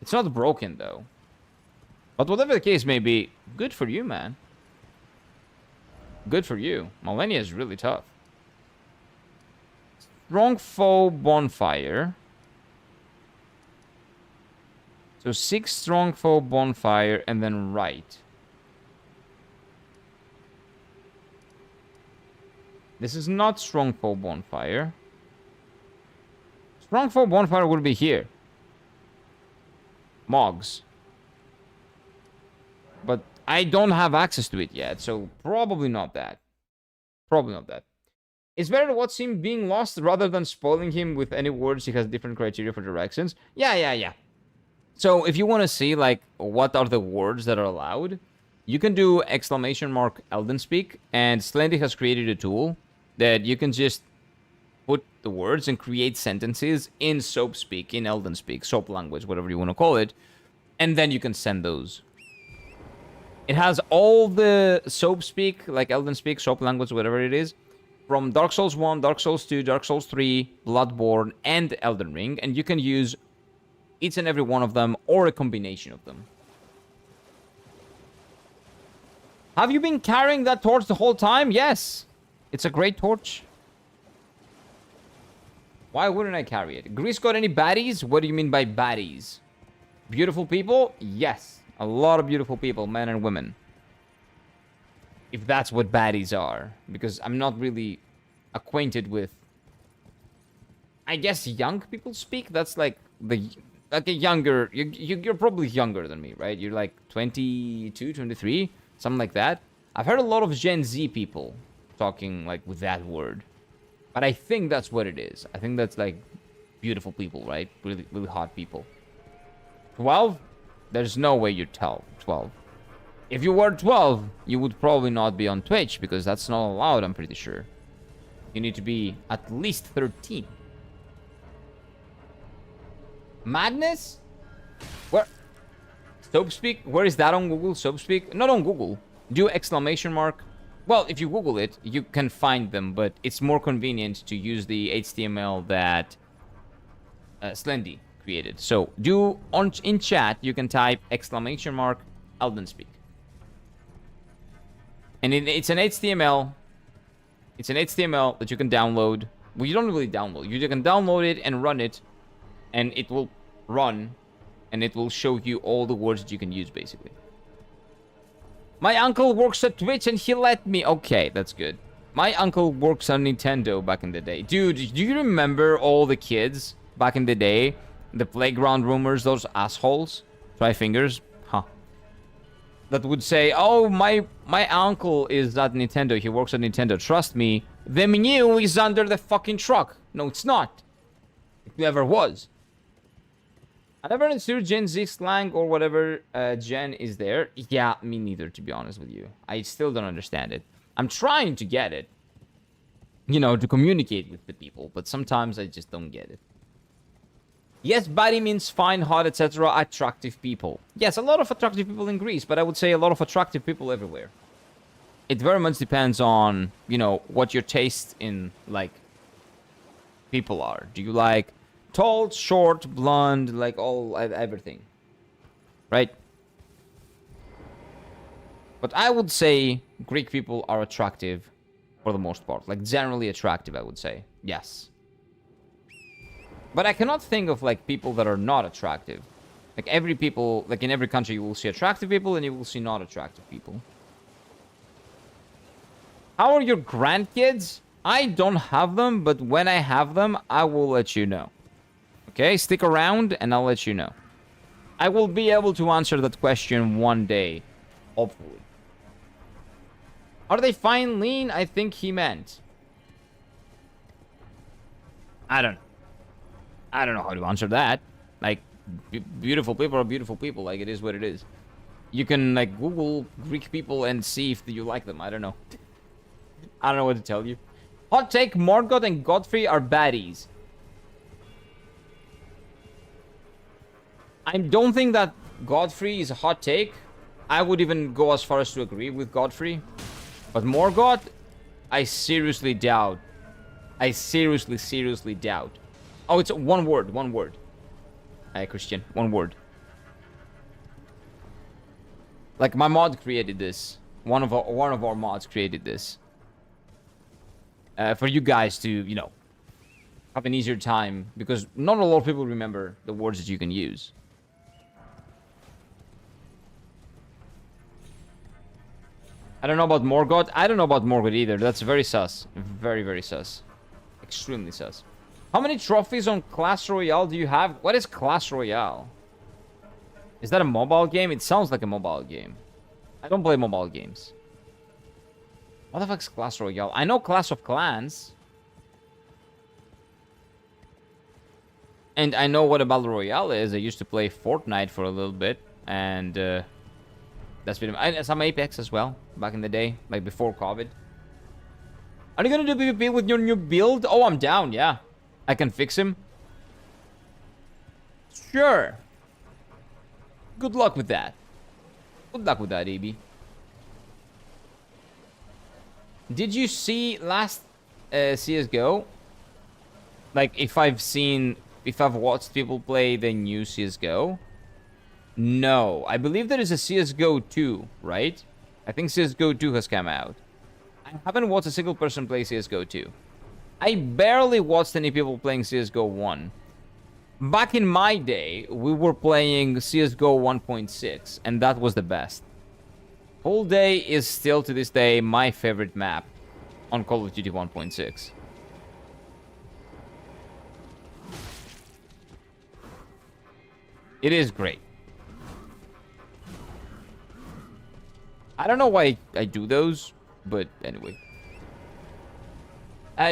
It's not broken though. But whatever the case may be, good for you, man. Good for you. Malenia is really tough. Strong Foe Bonfire. So 6 Strong Foe Bonfire and then right. This is not Strong Foe Bonfire. Strong Foe Bonfire would be here. Mogs. But I don't have access to it yet, so probably not that. Probably not that. It's better to watch him being lost rather than spoiling him with any words he has different criteria for directions. Yeah. So if you want to see, like, what are the words that are allowed, you can do !Elden Speak, and Slendy has created a tool that you can just put the words and create sentences in Soap Speak, in Elden Speak, Soap language, whatever you want to call it, and then you can send those. It has all the Soap Speak, like Elden Speak, Soap language, whatever it is, from Dark Souls 1, Dark Souls 2, Dark Souls 3, Bloodborne, and Elden Ring, and you can use each and every one of them, or a combination of them. Have you been carrying that torch the whole time? Yes. It's a great torch. Why wouldn't I carry it? Greece got any baddies? What do you mean by baddies? Beautiful people? Yes. A lot of beautiful people, men and women. If that's what baddies are. Because I'm not really acquainted with... I guess young people speak? That's like the... Like a younger... You're probably younger than me, right? You're like 22, 23? Something like that. I've heard a lot of Gen Z people talking like with that word. But I think that's what it is. I think that's like beautiful people, right? Really, really hot people. 12? There's no way you're 12. If you were 12, you would probably not be on Twitch because that's not allowed, I'm pretty sure. You need to be at least 13. Madness? Where? Soapspeak? Where is that on Google? Soapspeak? Not on Google. Do ! Well, if you Google it, you can find them, but it's more convenient to use the HTML that Slendy created. So in chat, you can type ! Elden Speak. And it's an HTML. It's an HTML that you can download. Well, you don't really download. You can download it and run it, and it will run, and it will show you all the words that you can use, basically. My uncle works at Twitch and he let me. Okay, that's good. My uncle works on Nintendo back in the day. Dude, do you remember all the kids back in the day? The playground rumors, those assholes? Try fingers? Huh. That would say, oh, my uncle is at Nintendo. He works at Nintendo. Trust me, the menu is under the fucking truck. No, it's not. It never was. I never understood Gen Z slang or whatever Gen is there. Yeah, me neither, to be honest with you. I still don't understand it. I'm trying to get it. You know, to communicate with the people. But sometimes I just don't get it. Yes, body means fine, hot, etc. Attractive people. Yes, a lot of attractive people in Greece. But I would say a lot of attractive people everywhere. It very much depends on, you know, what your taste in, like, people are. Do you like... tall, short, blonde, like everything. Right? But I would say Greek people are attractive for the most part. Like, generally attractive, I would say. Yes. But I cannot think of, like, people that are not attractive. Like, in every country, you will see attractive people and you will see not attractive people. How are your grandkids? I don't have them, but when I have them, I will let you know. Okay, stick around and I'll let you know. I will be able to answer that question one day, hopefully. Are they fine, lean? I think he meant. I don't know how to answer that. Like, beautiful people are beautiful people. Like, it is what it is. You can, like, Google Greek people and see if you like them. I don't know. I don't know what to tell you. Hot take, Morgoth and Godfrey are baddies. I don't think that Godfrey is a hot take. I would even go as far as to agree with Godfrey. But Morgoth, I seriously doubt. I seriously doubt. Oh, it's one word. One word. Christian. One word. Like, my mod created this. One of our mods created this. For you guys to, you know, have an easier time. Because not a lot of people remember the words that you can use. I don't know about Morgoth. I don't know about Morgoth either. That's very sus. Very, very sus. Extremely sus. How many trophies on Clash Royale do you have? What is Clash Royale? Is that a mobile game? It sounds like a mobile game. I don't play mobile games. What the fuck's Clash Royale? I know Clash of Clans. And I know what a Battle Royale is. I used to play Fortnite for a little bit. And that's been... And some Apex as well. Back in the day. Like before COVID. Are you gonna do PvP with your new build? Oh, I'm down, yeah. I can fix him. Sure. Good luck with that. Good luck with that, AB. Did you see last CSGO? Like, if I've watched people play the new CSGO? No. I believe there is a CSGO 2, right? I think CSGO 2 has come out. I haven't watched a single person play CSGO 2. I barely watched any people playing CSGO 1. Back in my day, we were playing CSGO 1.6, and that was the best. Whole Day is still, to this day, my favorite map on Call of Duty 1.6. It is great. I don't know why I do those, but anyway.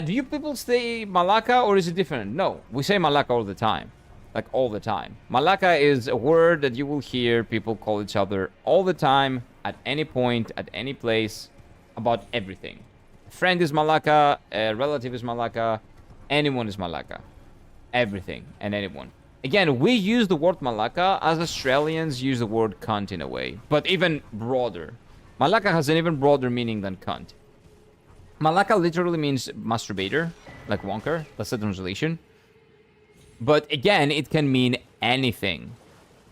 Do you people say Malaka or is it different? No, we say Malaka all the time. Like, all the time. Malaka is a word that you will hear people call each other all the time, at any point, at any place, about everything. A friend is Malaka, a relative is Malaka, anyone is Malaka. Everything and anyone. Again, we use the word Malaka as Australians use the word cunt in a way, but even broader. Malaka has an even broader meaning than cunt. Malaka literally means masturbator, like Wonker. That's the translation. But again, it can mean anything.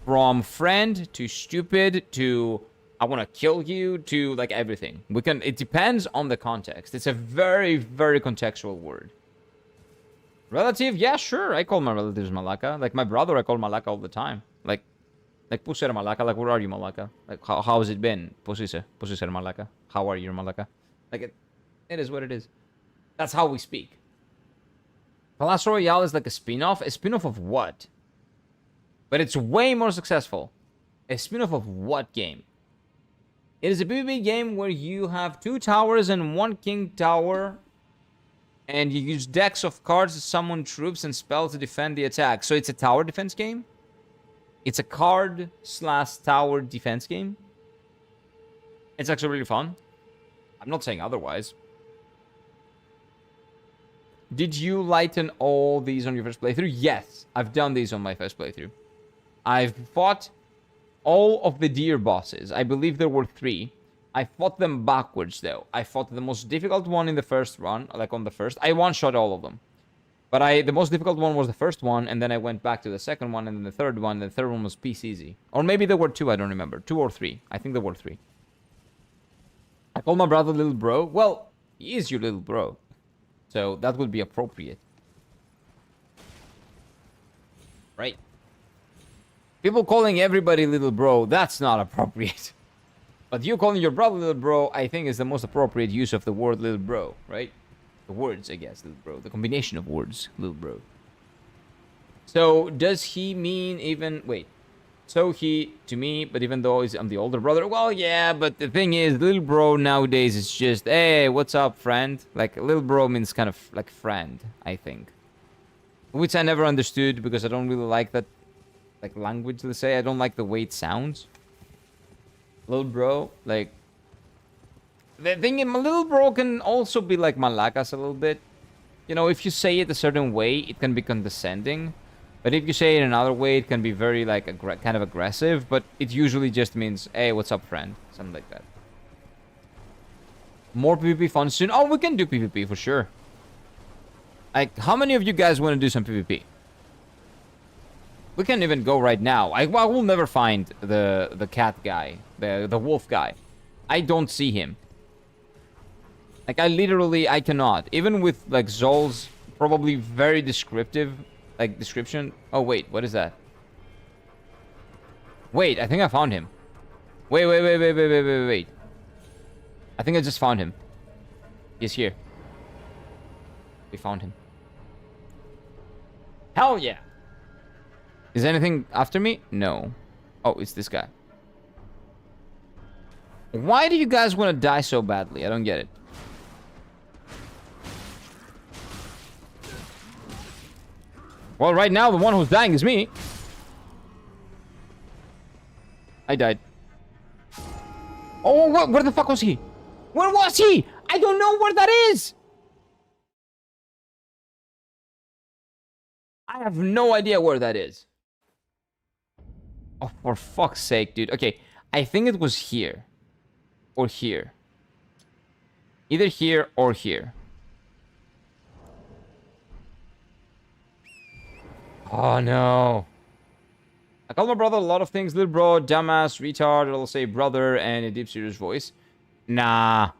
From friend to stupid to I want to kill you to like everything. It depends on the context. It's a very, very contextual word. Relative, yeah, sure. I call my relatives Malaka. Like my brother, I call Malaka all the time. Like Pusera Malaka. Like, where are you, Malaka? Like, how has it been? Pusera Malaka. How are you, Malaka? Like, it is what it is. That's how we speak. Clash Royale is like a spin-off. A spin-off of what? But it's way more successful. A spin-off of what game? It is a PvP game where you have 2 towers and 1 king tower. And you use decks of cards to summon troops and spells to defend the attack. So it's a tower defense game? It's a card/tower defense game? It's actually really fun. I'm not saying otherwise. Did you lighten all these on your first playthrough? Yes, I've done these on my first playthrough. I've fought all of the deer bosses. I believe there were 3. I fought them backwards, though. I fought the most difficult one in the first run, like on the first. I one-shot all of them. But the most difficult one was the first one, and then I went back to the second one, and then the third one, and the third one was piece easy. Or maybe there were 2, I don't remember. 2 or 3. I think there were 3. I call my brother little bro. Well, he is your little bro. So that would be appropriate. Right? People calling everybody little bro, that's not appropriate. But you calling your brother little bro, I think is the most appropriate use of the word little bro, right? The words, I guess, little bro. The combination of words, little bro. So, does he mean even... Wait. So he, to me, but even though I'm the older brother, well, yeah, but the thing is, little bro nowadays is just, hey, what's up, friend? Like, little bro means kind of like friend, I think. Which I never understood because I don't really like that, like, language, let's say. I don't like the way it sounds. Little bro, like... The thing is, my little bro can also be like Malakas a little bit. You know, if you say it a certain way, it can be condescending. But if you say it another way, it can be very, like, kind of aggressive. But it usually just means, hey, what's up, friend? Something like that. More PvP fun soon. Oh, we can do PvP for sure. Like, how many of you guys want to do some PvP? We can even go right now. I will never find the cat guy, the wolf guy. I don't see him. Like, I cannot. Even with, like, Zol's probably very descriptive, like, description. Oh, wait, what is that? Wait, I think I found him. Wait. I think I just found him. He's here. We found him. Hell yeah! Is anything after me? No. Oh, it's this guy. Why do you guys want to die so badly? I don't get it. Well, right now, the one who's dying is me. I died. Oh, what? Where the fuck was he? Where was he? I don't know where that is. I have no idea where that is. Oh, for fuck's sake, dude. Okay, I think it was here. Or here. Either here or here. Oh, no. I call my brother a lot of things. Little bro, dumbass, retard. I'll say brother and a deep serious voice. Nah.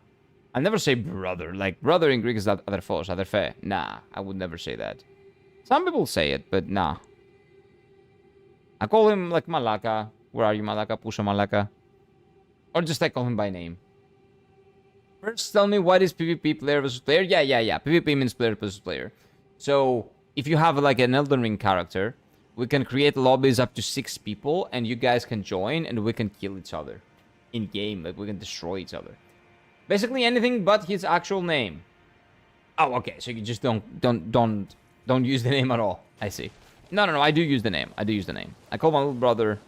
I never say brother. Like, brother in Greek is aderfos, aderfe. Nah, I would never say that. Some people say it, but nah. I call him, like, Malaka. Where are you, Malaka? Pusha Malaka. Or just I call him by name. First, tell me what is PvP, player versus player? Yeah. PvP means player versus player. So, if you have, like, an Elden Ring character, we can create lobbies up to 6 people, and you guys can join, and we can kill each other. In-game, like, we can destroy each other. Basically anything but his actual name. Oh, okay, so you just don't use the name at all. I see. No, I do use the name. I call my little brother,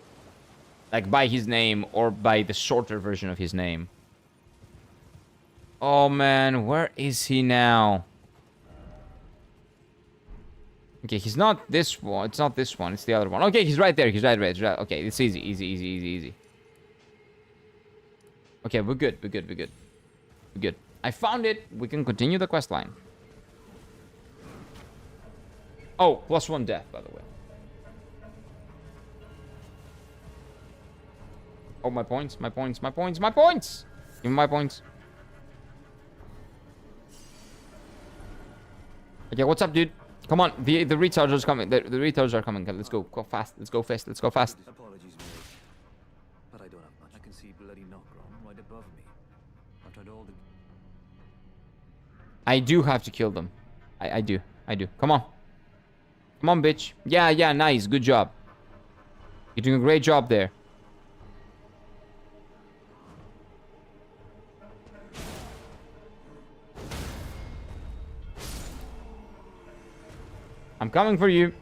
like, by his name or by the shorter version of his name. Oh, man, where is he now? Okay, he's not this one. It's not this one. It's the other one. Okay, he's right there. He's right. Okay, it's easy. Okay, we're good. I found it. We can continue the quest line. Oh, +1 death, by the way. Oh, my points. Give me my points. Okay, what's up, dude? Come on, the rechargers coming. The rechargers are coming. Let's go fast. Apologies, mate. But I don't have much. I can see bloody Nokron right above me. I've tried all the... I do have to kill them. I do. Come on, bitch. Yeah, nice. Good job. You're doing a great job there. I'm coming for you.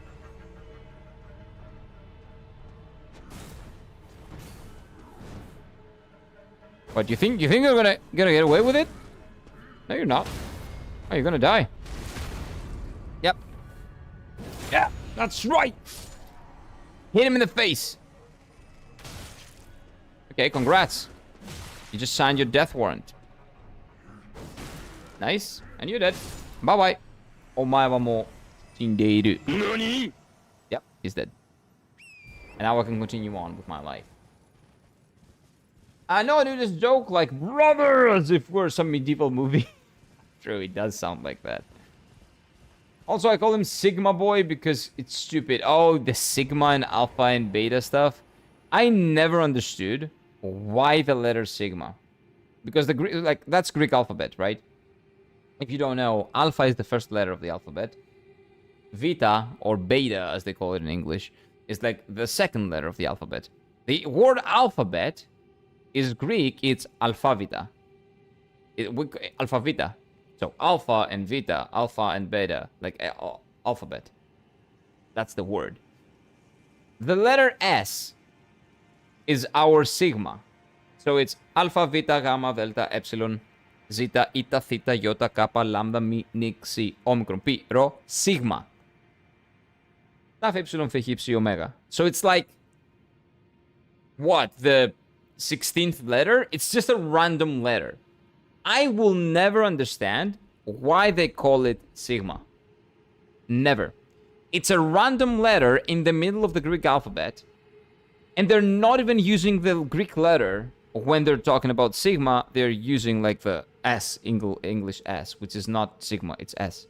What, you think you're gonna get away with it? No, you're not. Oh, you're gonna die. Yep. Yeah, that's right. Hit him in the face. Okay, congrats. You just signed your death warrant. Nice. And you're dead. Bye-bye. Omae wa mou shindeiru. Nani? Yep, he's dead. And now I can continue on with my life. I know I do this joke like, brother, as if we're some medieval movie. True, it does sound like that. Also, I call him Sigma Boy because it's stupid. Oh, the Sigma and Alpha and Beta stuff. I never understood why the letter Sigma. Because that's Greek alphabet, right? If you don't know, Alpha is the first letter of the alphabet. Vita, or Beta, as they call it in English, is like the second letter of the alphabet. The word alphabet is Greek, it's alphavita. Alphavita. So alpha and vita, alpha and beta, like alphabet. That's the word. The letter S is our sigma. So it's alpha, vita, gamma, delta, epsilon, zeta, eta, theta, iota, kappa, lambda, mi, ni, xi, omicron, pi, rho, sigma. Tau, epsilon, phi, xi, omega. So it's like, what, the 16th letter? It's just a random letter. I will never understand why they call it sigma. Never. It's a random letter in the middle of the Greek alphabet, and they're not even using the Greek letter when they're talking about sigma. They're using like the S, English S, which is not sigma, it's S.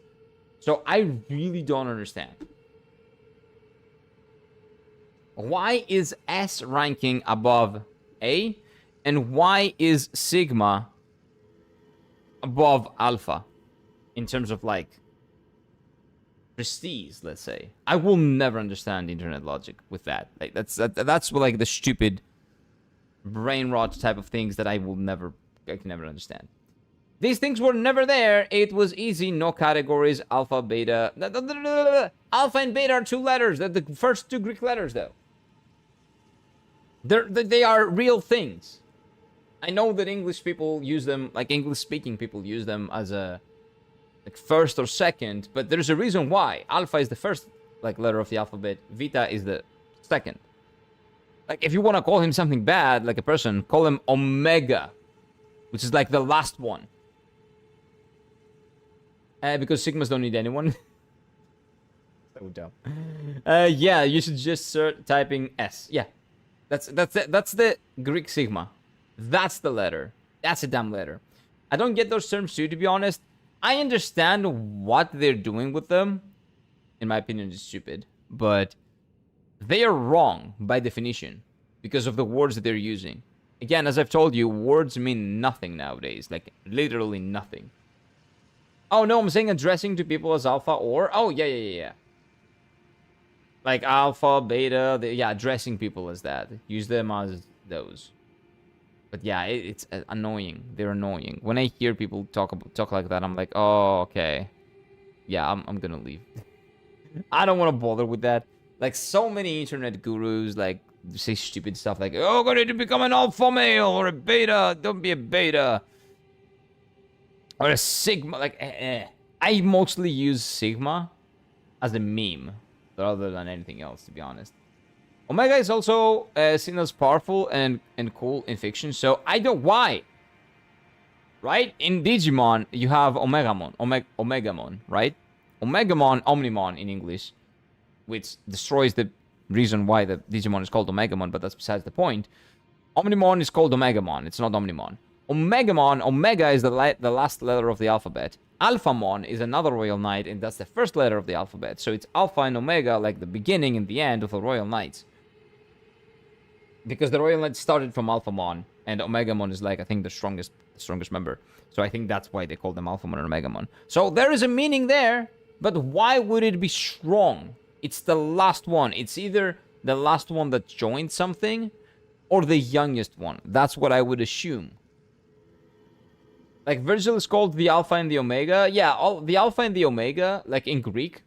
So I really don't understand. Why is S ranking above A, and why is sigma above alpha in terms of like prestige, let's say? I will never understand internet logic with that. Like that's like the stupid brain rot type of things that I can never understand. These things were never there. It was easy. No categories. Alpha, beta. Alpha and beta are two letters. They're the first two Greek letters, though. They are real things. I know that English people use them, like English-speaking people use them as a like first or second, but there's a reason why. Alpha is the first like letter of the alphabet. Vita is the second. Like if you want to call him something bad, like a person, call him Omega, which is like the last one. Because sigmas don't need anyone. So dumb. Yeah, you should just start typing S. Yeah, that's the Greek sigma. That's the letter. That's a damn letter. I don't get those terms too, to be honest. I understand what they're doing with them. In my opinion, it's stupid, but they are wrong by definition because of the words that they're using. Again, as I've told you, words mean nothing nowadays. Like literally nothing. Oh no, I'm saying addressing to people as alpha or... Oh, yeah. Like alpha, beta, yeah, addressing people as that. Use them as those. But yeah, it's annoying. They're annoying. When I hear people talk like that, I'm like, oh, okay. Yeah, I'm gonna leave. I don't want to bother with that. Like, so many internet gurus, like, say stupid stuff like, oh, I'm going to become an alpha male or a beta. Don't be a beta. Or a sigma. Like, I mostly use sigma as a meme rather than anything else, to be honest. Omega is also seen as powerful and cool in fiction, so I don't... Why? Right? In Digimon, you have Omegamon. Omegamon, right? Omegamon, Omnimon in English, which destroys the reason why the Digimon is called Omegamon, but that's besides the point. Omnimon is called Omegamon. It's not Omnimon. Omegamon, Omega is the last letter of the alphabet. Alphamon is another royal knight, and that's the first letter of the alphabet. So it's Alpha and Omega, like the beginning and the end of the royal knights. Because the royal knights started from Alphamon, and Omegamon is like, I think, the strongest member. So I think that's why they call them Alphamon and Omegamon. So there is a meaning there, but why would it be strong? It's the last one. It's either the last one that joined something, or the youngest one. That's what I would assume. Like, Virgil is called the Alpha and the Omega. Yeah, the Alpha and the Omega, like in Greek,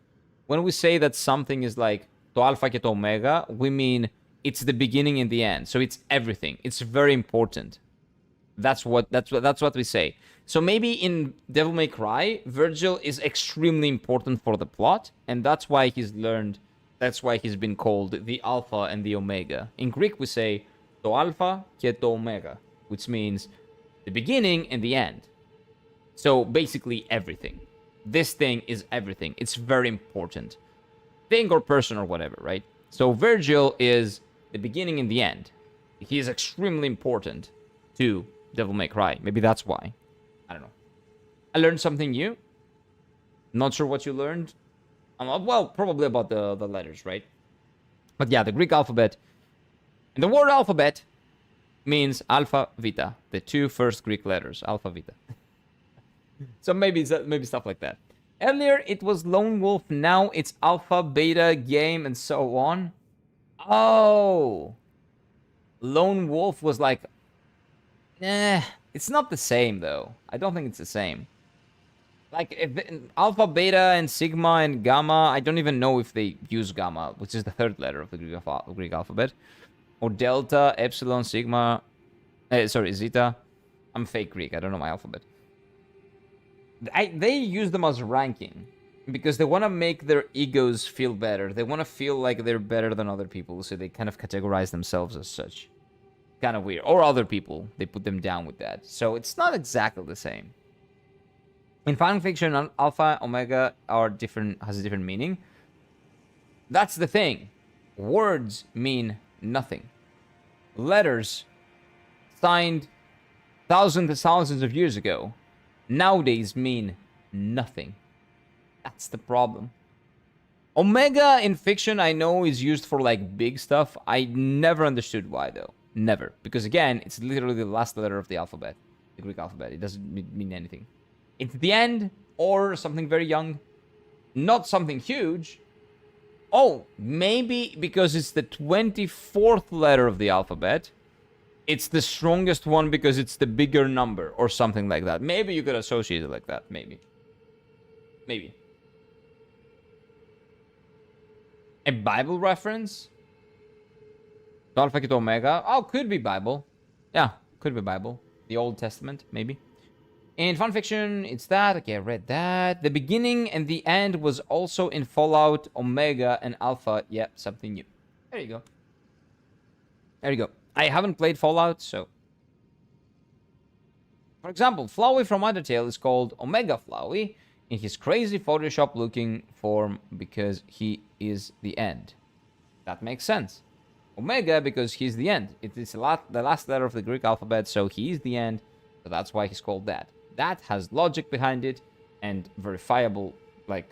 when we say that something is like to Alpha και to Omega, we mean it's the beginning and the end. So it's everything. It's very important. That's what we say. So maybe in Devil May Cry, Virgil is extremely important for the plot, and that's why he's been called the Alpha and the Omega. In Greek, we say to Alpha και to Omega, which means the beginning and the end. So basically everything. This thing is everything. It's very important. Thing or person or whatever, right? So Virgil is the beginning and the end. He is extremely important to Devil May Cry. Maybe that's why. I don't know. I learned something new. Not sure what you learned. Well, probably about the letters, right? But yeah, the Greek alphabet. And the word alphabet means Alpha, Vita. The two first Greek letters. Alpha, Vita. So maybe stuff like that. Earlier, it was Lone Wolf. Now it's Alpha, Beta, Game, and so on. Oh. Lone Wolf was like... it's not the same, though. I don't think it's the same. Like, Alpha, Beta, and Sigma, and Gamma, I don't even know if they use Gamma, which is the third letter of the Greek alphabet. Or Delta, Epsilon, Sigma... Zeta. I'm fake Greek, I don't know my alphabet. They use them as ranking. Because they want to make their egos feel better. They want to feel like they're better than other people, so they kind of categorize themselves as such. kind of weird. Or other people, they put them down with that. So it's not exactly the same. In fan fiction, alpha, omega are different, has a different meaning. That's the thing. Words mean nothing. Letters signed thousands and thousands of years ago nowadays mean nothing. That's the problem. Omega in fiction, I know, is used for like big stuff. I never understood why though. Never. Because again, it's literally the last letter of the alphabet. The Greek alphabet. It doesn't mean anything. It's the end or something very young. Not something huge. Oh, maybe because it's the 24th letter of the alphabet. It's the strongest one because it's the bigger number or something like that. Maybe you could associate it like that. Maybe. Maybe. A Bible reference? Alpha to Omega. Oh, could be Bible. Yeah, could be Bible. The Old Testament, maybe. In fanfiction, it's that. Okay, I read that. The beginning and the end was also in Fallout, Omega, and Alpha. Yep, something new. There you go. There you go. I haven't played Fallout, so... For example, Flowey from Undertale is called Omega Flowey in his crazy Photoshop-looking form because he is the end. That makes sense. Omega because he's the end. It is the last letter of the Greek alphabet, so he is the end. So that's why he's called that. That has logic behind it and verifiable, like...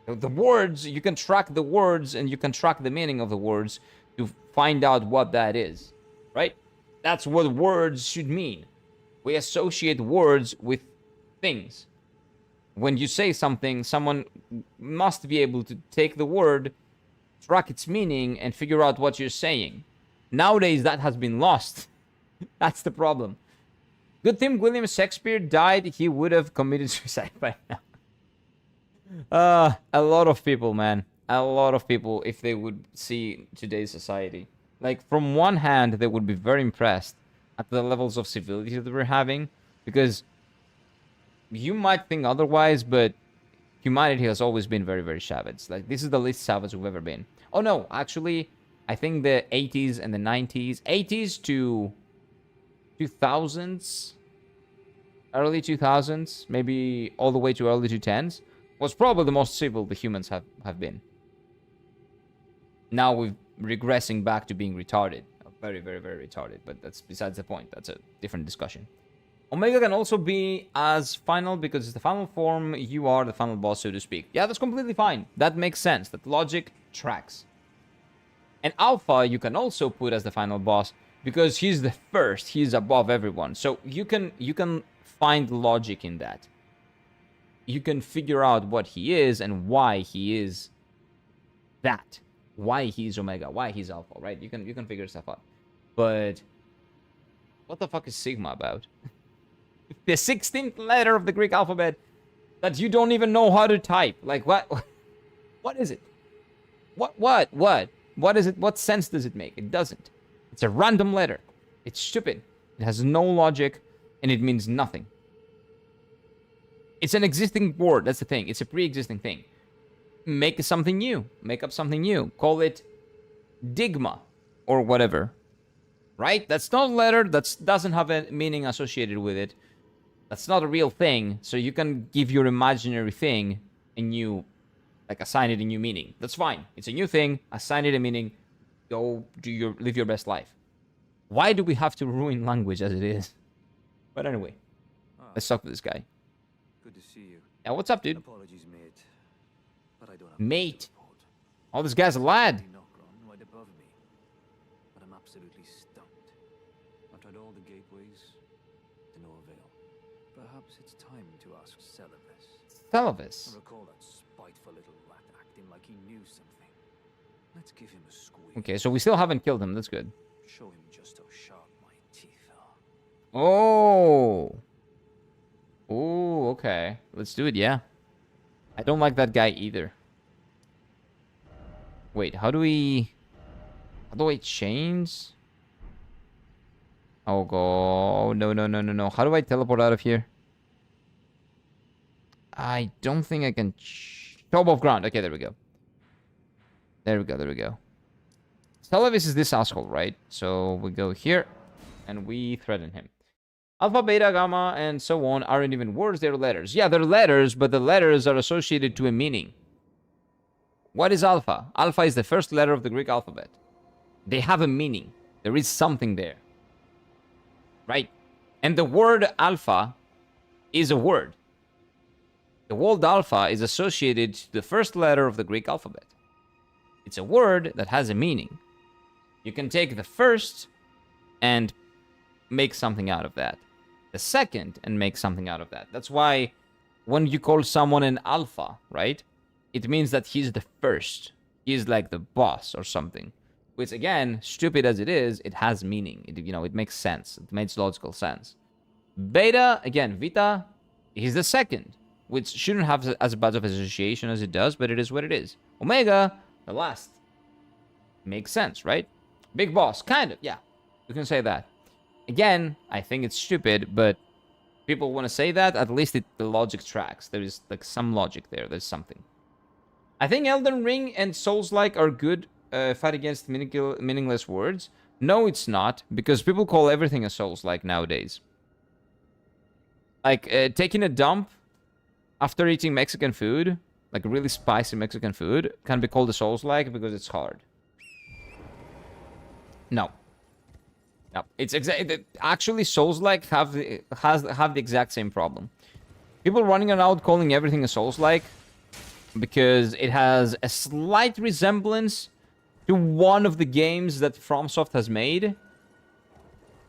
The words, you can track the words and you can track the meaning of the words to find out what that is, right? That's what words should mean. We associate words with things. When you say something, someone must be able to take the word, track its meaning, and figure out what you're saying. Nowadays, that has been lost. That's the problem. Good thing William Shakespeare died. He would have committed suicide by now. A lot of people, man. A lot of people, if they would see today's society. Like, from one hand, they would be very impressed at the levels of civility that we're having. Because you might think otherwise, but humanity has always been very, very savage. Like, this is the least savage we've ever been. Oh, no. Actually, I think the 80s and the 90s... 80s to 2000s... Early 2000s, maybe all the way to early 2010s, was probably the most civil the humans have been. Now we're regressing back to being retarded. Very, very, very retarded. But that's besides the point. That's a different discussion. Omega can also be as final because it's the final form. You are the final boss, so to speak. Yeah, that's completely fine. That makes sense. That logic tracks. And Alpha you can also put as the final boss because he's the first. He's above everyone. So you can find logic in that. You can figure out what he is and why he is that. Why he's Omega, why he's Alpha, right? You can figure stuff out. But what the fuck is Sigma about? The 16th letter of the Greek alphabet that you don't even know how to type. Like what? What is it? What is it? What sense does it make? It doesn't. It's a random letter. It's stupid. It has no logic and it means nothing. It's an existing word. That's the thing. It's a pre-existing thing. Make something new. Make up something new. Call it Digma or whatever. Right? That's not a letter. That doesn't have a meaning associated with it. That's not a real thing. So you can give your imaginary thing a new, like assign it a new meaning. That's fine. It's a new thing. Assign it a meaning. Go live your best life. Why do we have to ruin language as it is? But anyway, let's talk to this guy. Good to see you. Yeah, what's up, dude? Apologies, mate. But I don't have Mate. support. Oh, this guy's a lad. Right above me. But I'm absolutely stumped. I've tried all the gateways to no avail. Perhaps it's time to ask Seluvis. Seluvis. I recall that spiteful little rat acting like he knew something. Let's give him a squeeze. Okay, so we still haven't killed him. That's good. Show him just how sharp my teeth are. Oh. Oh, okay. Let's do it, yeah. I don't like that guy either. Wait, how do I change? Oh, go. No. How do I teleport out of here? I don't think I can... Top of ground. Okay, there we go. There we go. Seluvis is this asshole, right? So we go here, and we threaten him. Alpha, beta, gamma, and so on aren't even words, they're letters. Yeah, they're letters, but the letters are associated to a meaning. What is alpha? Alpha is the first letter of the Greek alphabet. They have a meaning. There is something there. Right? And the word alpha is a word. The word alpha is associated to the first letter of the Greek alphabet. It's a word that has a meaning. You can take the first and make something out of that. The second and make something out of that. That's why when you call someone an alpha, right? It means that he's the first. He's like the boss or something. Which again, stupid as it is, it has meaning. It makes sense. It makes logical sense. Beta, again, Vita, he's the second. Which shouldn't have as bad of association as it does, but it is what it is. Omega, the last. Makes sense, right? Big boss, kind of, yeah. You can say that. Again, I think it's stupid, but people want to say that, at least the logic tracks. There is like some logic there. There's something. I think Elden Ring and Souls-like are good fight against meaningless words. No, it's not, because people call everything a Souls-like nowadays. Like, taking a dump after eating Mexican food, like really spicy Mexican food, can be called a Souls-like because it's hard. No. No, it's actually Souls-like have the exact same problem. People running around calling everything a Souls-like because it has a slight resemblance to one of the games that FromSoft has made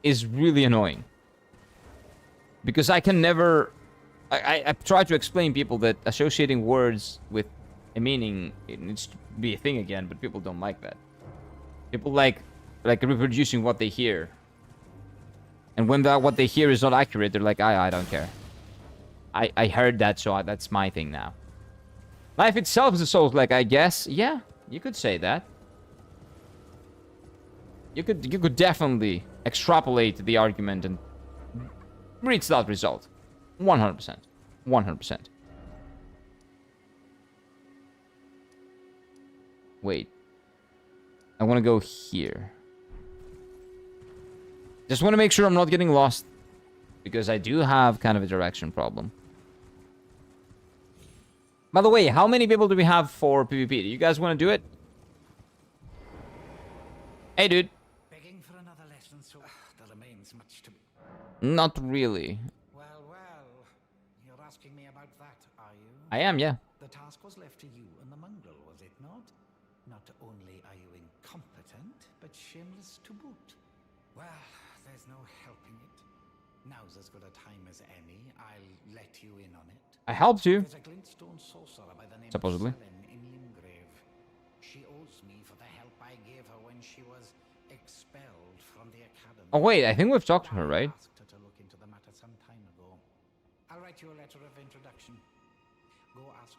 is really annoying. Because I can never... I try to explain people that associating words with a meaning, it needs to be a thing again, but people don't like that. People like reproducing what they hear. And when what they hear is not accurate, they're like, I don't care. I heard that, so that's my thing now. Life itself is a Souls-like, I guess. Yeah, you could say that. You could definitely extrapolate the argument and reach that result. 100%. 100%. Wait. I want to go here. Just want to make sure I'm not getting lost. Because I do have kind of a direction problem. By the way, how many people do we have for PvP? Do you guys want to do it? Hey, dude. Begging for another lesson, so there remains much to... Not really. Well, you're asking me about that, are you? I am, yeah. The task was left to you and the mongrel, was it not? Not only are you incompetent, but shameless to boot. Well, there's no helping it. Now's as good a time as any. I'll let you in on it. I helped you. There's a glintstone sorcerer by the name Supposedly. of Selene in Limgrave. She owes me for the help I gave her when she was expelled from the academy. Oh, wait, I think we've talked to her, right? I asked her to look into the matter some time ago. I'll write you a letter of introduction. Go ask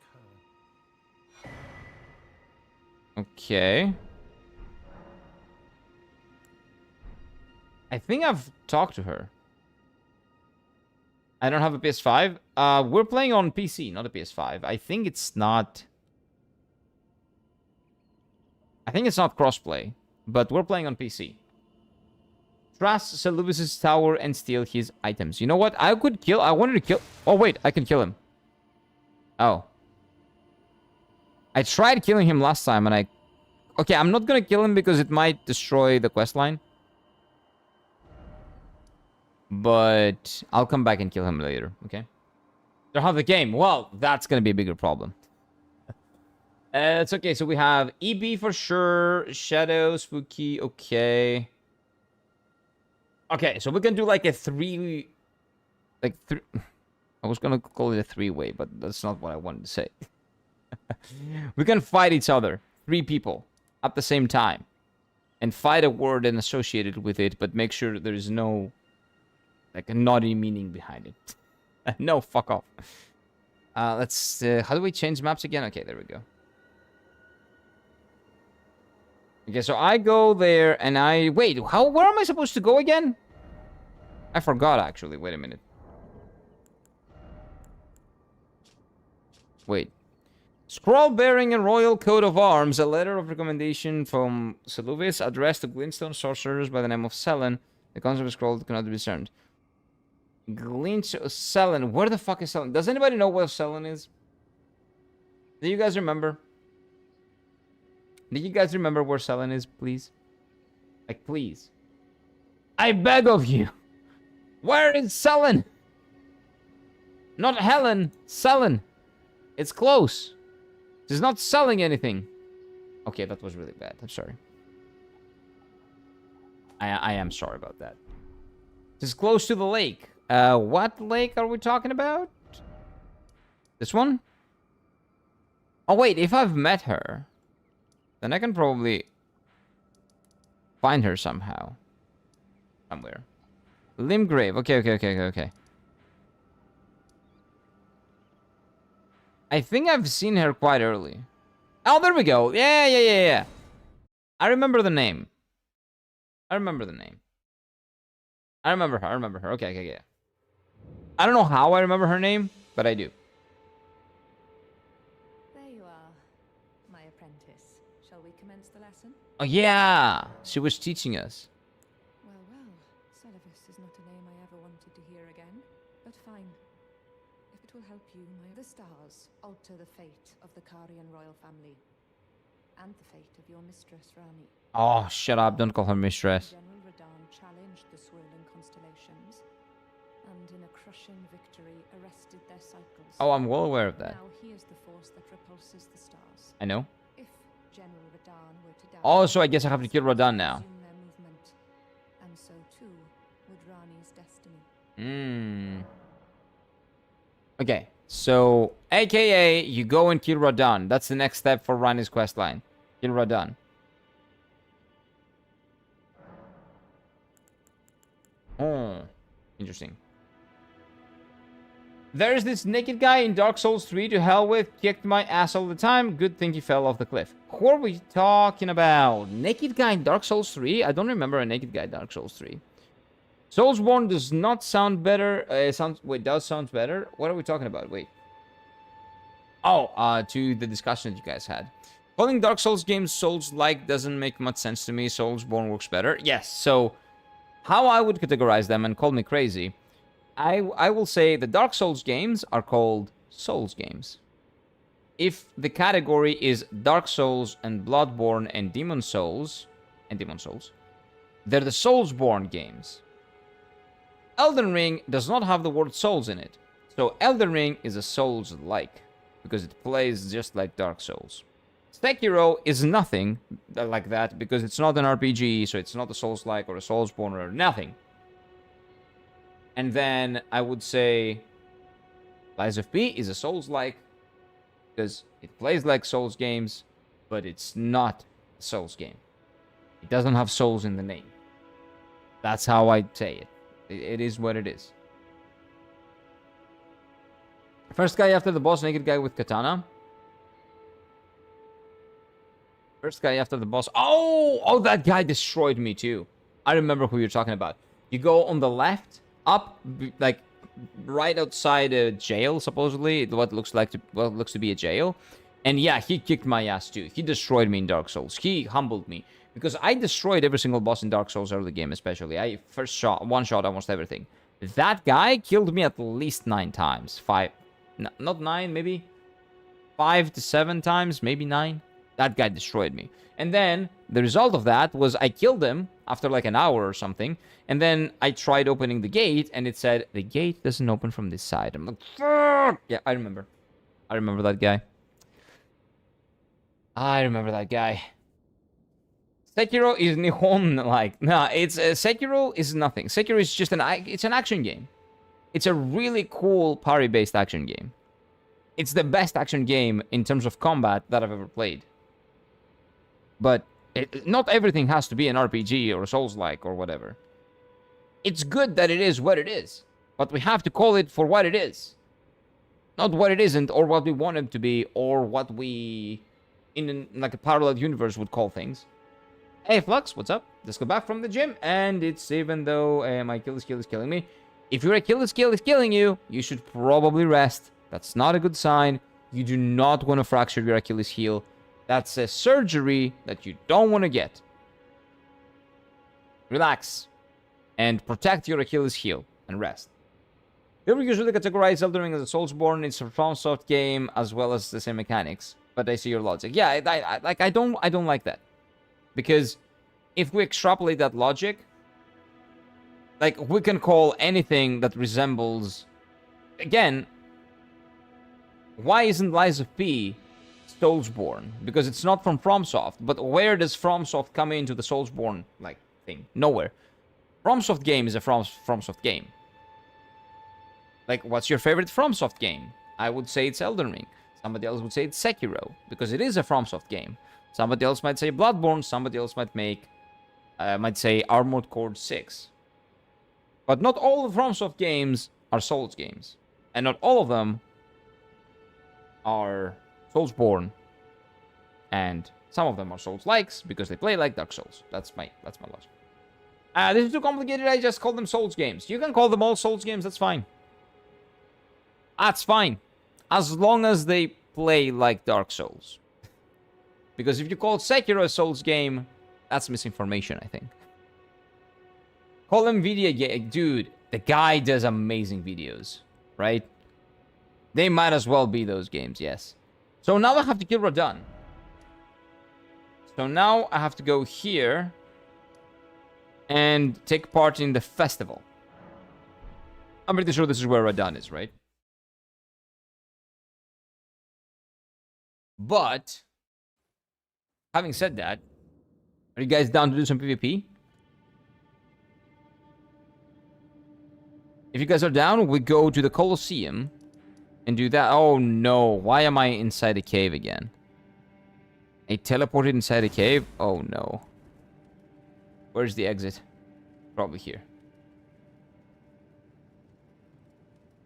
her. Okay. I think I've talked to her. I don't have a PS5. We're playing on PC, not a PS5. I think it's not crossplay, but we're playing on PC. Trust Seluvis' tower and steal his items. You know what? I wanted to kill... Oh, wait. I can kill him. Oh. I tried killing him last time, and Okay, I'm not gonna kill him because it might destroy the questline. But I'll come back and kill him later, okay? They'll have the game. Well, that's gonna be a bigger problem. It's okay, so we have EB for sure. Shadow, Spooky, okay. Okay, so we can do like a three... I was gonna call it a three-way, but that's not what I wanted to say. We can fight each other. 3 people. At the same time. And fight a word and associate it with it, but make sure there is no... like a naughty meaning behind it. No, fuck off. Let's... how do we change maps again? Okay, there we go. Okay, so I go there and I... Wait, where am I supposed to go again? I forgot, actually. Wait a minute. Wait. Scroll bearing a royal coat of arms, a letter of recommendation from Seluvis addressed to glintstone sorcerers by the name of Selen. The concept of scroll cannot be discerned. Selen. Where the fuck is Selen? Does anybody know where Selen is? Do you guys remember? Do you guys remember where Selen is, please? Like, please. I beg of you. Where is Selen? Not Helen. Selen. It's close. She's not selling anything. Okay, that was really bad. I'm sorry. I am sorry about that. She's close to the lake. What lake are we talking about? This one? Oh, wait. If I've met her, then I can probably find her somehow. Somewhere. Limgrave. Okay. I think I've seen her quite early. Oh, there we go. Yeah. I remember the name. I remember her. Okay, yeah. I don't know how I remember her name, but I do. There you are, my apprentice. Shall we commence the lesson? Oh, yeah. She was teaching us. Well, Seluvis is not a name I ever wanted to hear again, but fine. If it will help you, the stars alter the fate of the Karian royal family, and the fate of your mistress, Rani. Oh, shut up. Don't call her mistress. General Radahn challenged the swirling constellations, and in a crushing victory arrested their cycles. Oh, I'm well aware of that. Now he is the force that repulses the stars. I know. If General Radahn were to die... Oh, so I guess I have to kill Radahn now. Their movement, and so too would Rani's destiny. Okay, so AKA you go and kill Radahn. That's the next step for Rani's questline. Kill Radahn. Oh, interesting. There's this naked guy in Dark Souls 3 to hell with. Kicked my ass all the time. Good thing he fell off the cliff. Who are we talking about? Naked guy in Dark Souls 3? I don't remember a naked guy in Dark Souls 3. Soulsborne does not sound better. Does sound better? What are we talking about? Wait. Oh, to the discussion that you guys had. Calling Dark Souls games Souls-like doesn't make much sense to me. Soulsborne works better. Yes, so how I would categorize them, and call me crazy, I will say the Dark Souls games are called Souls games. If the category is Dark Souls and Bloodborne and Demon Souls, they're the Soulsborne games. Elden Ring does not have the word Souls in it. So Elden Ring is a Souls-like, because it plays just like Dark Souls. Sekiro is nothing like that, because it's not an RPG, so it's not a Souls-like or a Soulsborne or nothing. And then I would say Lies of P is a Souls-like, because it plays like Souls games, but it's not a Souls game. It doesn't have Souls in the name. That's how I'd say it. It is what it is. First guy after the boss, naked guy with katana. First guy after the boss. Oh, that guy destroyed me too. I remember who you're talking about. You go on the left, up, like right outside a jail, supposedly, what looks to be a jail. And yeah, he kicked my ass too. He destroyed me in Dark Souls. He humbled me. Because I destroyed every single boss in Dark Souls early game, especially. I one-shot almost everything. That guy killed me at least 9 times. 5, not 9, maybe 5 to 7 times, maybe 9. That guy destroyed me. And then the result of that was I killed him after like an hour or something. And then I tried opening the gate, and it said, the gate doesn't open from this side. I'm like, fuck! Yeah, I remember. I remember that guy. Sekiro is Nihon-like. Nah, it's Sekiro is nothing. Sekiro is just it's an action game. It's a really cool parry-based action game. It's the best action game in terms of combat that I've ever played. But not everything has to be an RPG or a Souls-like or whatever. It's good that it is what it is, but we have to call it for what it is. Not what it isn't, or what we want it to be, or what we, in like a parallel universe, would call things. Hey, Flux, what's up? Just got back from the gym, and it's even though my Achilles skill is killing me. If your Achilles skill is killing you, you should probably rest. That's not a good sign. You do not want to fracture your Achilles heel. That's a surgery that you don't want to get. Relax and protect your Achilles heel and rest. People usually categorize Elden Ring as a Soulsborne. It's a FromSoft game as well as the same mechanics. But I see your logic. Yeah, I don't like that, because if we extrapolate that logic, like, we can call anything that resembles, again, why isn't Lies of P Soulsborne? Because it's not from FromSoft. But where does FromSoft come into the Soulsborne like thing? Nowhere. FromSoft game is a FromSoft game. Like, what's your favorite FromSoft game? I would say it's Elden Ring. Somebody else would say it's Sekiro, because it is a FromSoft game. Somebody else might say Bloodborne. Somebody else might say Armored Core 6. But not all of FromSoft games are Souls games, and not all of them are Soulsborne, and some of them are Souls-likes because they play like Dark Souls. That's my logic. This is too complicated. I just call them Souls games. You can call them all Souls games. That's fine. That's fine, as long as they play like Dark Souls. Because if you call Sekiro a Souls game, that's misinformation, I think. Call them video game. Dude, the guy does amazing videos, right? They might as well be those games, yes. So now I have to kill Radahn. So now I have to go here and take part in the festival. I'm pretty sure this is where Radahn is, right? But, having said that, are you guys down to do some PvP? If you guys are down, we go to the Colosseum and do that. Oh no, why am I inside a cave again? I teleported inside a cave? Oh no. Where's the exit? Probably here.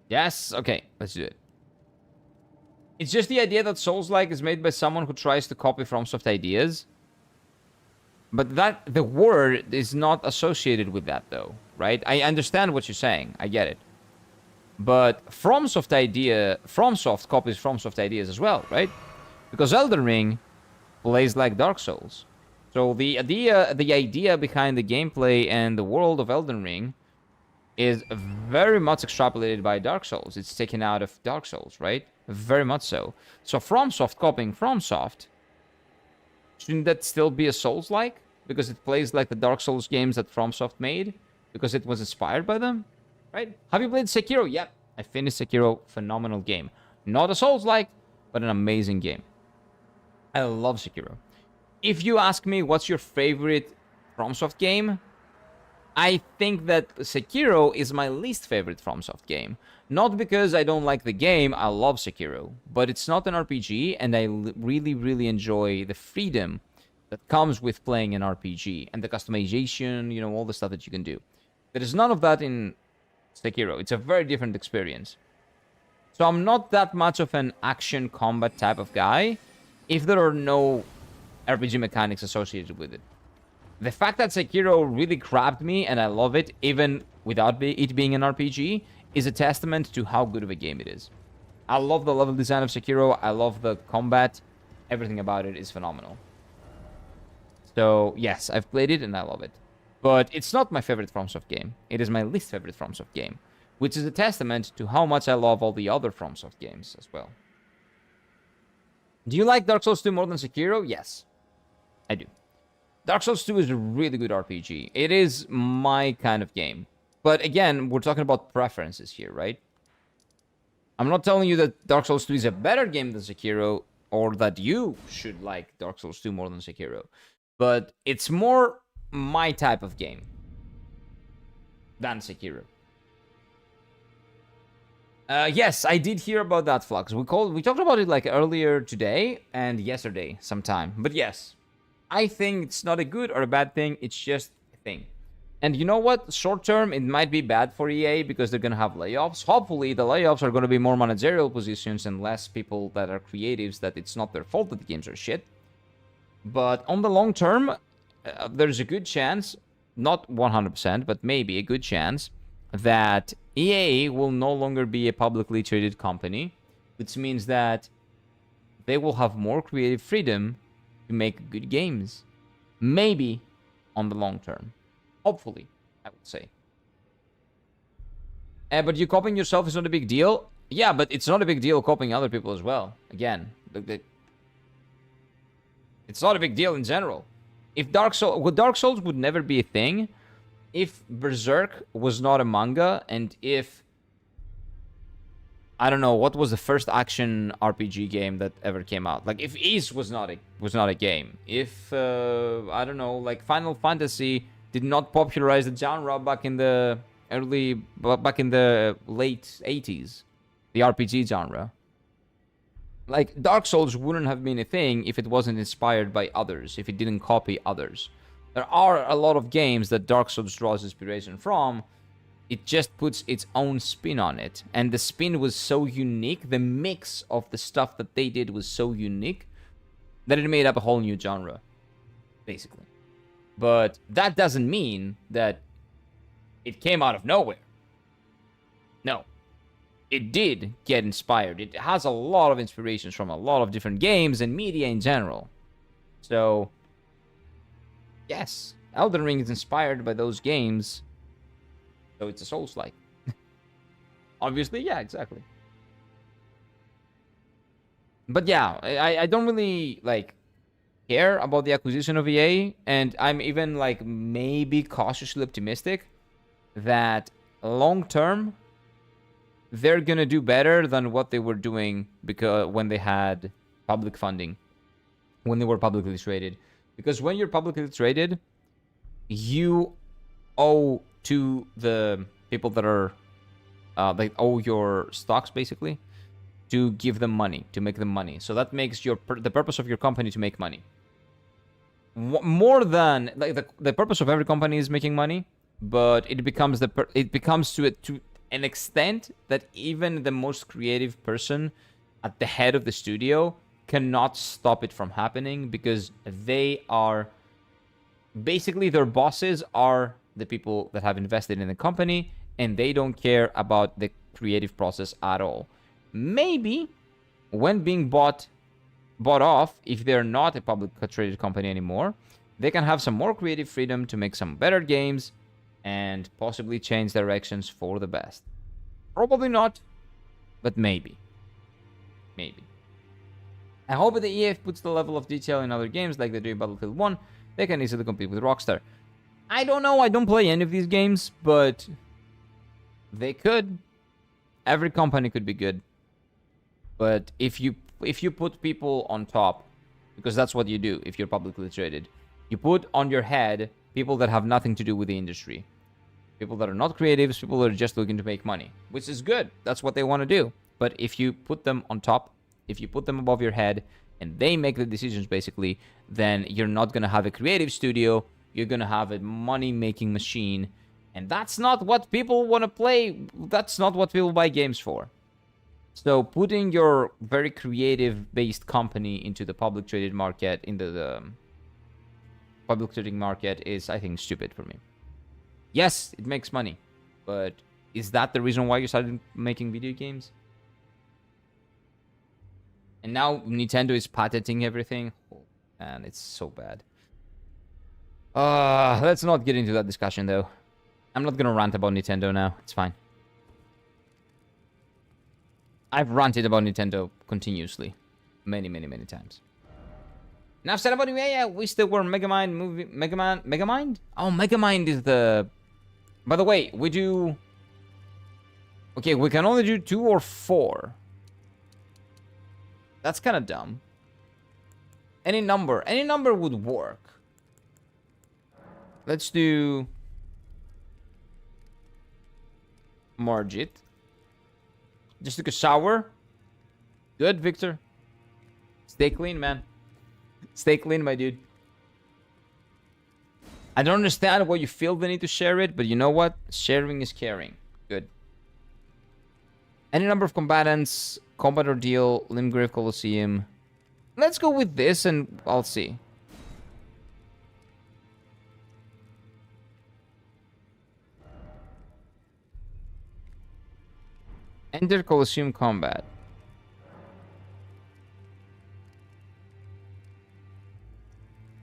Yes? Okay, let's do it. It's just the idea that Souls-like is made by someone who tries to copy FromSoft ideas. But that, the word is not associated with that though, right? I understand what you're saying. I get it. But FromSoft copies FromSoft ideas as well, right? Because Elden Ring plays like Dark Souls. So the idea behind the gameplay and the world of Elden Ring is very much extrapolated by Dark Souls. It's taken out of Dark Souls, right? Very much so. So FromSoft copying FromSoft, shouldn't that still be a Souls-like? Because it plays like the Dark Souls games that FromSoft made? Because it was inspired by them? Right? Have you played Sekiro? Yep. I finished Sekiro. Phenomenal game. Not a Souls-like, but an amazing game. I love Sekiro. If you ask me what's your favorite FromSoft game, I think that Sekiro is my least favorite FromSoft game. Not because I don't like the game, I love Sekiro. But it's not an RPG, and I really, really enjoy the freedom that comes with playing an RPG. And the customization, you know, all the stuff that you can do. There is none of that in Sekiro. It's a very different experience. So I'm not that much of an action combat type of guy if there are no RPG mechanics associated with it. The fact that Sekiro really grabbed me and I love it, even without it being an RPG, is a testament to how good of a game it is. I love the level design of Sekiro. I love the combat. Everything about it is phenomenal. So, yes, I've played it and I love it. But it's not my favorite FromSoft game. It is my least favorite FromSoft game, which is a testament to how much I love all the other FromSoft games as well. Do you like Dark Souls 2 more than Sekiro? Yes, I do. Dark Souls 2 is a really good RPG. It is my kind of game. But again, we're talking about preferences here, right? I'm not telling you that Dark Souls 2 is a better game than Sekiro, or that you should like Dark Souls 2 more than Sekiro. But it's more my type of game than Sekiro. Yes, I did hear about that, Flux. We talked about it like earlier today and yesterday sometime. But yes, I think it's not a good or a bad thing. It's just a thing. And you know what? Short term, it might be bad for EA because they're going to have layoffs. Hopefully, the layoffs are going to be more managerial positions and less people that are creatives, that it's not their fault that the games are shit. But on the long term, there's a good chance, not 100%, but maybe a good chance, that EA will no longer be a publicly traded company, which means that they will have more creative freedom to make good games. Maybe on the long term. Hopefully, I would say. But you copying yourself is not a big deal. Yeah, but it's not a big deal copying other people as well. Again, it's not a big deal in general. If Dark Souls would never be a thing if Berserk was not a manga, and if, I don't know, what was the first action RPG game that ever came out? Like, if Ys was not a game. If I don't know, like Final Fantasy did not popularize the genre back in the late 80s, the RPG genre. Like, Dark Souls wouldn't have been a thing if it wasn't inspired by others, if it didn't copy others. There are a lot of games that Dark Souls draws inspiration from. It just puts its own spin on it. And the spin was so unique, the mix of the stuff that they did was so unique, that it made up a whole new genre, basically. But that doesn't mean that it came out of nowhere. No. It did get inspired. It has a lot of inspirations from a lot of different games and media in general. So, yes, Elden Ring is inspired by those games. So it's a Souls-like. Obviously, yeah, exactly. But yeah, I don't really, like, care about the acquisition of EA. And I'm even, like, maybe cautiously optimistic that long-term, they're gonna do better than what they were doing because when they had public funding, when they were publicly traded. Because when you're publicly traded, you owe to the people that are they owe your stocks, basically, to give them money, to make them money. So that makes the purpose of your company to make money. More than, like, the purpose of every company is making money, but it becomes to an extent that even the most creative person at the head of the studio cannot stop it from happening, because they are basically, their bosses are the people that have invested in the company, and they don't care about the creative process at all. Maybe when being bought off, if they're not a public traded company anymore, they can have some more creative freedom to make some better games and possibly change directions for the best. Probably not, but maybe. Maybe. I hope that the EA puts the level of detail in other games like they do in Battlefield 1. They can easily compete with Rockstar. I don't know, I don't play any of these games, but they could. Every company could be good. But if you put people on top, because that's what you do if you're publicly traded, you put on your head people that have nothing to do with the industry. People that are not creatives, people that are just looking to make money, which is good. That's what they want to do. But if you put them on top, if you put them above your head, and they make the decisions, basically, then you're not going to have a creative studio. You're going to have a money-making machine. And that's not what people want to play. That's not what people buy games for. So putting your very creative-based company into the public traded market, into the public trading market, is, I think, stupid for me. Yes, it makes money. But is that the reason why you started making video games? And now Nintendo is patenting everything. Oh, man, it's so bad. Let's not get into that discussion, though. I'm not gonna rant about Nintendo now. It's fine. I've ranted about Nintendo continuously. Many, many, many times. Enough said about EA. I wish there were Megamind movie... Megamind? Oh, Megamind is the... By the way, we do... Okay, we can only do 2 or 4. That's kind of dumb. Any number would work. Let's do Margit. Just took a shower. Good, Victor. Stay clean, man. Stay clean, my dude. I don't understand why you feel the need to share it, but you know what? Sharing is caring. Good. Any number of combatants, combat ordeal, Limgrave Colosseum. Let's go with this and I'll see. Enter Colosseum combat.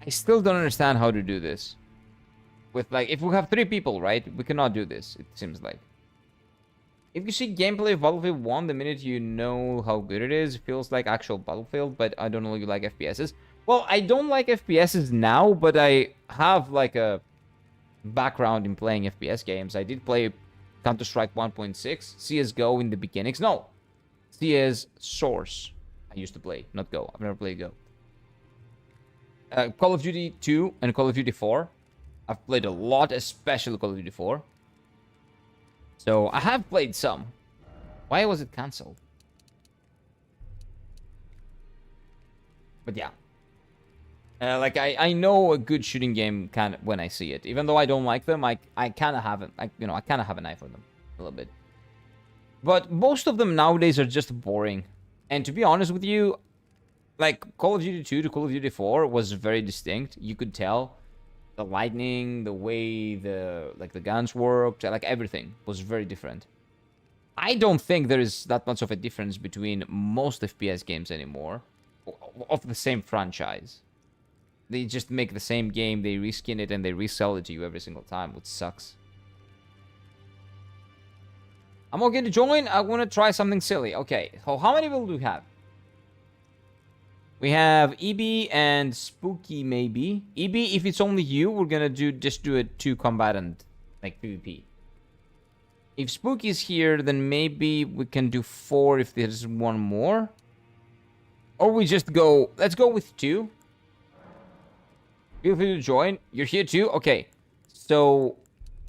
I still don't understand how to do this. With like, if we have 3 people, right? We cannot do this, it seems like. If you see gameplay of Battlefield 1, the minute you know how good it is, it feels like actual Battlefield, but I don't know if you like FPSs. Well, I don't like FPSs now, but I have like a background in playing FPS games. I did play Counter-Strike 1.6, CSGO in the beginnings. No, CS Source. I used to play, not Go. I've never played Go. Call of Duty 2 and Call of Duty 4. I've played a lot, especially Call of Duty 4. So I have played some. Why was it cancelled? But yeah. Like I know a good shooting game kind of when I see it. Even though I don't like them, I kind of have it. I kind of have an eye for them a little bit. But most of them nowadays are just boring. And to be honest with you, like Call of Duty 2 to Call of Duty 4 was very distinct. You could tell the lighting, the way the guns worked, like everything was very different. I don't think there is that much of a difference between most FPS games anymore of the same franchise. They just make the same game, they reskin it, and they resell it to you every single time, which sucks. I'm okay to join. I want to try something silly. Okay, so how many people do we have? We have EB and Spooky, maybe. EB, if it's only you, we're gonna just do a 2 combatant, like PvP. If Spooky's here, then maybe we can do 4 if there's one more. Or we just go... Let's go with 2. Feel free to join. You're here too? Okay. So,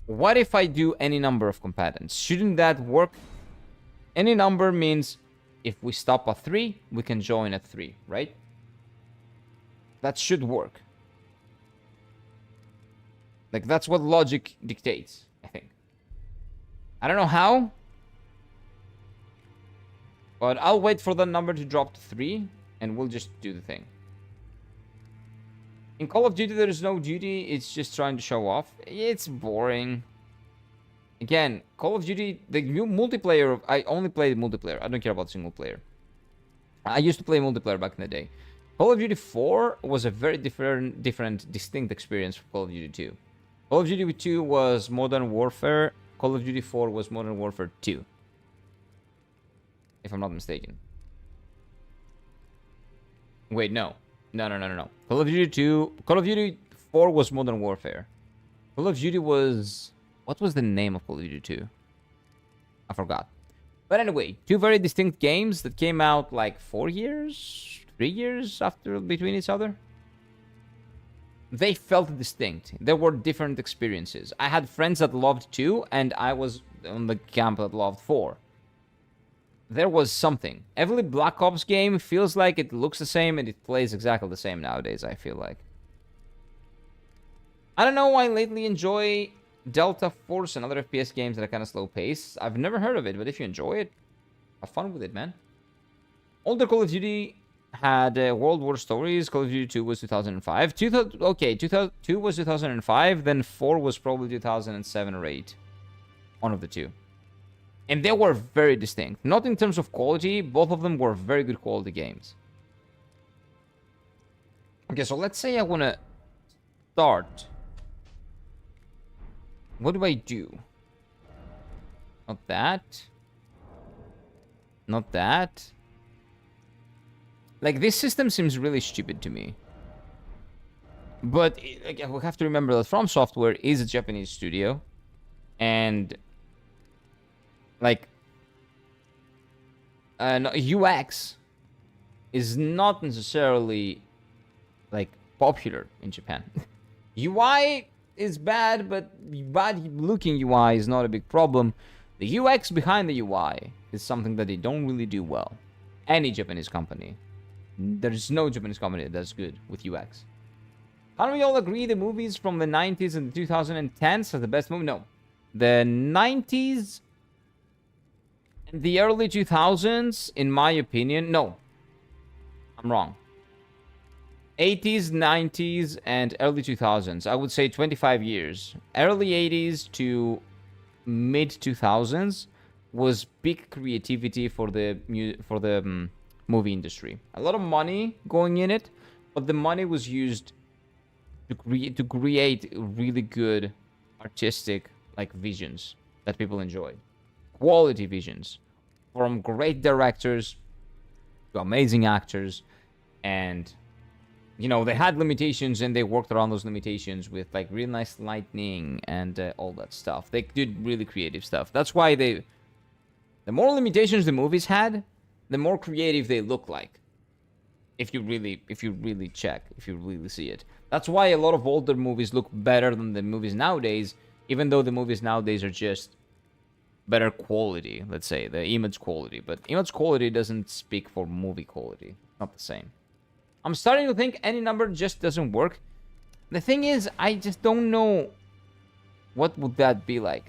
what if I do any number of combatants? Shouldn't that work? Any number means if we stop at 3, we can join at 3, right? That should work. Like, that's what logic dictates, I think. I don't know how. But I'll wait for the number to drop to 3, and we'll just do the thing. In Call of Duty, there is no duty. It's just trying to show off. It's boring. Again, Call of Duty, the new multiplayer... I only play multiplayer. I don't care about single player. I used to play multiplayer back in the day. Call of Duty 4 was a very different, distinct experience from Call of Duty 2. Call of Duty 2 was Modern Warfare. Call of Duty 4 was Modern Warfare 2. If I'm not mistaken. Wait, no. No. Call of Duty 2... Call of Duty 4 was Modern Warfare. Call of Duty was... What was the name of Call of Duty 2? I forgot. But anyway, 2 very distinct games that came out like 4 years... 3 years after between each other. They felt distinct. There were different experiences. I had friends that loved 2, and I was on the camp that loved 4. There was something. Every Black Ops game feels like it looks the same and it plays exactly the same nowadays, I feel like. I don't know why I lately enjoy Delta Force and other FPS games that are kind of slow paced. I've never heard of it, but if you enjoy it, have fun with it, man. Older Call of Duty had World War stories. Call of Duty 2 was 2005. 2 was 2005, then 4 was probably 2007 or 8. One of the two. And they were very distinct. Not in terms of quality, both of them were very good quality games. Okay, so let's say I want to start. What do I do? Not that. Not that. Like, this system seems really stupid to me. But like, we have to remember that From Software is a Japanese studio. And like, UX is not necessarily like popular in Japan. UI is bad, but bad looking UI is not a big problem. The UX behind the UI is something that they don't really do well. Any Japanese company. There's no Japanese company that does good with UX. Can't we all agree the movies from the 90s and the 2010s are the best movie? No. The 90s and the early 2000s, in my opinion, no. I'm wrong. 80s, 90s, and early 2000s. I would say 25 years. Early 80s to mid 2000s was big creativity for the movie industry. A lot of money going in it, but the money was used to create really good artistic like visions that people enjoy. Quality visions from great directors to amazing actors, and you know, they had limitations and they worked around those limitations with like really nice lighting and all that stuff. They did really creative stuff. That's why the more limitations the movies had, the more creative they look like. If you really check, if you really see it. That's why a lot of older movies look better than the movies nowadays, even though the movies nowadays are just better quality, let's say, the image quality. But image quality doesn't speak for movie quality. It's not the same. I'm starting to think any number just doesn't work. The thing is, I just don't know what would that be like.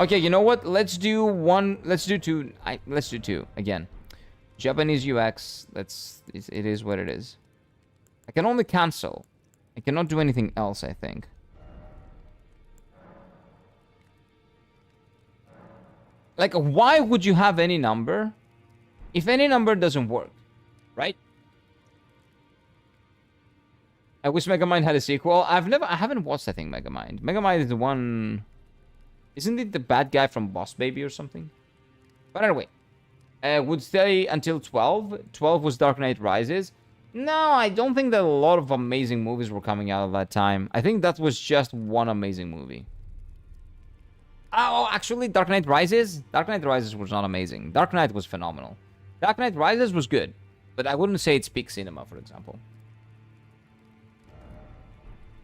Okay, you know what? Let's do one. Let's do two. Let's do two again. Japanese UX. It is what it is. I can only cancel. I cannot do anything else, I think. Like, why would you have any number if any number doesn't work, right? I wish Megamind had a sequel. I haven't watched, I think, Megamind. Megamind is the one... Isn't it the bad guy from Boss Baby or something? But anyway. Would stay until 12. 12 was Dark Knight Rises. No, I don't think that a lot of amazing movies were coming out at that time. I think that was just one amazing movie. Oh, actually, Dark Knight Rises? Dark Knight Rises was not amazing. Dark Knight was phenomenal. Dark Knight Rises was good. But I wouldn't say it's peak cinema, for example.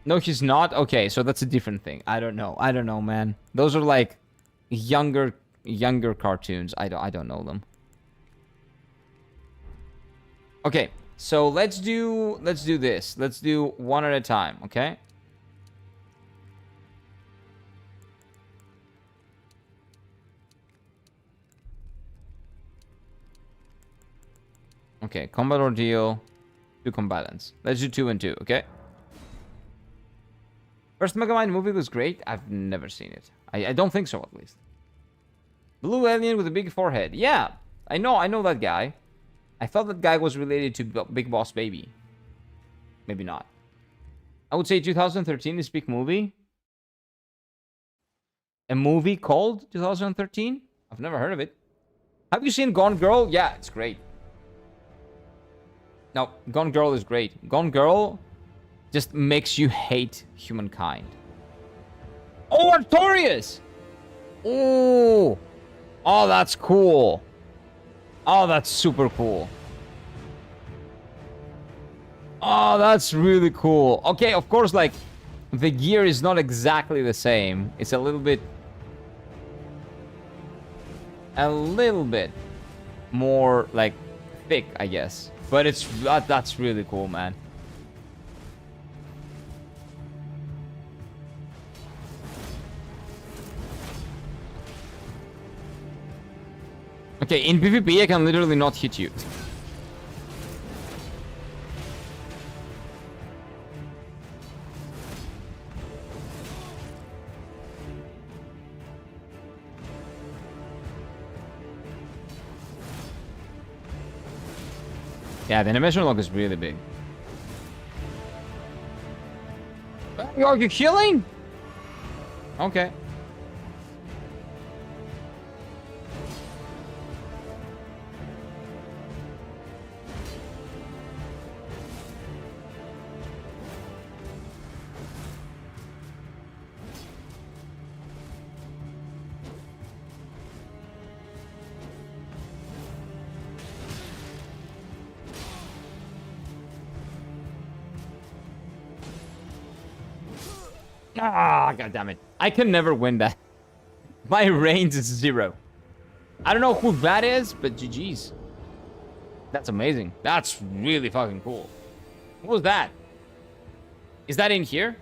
No, he's not? Okay, so that's a different thing. I don't know. I don't know, man. Those are like younger cartoons. I don't know them. Okay, so let's do this. Let's do one at a time, okay? Okay, combat ordeal, 2 combatants. Let's do 2 and 2, okay? First Megamind movie was great. I've never seen it. I don't think so, at least. Blue alien with a big forehead. Yeah, I know that guy. I thought that guy was related to Big Boss Baby. Maybe not. I would say 2013 is peak movie. A movie called 2013? I've never heard of it. Have you seen Gone Girl? Yeah, it's great. No, Gone Girl is great. Gone Girl just makes you hate humankind. Oh, Artorias! Oh! Oh, that's cool. Oh, that's super cool. Oh, that's really cool. Okay, of course, like, the gear is not exactly the same. It's a little bit more, like, thick, I guess. But it's that's really cool, man. Okay, in PvP, I can literally not hit you. Yeah, the animation log is really big. Are you killing? Okay. Ah, god damn it. I can never win that. My range is 0. I don't know who that is, but GG's. That's amazing. That's really fucking cool. What was that? Is that in here?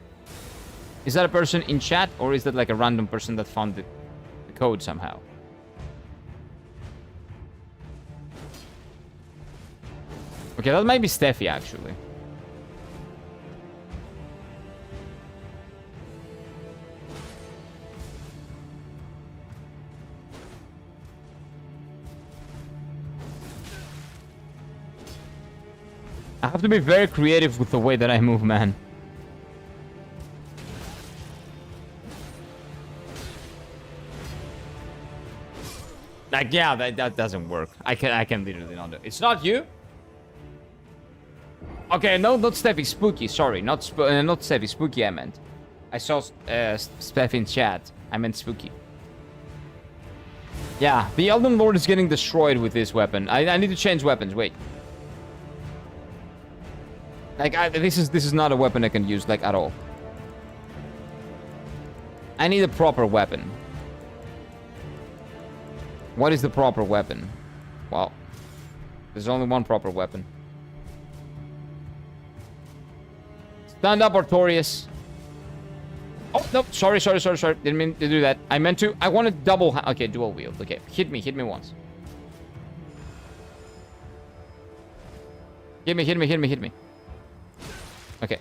Is that a person in chat, or is that like a random person that found the code somehow? Okay, that might be Steffi, actually. I have to be very creative with the way that I move, man. Like, yeah, that doesn't work. I can literally not do it. It's not you? Okay, no, not Steffi, Spooky. Sorry, not Steffi, Spooky I meant. I saw Steffi in chat. I meant Spooky. Yeah, the Elden Lord is getting destroyed with this weapon. I need to change weapons. Wait. Like, this is not a weapon I can use, like, at all. I need a proper weapon. What is the proper weapon? Well, there's only one proper weapon. Stand up, Artorias. Oh, no. Sorry. Didn't mean to do that. I meant to. I wanted double. Okay, dual wield. Okay, hit me once. Hit me. Okay.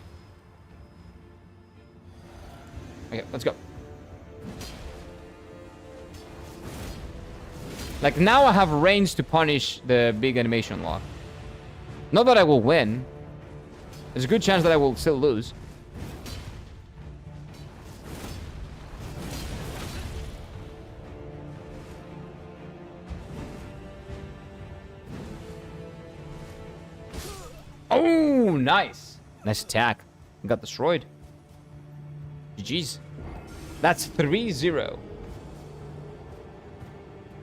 Okay, let's go. Like, now I have range to punish the big animation lock. Not that I will win. There's a good chance that I will still lose. Oh, nice. Nice attack. Got destroyed. GG's. That's 3-0.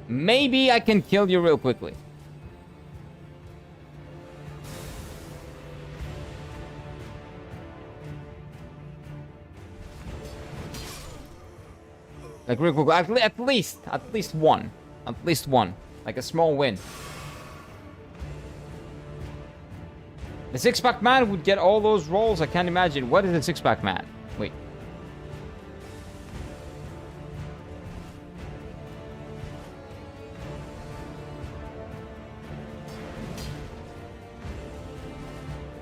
Maybe I can kill you real quickly. Like, real quick. At least one. At least one. Like a small win. The six-pack man would get all those rolls. I can't imagine. What is a six-pack man? Wait.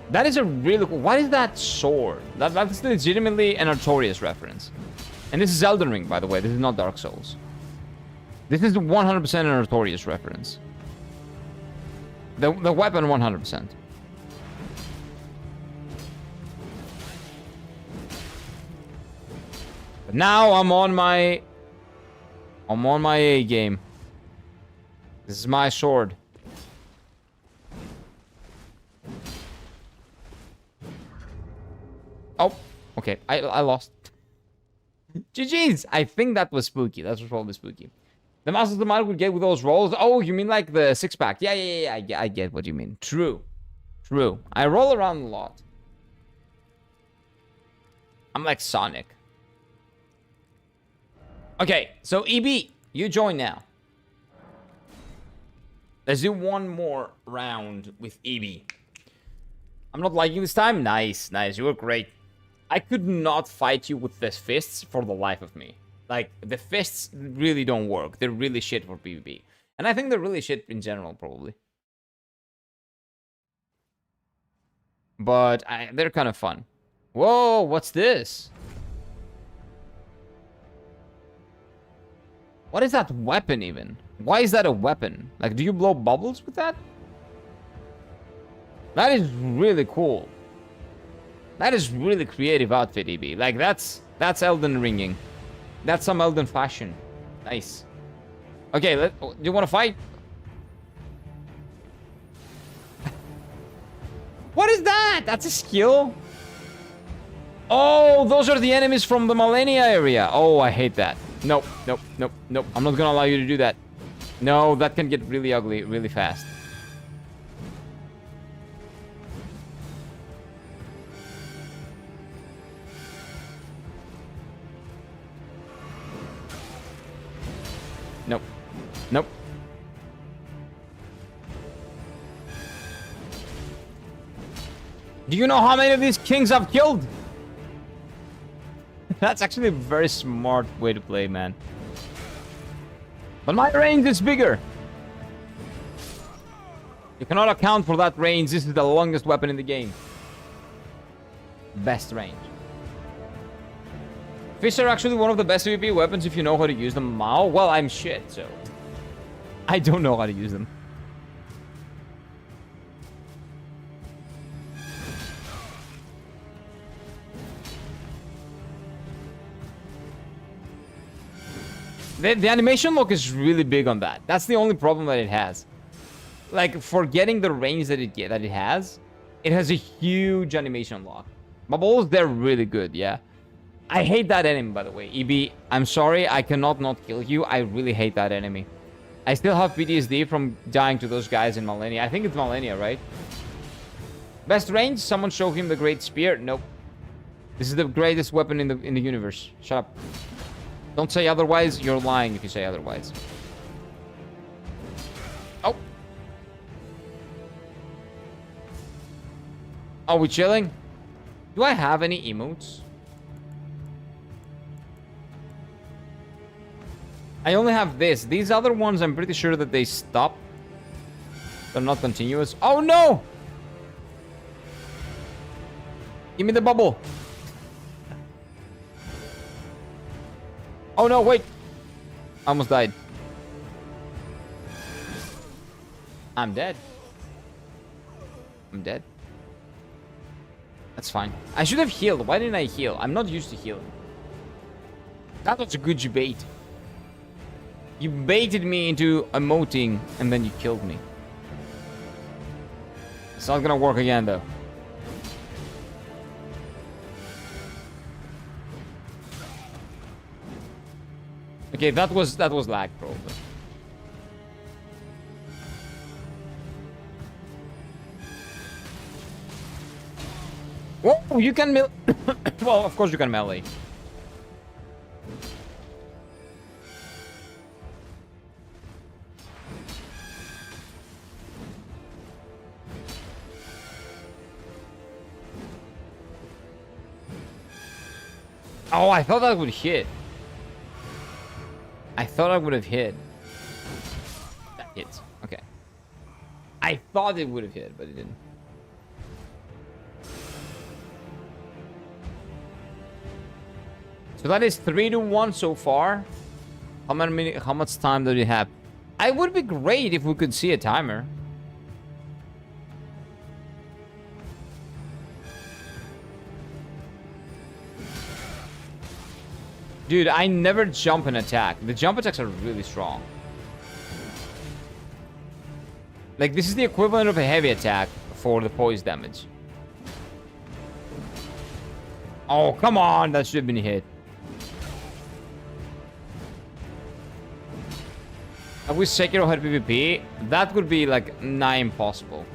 That is a really cool... What is that sword? That's legitimately an Artorias reference. And this is Elden Ring, by the way. This is not Dark Souls. This is 100% an Artorias reference. The weapon, 100%. But now I'm on my A game. This is my sword. Oh, okay. I lost. GG's. I think that was spooky. That was probably spooky. The Masters of the Mind would get with those rolls. Oh, you mean like the six-pack? Yeah. I get what you mean. True. I roll around a lot. I'm like Sonic. Okay, so EB, you join now. Let's do one more round with EB. I'm not liking this time. Nice. You were great. I could not fight you with the fists for the life of me. Like, the fists really don't work. They're really shit for PvP. And I think they're really shit in general, probably. But they're kind of fun. Whoa, what's this? What is that weapon even? Why is that a weapon? Like, do you blow bubbles with that? That is really cool. That is really creative outfit, EB. Like, that's Elden ringing. That's some Elden fashion. Nice. Okay, do you want to fight? What is that? That's a skill? Oh, those are the enemies from the Malenia area. Oh, I hate that. Nope. I'm not gonna allow you to do that. No, that can get really ugly really fast. Nope. Do you know how many of these kings I've killed? That's actually a very smart way to play, man. But my range is bigger. You cannot account for that range. This is the longest weapon in the game. Best range. Fish are actually one of the best PvP weapons if you know how to use them. Mao? Well, I'm shit, so... I don't know how to use them. The animation lock is really big on that. That's the only problem that it has. Like, for getting the range that it has a huge animation lock. Bubbles, they're really good, yeah. I hate that enemy, by the way. EB, I'm sorry, I cannot not kill you. I really hate that enemy. I still have PTSD from dying to those guys in Malenia. I think it's Malenia, right? Best range? Someone show him the Great Spear? Nope. This is the greatest weapon in the universe. Shut up. Don't say otherwise. You're lying if you say otherwise. Oh. Are we chilling? Do I have any emotes? I only have this. These other ones, I'm pretty sure that they stop. They're not continuous. Oh, no! Give me the bubble. Oh, no, wait. I almost died. I'm dead. I'm dead. That's fine. I should have healed. Why didn't I heal? I'm not used to healing. That was a good bait. You baited me into emoting, and then you killed me. It's not gonna work again, though. Okay, that was lag, probably. Whoa, you can well, of course you can melee. Oh, I thought that would hit. I thought I would have hit. That hits. Okay. I thought it would have hit, but it didn't. So that is 3-1 so far. How much time do we have? It would be great if we could see a timer. Dude, I never jump and attack. The jump attacks are really strong. Like, this is the equivalent of a heavy attack for the poise damage. Oh, come on. That should have been a hit. If we Sekiro had PvP, that would be, like, nigh impossible.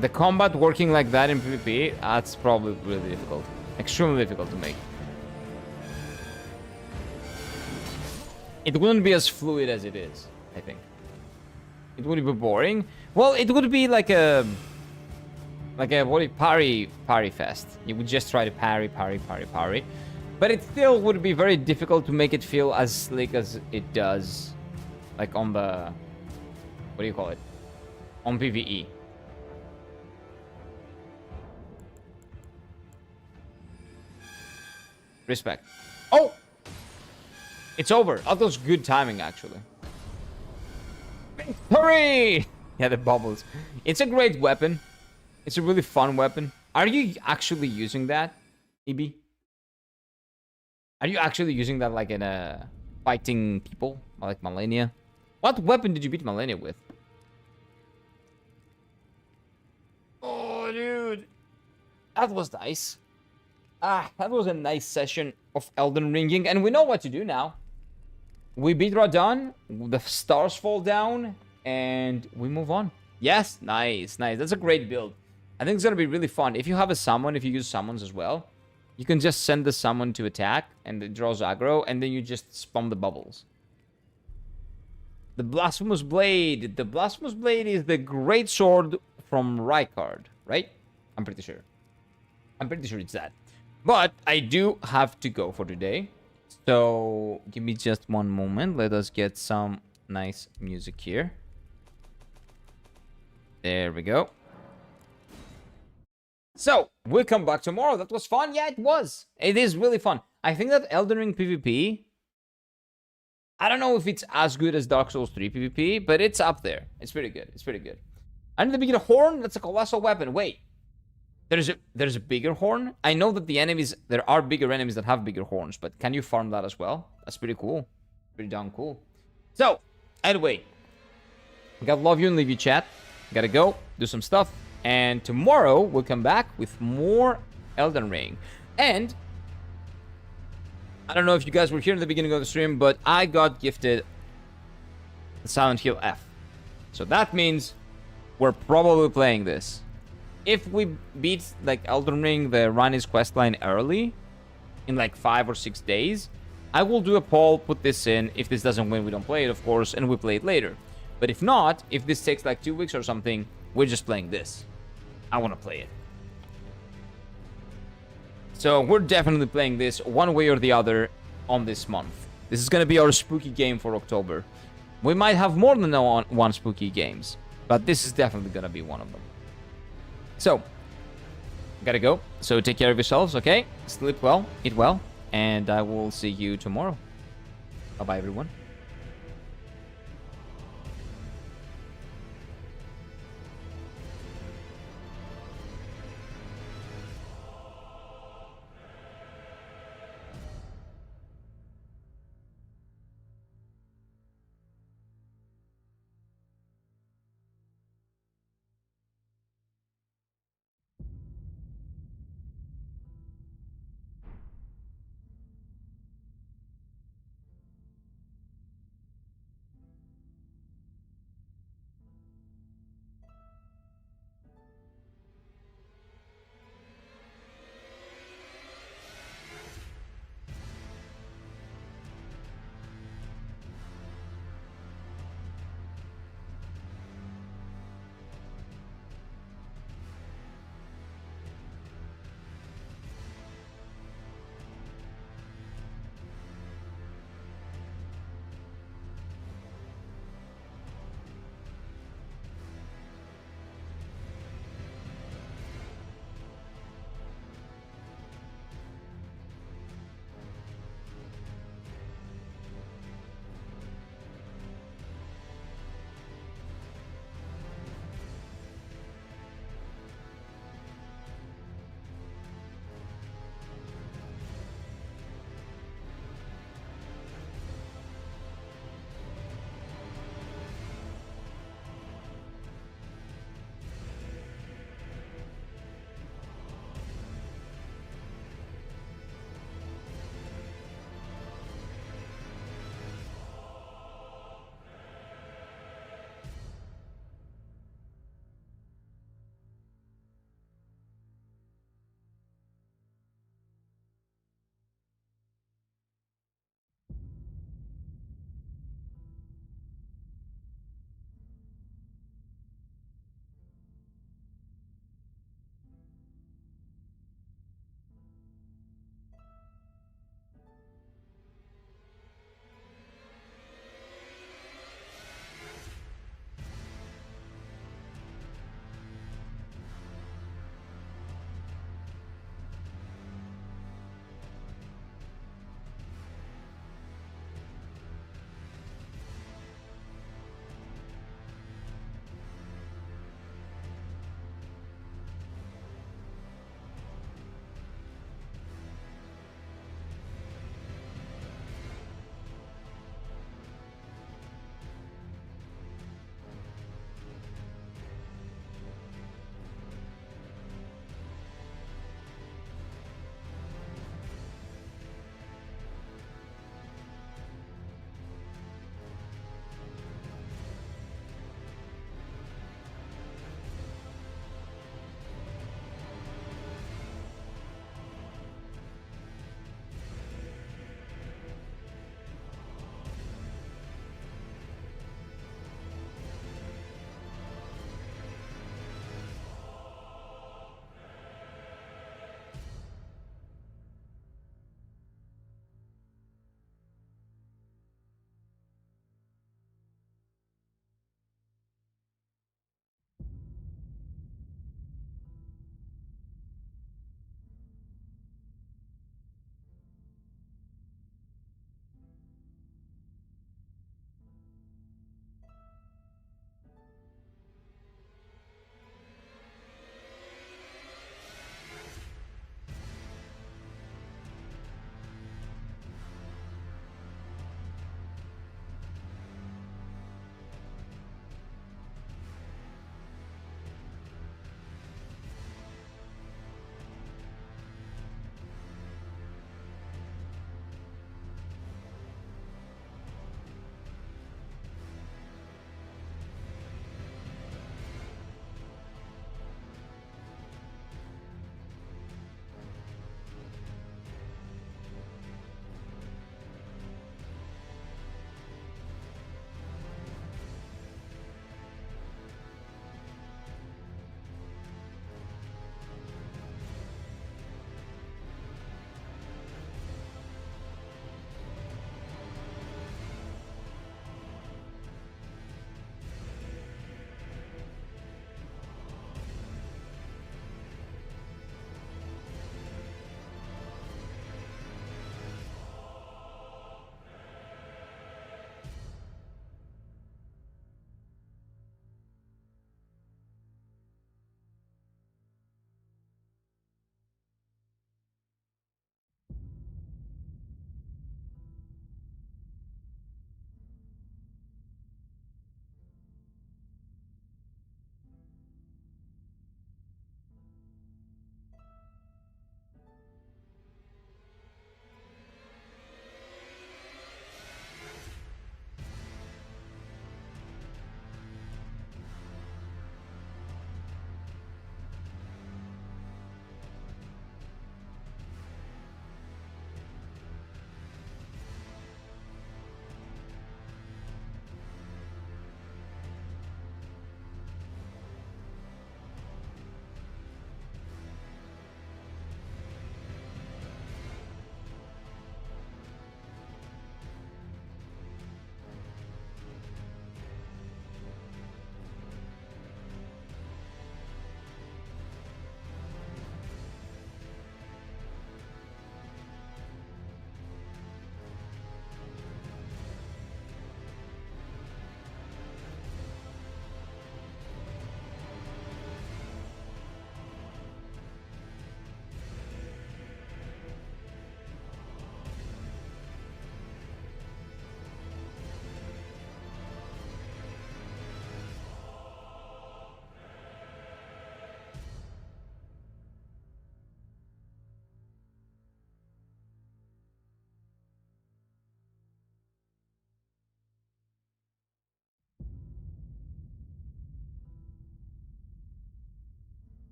The combat working like that in PvP, that's probably really difficult. Extremely difficult to make. It wouldn't be as fluid as it is, I think. It would be boring. Well, it would be like a parry fest. You would just try to parry. But it still would be very difficult to make it feel as slick as it does, like on the, what do you call it? On PvE. Respect. Oh! It's over. That was good timing, actually. Hurry! Yeah, the bubbles. It's a great weapon. It's a really fun weapon. Are you actually using that, EB? Are you actually using that like in a fighting people, like Malenia? What weapon did you beat Malenia with? Oh, dude. That was nice. That was a nice session of Elden Ringing, and we know what to do now. We beat Radon, the stars fall down, and we move on. Yes, nice. That's a great build. I think it's gonna be really fun. If you have a summon, if you use summons as well, you can just send the summon to attack, and it draws aggro, and then you just spam the bubbles. The Blasphemous Blade. The Blasphemous Blade is the great sword from Rykard, right? I'm pretty sure. It's that. But I do have to go for today. So give me just one moment. Let us get some nice music here. There we go. So we'll come back tomorrow. That was fun. Yeah, it was. It is really fun. I think that Elden Ring PvP, I don't know if it's as good as Dark Souls 3 PvP, but it's up there. It's pretty good. I need to begin a horn. That's a colossal weapon. Wait. There's a bigger horn. I know that there are bigger enemies that have bigger horns, but can you farm that as well? That's pretty cool. Pretty darn cool. So, anyway, gotta love you and leave you, chat. Gotta go, do some stuff. And tomorrow, we'll come back with more Elden Ring. And I don't know if you guys were here in the beginning of the stream, but I got gifted Silent Hill F. So that means we're probably playing this. If we beat, like, Elden Ring, the Rani's questline early, in like 5 or 6 days, I will do a poll, put this in. If this doesn't win, we don't play it, of course, and we play it later. But if not, if this takes like 2 weeks or something, we're just playing this. I want to play it. So we're definitely playing this one way or the other on this month. This is going to be our spooky game for October. We might have more than one spooky games, but this is definitely going to be one of them. So, gotta go. So take care of yourselves, okay? Sleep well, eat well, and I will see you tomorrow. Bye-bye, everyone.